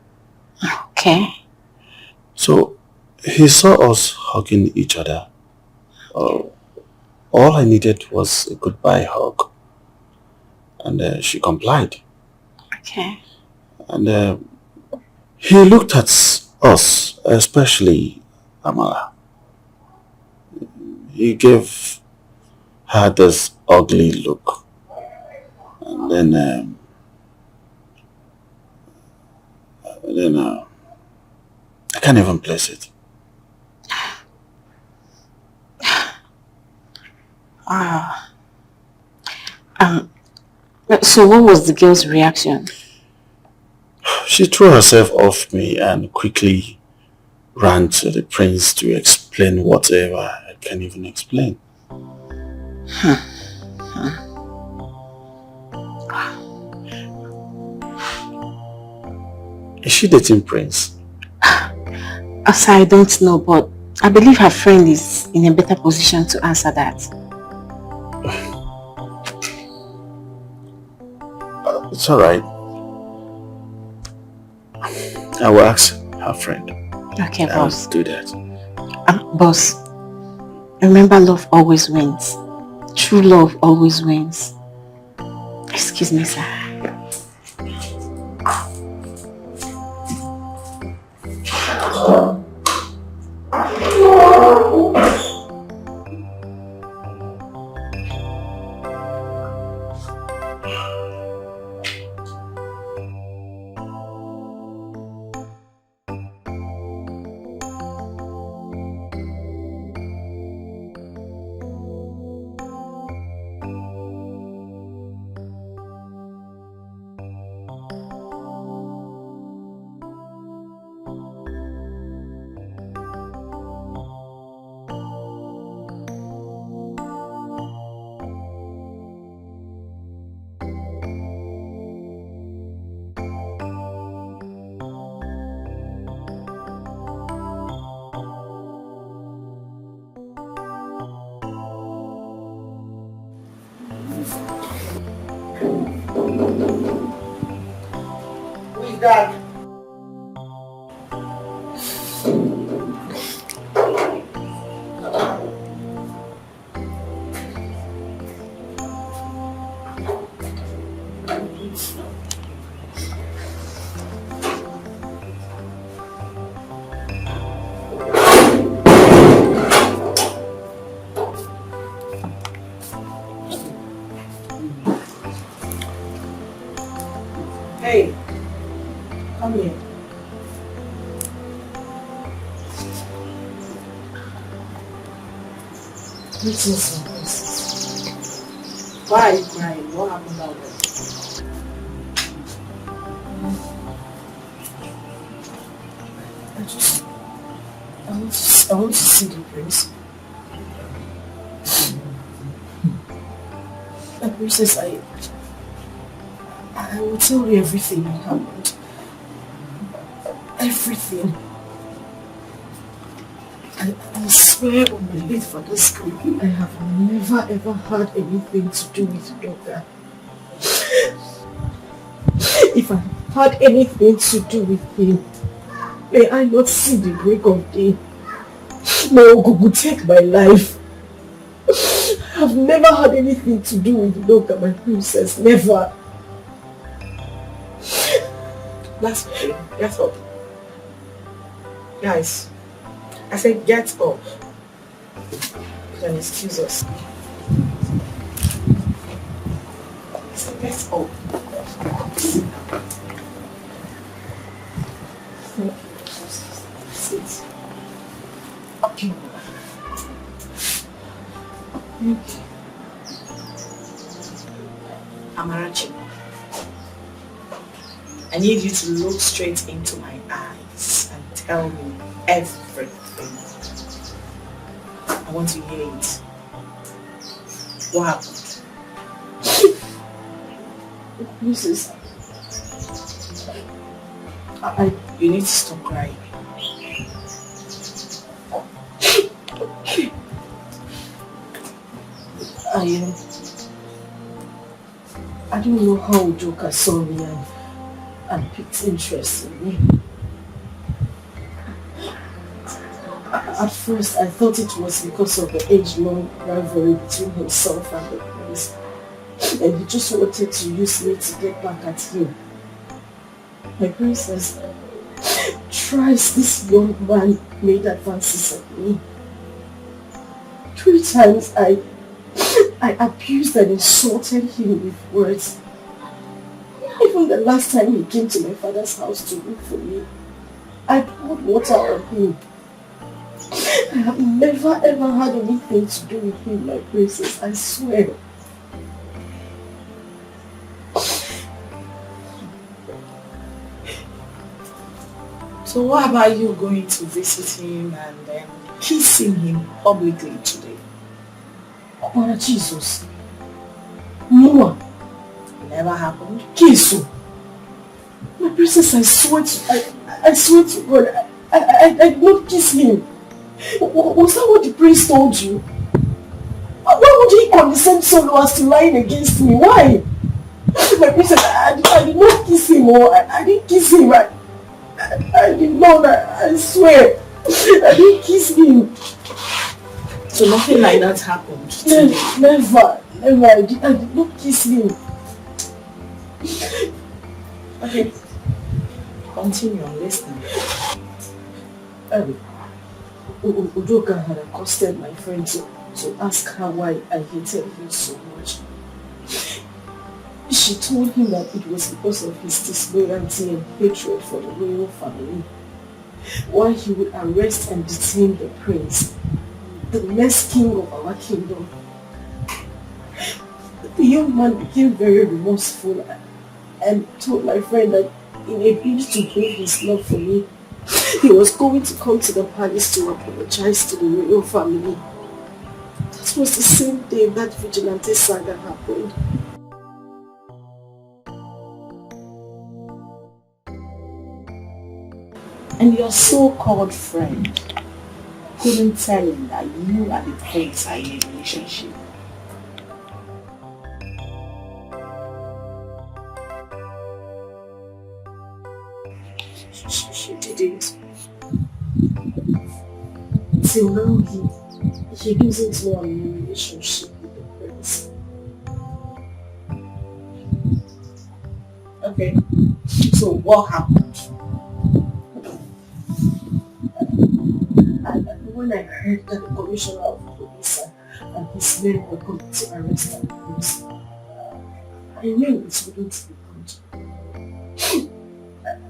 Okay. So, he saw us hugging each other. All I needed was a goodbye hug. And she complied. Okay. And he looked at us, especially Amara. He gave her this ugly look. And then I can't even place it. So what was the girl's reaction? She threw herself off me and quickly ran to the prince to explain whatever I can't even explain. Is she dating Prince? I don't know, but I believe her friend is in a better position to answer that. It's alright. I will ask her friend. Okay, boss. I'll do that. Boss, remember love always wins. True love always wins. Excuse me, sir. Dad. Hey, come here. Why are you crying? What happened out there? I want to see the prince. Princess, I will tell you everything that happened. Everything. I swear on my late father's grave, I have never ever had anything to do with Yoga. If I had anything to do with him, may I not see the break of day. May Ogugu take my life. I've never had anything to do with Yoga, my princess. Never. That's okay. Get up. Guys, I said get up. Then excuse us. I said get up. Sit. I need you to look straight into my eyes and tell me everything. I want to hear it. What happened? Mrs. You need to stop crying. I don't know how Udoka saw me and picked interest in me. At first, I thought it was because of the age-long rivalry between himself and the prince. And he just wanted to use me to get back at him. My princess, thrice this young man made advances at me. 3 times I abused and insulted him with words. Even the last time he came to my father's house to look for me, I poured water on him. I have never ever had anything to do with him, my princess, I swear. So what about you going to visit him and then kissing him publicly today? Oh, Jesus. No. Never happened? Kiss. My princess, I swear to God, I did not kiss him. Was that what the priest told you? Why would he condescend so low as to lying against me? Why? My princess, I did not kiss him, or I didn't kiss him. I did not, I swear. I didn't kiss him. So nothing like that happened today? Never. I did not kiss him. Okay. Continue, I'm listening. Udoka had accosted my friend to ask her why I hated him so much. She told him that it was because of his disloyalty and hatred for the royal family. Why he would arrest and detain the prince, the next king of our kingdom. The young man became very remorseful and told my friend that in a bid to prove his love for me, he was going to come to the palace to apologize to the royal family. That was the same day that vigilante saga happened. And your so-called friend couldn't tell him that you and the prince are in a relationship. She didn't. Till now, he doesn't know I'm in a relationship with the prince. Okay, so what happened? When I heard that the commissioner of police and his men were going to arrest the prince, I knew it wouldn't be good.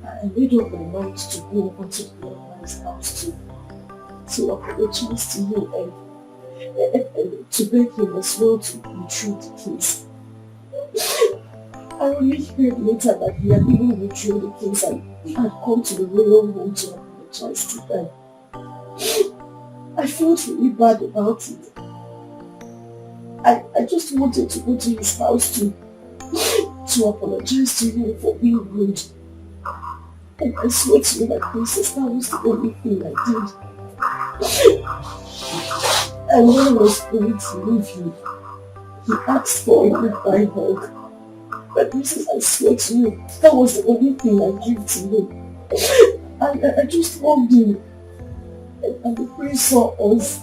I made up my mind to go onto the young man's house to apologize to him and to beg him as well to withdraw the case. I only heard later that he had even withdrawn the case and had come to the royal home to apologize to them. I felt really bad about it. I just wanted to go to his house to apologize to him for being rude. And I swear to you, my princess, that was the only thing I did. And when I was going to leave him, he asked for a goodbye hug. My princess, I swear to you, that was the only thing I gave to him. I just hugged him. And the prince saw us.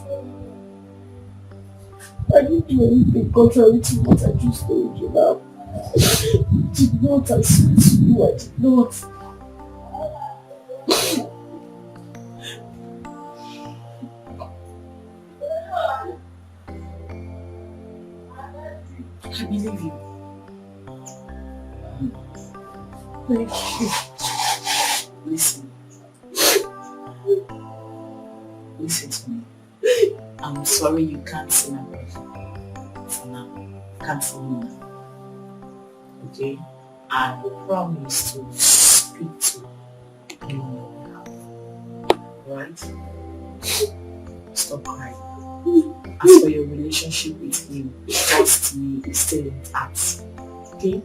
I didn't do anything contrary to what I just told you now. I did not, I swear to you, I did not. I believe you. Thank you. Listen. Listen to me. I'm sorry you can't see my brother for now. Can't see him now. Okay? I will promise to speak to you. Right? Stop crying. As for your relationship with him, trust me, it's still intact. Okay?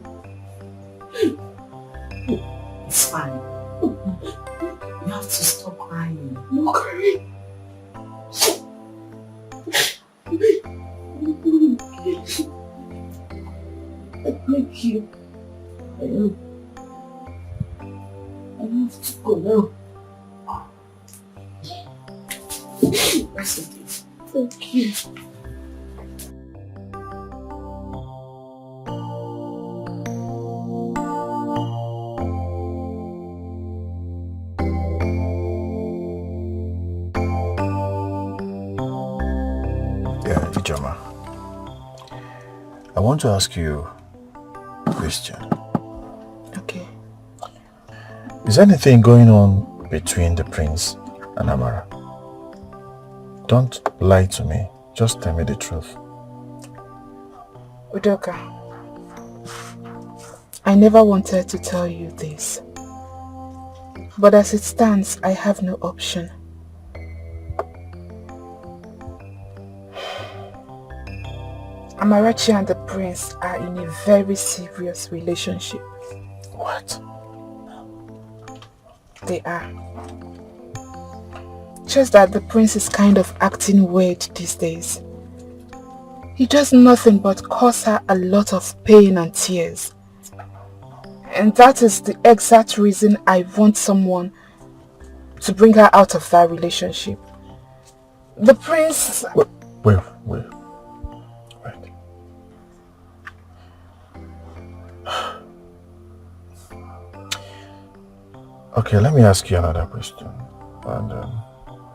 It's fine. You have to stop crying. No crying. Thank you. I have to go now. That's okay. Thank you. Yeah, Ijoma. I want to ask you a question. Okay. Is anything going on between the prince and Amara? Don't lie to me. Just tell me the truth. Udoka, I never wanted to tell you this. But as it stands, I have no option. Amarachi and the prince are in a very serious relationship. What? They are. Just that the prince is kind of acting weird these days. He does nothing but cause her a lot of pain and tears. And that is the exact reason I want someone to bring her out of that relationship. The prince... Wait. Okay, let me ask you another question. And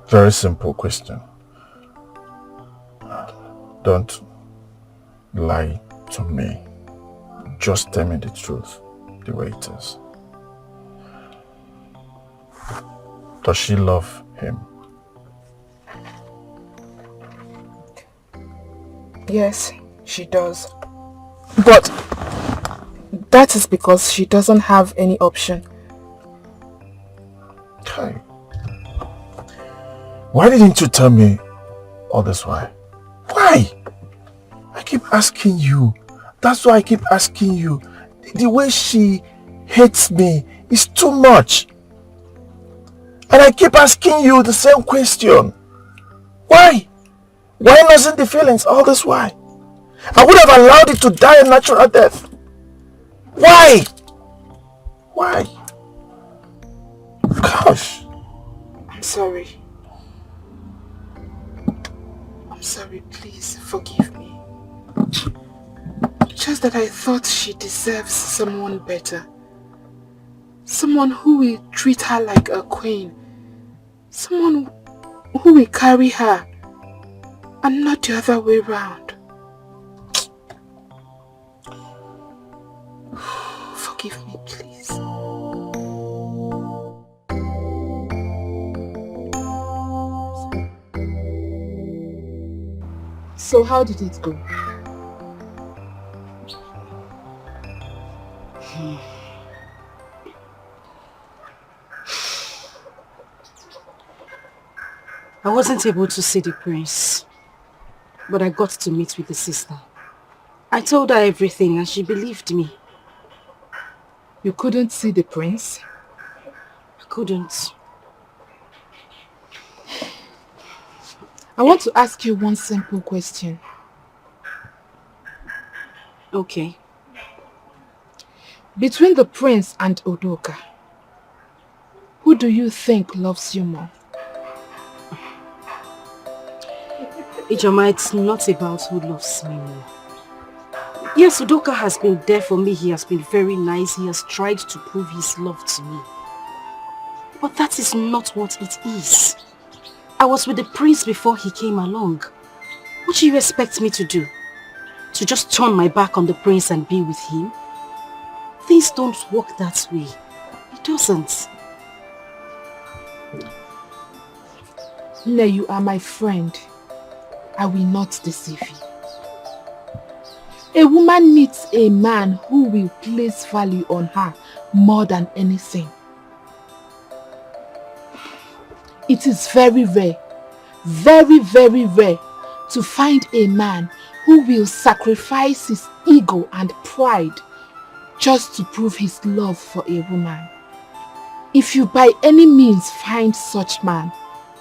very simple question. Don't lie to me. Just tell me the truth, the way it is. Does she love him? Yes, she does. But that is because she doesn't have any option. Okay. Why didn't you tell me all this while? Why? I keep asking you. That's why I keep asking you. The way she hates me is too much. And I keep asking you the same question. Why? Why losing the feelings all this while? I would have allowed it to die a natural death. Why? Why? Gosh. I'm sorry. I'm sorry, please forgive me. Just that I thought she deserves someone better. Someone who will treat her like a queen. Someone who will carry her and not the other way round. Forgive me, please. So how did it go? I wasn't able to see the prince, but I got to meet with the sister. I told her everything and she believed me. You couldn't see the prince? I couldn't. I want to ask you one simple question. Okay. Between the prince and Udoka, who do you think loves you more? Ijoma, it's not about who loves me more. Yes, Udoka has been there for me. He has been very nice. He has tried to prove his love to me. But that is not what it is. I was with the prince before he came along. What do you expect me to do? To just turn my back on the prince and be with him? Things don't work that way. It doesn't. Nne, you are my friend. I will not deceive you. A woman needs a man who will place value on her more than anything. It is very rare, very, very rare to find a man who will sacrifice his ego and pride just to prove his love for a woman. If you by any means find such man,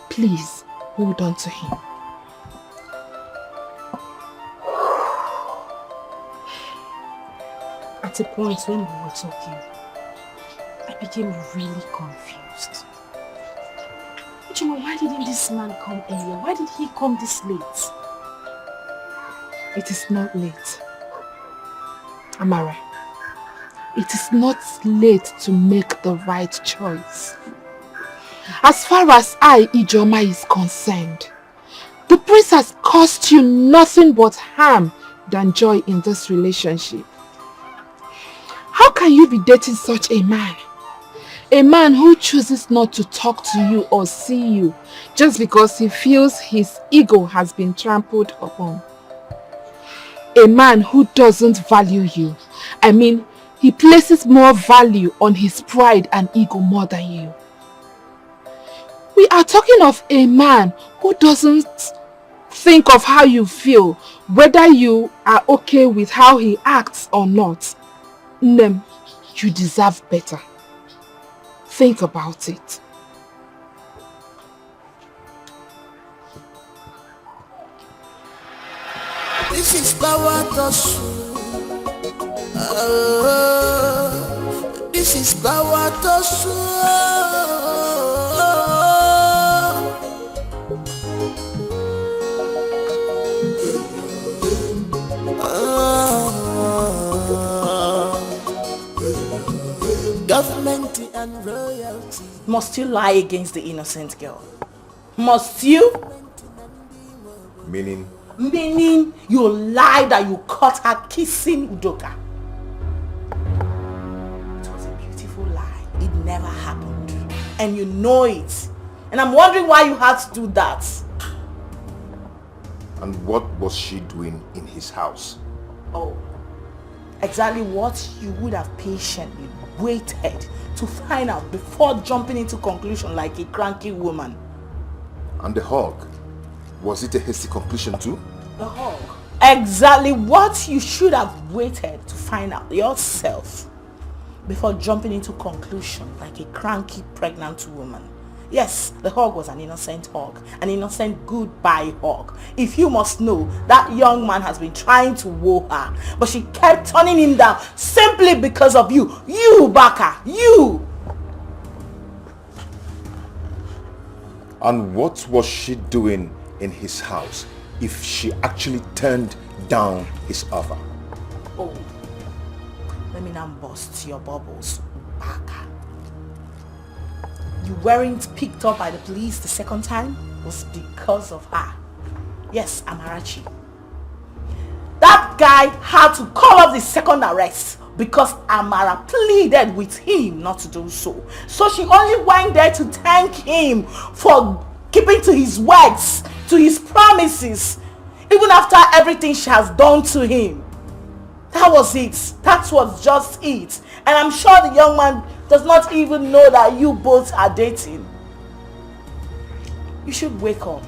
please hold on to him. At a point when we were talking, I became really confused. Why didn't this man come earlier? Why did he come this late? It is not late. Amara, it is not late to make the right choice. As far as I, Ijoma, is concerned, the prince has caused you nothing but harm than joy in this relationship. How can you be dating such a man? A man who chooses not to talk to you or see you just because he feels his ego has been trampled upon. A man who doesn't value you. I mean, he places more value on his pride and ego more than you. We are talking of a man who doesn't think of how you feel, whether you are okay with how he acts or not. Nem, you deserve better. Think about it. This is power to this is power to government and royalty. Must you lie against the innocent girl? Must you? Meaning? Meaning you lied that you caught her kissing Udoka. It was a beautiful lie. It never happened. And you know it. And I'm wondering why you had to do that. And what was she doing in his house? Oh, exactly what you would have patiently waited to find out before jumping into conclusion like a cranky woman. And the hug? Was it a hasty conclusion too? The hug. Exactly what you should have waited to find out yourself before jumping into conclusion like a cranky pregnant woman. Yes, the hug was an innocent hug, an innocent goodbye hug. If you must know, that young man has been trying to woo her, but she kept turning him down simply because of you. You, Baka, you! And what was she doing in his house if she actually turned down his offer? Oh, let me now bust your bubbles, Baka. You weren't picked up by the police the second time was because of her. Yes, Amarachi. That guy had to call off the second arrest because Amara pleaded with him not to do so. So she only went there to thank him for keeping to his words, to his promises, even after everything she has done to him. That was it. That was just it. And I'm sure the young man does not even know that you both are dating. You should wake up.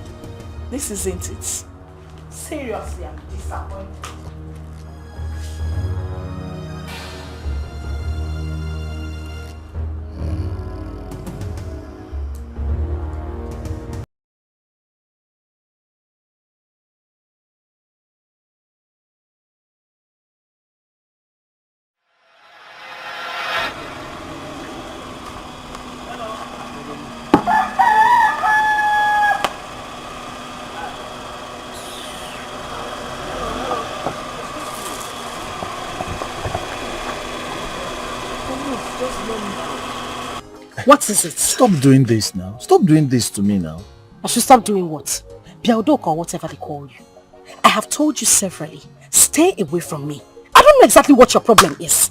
This isn't it. Seriously, I'm disappointed. What is it? Stop doing this now. Stop doing this to me now. I should stop doing what? Biaudok or whatever they call you. I have told you severally, stay away from me. I don't know exactly what your problem is.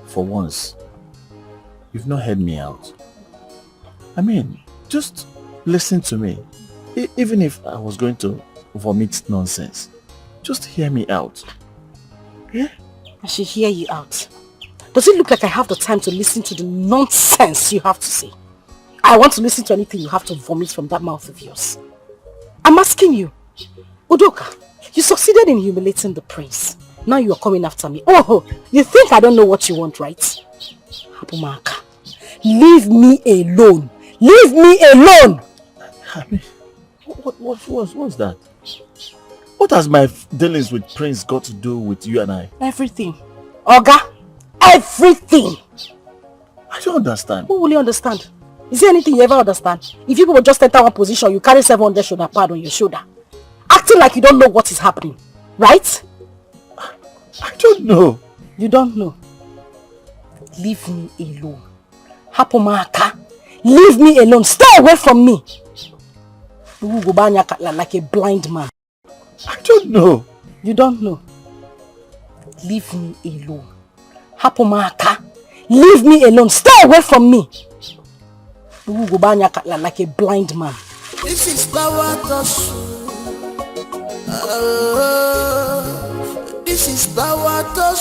For once, you've not heard me out. I mean, just listen to me. Even if I was going to vomit nonsense, just hear me out. Yeah? I should hear you out. Does it look like I have the time to listen to the nonsense you have to say? I want to listen to anything you have to vomit from that mouth of yours. I'm asking you. Udoka, you succeeded in humiliating the prince. Now you are coming after me. Oh, you think I don't know what you want, right? Hapumaka, leave me alone. Leave me alone! I mean, what's that? What has my dealings with Prince got to do with you and I? Everything. Oga, everything! I don't understand. Who will you understand? Is there anything you ever understand? If you people just enter one position, you carry 700 shoulder pad on your shoulder. Acting like you don't know what is happening. Right? I don't know. You don't know. Leave me alone. Hapumaka. Leave me alone. Stay away from me. You go like a blind man. I don't know. You don't know. Leave me alone. Hapumaka. Leave me alone. Stay away from me. You go like a blind man. This is power to this is power to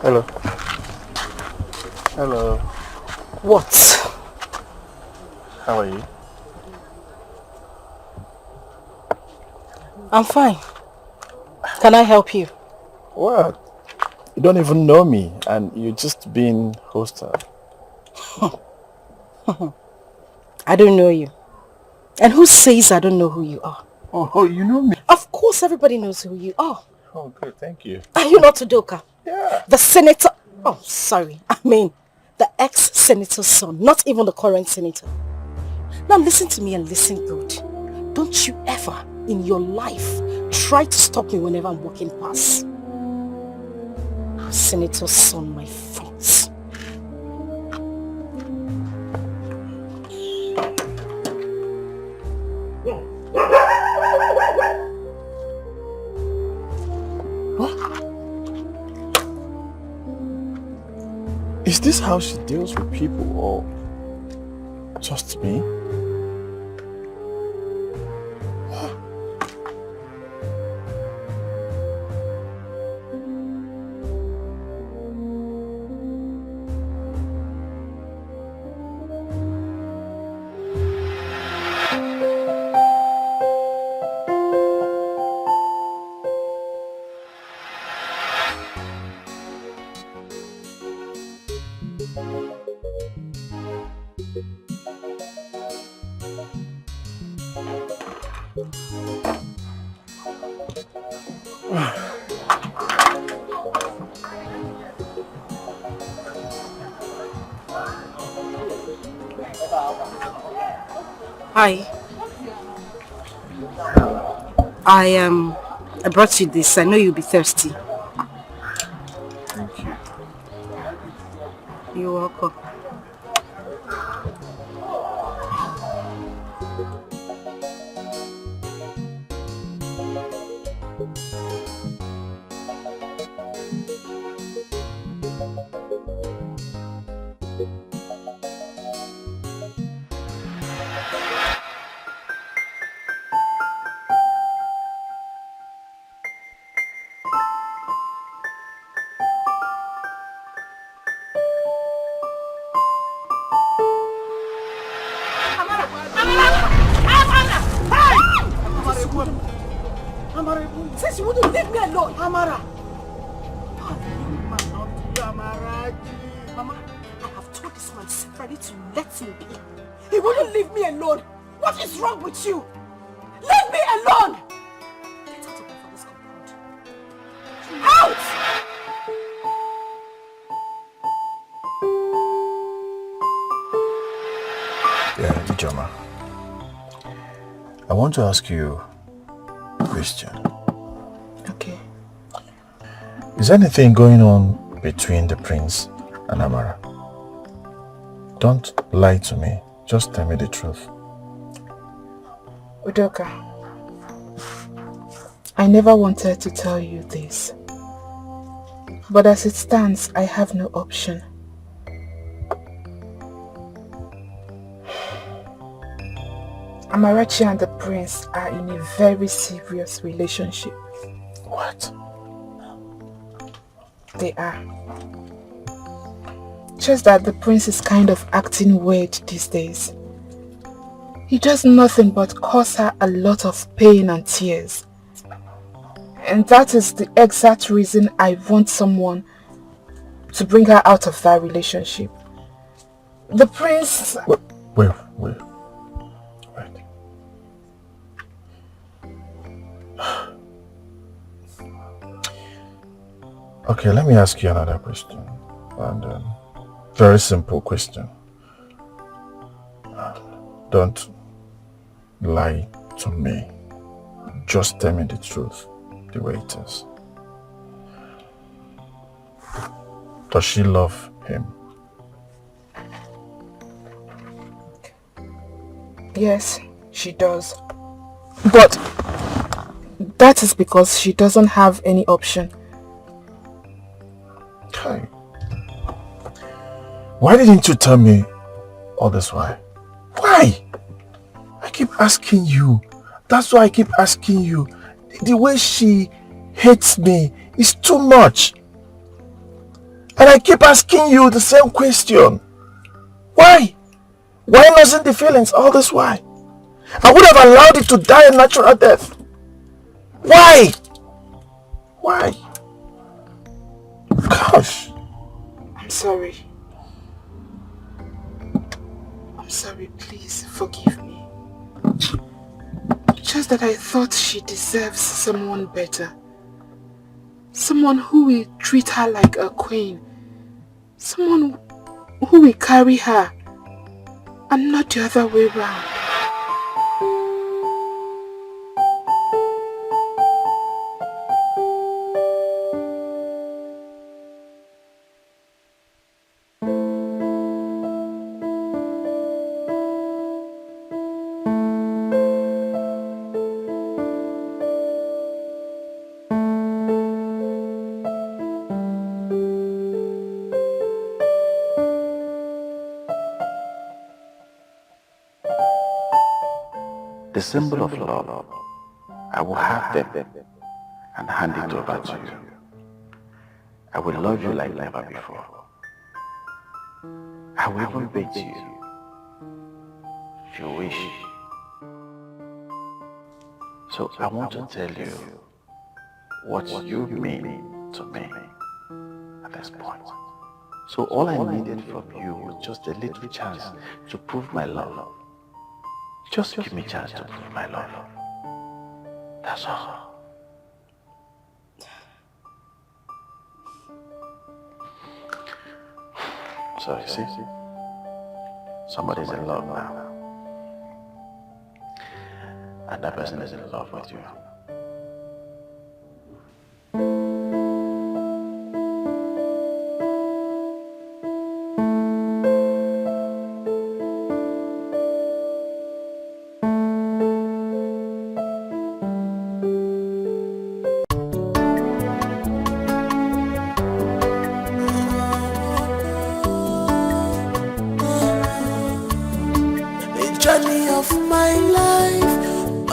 Hello. Hello. What? How are you? I'm fine. Can I help you? What? You don't even know me and you're just being hostile. I don't know you. And who says I don't know who you are? Oh, you know me. Of course everybody knows who you are. Oh, good. Thank you. Are you not Udoka? Yeah. The senator... Oh, sorry. I mean, the ex-senator's son. Not even the current senator. Now listen to me and listen good. Don't you ever in your life try to stop me whenever I'm walking past. Senator's son, my friends. Is this how she deals with people or just me? Hi. I brought you this. I know you'll be thirsty. Thank you. You're welcome. Amara, since you wouldn't leave me alone, Amara. Mama, I have told this man separately to let him be. He wouldn't leave me alone. What is wrong with you? Leave me alone! Get out of my father's compound. Out! Yeah, Ijoma. I want to ask you a question. Okay. Is anything going on between the prince and Amara? Don't lie to me. Just tell me the truth. Udoka, I never wanted to tell you this. But as it stands, I have no option. Amarachi and the prince are in a very serious relationship. What? They are. Just that the prince is kind of acting weird these days. He does nothing but cause her a lot of pain and tears. And that is the exact reason I want someone to bring her out of that relationship. The prince... Wait. Okay, let me ask you another question. And very simple question. Don't lie to me. Just tell me the truth, the way it is. Does she love him? Yes, she does. But that is because she doesn't have any option. Okay. Why didn't you tell me all this while? Why? I keep asking you. That's why I keep asking you. The way she hates me is too much. And I keep asking you the same question. Why? Why losing the feelings all this while? I would have allowed it to die a natural death. Why? Why? Gosh. I'm sorry. I'm sorry, please forgive me. Just that I thought she deserves someone better. Someone who will treat her like a queen. Someone who will carry her and not the other way around. The symbol of love, I will have them and hand it over to you. I will love you like never before. I will even beg you, if you wish. So I want to tell you what you mean to me at this point. So all I needed from you was just a little chance to prove my love. Just give me a chance to prove my love. That's all. So you see, somebody's in love now. And that person is in love with you.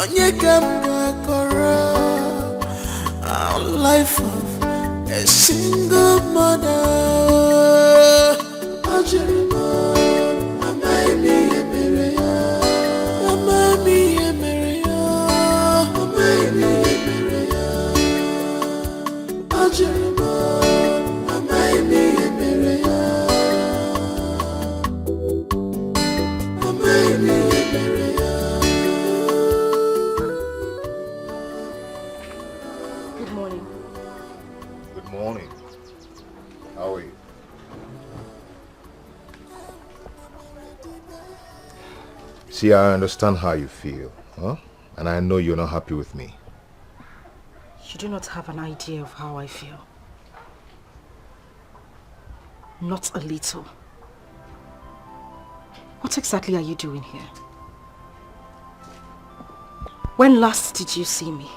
onye kambakora, our life of a single mother. Ajerima, amami emereya, amami emereya, amami emereya. Ajerima, amami emereya, amami emereya. Good morning. Good morning. How are you? See, I understand how you feel, huh? And I know you're not happy with me. You do not have an idea of how I feel. Not a little. What exactly are you doing here? When last did you see me?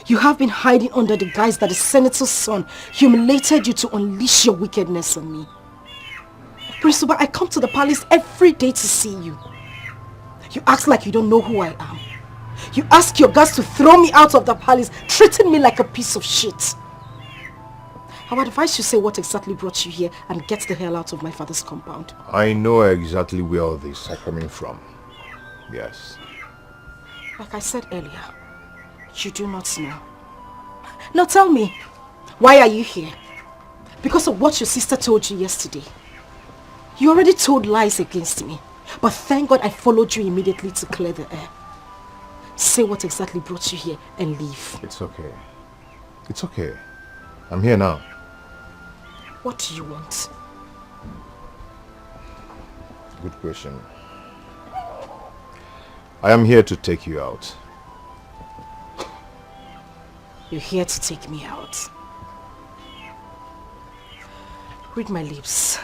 You have been hiding under the guise that the senator's son humiliated you to unleash your wickedness on me. Prince Uba, I come to the palace every day to see you. You act like you don't know who I am. You ask your guards to throw me out of the palace, treating me like a piece of shit. I would advise you say what exactly brought you here and get the hell out of my father's compound. I know exactly where all these are coming from. Yes. Like I said earlier, you do not know. Now tell me, why are you here? Because of what your sister told you yesterday. You already told lies against me, but thank God I followed you immediately to clear the air. Say what exactly brought you here and leave. It's okay. It's okay. I'm here now. What do you want? Good question. I am here to take you out. You're here to take me out. Read my lips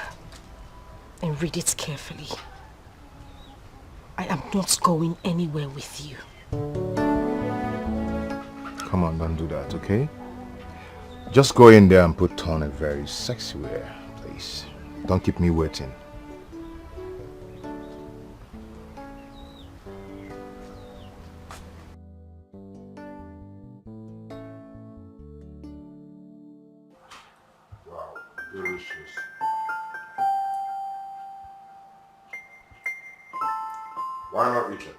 and read it carefully. I am not going anywhere with you. Come on, don't do that, okay? Just go in there and put on a very sexy wear, please. Don't keep me waiting. Wow, delicious. Why not eat it?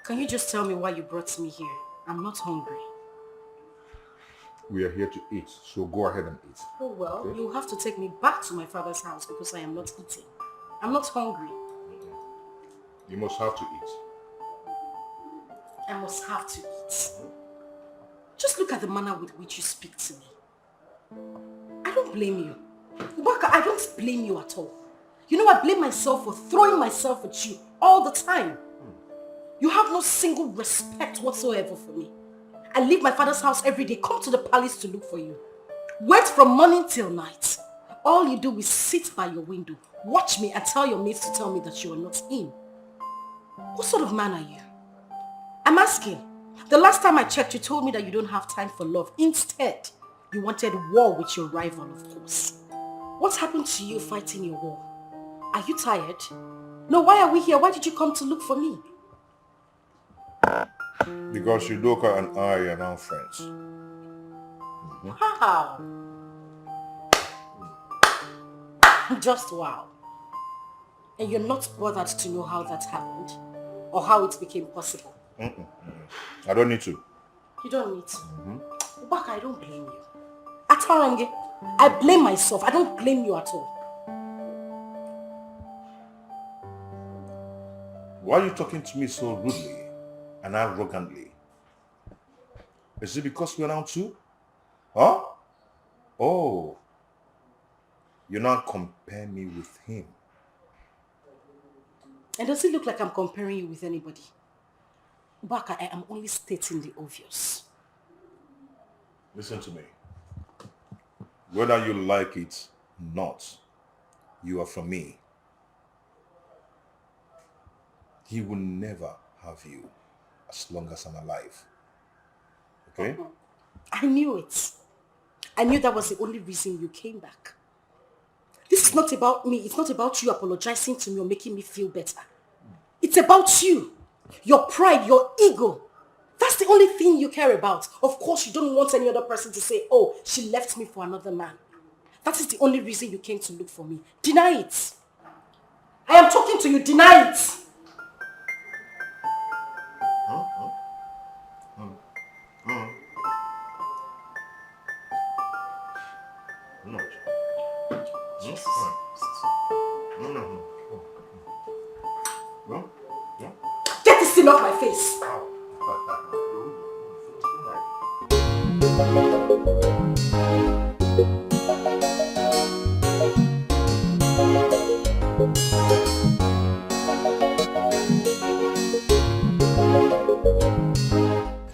Can you just tell me why you brought me here? I'm not hungry. We are here to eat, so go ahead and eat. Oh well, Okay? you'll have to take me back to my father's house because I am not eating. I'm not hungry. You must have to eat. I must have to eat. Just look at the manner with which you speak to me. I don't blame you. Ubaka, I don't blame you at all. You know, I blame myself for throwing myself at you all the time. You have no single respect whatsoever for me. I leave my father's house every day, come to the palace to look for you. Wait from morning till night. All you do is sit by your window, watch me and tell your mates to tell me that you are not in. What sort of man are you? I'm asking. The last time I checked, you told me that you don't have time for love. Instead, you wanted war with your rival, of course. What's happened to you fighting your war? Are you tired? No, why are we here? Why did you come to look for me? Because Yudoka and I are now friends. How? Just wow. And you're not bothered to know how that happened? Or how it became possible? I don't need to. You don't need to. Ubaka, I don't blame you. Atarange, I blame myself. I don't blame you at all. Why are you talking to me so rudely and arrogantly? Is it because we're now two? Huh? Oh. You now compare me with him. And does it look like I'm comparing you with anybody? Ubaka, I am only stating the obvious. Listen to me. Whether you like it or not, you are from me. He will never have you as long as I'm alive. Okay? I knew it. I knew that was the only reason you came back. This is not about me. It's not about you apologizing to me or making me feel better. It's It's about you. Your pride, your ego. That's the only thing you care about. Of course, you don't want any other person to say, oh, she left me for another man. That is the only reason you came to look for me. Deny it. I am talking to you. Deny it. Get this thing off my face.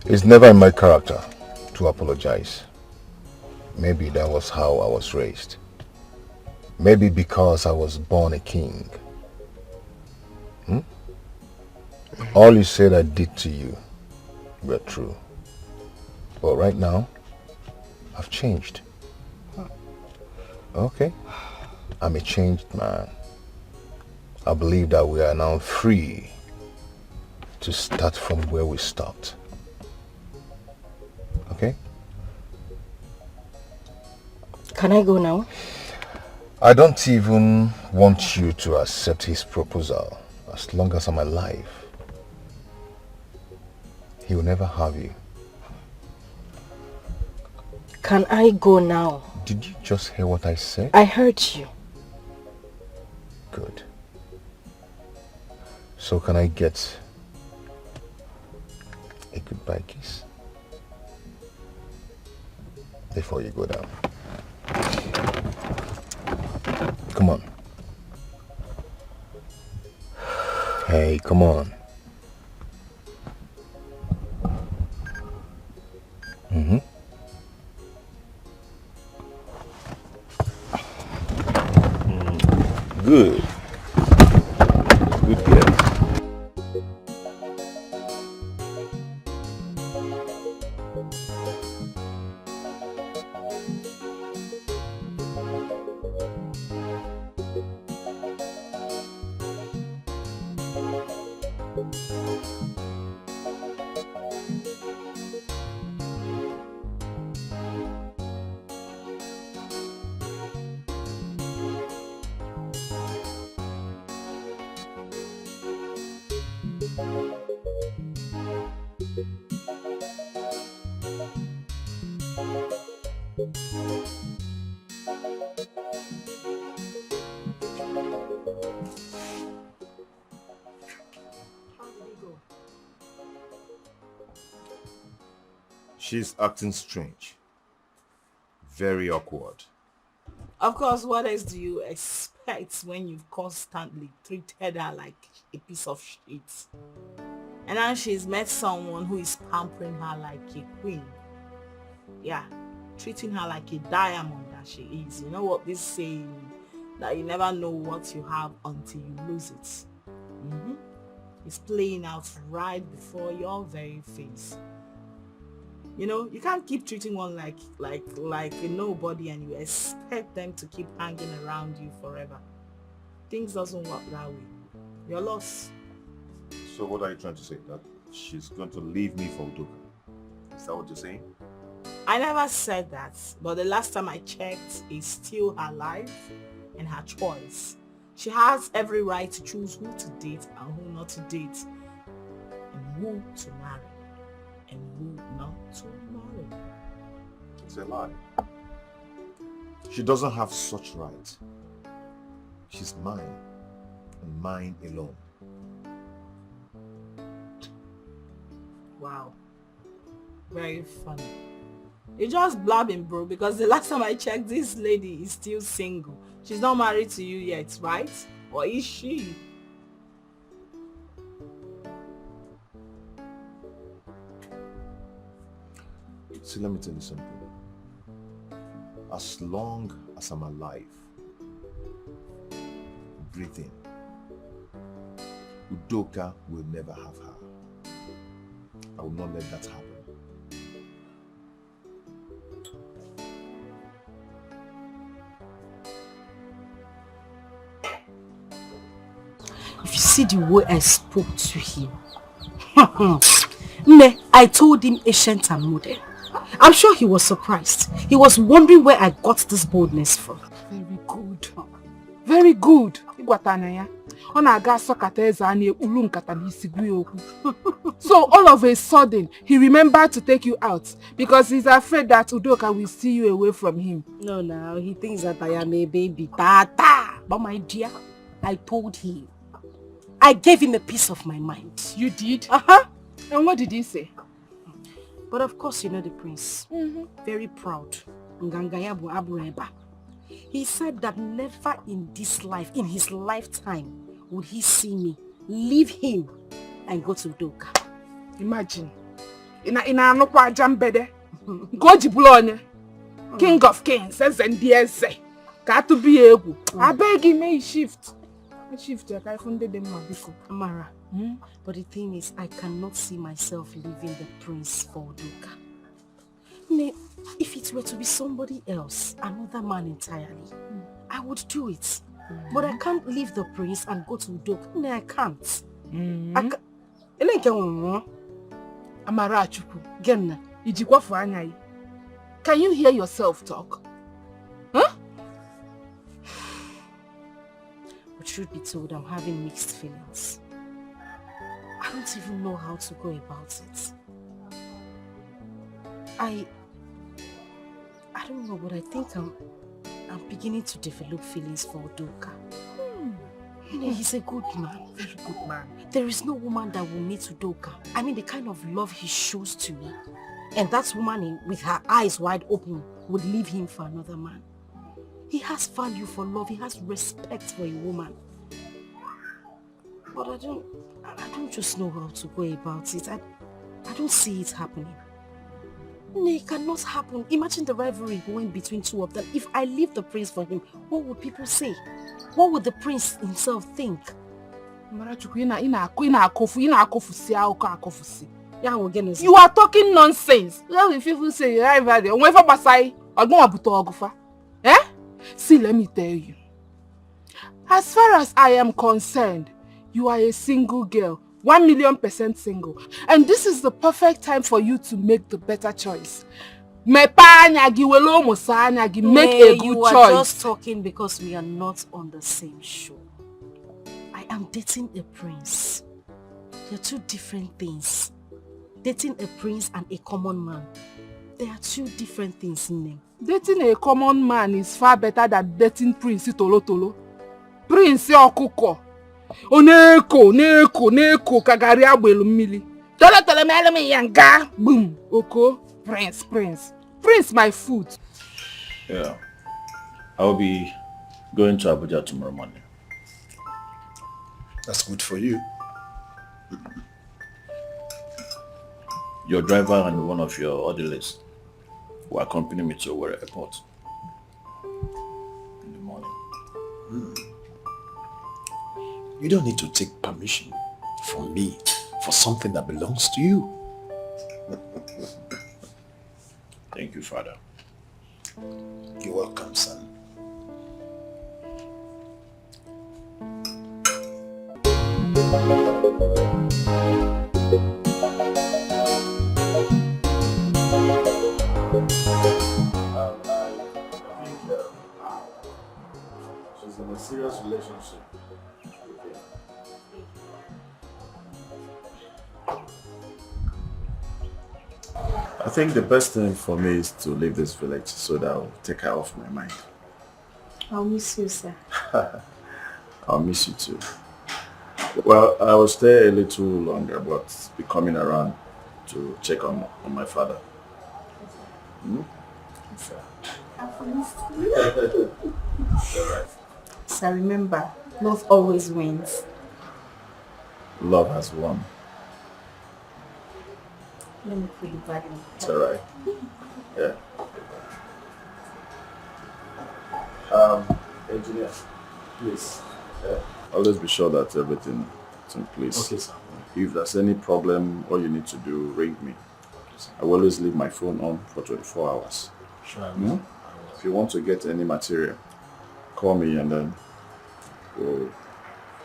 It's never in my character to apologize. Maybe that was how I was raised. Maybe because I was born a king. All you said I did to you were true. But right now, I've changed. Okay? I'm a changed man. I believe that we are now free to start from where we stopped. Okay? Can I go now? I don't even want you to accept his proposal. As long as I'm alive, he will never have you. Can I go now? Did you just hear what I said? I heard you. Good. So can I get a goodbye kiss before you go down? Come on. Hey, come on. Good. Good girl. She's acting strange. Very awkward. Of course, what else do you expect when you've constantly treated her like a piece of shit? And now she's met someone who is pampering her like a queen. Yeah, treating her like a diamond that she is. You know what this saying, that you never know what you have until you lose it. It's playing out right before your very face. You know, you can't keep treating one like a nobody and you expect them to keep hanging around you forever. Things doesn't work that way. You're lost. So what are you trying to say? That she's going to leave me for Udoka? Is that what you're saying? I never said that, but the last time I checked, it's still her life and her choice. She has every right to choose who to date and who not to date, and who to marry and who not to marry. It's a lie. She doesn't have such right. She's mine, and mine alone. Wow. Very funny. You're just blabbing, bro, because the last time I checked, this lady is still single. She's not married to you yet, right? Or is she? See, let me tell you something. As long as I'm alive, breathing, Udoka will never have her. I will not let that happen. If you see the way I spoke to him. Ne, I told him ancient and modern. I'm sure he was surprised. He was wondering where I got this boldness from. Very good. Very good. So all of a sudden, he remembered to take you out because he's afraid that Udoka will steal you away from him. No, he thinks that I am a baby. Tata. But my dear, I told him. I gave him a piece of my mind. You did? Uh-huh. And what did he say? But of course, you know the prince. Very proud. He said that never in this life, in his lifetime, would he see me leave him and go to Udoka. Imagine. King of kings, says and DSA. Got to be able. I beg him, may shift. I funded them, Amara. But the thing is, I cannot see myself leaving the prince for Udoka. If it were to be somebody else, another man entirely, I would do it. But I can't leave the prince and go to Udoka. No, I can't. Amara Chuku. Can you hear yourself talk? Huh? But truth be told, I'm having mixed feelings. I don't even know how to go about it. I don't know, but I think I'm beginning to develop feelings for Udoka. He's a good man, very good man. There is no woman that will meet Udoka. I mean, the kind of love he shows to me. And that woman with her eyes wide open would leave him for another man. He has value for love. He has respect for a woman. But I don't just know how to go about it. I don't see it happening. No, it cannot happen. Imagine the rivalry going between two of them. If I leave the prince for him, what would people say? What would the prince himself think? You are talking nonsense. If people say rivalry, see, let me tell you. As far as I am concerned, you are a single girl, 1,000,000% single. And this is the perfect time for you to make the better choice. Make a good choice. You are just talking because we are not on the same show. I am dating a prince. They are two different things. Dating a prince and a common man. They are two different things in them. Dating a common man is far better than dating Prince Tolo. Prince Okuko. Neko, kagari abuelu mmili. Tolo me yanga. Boom. Oko. Prince, my foot. Yeah. I'll be going to Abuja tomorrow morning. That's good for you. Your driver and one of your orderlies will accompany me to Owerri Airport in the morning. You don't need to take permission from me for something that belongs to you. Thank you, Father. You're welcome, son. She's in a serious relationship. I think the best thing for me is to leave this village so that I'll take her off my mind. I'll miss you, sir. I'll miss you too. Well, I will stay a little longer, but be coming around to check on my father. So remember, love always wins. Love has won. Let me put it back in. It's alright. Yeah. Engineer, please. Always be sure that everything is in place. Okay, sir. If there's any problem, all you need to do, ring me. I will always leave my phone on for 24 hours. Sure, I will. If you want to get any material, call me and then we'll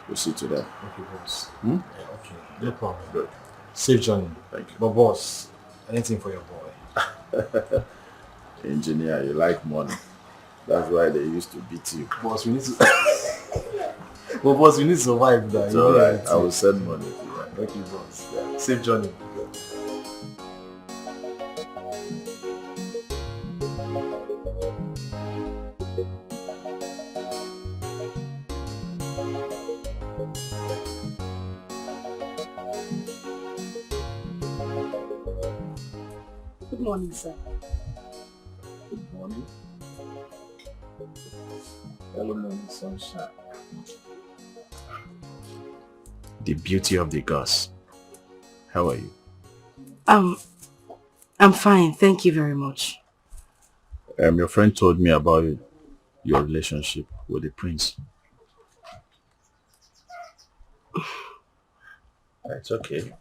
We'll see to that. Okay, boss. Hmm? Yeah, okay. No problem. Good. Safe journey. Thank you. But boss, anything for your boy. Engineer, you like money. That's why they used to beat you. Boss, we need to... But boss, we need to survive that. It's alright. I will send money to you. Okay, boss. Yeah. Safe journey. Good morning, sir. Good morning. Hello, morning, sunshine. The beauty of the gods. How are you? I'm fine. Thank you very much. Your friend told me about your relationship with the prince. It's okay.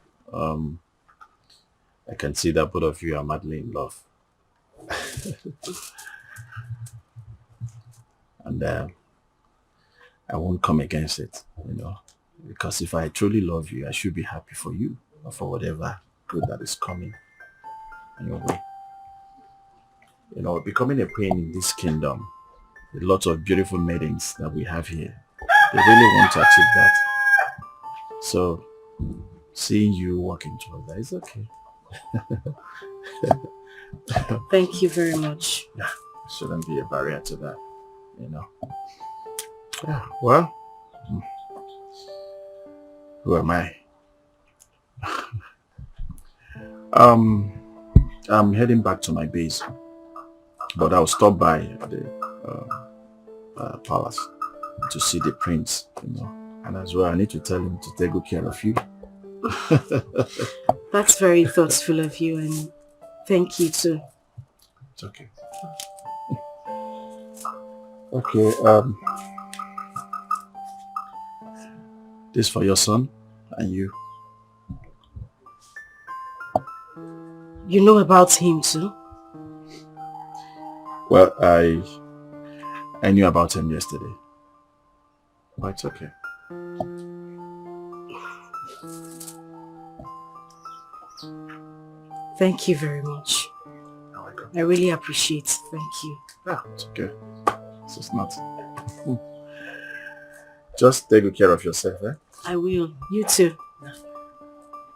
I can see that both of you are madly in love. And I won't come against it, because if I truly love you, I should be happy for you or for whatever good that is coming in your way. Becoming a queen in this kingdom, a lot of beautiful maidens that we have here, they really want to achieve that. So, seeing you walking towards that is okay. Thank you very much. Yeah, shouldn't be a barrier to that, Yeah, well, who am I? I'm heading back to my base, but I'll stop by the palace to see the prince, and as well I need to tell him to take good care of you. That's very thoughtful of you, and thank you too. It's okay. Okay, this for your son and you. You know about him too? Well, I knew about him yesterday, but it's okay. Thank you very much. I really appreciate it. Thank you. Yeah, it's okay. It's just nothing. Just take good care of yourself, eh? I will. You too.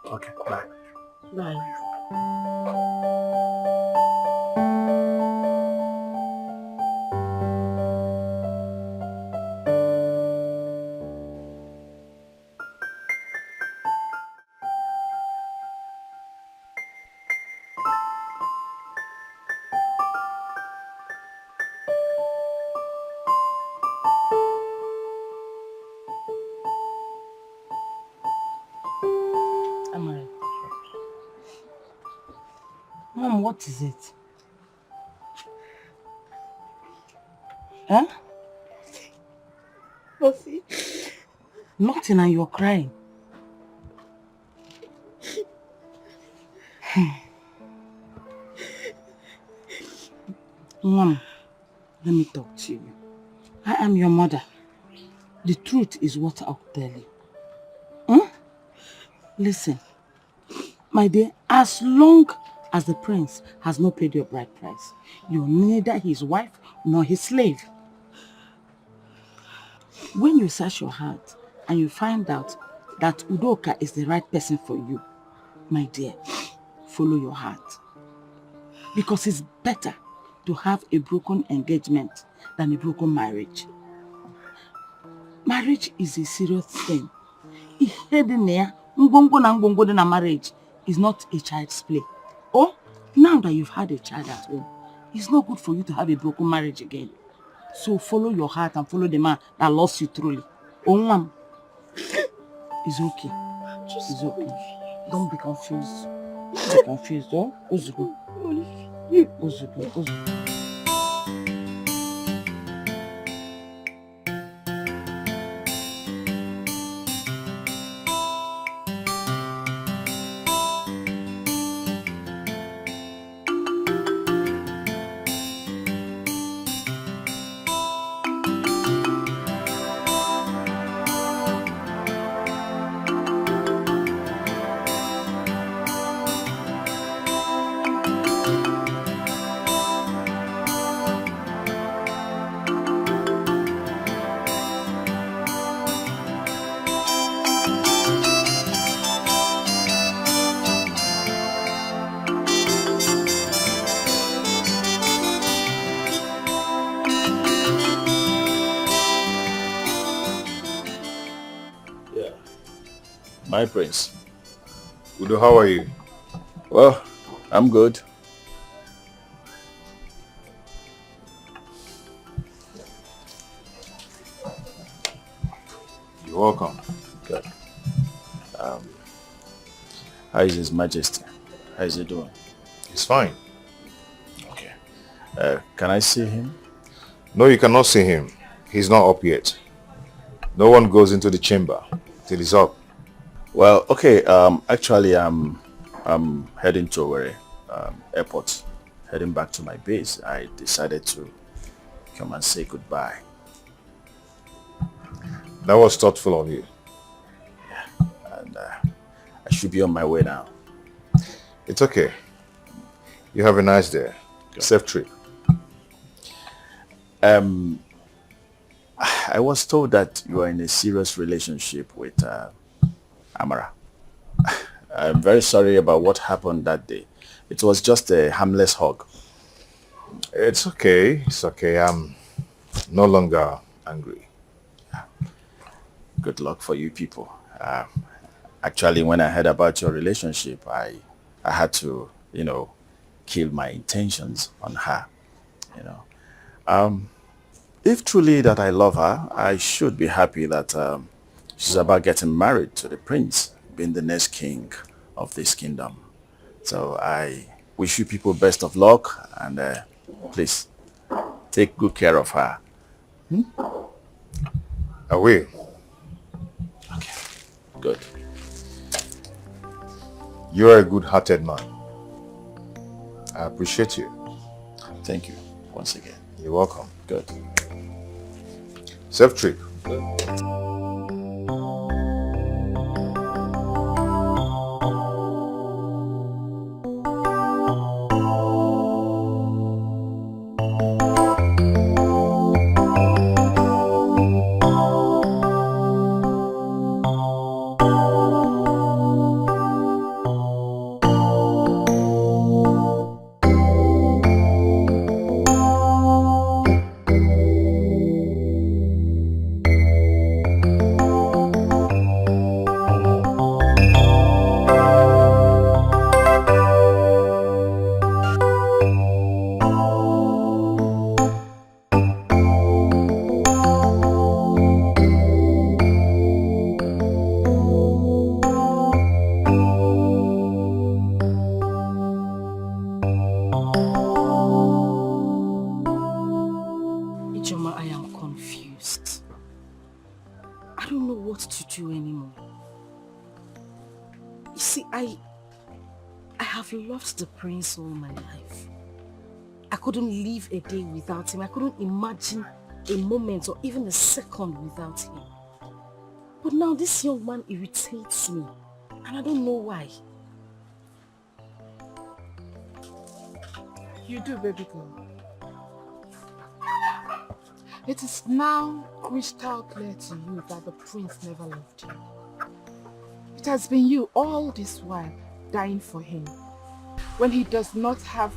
Okay, bye. Bye. Amara. Mom, what is it? Huh? Nothing. Nothing, and you're crying. Mom, let me talk to you. I am your mother. The truth is what I'll tell you. Listen, my dear, as long as the prince has not paid your bride price, you're neither his wife nor his slave. When you search your heart and you find out that Udoka is the right person for you, my dear, follow your heart. Because it's better to have a broken engagement than a broken marriage. Marriage is a serious thing. Marriage is not a child's play. Oh, now that you've had a child at home, it's not good for you to have a broken marriage again. So follow your heart and follow the man that loves you truly. Oh, mom, it's okay. It's okay. Don't be confused. Don't be confused, oh? Ozugo. Ozugo. Ozugo. My prince. Udo, how are you? Well, I'm good. You're welcome. Good. How is His Majesty? How is he doing? He's fine. Okay. Can I see him? No, you cannot see him. He's not up yet. No one goes into the chamber till he's up. Well, okay. Actually, I'm heading to Owerri airport, heading back to my base. I decided to come and say goodbye. That was thoughtful of you. Yeah, and I should be on my way now. It's okay. You have a nice day. Good. Safe trip. I was told that you are in a serious relationship with Amara. I'm very sorry about what happened that day. It was just a harmless hug. It's okay. It's okay. I'm no longer angry. Good luck for you people. Actually, when I heard about your relationship, I had to, kill my intentions on her. If truly that I love her, I should be happy that she's about getting married to the prince, being the next king of this kingdom. So I wish you people best of luck, and please take good care of her. I will. Okay, good. You're a good-hearted man. I appreciate you. Thank you once again. You're welcome. Good. Safe trip. Good. The prince all my life. I couldn't live a day without him. I couldn't imagine a moment or even a second without him. But now this young man irritates me, and I don't know why. You do, baby girl. It is now crystal clear to you that the prince never loved you. It has been you all this while dying for him, when he does not have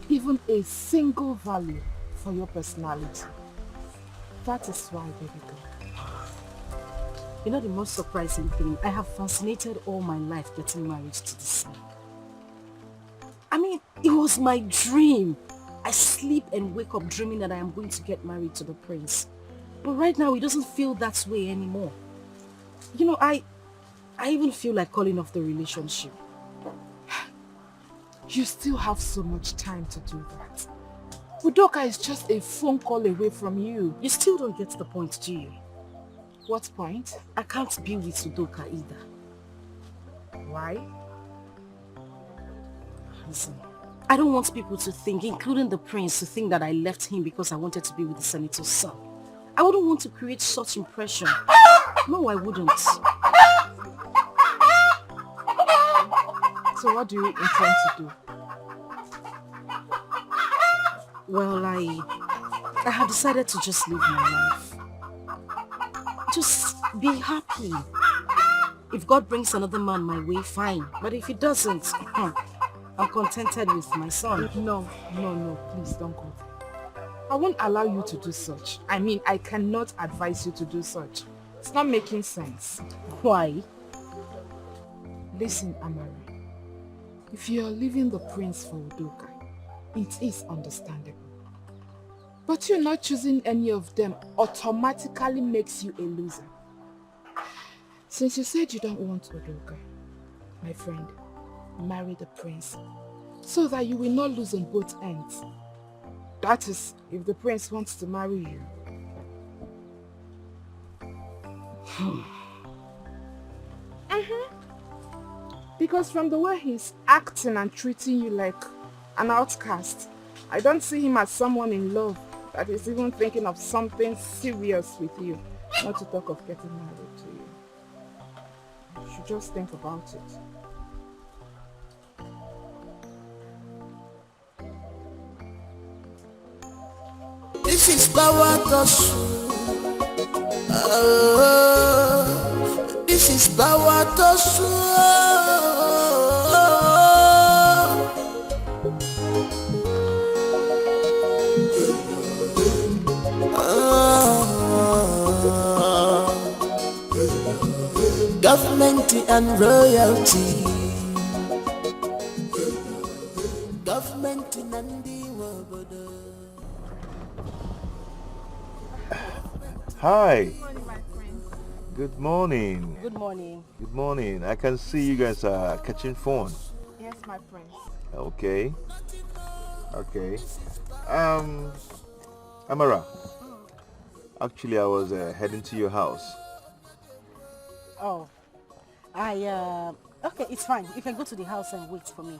even a single value for your personality. That is why, baby girl. You know the most surprising thing? I have fascinated all my life getting married to this man. I mean, it was my dream. I sleep and wake up dreaming that I am going to get married to the prince. But right now, it doesn't feel that way anymore. I even feel like calling off the relationship. You still have so much time to do that. Udoka is just a phone call away from you. You still don't get the point, do you? What point? I can't be with Udoka either. Why? Listen, I don't want people to think, including the prince, to think that I left him because I wanted to be with the senator's son. I wouldn't want to create such impression. No, I wouldn't. So what do you intend to do? Well, I have decided to just live my life. Just be happy. If God brings another man my way, fine. But if he doesn't, I'm contented with my son. No, please don't go there. I won't allow you to do such. I mean, I cannot advise you to do such. It's not making sense. Why? Listen, Amara. If you are leaving the prince for Udoka, it is understandable. But you not choosing any of them automatically makes you a loser. Since you said you don't want Udoka, my friend, marry the prince so that you will not lose on both ends. That is, if the prince wants to marry you. Because from the way he's acting and treating you like an outcast, I don't see him as someone in love that is even thinking of something serious with you, not to talk of getting married to you. You should just think about it. This is power Tosu. This is power Tosu. Government and royalty. Government and the world. Hi. Good morning. Good morning. Good morning. I can see you guys are catching phone. Yes, my prince. Okay. Okay. Amara. Actually, I was heading to your house. Oh, okay, it's fine. You can go to the house and wait for me.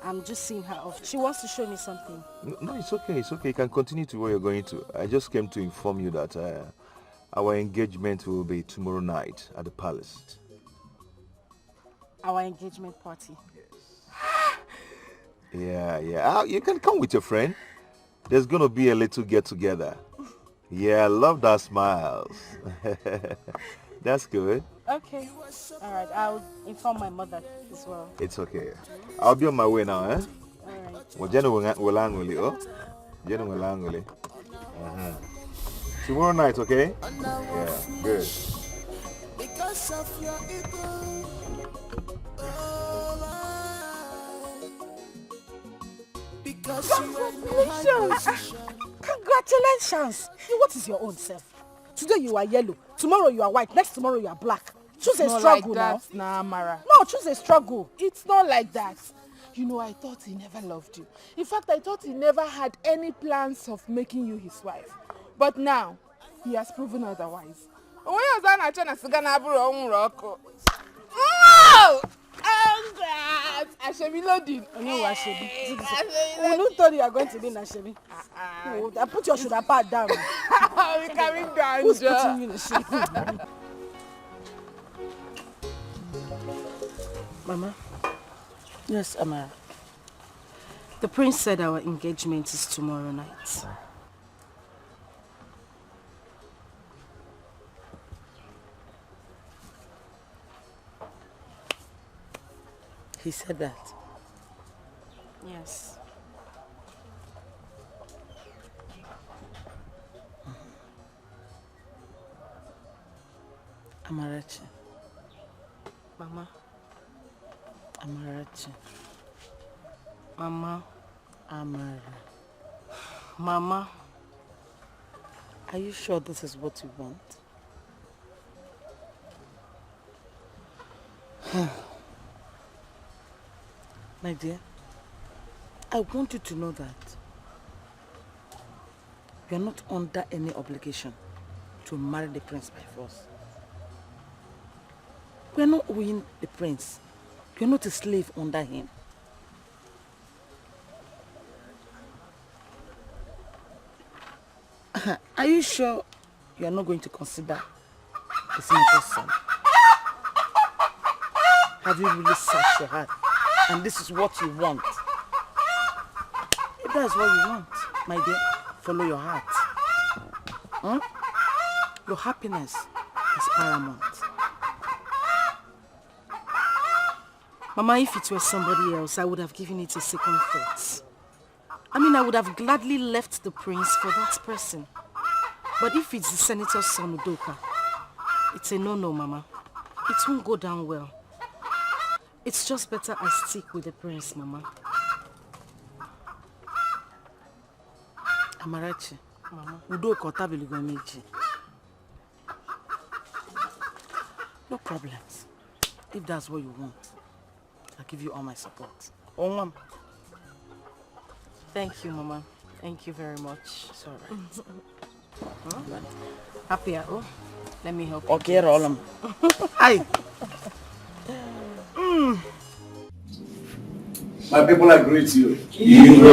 I'm just seeing her off. She wants to show me something. No, it's okay. It's okay. You can continue to where you're going to. I just came to inform you that our engagement will be tomorrow night at the palace. Our engagement party. Yeah. You can come with your friend. There's going to be a little get-together. Yeah, I love that smiles. That's good. Okay. All right. I'll inform my mother as well. It's okay. I'll be on my way now, eh? All right. Well, Jenna will angole, oh? Jenna will angole. Tomorrow night, okay? Yeah, good. Because of your ego. Because Congratulations! Congratulations! What is your own self? Today you are yellow, tomorrow you are white, next tomorrow you are black. Choose a struggle now. Nah, Amara. No, choose a struggle. It's not like that. You know, I thought he never loved you. In fact, I thought he never had any plans of making you his wife. But now, he has proven otherwise. Oh! Congrats! Ashebi loading. No, Ashebi. Who told you are going to be in Ashebi? I put your shoulder pad down. We're coming down. Who's putting you in Ashebi? Mama? Yes, Amara. The prince said our engagement is tomorrow night. He said that? Yes. Amarachi. Mama. Amarachi. Mama. Amara. Mama. Are you sure this is what you want? My dear, I want you to know that you are not under any obligation to marry the prince by force. We are not owing the prince. You are not a slave under him. Are you sure you are not going to consider the senator's son? Have you really searched your heart? And this is what you want? If that's what you want, my dear, follow your heart. Your happiness is paramount. Mama, if it were somebody else, I would have given it a second thought. I mean, I would have gladly left the prince for that person. But if it's the senator's son, Udoka, it's a no-no, Mama. It won't go down well. It's just better I stick with the prince, Mama. Amarachi, Mama. No problems. If that's what you want, I'll give you all my support. Oh, Mama. Thank you, Mama. Thank you very much. It's all right. Happy, oh? Let me help you. Okay, Rolam. Hi. My people, I greet you. You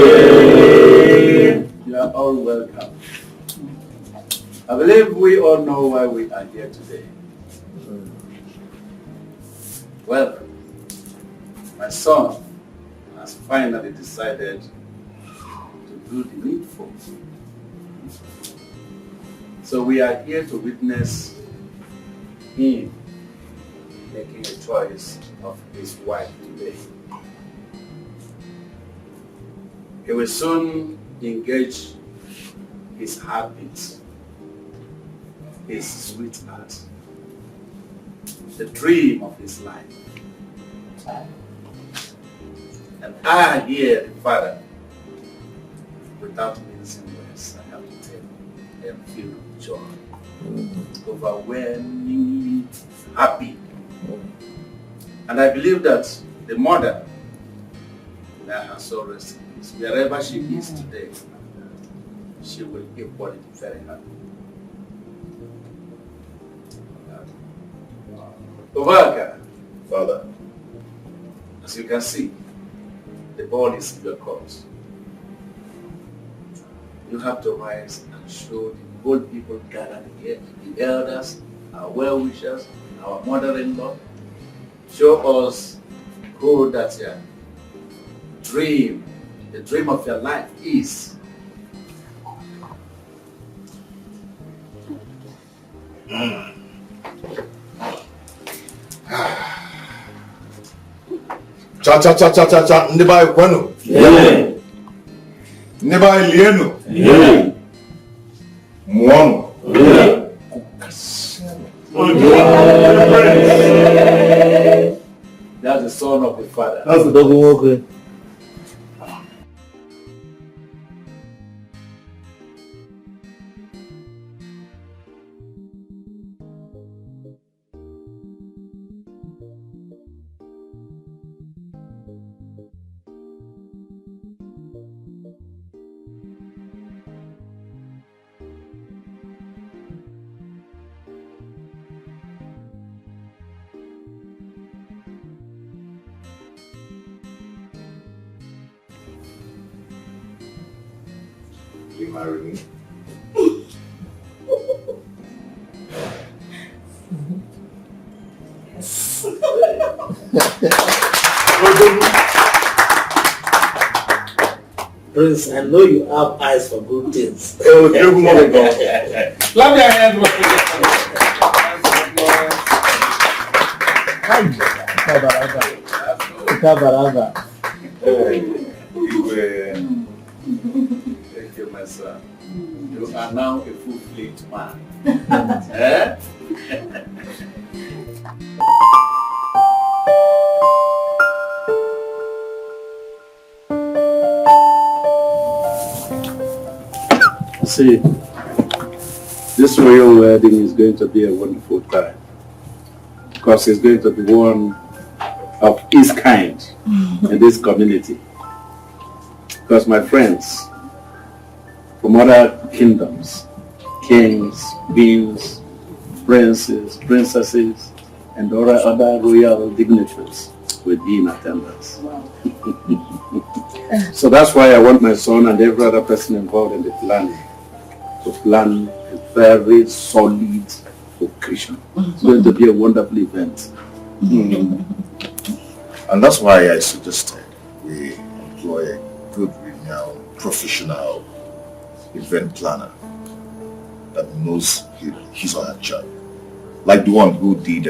are all welcome. I believe we all know why we are here today. Well, my son has finally decided to do the needful. So we are here to witness him making a choice of his wife today. He will soon engage his heartbeat, his sweetheart, the dream of his life. And I here, the father, without mincing words, I have to tell you, I am filled with joy, overwhelmingly happy. And I believe that the mother that has so rest in peace, wherever she is today, she will equally be very happy. Ovaka, Father, as you can see, the ball is in your court. You have to rise and show the whole people gathered here, the elders, our well-wishers, our mother-in-law. Show us who that dream, the dream of your life is. Cha cha cha cha cha cha, ndị ba kwenu. Ndị ba lienu. Muonu. That's the son of the father. That's the dog walker. You marry me? Yes. Prince, I know you have eyes for good things. Oh, good morning, God. Clap your hands. Thank you, my son. You are now a full-fledged man. Eh? See, this royal wedding is going to be a wonderful time because it's going to be one of its kind in this community. Because my friends from other kingdoms, kings, queens, princes, princesses, and other royal dignitaries will be in attendance. So that's why I want my son and every other person involved in the planning to plan a very solid occasion. It's going to be a wonderful event. And that's why I suggested we employ a good, renowned, professional event planner that knows his or her job. Like the one who did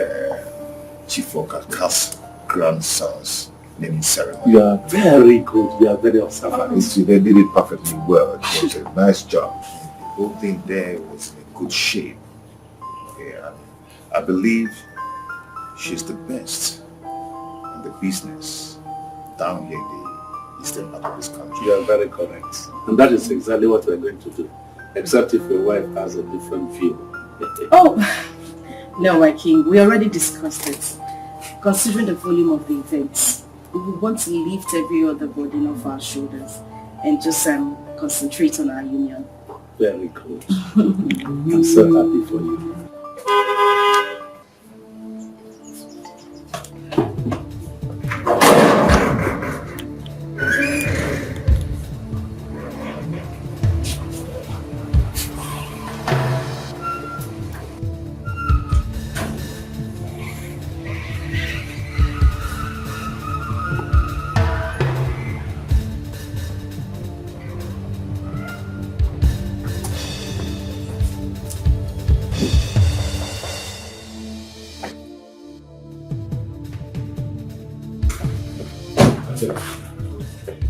Chief Okaka's grandson's naming ceremony. You are very good. You are very observant. They did it perfectly well. It was a nice job. The whole thing there was in good shape. Yeah, I believe she's the best. And the business down here in the eastern part of this country. You are very correct. And that is exactly what we are going to do. Except if your wife has a different view. Oh, no, my king. We already discussed it. Considering the volume of the events, we want to lift every other burden off our shoulders and just concentrate on our union. Very good. I'm so happy for you.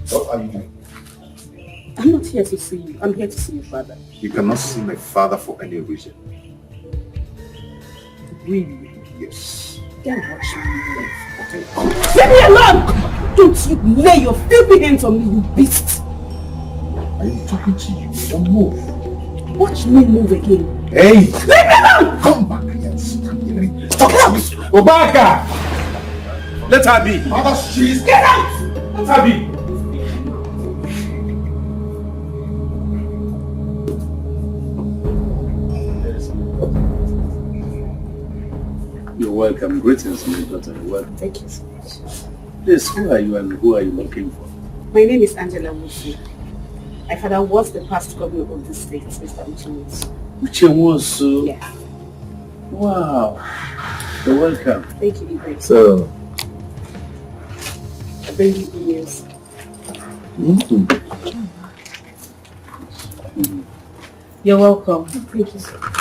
What are you doing? I'm not here to see you. I'm here to see your father. You cannot see my father for any reason. Really? Yes. Then watch me. Okay. Leave me alone! Don't you lay your filthy hands on me, you beast! I am talking to you. Don't move. Watch me move again. Hey! Leave me alone! Come back here and stand here. Get out! Obaka! Let her be! Mother, she's... Get out! Let her be! You're welcome. Greetings, my daughter. You're welcome. Thank you so much. Please, who are you and who are you looking for? My name is Angela Musi. My father was the past governor of the state, Mr. Uchimusu. Uchimusu? Yeah. Wow. You're welcome. Thank you, Ibrahim. So, I bring you good news. You're welcome. Thank you so much.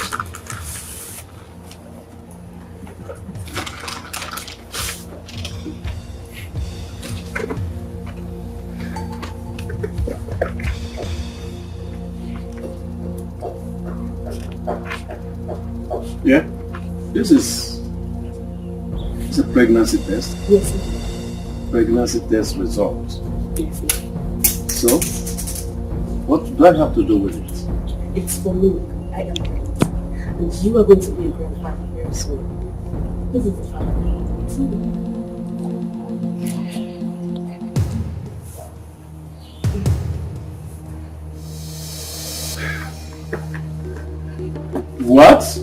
yeah, this is a pregnancy test. Yes, sir. Pregnancy test results. Yes, sir. So, what do I have to do with it? It's for me. I am pregnant. And you are going to be a grandfather very soon. This is the father. What?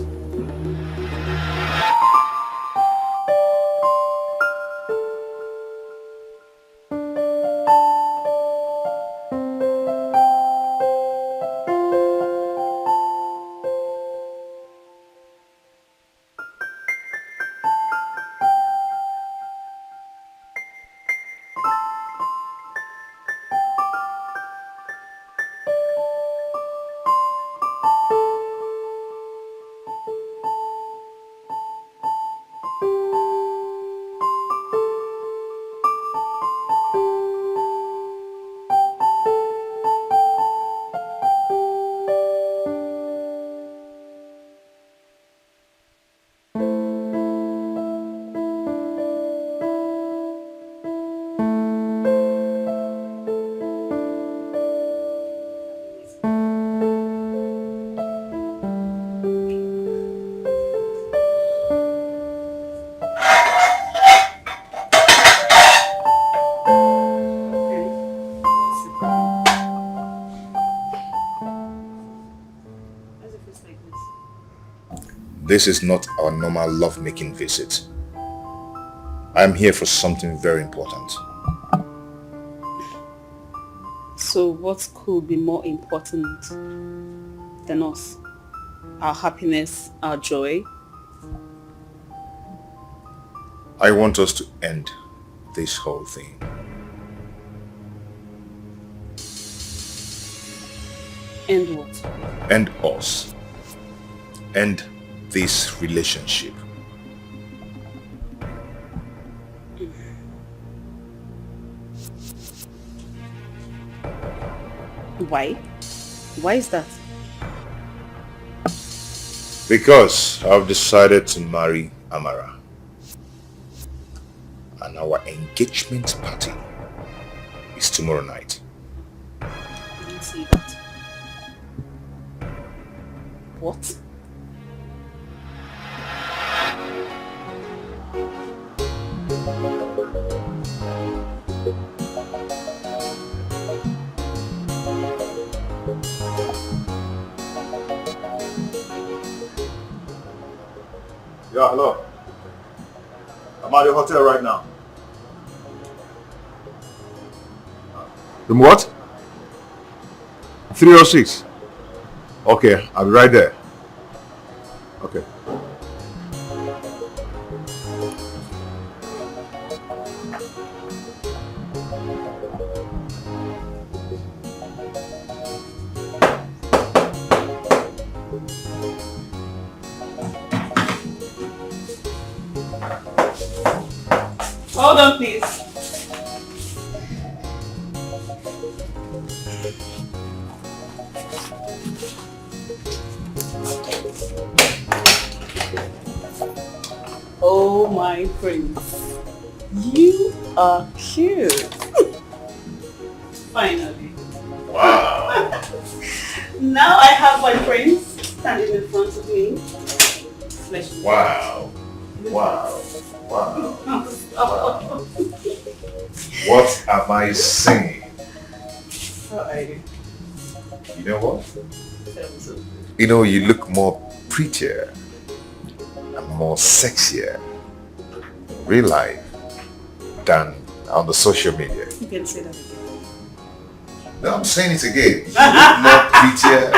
This is not our normal love-making visit. I'm here for something very important. So what could be more important than us? Our happiness, our joy? I want us to end this whole thing. End what? End us. End this relationship. Why? Why is that? Because I've decided to marry Amara. and our engagement party is tomorrow night. I didn't see that. What? Yeah, hello. I'm at the hotel right now. Room what? 306. Okay, I'll be right there. Okay. Hold on, please. Oh my prince, you are cute. Finally. Wow. Now I have my prince standing in front of me. Wow. Wow. Wow. Wow. What am I saying? How are you? You know what? You know, you look more prettier and more sexier in real life than on the social media. You can say that again. No, I'm saying it again. You look more prettier,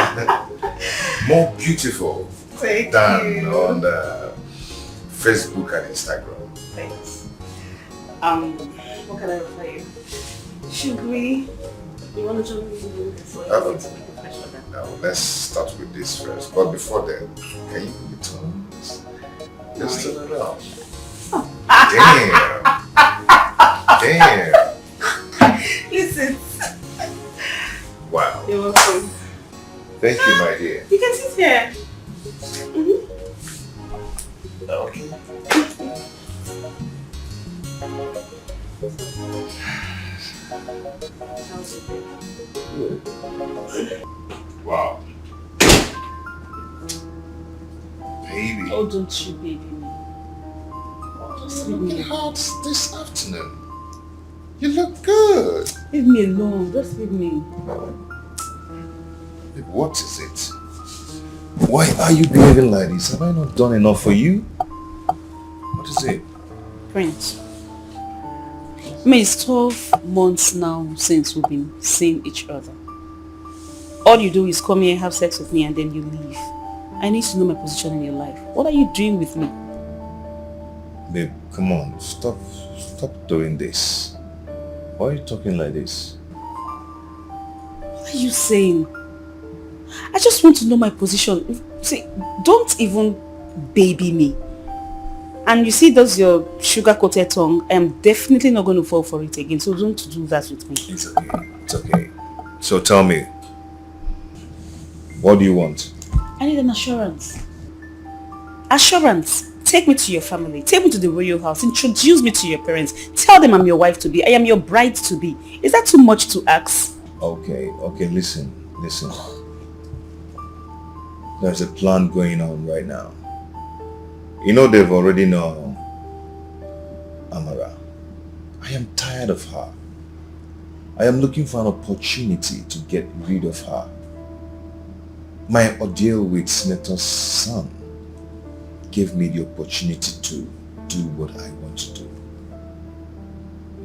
more beautiful Thank than you. on the Facebook and Instagram. Thanks. What can I offer you? Should we? You want to join me in this? Or you want to make a fresh order? Now, let's start with this first. But before then, can you put the tones? Just turn it up. Damn. Damn. Listen. Wow. You're welcome. Thank you, my dear. You can sit here. Okay. Wow. Baby. Oh, don't you baby me. Just leave me alone. Out this afternoon. You look good. Leave me alone. Just leave me. Babe, what is it? Why are you behaving like this? Have I not done enough for you? What is it? Prince. I mean, it's 12 months now since we've been seeing each other. All you do is come here, have sex with me, and then you leave. I need to know my position in your life. What are you doing with me? Babe, come on. Stop doing this. Why are you talking like this? What are you saying? I just want to know my position. See, don't even baby me. And you see those your sugar-coated tongue, I'm definitely not going to fall for it again. So don't do that with me. It's okay. It's okay. So tell me, what do you want? I need an assurance. Assurance. Take me to your family. Take me to the royal house. Introduce me to your parents. Tell them I'm your wife to be. I am your bride to be. Is that too much to ask? Okay, listen. There's a plan going on right now. You know they've already known Amara. I am tired of her. I am looking for an opportunity to get rid of her. My ordeal with Senator's son gave me the opportunity to do what I want to do.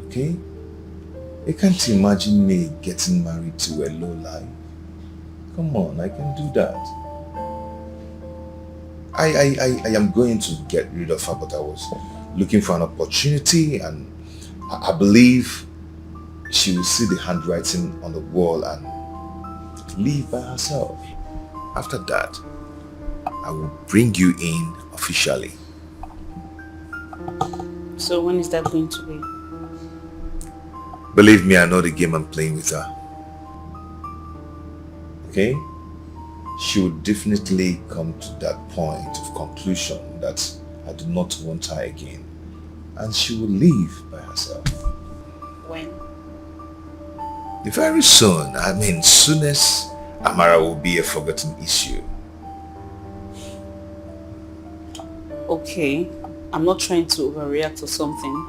Okay? You can't imagine me getting married to a lowlife. Come on, I can do that. I am going to get rid of her, but I was looking for an opportunity, and I believe she will see the handwriting on the wall and leave by herself. After that, I will bring you in officially. So when is that going to be? Believe me, I know the game I'm playing with her. Okay? She will definitely come to that point of conclusion that I do not want her again. and she will leave by herself. When? Very soon. I mean, soonest Amara will be a forgotten issue. Okay, I'm not trying to overreact or something.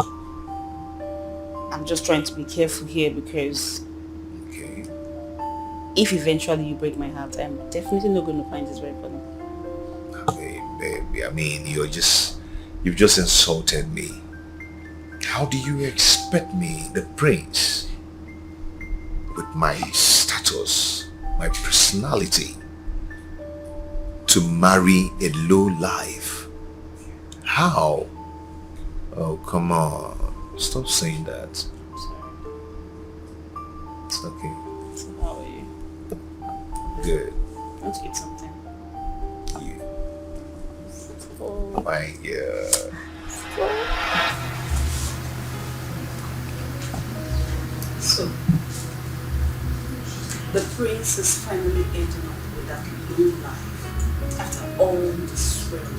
I'm just trying to be careful here because if eventually you break my heart, I'm definitely not going to find this very funny. Baby, I mean, you've just insulted me. How do you expect me, the prince, with my status, my personality, to marry a low life? How? Oh, come on. Stop saying that. It's okay. So how are you? Good. Want to eat something? You. Oh. My God. So, the prince is finally ending up with that new life after all this struggle.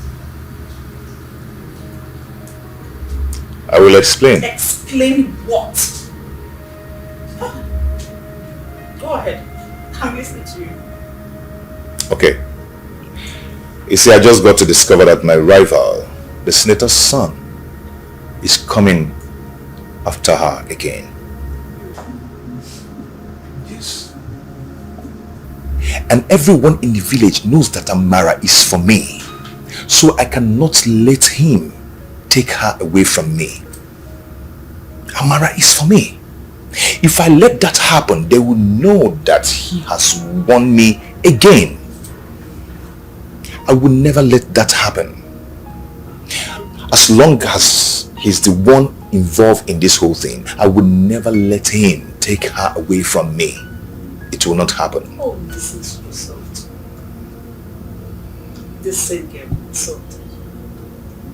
I will explain. Explain what? Go ahead. I'm listening to you. Okay. You see, I just got to discover that my rival, the senator's son, is coming after her again. Yes. And everyone in the village knows that Amara is for me. So I cannot let him take her away from me. Amara is for me. If I let that happen, they will know that he has won me again. I will never let that happen. As long as he's the one involved in this whole thing, I will never let him take her away from me. It will not happen. Oh, this is so soft. This same girl, soft.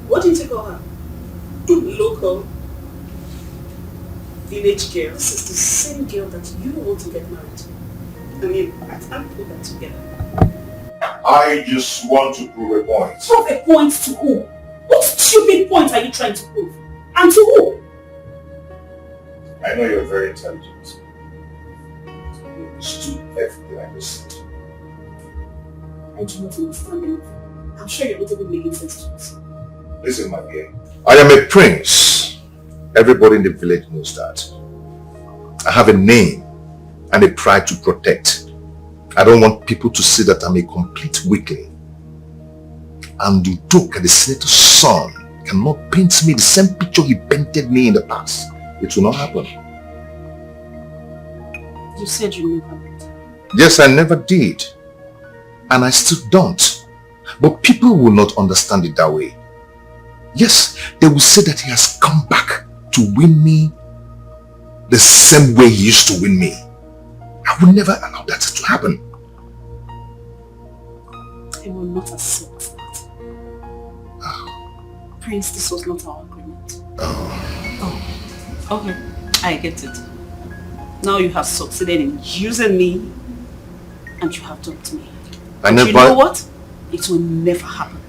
What did you call her? Local village girl. This is the same girl that you want to get married to. I mean, I can't put that together. I just want to prove a point. Prove a point to who? What stupid point are you trying to prove? And to who? I know you're very intelligent. You understood everything I just said. I do not understand anything. I'm sure you're not even making sense to us. Listen, my dear. I am a prince. Everybody in the village knows that. I have a name and a pride to protect. I don't want people to see that I'm a complete weakling. And the Duke, the senator's son, cannot paint me the same picture he painted me in the past. It will not happen. You said you never did. Yes, I never did. And I still don't. But people will not understand it that way. Yes, they will say that he has come back to win me the same way he used to win me. I will never allow that to happen. I will not accept that. Prince, this was not our agreement. Oh, okay. I get it. Now you have succeeded in using me and you have dumped me. But you know what? It will never happen.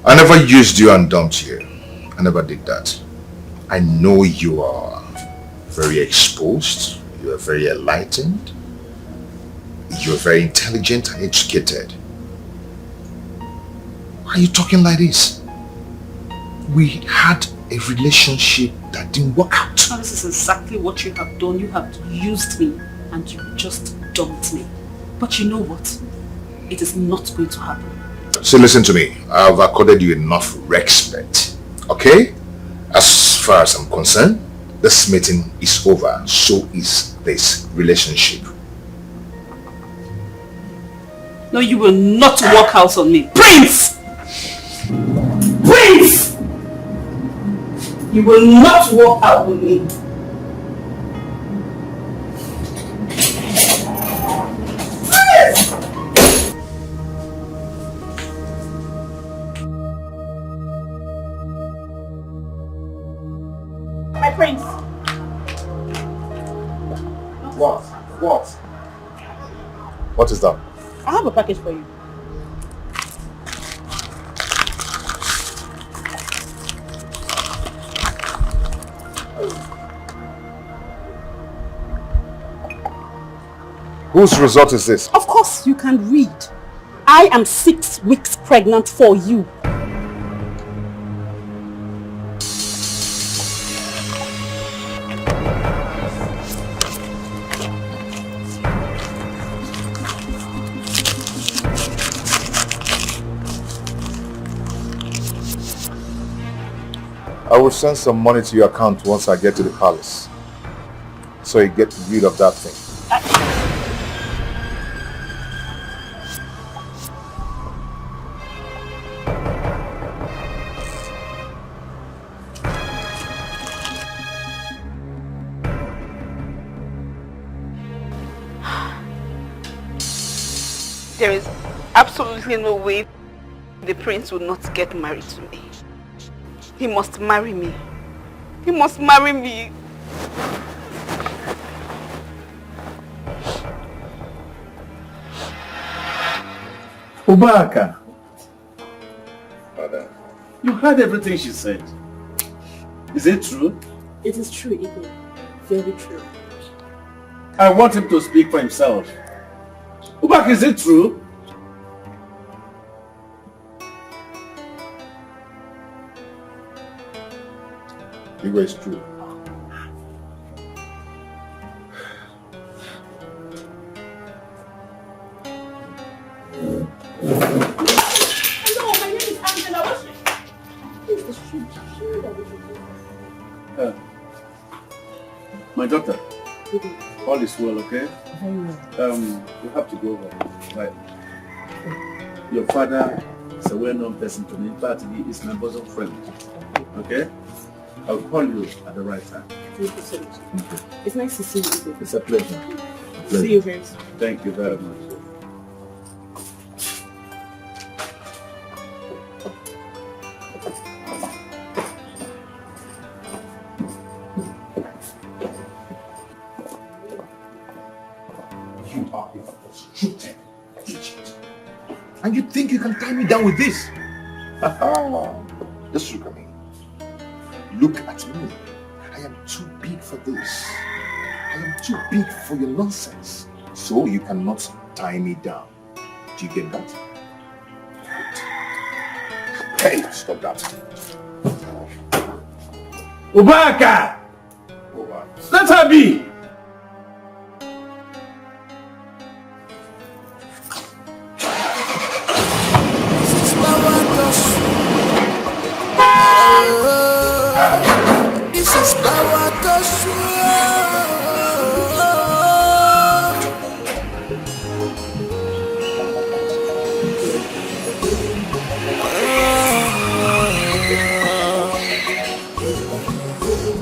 I never used you and dumped you. I never did that. I know you are very exposed. You are very enlightened. You are very intelligent and educated. Why are you talking like this? We had a relationship that didn't work out. Now, this is exactly what you have done. You have used me and you just dumped me. But you know what? It is not going to happen. So listen to me. I have accorded you enough respect. Okay? As far as I'm concerned, this meeting is over. So is this relationship. No, you will not walk out on me. Prince! Prince! You will not walk out on me. My prince. What? What? What is that? I have a package for you. Whose result is this? Of course you can read. I am 6 weeks pregnant for you. I will send some money to your account once I get to the palace. So you get rid of that thing. There is absolutely no way the prince will not get married to me. He must marry me. He must marry me. Ubaka, Father. you heard everything she said. Is it true? It is true, Igwe. Very true. I want him to speak for himself. Ubaka, is it true? Igwe, it's true. Hello, my name is Angela. What's the shoe that we should do? My daughter, all is well, okay? Very well. You have to go home. Right. Your father is a well-known person to me. In fact, he is my bosom friend. Okay? I'll call you at the right time. Thank you so much. It's nice to see you, Igwe. It's a pleasure. See you very soon. Thank you very much. You are a frustrated idiot. And you think you can tie me down with this? Just look at me. Look at me. I am too big for this. I am too big for your nonsense. So you cannot tie me down. Do you get that? Hey, stop that. Ubaka! Let her be! This is power to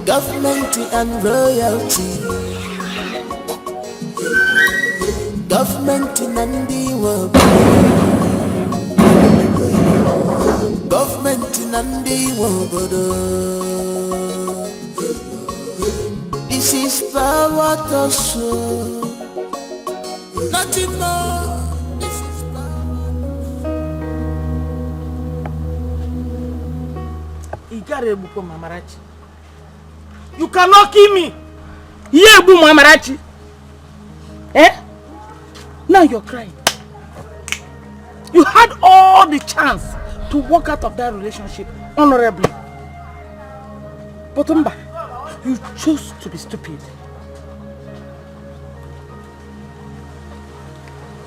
government and royalty. Government and the world. Government and the world. This is power to show. Nothing more. This is power. You cannot kill me. Yeah, boom, Amarachi. Eh? Now you're crying. You had all the chance to walk out of that relationship honorably. But Umba, you chose to be stupid.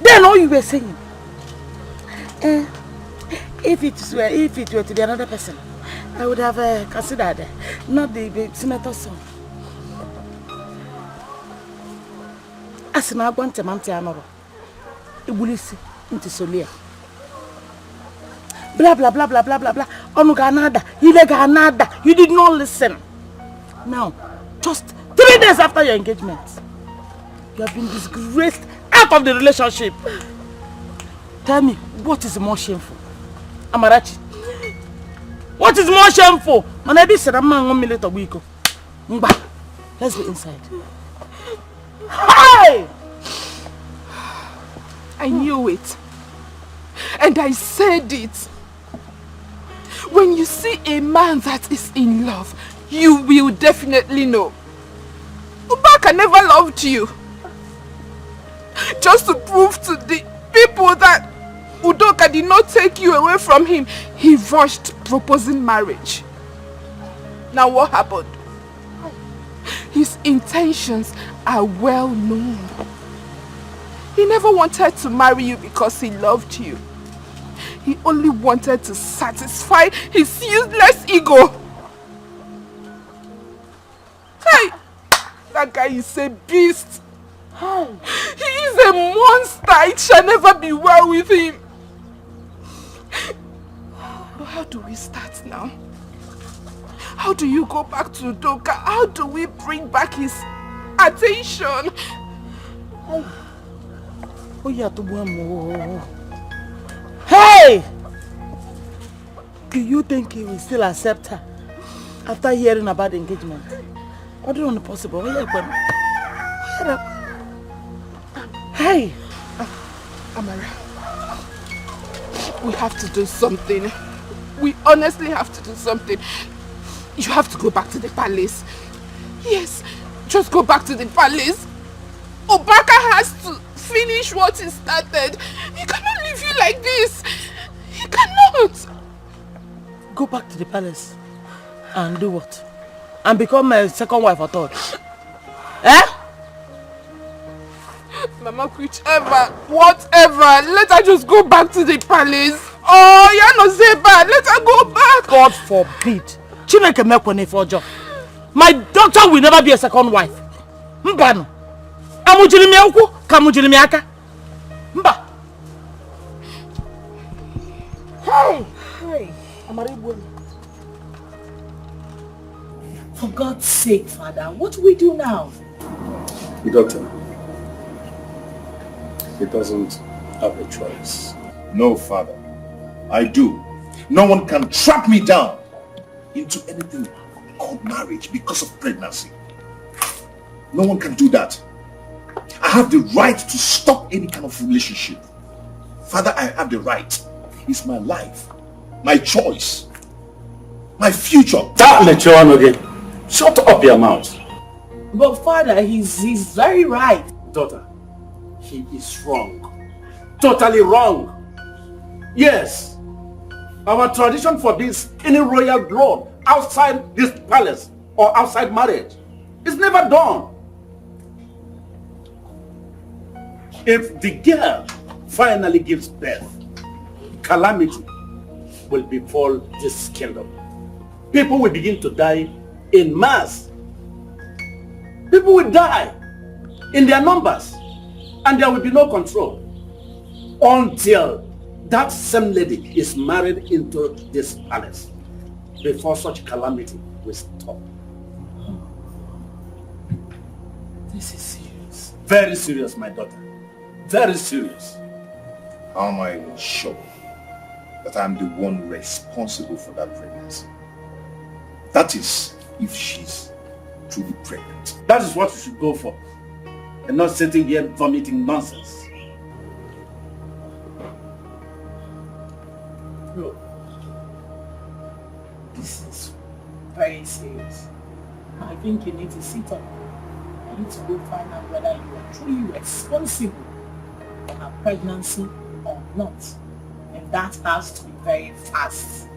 Then all you were saying, if it were to be another person, I would have considered not the senator's son. As an aguante mante Amara, Ibulisi into Solia. Blah blah blah blah blah blah blah. Onuganada, Ileganada. You did not listen. Now, just 3 days after your engagement, you have been disgraced out of the relationship. Tell me, what is more shameful? Amarachi. What is more shameful? Let's be inside. Hi! I knew it. And I said it. When you see a man that is in love, you will definitely know. Ubaka never loved you. Just to prove to the people that Udoka did not take you away from him, he rushed proposing marriage. Now what happened? His intentions are well known. He never wanted to marry you because he loved you. He only wanted to satisfy his useless ego. Hey! That guy is a beast. He is a monster. It shall never be well with him. But how do we start now? How do you go back to Udoka? How do we bring back his attention? Hey! Do you think he will still accept her after hearing about the engagement? I don't know possible. Hey! Amara, we have to do something. We honestly have to do something. You have to go back to the palace. Yes, just go back to the palace. Obaka has to finish what he started. He cannot leave you like this. He cannot. Go back to the palace and do what? And become my second wife or third? Eh? Mama, whichever, whatever, let her just go back to the palace. Oh, you're not say bad. Let her go back. God forbid. Chineke mekwane for job. My daughter will never be a second wife. Mbano. Amujilimi uku, kamujilimi aka. Mba. Hey. For God's sake, Father, what do we do now? The doctor, he doesn't have a choice. No, Father. I do. No one can trap me down into anything called marriage because of pregnancy. No one can do that. I have the right to stop any kind of relationship. Father, I have the right. It's my life, my choice, my future. Stop lecturing again. Shut up your mouth. But Father, he's very right. Daughter, he is wrong. Totally wrong. Yes. Our tradition forbids any royal blood outside this palace or outside marriage. It's never done. If the girl finally gives birth, calamity will befall this kingdom. People will begin to die in mass. People will die in their numbers, and there will be no control until that same lady is married into this palace before such calamity will stop. This is serious. Very serious, my daughter. Very serious. How am I even sure that I'm the one responsible for that pregnancy? That is, if she's truly pregnant. That is what you should go for, and not sitting here vomiting nonsense. Bro, this is very serious. I think you need to sit up. I need to go find out whether you are truly responsible for her pregnancy or not. And that has to be very fast.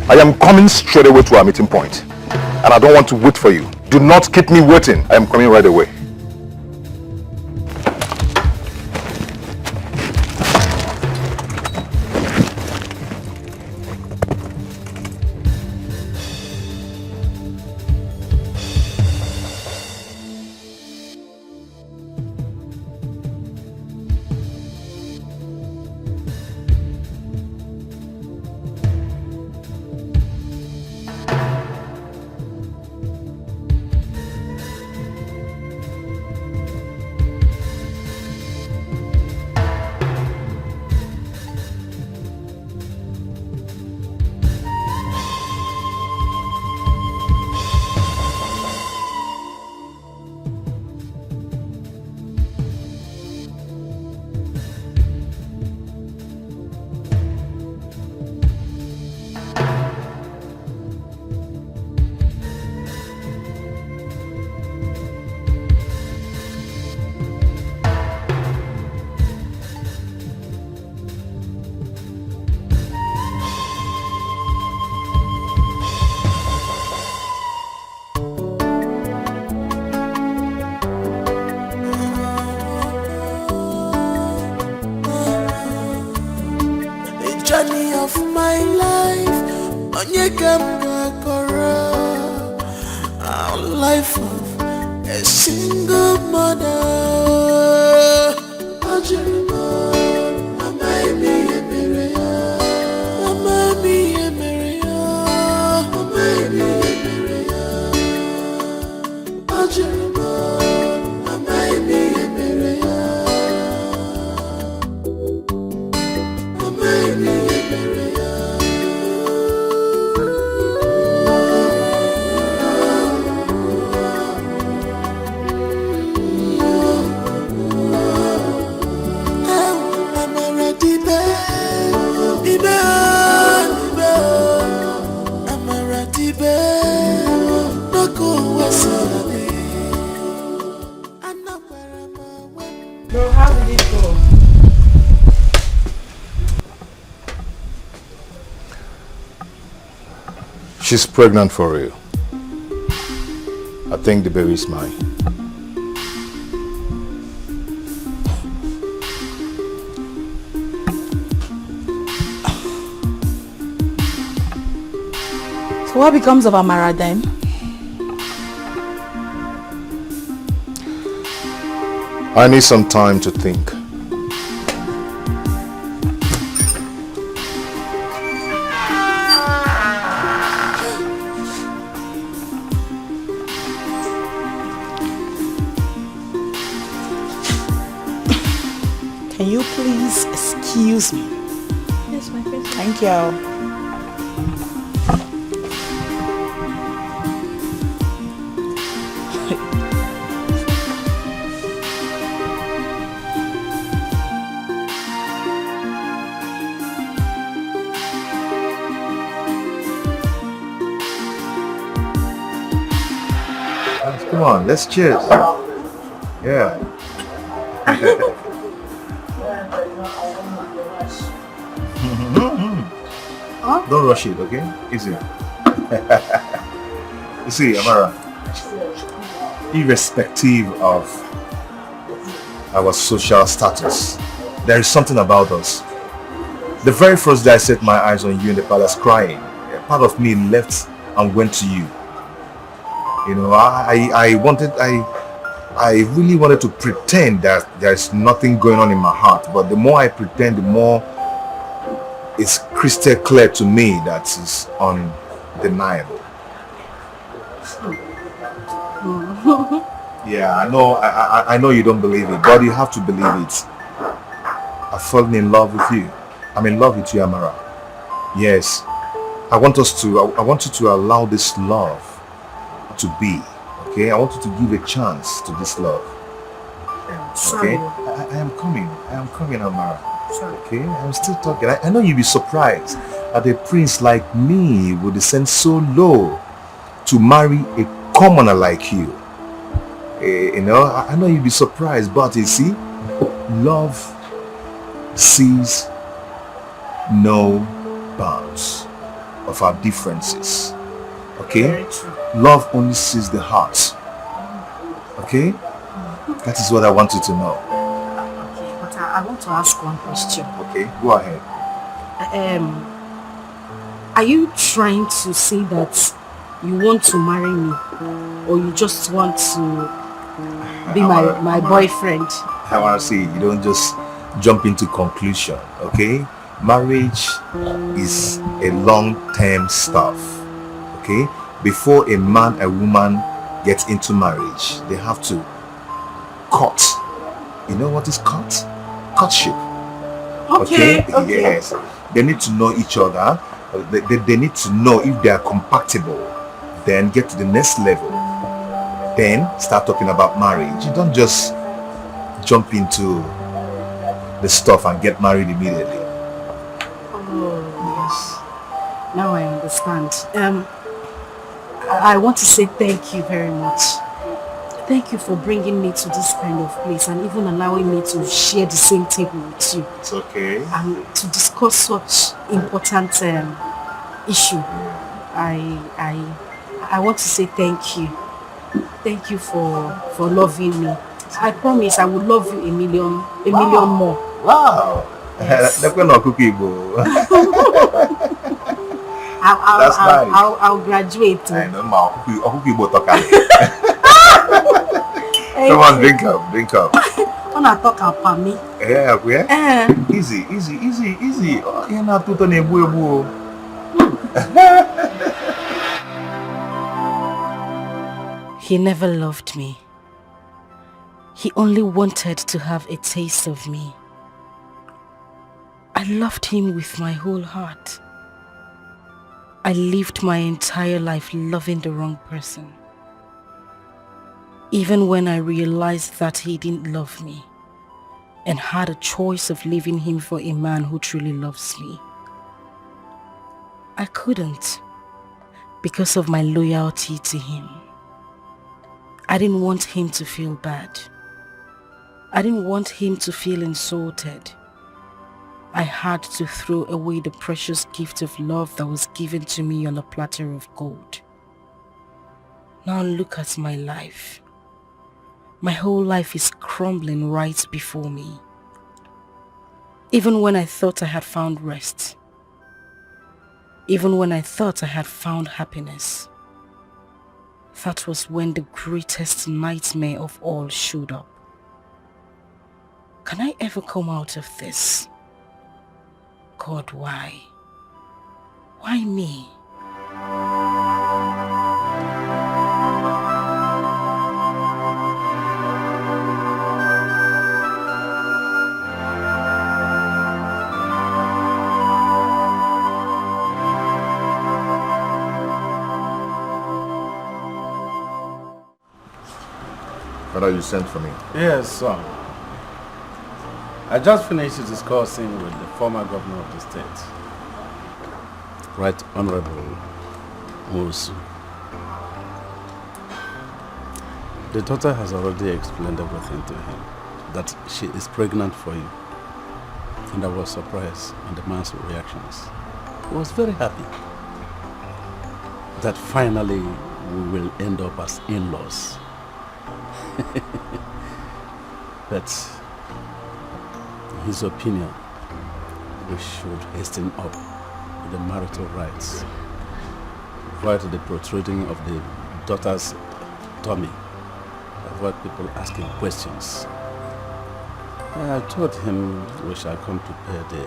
I am coming straight away to our meeting point, and I don't want to wait for you. Do not keep me waiting. I am coming right away. onye ka m ga-akọrọ our life of a single mother. Ajụrụ m amaghị m ihe mere ya, amaghị m ihe mere ya, amaghị m ihe mere ya. Ajụrụ m amaghị m ihe mere ya, amaghị m ihe mere ya. Bro, how did it go? She's pregnant for real. I think the baby is mine. So what becomes of Amara then? I need some time to think. Can you please excuse me? Yes, my friend. Thank you. Come on, let's cheers. Yeah. Don't rush it, okay? Easy. You see, Amara, irrespective of our social status, there is something about us. The very first day I set my eyes on you in the palace crying, a part of me left and went to you. You know, I really wanted to pretend that there's nothing going on in my heart, but the more I pretend, the more it's crystal clear to me that it's undeniable. Yeah, I know you don't believe it, but you have to believe it. I've fallen in love with you. I'm in love with you, Amara. Yes, I want you to allow this love to be, okay? I want you to give a chance to this love. Okay? I am coming, Amara. Okay? I'm still talking. I know you'll be surprised that a prince like me would descend so low to marry a commoner like you. You know, I know you'll be surprised, but you see, love sees no bounds of our differences. Okay? Love only sees the heart. Okay? That is what I want you to know. Okay, but I want to ask one question. Okay, go ahead. Are you trying to say that you want to marry me, or you just want to be my boyfriend? I want to see, you don't just jump into conclusion, okay? Marriage is a long-term stuff, okay? Before a man and woman get into marriage, they have to court. You know what is court? Courtship. Okay. Yes. They need to know each other. They need to know if they are compatible. Then get to the next level. Then start talking about marriage. You don't just jump into the stuff and get married immediately. Oh, yes. Now I understand. I want to say thank you very much. Thank you for bringing me to this kind of place and even allowing me to share the same table with you. It's okay. And to discuss such important issue. I want to say thank you. Thank you for loving me. I promise I will love you a million more. Wow. Yes. That's nice. I'll graduate. I know, ma. Who you both talking? Come on, drink up. When I talk about me. Yeah. Easy. Oh, you're not too ebu. He never loved me. He only wanted to have a taste of me. I loved him with my whole heart. I lived my entire life loving the wrong person. Even when I realized that he didn't love me and had a choice of leaving him for a man who truly loves me, I couldn't because of my loyalty to him. I didn't want him to feel bad. I didn't want him to feel insulted. I had to throw away the precious gift of love that was given to me on a platter of gold. Now look at my life. My whole life is crumbling right before me. Even when I thought I had found rest, even when I thought I had found happiness, that was when the greatest nightmare of all showed up. Can I ever come out of this? God, why? Why me? Father, you sent for me. Yes, son. I just finished discussing with the former governor of the state, Right Honorable Musu. The daughter has already explained everything to him, that she is pregnant for you. And I was surprised at the man's reactions. He was very happy that finally we will end up as in-laws. But in his opinion, we should hasten up with the marital rites. Avoid the protruding of the daughter's tummy. Avoid people asking questions. I told him we shall come to pay the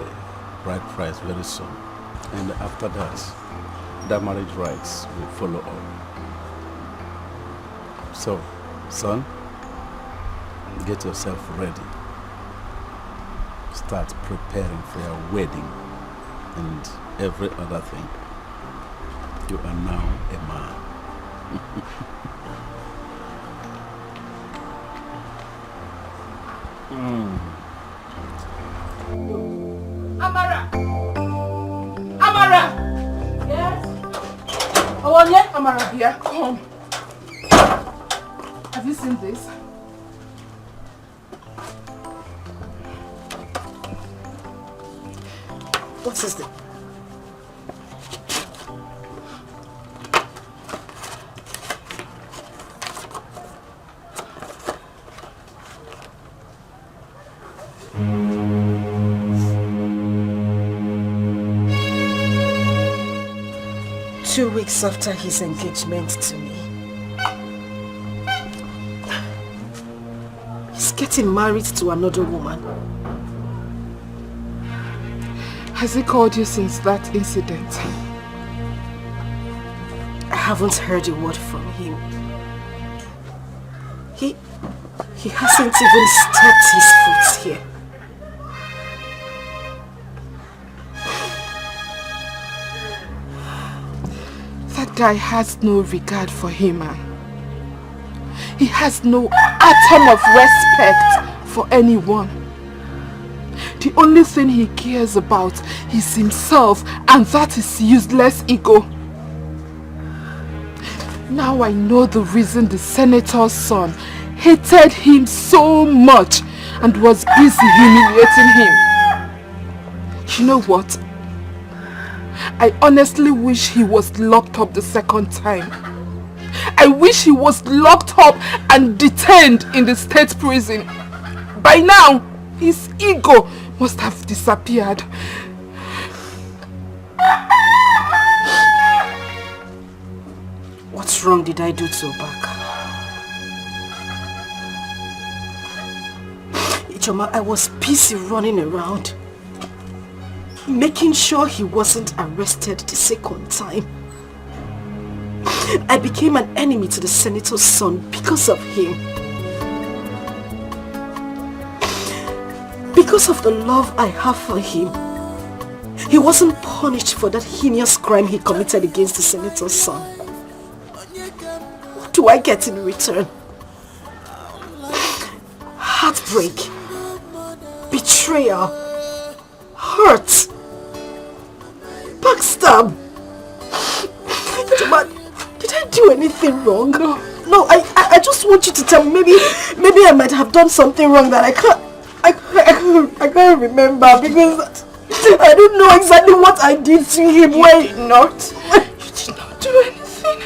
bride price very soon. And after that, the marriage rites will follow up. So, son, get yourself ready. Start preparing for your wedding and every other thing. You are now a man. Amara! Yes? Oh, yeah, Amara here. Come. Have you seen this? What is this? Two weeks after his engagement to me, he's getting married to another woman. Has he called you since that incident? I haven't heard a word from him. He hasn't even stepped his foot here. That guy has no regard for him, man. He has no atom of respect for anyone. The only thing he cares about is himself, and that is useless ego. Now I know the reason the senator's son hated him so much and was busy humiliating him. You know what? I honestly wish he was locked up the second time. I wish he was locked up and detained in the state prison. By now, his ego must have disappeared. What wrong did I do to Obaka? Ichoma, I was busy running around, making sure he wasn't arrested the second time. I became an enemy to the senator's son because of him. Because of the love I have for him, he wasn't punished for that heinous crime he committed against the senator's son. What do I get in return? Heartbreak, betrayal, hurt, backstab. Did I do anything wrong? No, I just want you to tell me. Maybe I might have done something wrong that I can't remember because I don't know exactly what I did to him. You did not. You did not do anything.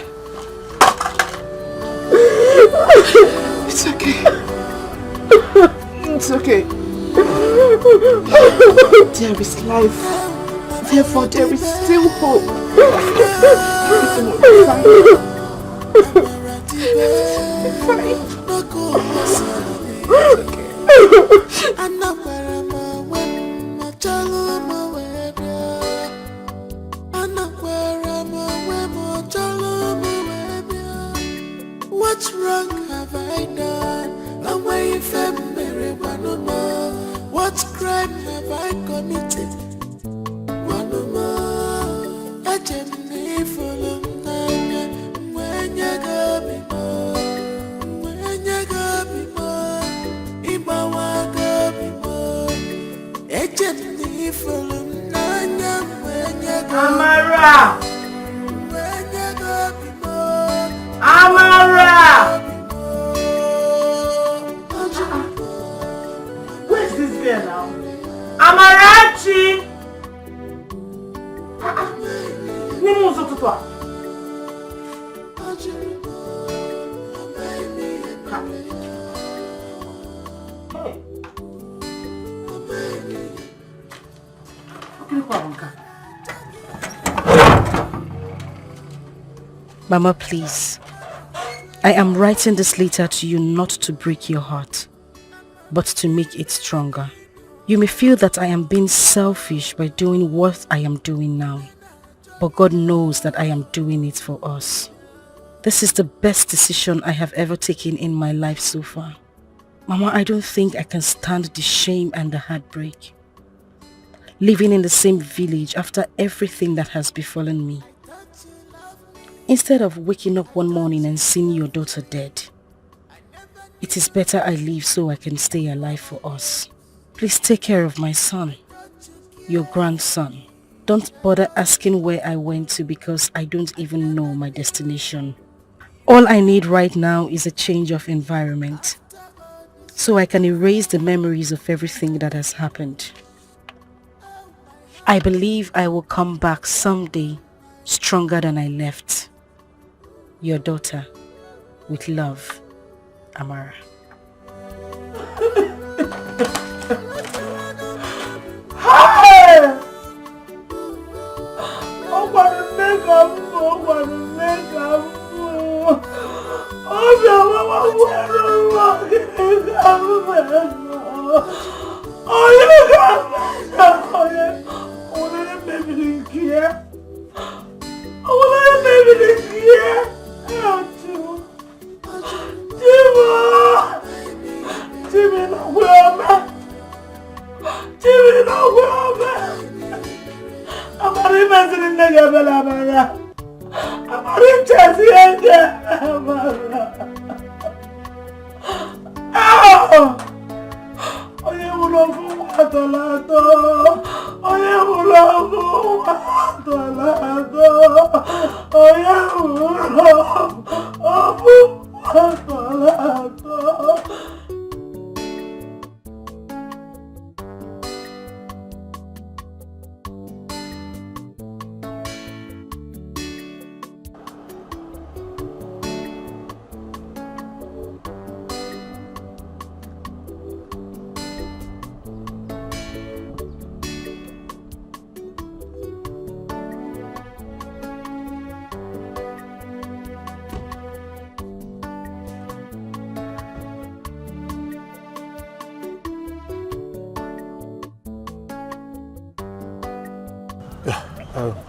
It's okay. It's okay. There is life. Therefore, there is still hope. Everything will be fine. What wrong have I done? What crime have I committed? Amara! Amara! Where's this girl now? Amarachi! Mama, please. I am writing this letter to you not to break your heart, but to make it stronger. You may feel that I am being selfish by doing what I am doing now, but God knows that I am doing it for us. This is the best decision I have ever taken in my life so far. Mama, I don't think I can stand the shame and the heartbreak. Living in the same village after everything that has befallen me. Instead of waking up one morning and seeing your daughter dead, it is better I leave so I can stay alive for us. Please take care of my son, your grandson. Don't bother asking where I went to because I don't even know my destination. All I need right now is a change of environment, so I can erase the memories of everything that has happened. I believe I will come back someday stronger than I left. Your daughter, with love, Amara. Hey!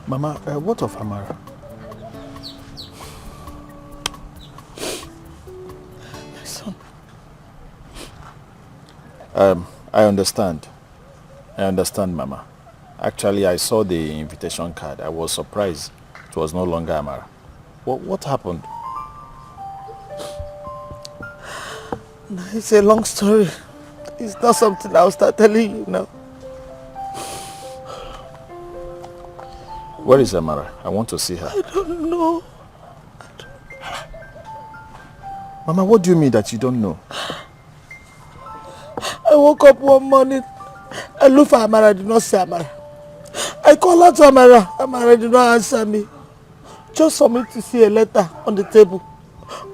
Mama, what of Amara? My son. I understand. I understand, Mama. Actually, I saw the invitation card. I was surprised it was no longer Amara. What happened? No, it's a long story. It's not something I'll start telling you now. Where is Amara? I want to see her. I don't know. Mama, what do you mean that you don't know? I woke up one morning. I looked for Amara. I did not see Amara. I called out to Amara. Amara did not answer me. Just for me to see a letter on the table.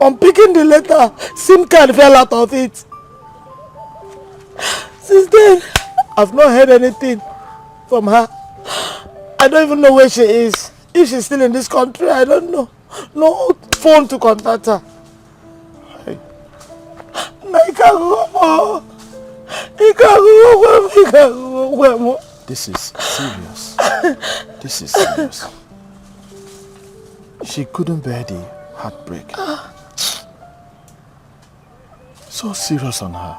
On picking the letter, SIM card fell out of it. Since then, I've not heard anything from her. I don't even know where she is. If she's still in this country, I don't know. No phone to contact her. Hey. This is serious. This is serious. She couldn't bear the heartbreak. So serious on her.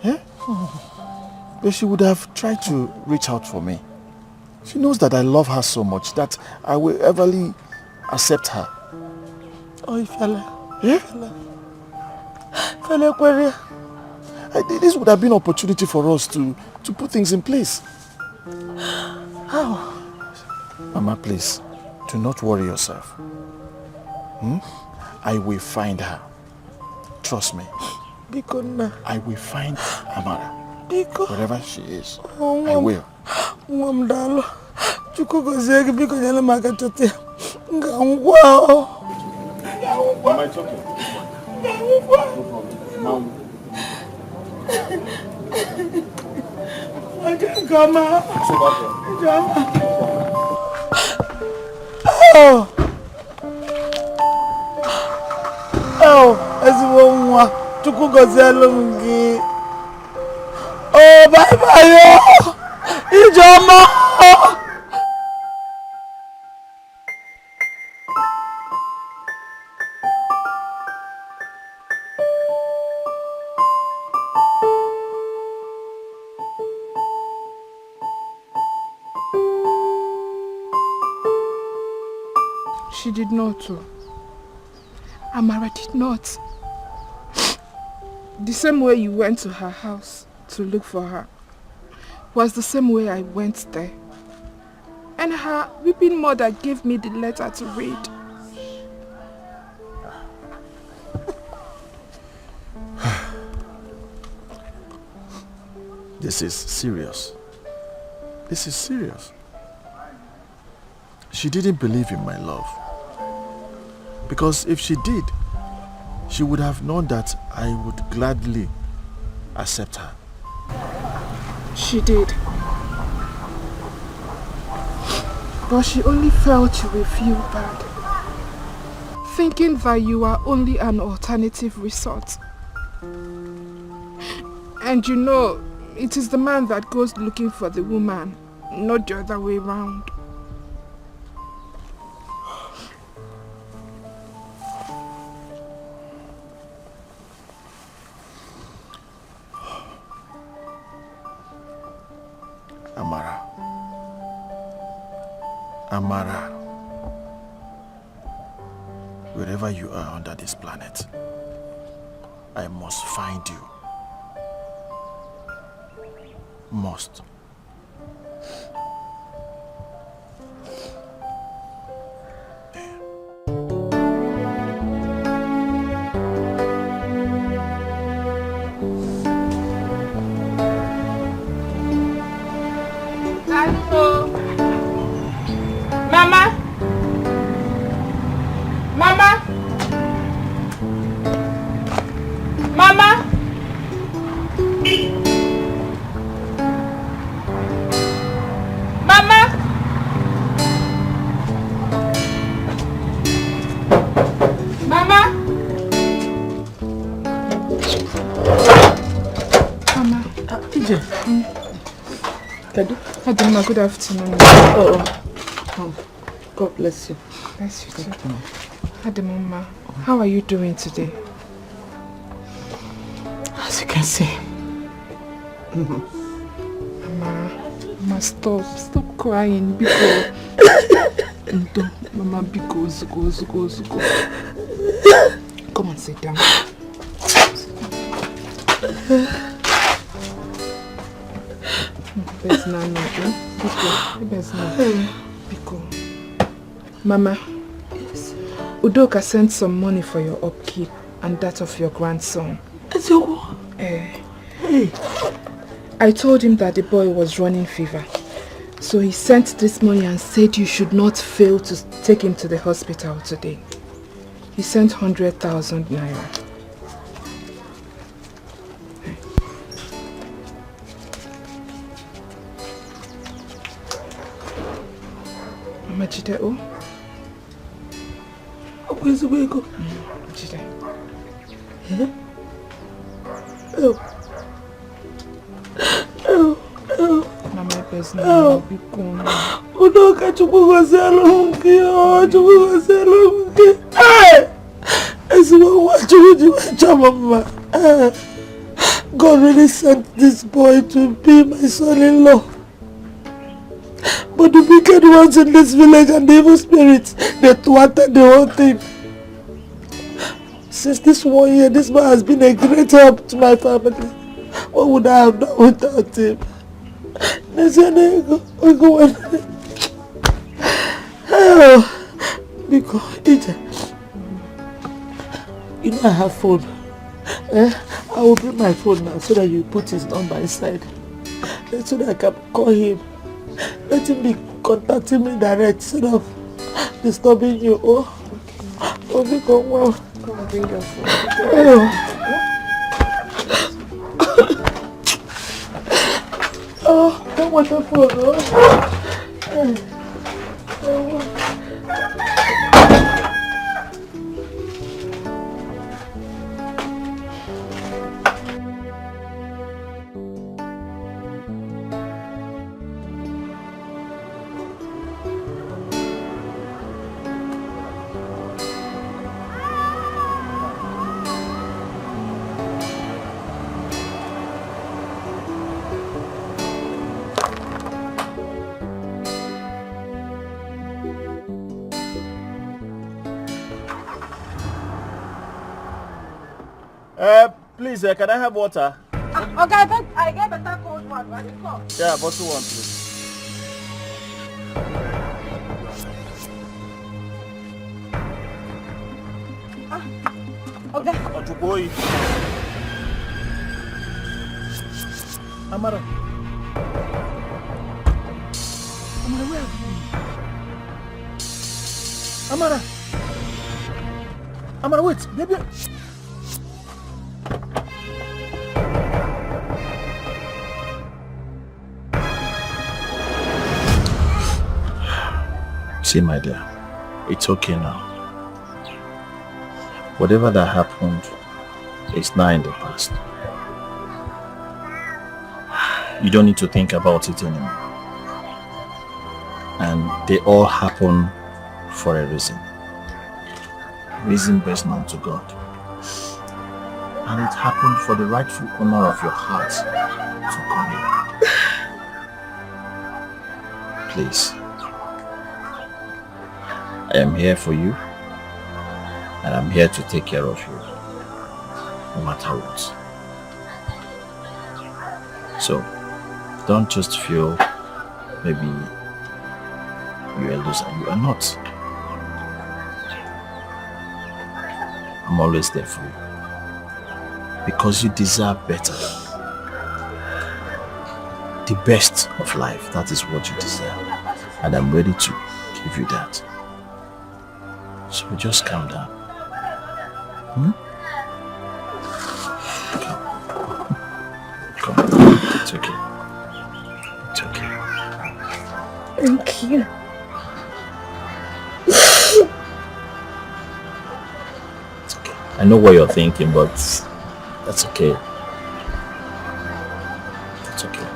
Yeah? But she would have tried to reach out for me. She knows that I love her so much that I will everly accept her. Oh, fella. Yeah? Fella, this would have been an opportunity for us to put things in place. How? Mama, please, do not worry yourself. I will find her. Trust me. I will find Amara. Wherever she is, I will. Am I talking? I can't come out. Oh, bye bye. Ijoma. She did not. Amara did not. The same way you went to her house to look for her was the same way I went there. And her weeping mother gave me the letter to read. This is serious. This is serious. She didn't believe in my love. Because if she did, she would have known that I would gladly accept her. She did. But she only felt you will feel bad, thinking that you are only an alternative resort. And you know, it is the man that goes looking for the woman, not the other way around. Amara, wherever you are under this planet, I must find you. Must. Hello. Mama? Mama? Mama? Mama? Mama? Mama. TJ. Adama, good afternoon. Oh, God bless you. Bless you too. Adama, how are you doing today? As you can see. Mama, stop crying. Biko. Mama, Biko, Zuko. Come on, sit down. Biko. Mama, yes. Udoka sent some money for your upkeep and that of your grandson. Hey. I told him that the boy was running fever. So he sent this money and said you should not fail to take him to the hospital today. He sent 100,000 naira. Mama Jide, oh? Where's the way go? Jide. Yeah? Oh. Mama, there's no be gone. Udoka chukugozela mke. Hey! Mama. God really sent this boy to be my son-in-law. But the wicked ones in this village and the evil spirits, they thwarted the whole thing. Since this 1 year, this man has been a great help to my family. What would I have done without him? Because you know I have phone. I will bring my phone now so that you put his number inside. So that I can call him. Let him be contacting me direct instead of disturbing you. Oh, become well. Come bring your phone. Don't want the phone. Please, can I have water? Okay, I get better cold one. Right? Yeah, bottle one, please. Okay. Ochukoi. Amara. Amara, where have you been? Amara, wait, baby. See, my dear, it's okay now. Whatever that happened is now in the past. You don't need to think about it anymore. And they all happen for a reason. Reason best known to God. And it happened for the rightful honor of your heart to come here. Please. I am here for you, and I'm here to take care of you, no matter what. So, don't just feel maybe you're a loser. You are not. I'm always there for you, because you deserve better. The best of life, that is what you deserve, and I'm ready to give you that. So just calm down. Come. It's okay. It's okay. Thank you. It's okay. I know what you're thinking, but that's okay. It's okay.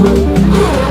What